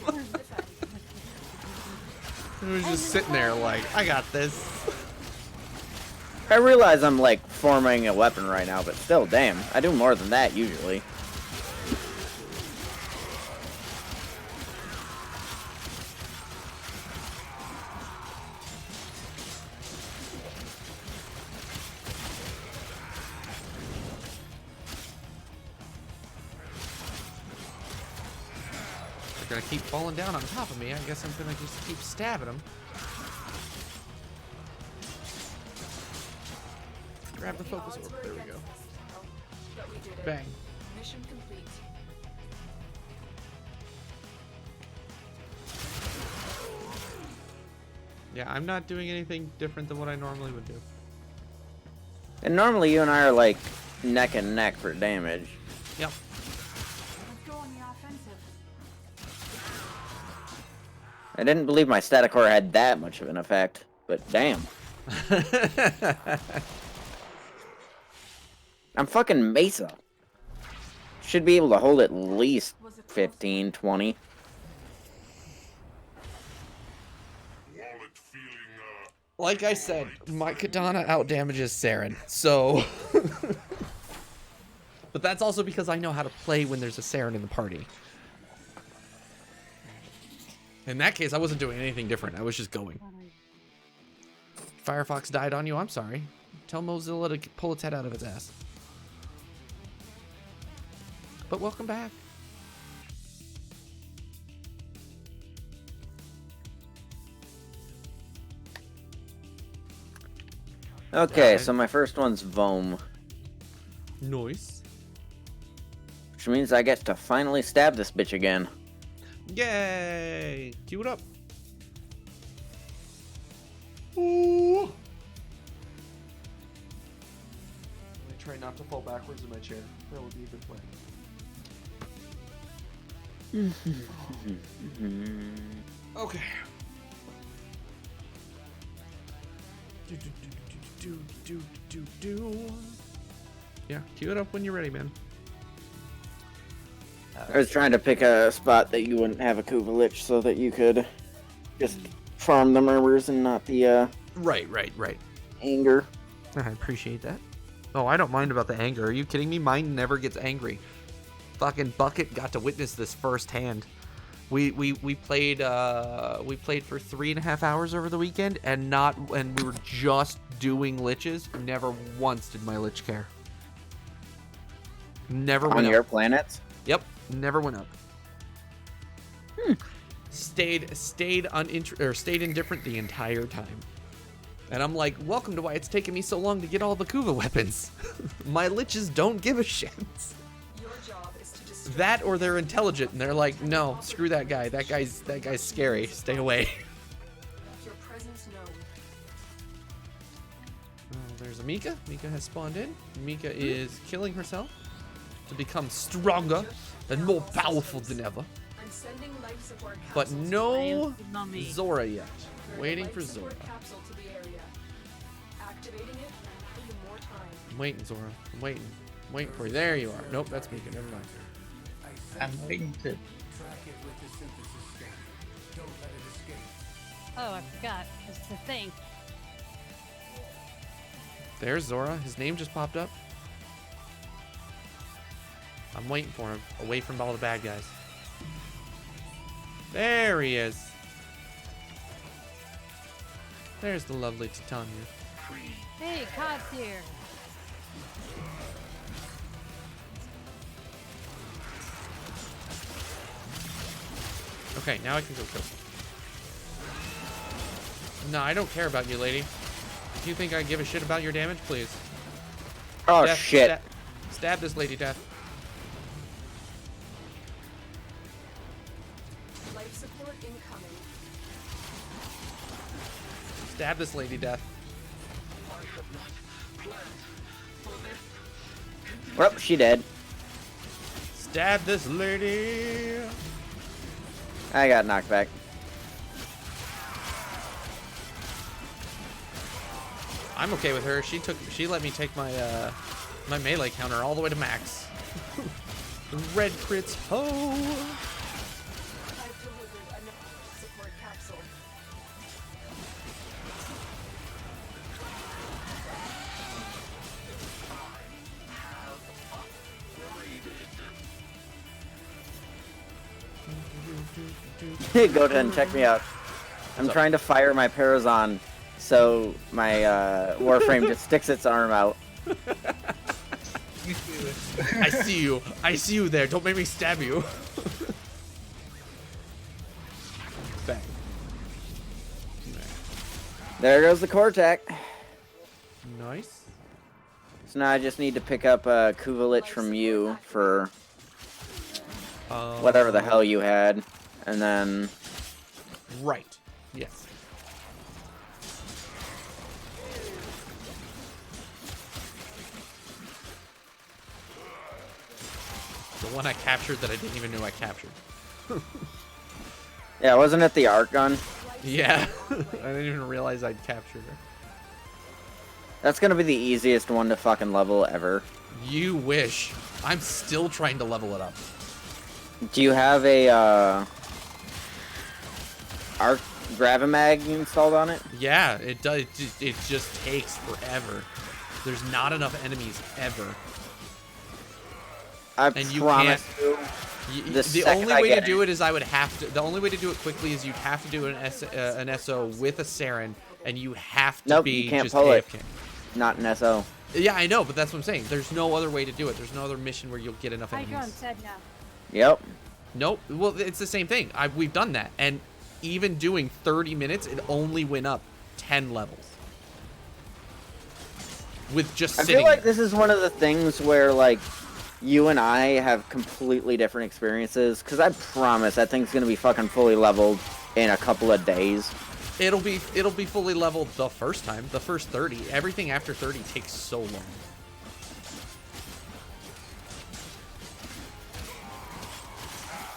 [SPEAKER 1] He was just sitting there like, I got this.
[SPEAKER 11] I realize I'm, like, forming a weapon right now, but still, damn. I do more than that, usually.
[SPEAKER 1] They're gonna keep falling down on top of me. I guess I'm gonna just keep stabbing them. Grab the focus orb. There we go. Bang.
[SPEAKER 3] Mission complete.
[SPEAKER 1] Yeah, I'm not doing anything different than what I normally would do.
[SPEAKER 11] And normally you and I are, like, neck and neck for damage.
[SPEAKER 1] Yep.
[SPEAKER 6] Let's go on the offensive.
[SPEAKER 11] I didn't believe my static core had that much of an effect, but damn. I'm fucking Mesa. Should be able to hold at least 15, 20.
[SPEAKER 1] Like I said, my katana outdamages Saren, so... But that's also because I know how to play when there's a Saren in the party. In that case, I wasn't doing anything different. I was just going. Firefox died on you? I'm sorry. Tell Mozilla to pull its head out of its ass. But welcome back.
[SPEAKER 11] Okay, so my first one's Vom.
[SPEAKER 1] Nice.
[SPEAKER 11] Which means I get to finally stab this bitch again.
[SPEAKER 1] Yay! Cue it up. Ooh. Let me try not to fall backwards in my chair. That would be a good plan. Okay. Yeah, cue it up when you're ready, man.
[SPEAKER 11] I was trying to pick a spot that you wouldn't have a Kuvalich so that you could just farm the murmurs and not the,
[SPEAKER 1] Right.
[SPEAKER 11] anger.
[SPEAKER 1] I appreciate that. Oh, I don't mind about the anger. Are you kidding me? Mine never gets angry. Fucking Bucket got to witness this firsthand. We played for 3.5 hours over the weekend, and we were just doing liches. Never once did my lich care. Never went
[SPEAKER 11] on
[SPEAKER 1] up.
[SPEAKER 11] your planets.
[SPEAKER 1] Yep, never went up. Stayed indifferent the entire time. And I'm like, welcome to why it's taken me so long to get all the Kuva weapons. My liches don't give a shit.
[SPEAKER 3] Your job is to destroy
[SPEAKER 1] That or they're intelligent and they're like, no, screw that guy. That guy's scary. Stay away.
[SPEAKER 3] your presence known.
[SPEAKER 1] Oh, there's a Mika. Mika has spawned in. Mika is killing herself to become stronger and more powerful than ever.
[SPEAKER 3] I'm sending life support
[SPEAKER 1] But
[SPEAKER 3] capsules
[SPEAKER 1] no
[SPEAKER 8] Mummy.
[SPEAKER 1] Zora yet.
[SPEAKER 3] to
[SPEAKER 1] Waiting
[SPEAKER 3] life
[SPEAKER 1] for
[SPEAKER 3] support
[SPEAKER 1] Zora.
[SPEAKER 3] capsule to the area. Activating it. Even more time.
[SPEAKER 1] I'm waiting, Zora. I'm waiting. I'm waiting for you. There you are. Nope, that's Mika. Never mind.
[SPEAKER 7] I'm waiting to.
[SPEAKER 8] Oh, I forgot. It's the thing.
[SPEAKER 1] There's Zora. His name just popped up. I'm waiting for him, away from all the bad guys. There he is. There's the lovely Titania.
[SPEAKER 8] Hey, Cod's here.
[SPEAKER 1] Okay, now I can go kill. No, I don't care about you, lady. If you think I give a shit about your damage, please.
[SPEAKER 11] Oh,
[SPEAKER 1] Death,
[SPEAKER 11] shit.
[SPEAKER 1] Stab this lady, Death.
[SPEAKER 3] Life support incoming.
[SPEAKER 1] Stab this lady, Death.
[SPEAKER 11] Well, she dead.
[SPEAKER 1] Stab this lady.
[SPEAKER 11] I got knocked back.
[SPEAKER 1] I'm okay with her. She let me take my my melee counter all the way to max. The red crits ho.
[SPEAKER 3] I've delivered another support capsule.
[SPEAKER 11] Go ahead and check me out. I'm trying to fire my Parazon, so my Warframe just sticks its arm out.
[SPEAKER 1] I see you. I see you there. Don't make me stab you. Bang.
[SPEAKER 11] There goes the core attack.
[SPEAKER 1] Nice.
[SPEAKER 11] So now I just need to pick up a Kuvalich from you for whatever the hell you had. And then...
[SPEAKER 1] Right. Yes. The one I captured that I didn't even know I captured.
[SPEAKER 11] Yeah, wasn't it the arc gun?
[SPEAKER 1] Yeah. I didn't even realize I'd captured her.
[SPEAKER 11] That's gonna be the easiest one to fucking level ever.
[SPEAKER 1] You wish. I'm still trying to level it up.
[SPEAKER 11] Do you have a arc Gravimag installed on it?
[SPEAKER 1] Yeah, it does. It just takes forever. There's not enough enemies ever.
[SPEAKER 11] I
[SPEAKER 1] and you
[SPEAKER 11] promise
[SPEAKER 1] can't.
[SPEAKER 11] you.
[SPEAKER 1] The only way to do it is I would have to. The only way to do it quickly is you'd have to do an SO with a Saren, and you have to be
[SPEAKER 11] you can't
[SPEAKER 1] just
[SPEAKER 11] pull
[SPEAKER 1] AFK.
[SPEAKER 11] it. Not an SO.
[SPEAKER 1] Yeah, I know, but that's what I'm saying. There's no other way to do it. There's no other mission where you'll get enough
[SPEAKER 8] Hydron
[SPEAKER 1] enemies.
[SPEAKER 8] said no.
[SPEAKER 11] Yep.
[SPEAKER 1] Nope. Well, it's the same thing. We've done that, and even doing 30 minutes, it only went up 10 levels. With just
[SPEAKER 11] I
[SPEAKER 1] sitting
[SPEAKER 11] feel like
[SPEAKER 1] there.
[SPEAKER 11] this is one of the things where, like, you and I have completely different experiences, because I promise that thing's going to be fucking fully leveled in a couple of days.
[SPEAKER 1] It'll be fully leveled the first time, the first 30. Everything after 30 takes so long.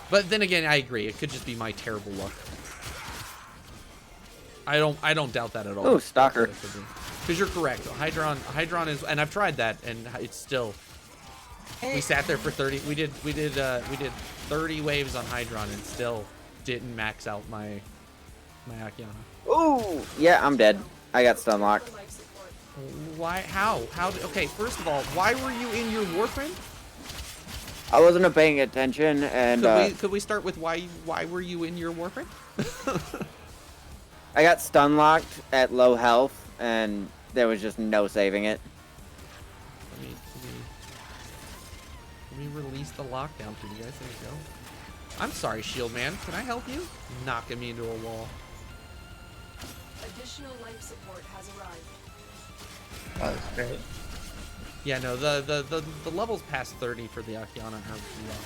[SPEAKER 1] But then again, I agree. It could just be my terrible luck. I don't doubt that at all.
[SPEAKER 11] Oh, Stalker.
[SPEAKER 1] Because you're correct. Hydron is, and I've tried that, and it's still. We sat there for 30. We did 30 waves on Hydron, and still didn't max out my Akiana.
[SPEAKER 11] Ooh, yeah, I'm dead. I got stun locked.
[SPEAKER 1] Why? How? Okay, first of all, why were you in your Warframe?
[SPEAKER 11] I wasn't paying attention, and
[SPEAKER 1] could we start with why were you in your Warframe?
[SPEAKER 11] I got stun locked at low health, and there was just no saving it.
[SPEAKER 1] Let me release the lockdown for you guys. There you go. I'm sorry, Shield Man. Can I help you? Knocking me into a wall.
[SPEAKER 3] Additional life support has arrived.
[SPEAKER 7] Oh, that's great.
[SPEAKER 1] Yeah, no, the levels past 30 for the Akiana are low.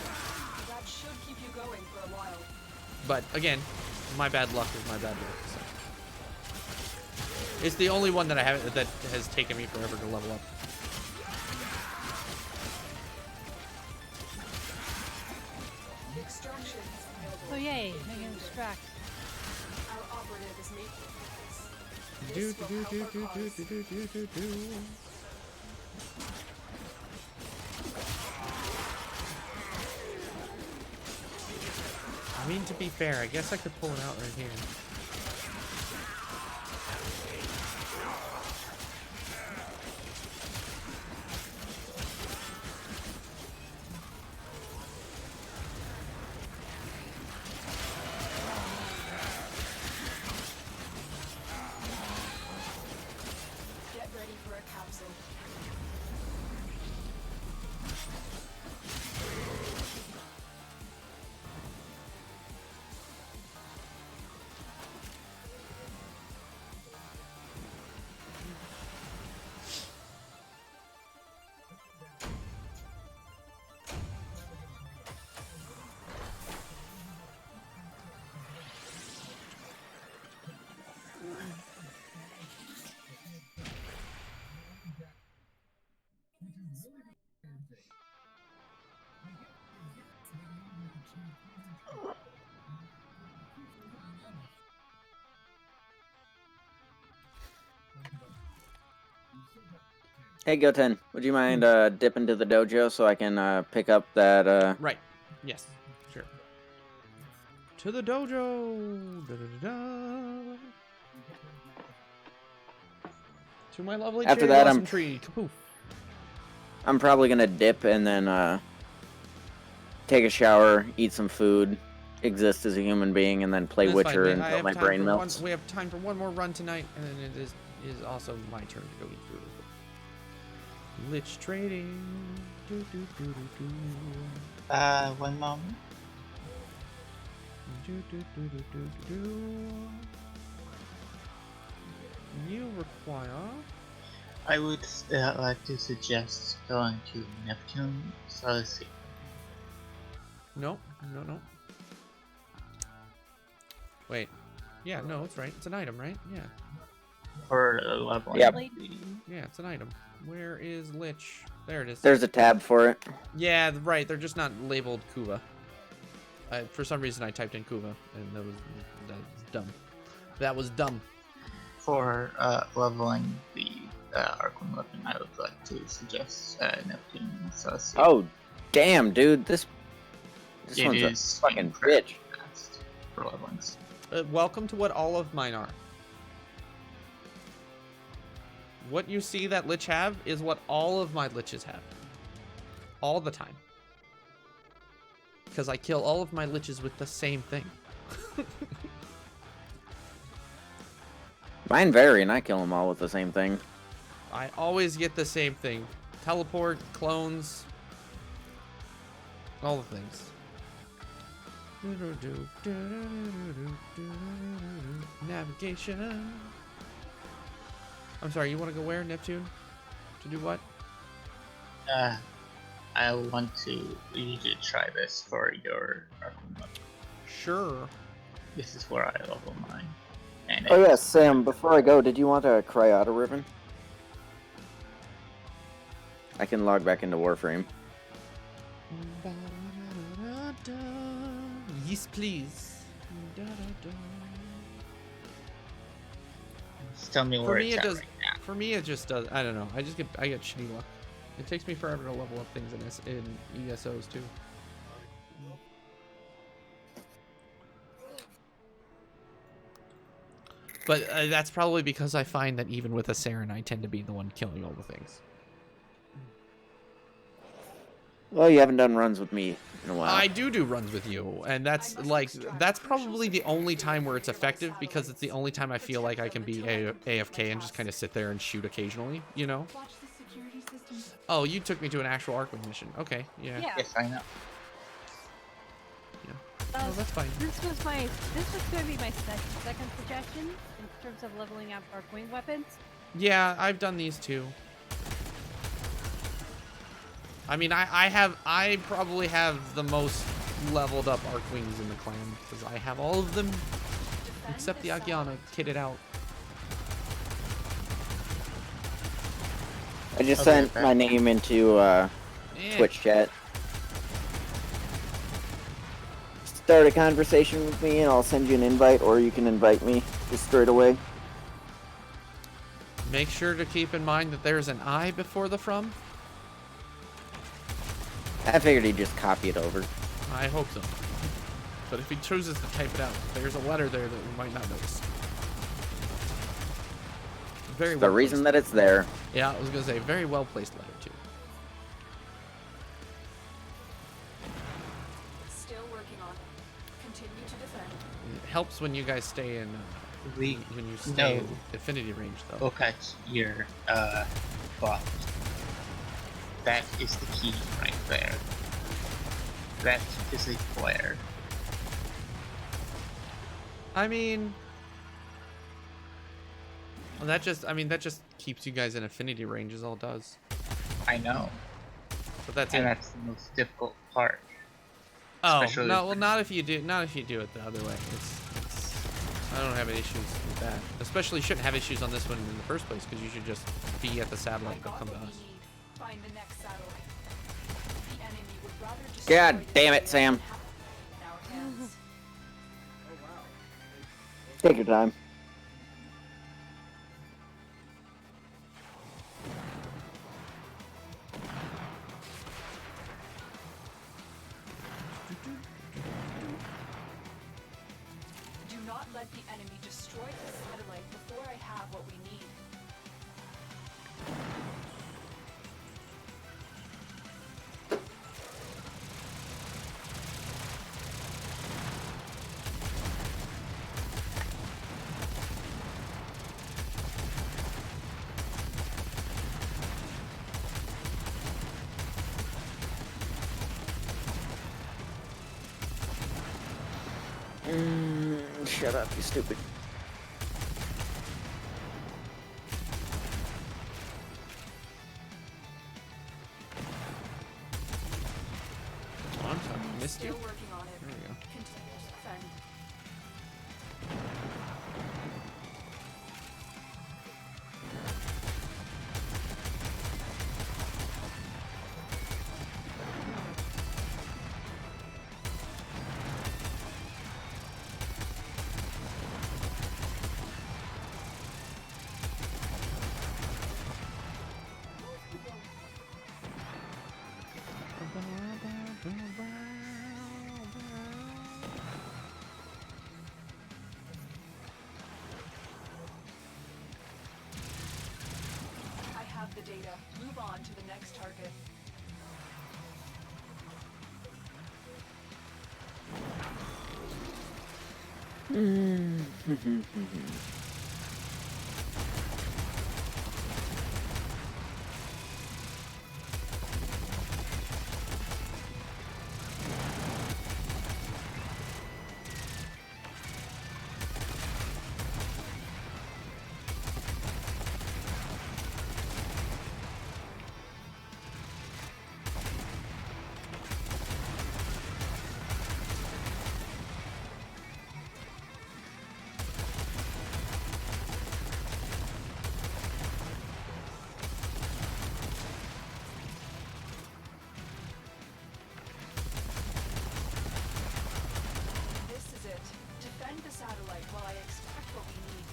[SPEAKER 3] That should keep you going for a while.
[SPEAKER 1] But again, my bad luck is my bad luck. So. It's the only one that I haven't that has taken me forever to level up.
[SPEAKER 3] Extraction is available.
[SPEAKER 8] Oh yay, make an extract.
[SPEAKER 3] Our operative is making
[SPEAKER 1] mean, to be fair, I guess I could pull it out right here.
[SPEAKER 3] Get ready for a capsule.
[SPEAKER 11] Hey, Goten, would you mind dipping to the dojo so I can pick up that?
[SPEAKER 1] Right. Yes. Sure. To the dojo. Da-da-da-da. To my lovely
[SPEAKER 11] After
[SPEAKER 1] cherry
[SPEAKER 11] that,
[SPEAKER 1] blossom tree. Kapoof.
[SPEAKER 11] I'm probably gonna dip and then take a shower, eat some food, exist as a human being, and then play
[SPEAKER 1] That's
[SPEAKER 11] Witcher
[SPEAKER 1] fine. I
[SPEAKER 11] until
[SPEAKER 1] have
[SPEAKER 11] my
[SPEAKER 1] time
[SPEAKER 11] brain
[SPEAKER 1] for
[SPEAKER 11] melts.
[SPEAKER 1] we have time for one more run tonight, and then it is also my turn to go eat food. Lich trading. Do, do, do, do, do.
[SPEAKER 7] 1 moment.
[SPEAKER 1] Do, do, do, do, do, do. You require.
[SPEAKER 7] I would like to suggest going to Neptune. So let's see.
[SPEAKER 1] No. Wait. Yeah, no, it's right. It's an item, right? Yeah.
[SPEAKER 7] For leveling.
[SPEAKER 11] Yep.
[SPEAKER 1] Yeah, it's an item. Where is Lich? There it is.
[SPEAKER 11] There's a tab for it.
[SPEAKER 1] Yeah, right. They're just not labeled Kuva. For some reason, I typed in Kuva, and that was dumb. That was dumb.
[SPEAKER 7] For leveling the Arcane weapon, I would like to suggest Neptune. So let's see.
[SPEAKER 11] Oh, damn, dude, this
[SPEAKER 7] It
[SPEAKER 11] one's a
[SPEAKER 7] is
[SPEAKER 11] fucking bitch.
[SPEAKER 7] fast for levelings.
[SPEAKER 1] Welcome to what all of mine are. What you see that Lich have is what all of my Liches have. All the time. Because I kill all of my Liches with the same thing.
[SPEAKER 11] Mine vary, and I kill them all with the same thing.
[SPEAKER 1] I always get the same thing. Teleport, clones, all the things. Navigation. I'm sorry, you want to go where, Neptune? To do what?
[SPEAKER 7] I want you to try this for your Arcane weapon.
[SPEAKER 1] Sure.
[SPEAKER 7] This is where I level mine. And
[SPEAKER 11] Oh yes, Sam, before I go, did you want a Cryota ribbon? I can log back into Warframe.
[SPEAKER 1] Yes, please.
[SPEAKER 7] Just tell me
[SPEAKER 1] For
[SPEAKER 7] where
[SPEAKER 1] me,
[SPEAKER 7] it's
[SPEAKER 1] it
[SPEAKER 7] at
[SPEAKER 1] does.
[SPEAKER 7] right now.
[SPEAKER 1] For me, it just does. I don't know. I get shitty luck. It takes me forever to level up things in ESOs too. But that's probably because I find that even with a Saren, I tend to be the one killing all the things.
[SPEAKER 11] Well, you haven't done runs with me in a while.
[SPEAKER 1] I do runs with you, and that's probably the only time where it's effective, because it's the only time I feel like I can be AFK and just kind of sit there and shoot occasionally, you know? Oh, you took me to an actual Arcwing mission. Okay, yeah.
[SPEAKER 7] Yes, I know.
[SPEAKER 1] Yeah. Oh, that's fine.
[SPEAKER 8] This was going to be my second suggestion in terms of leveling up Arcwing weapons.
[SPEAKER 1] Yeah, I've done these too. I mean, I probably have the most leveled up Arcwings in the clan, because I have all of them except the Agiana kitted out.
[SPEAKER 11] I just sent my name into Twitch chat. Start a conversation with me and I'll send you an invite, or you can invite me just straight away.
[SPEAKER 1] Make sure to keep in mind that there's an I before the from.
[SPEAKER 11] I figured he'd just copy it over.
[SPEAKER 1] I hope so. but if he chooses to type it out, there's a letter there that we might not notice. Very well
[SPEAKER 11] The reason
[SPEAKER 1] placed.
[SPEAKER 11] that it's there.
[SPEAKER 1] Yeah, I was gonna say very well placed letter too.
[SPEAKER 3] Still working on it. Continue to defend.
[SPEAKER 1] It helps when you guys stay in.
[SPEAKER 7] We
[SPEAKER 1] when you stay
[SPEAKER 7] know.
[SPEAKER 1] in affinity range, though.
[SPEAKER 7] Look at your bot. That is the key right there. That is a flare.
[SPEAKER 1] I mean, well, that just keeps you guys in affinity range is all it does.
[SPEAKER 7] I know.
[SPEAKER 1] But that's
[SPEAKER 7] and
[SPEAKER 1] it.
[SPEAKER 7] that's the most difficult part.
[SPEAKER 1] Oh
[SPEAKER 7] Especially
[SPEAKER 1] no, well not if you do it the other way. It's I don't have any issues with that. Especially shouldn't have issues on this one in the first place because you should just be at the satellite. They'll come to us.
[SPEAKER 3] Find the next satellite. The enemy would rather
[SPEAKER 11] God damn it, Sam. Take your time.
[SPEAKER 3] Do not let the enemy destroy the satellite before I have what we need.
[SPEAKER 11] Shut up, you stupid.
[SPEAKER 1] Oh, I'm sorry, I missed you.
[SPEAKER 3] Still working on it.
[SPEAKER 1] There we go.
[SPEAKER 3] Continue to defend. I have the data. Move on to the next target. This is it. Defend the satellite while I extract what we need.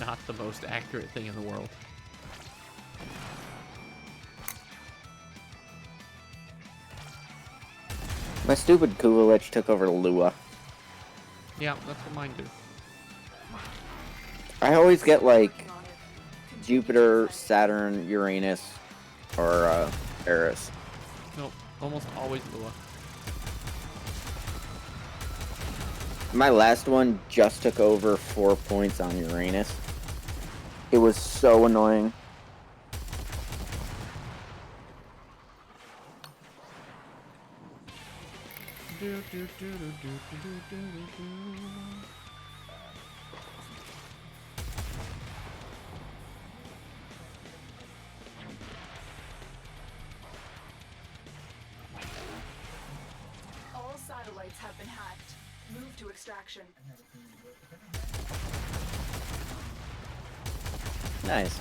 [SPEAKER 1] Not the most accurate thing in the world.
[SPEAKER 11] My stupid Kulich took over Lua.
[SPEAKER 1] Yeah, that's what mine do.
[SPEAKER 11] I always get like Jupiter, Saturn, Uranus, or Eris.
[SPEAKER 1] Nope, almost always Lua.
[SPEAKER 11] My last one just took over 4 points on Uranus. It was so annoying.
[SPEAKER 3] All satellites have been hacked. Move to extraction.
[SPEAKER 11] Nice.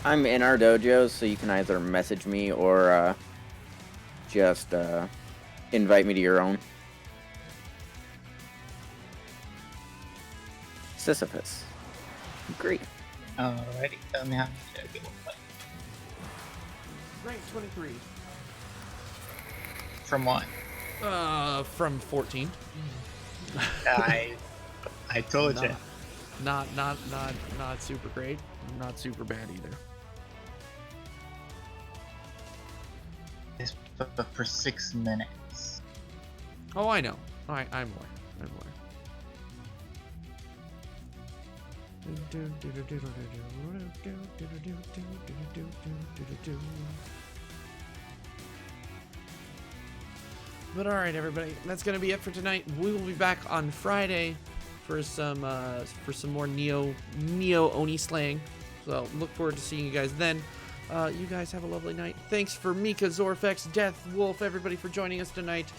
[SPEAKER 11] I'm in our dojos, so you can either message me or just invite me to your own. Sisyphus. Great.
[SPEAKER 7] Alrighty, tell me how much I get.
[SPEAKER 1] Rank 23.
[SPEAKER 7] From what?
[SPEAKER 1] From 14.
[SPEAKER 7] I told you.
[SPEAKER 1] Not super great. Not super bad either.
[SPEAKER 7] It's for 6 minutes.
[SPEAKER 1] Oh, I know. I'm aware. But all right, everybody, that's gonna be it for tonight. We will be back on Friday for some more Neo Oni slang. So look forward to seeing you guys then. You guys have a lovely night. Thanks for Mika, Zorfex, Death, Wolf, everybody for joining us tonight.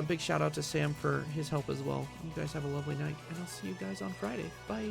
[SPEAKER 1] Big shout out to Sam for his help as well. You guys have a lovely night, and I'll see you guys on Friday. Bye.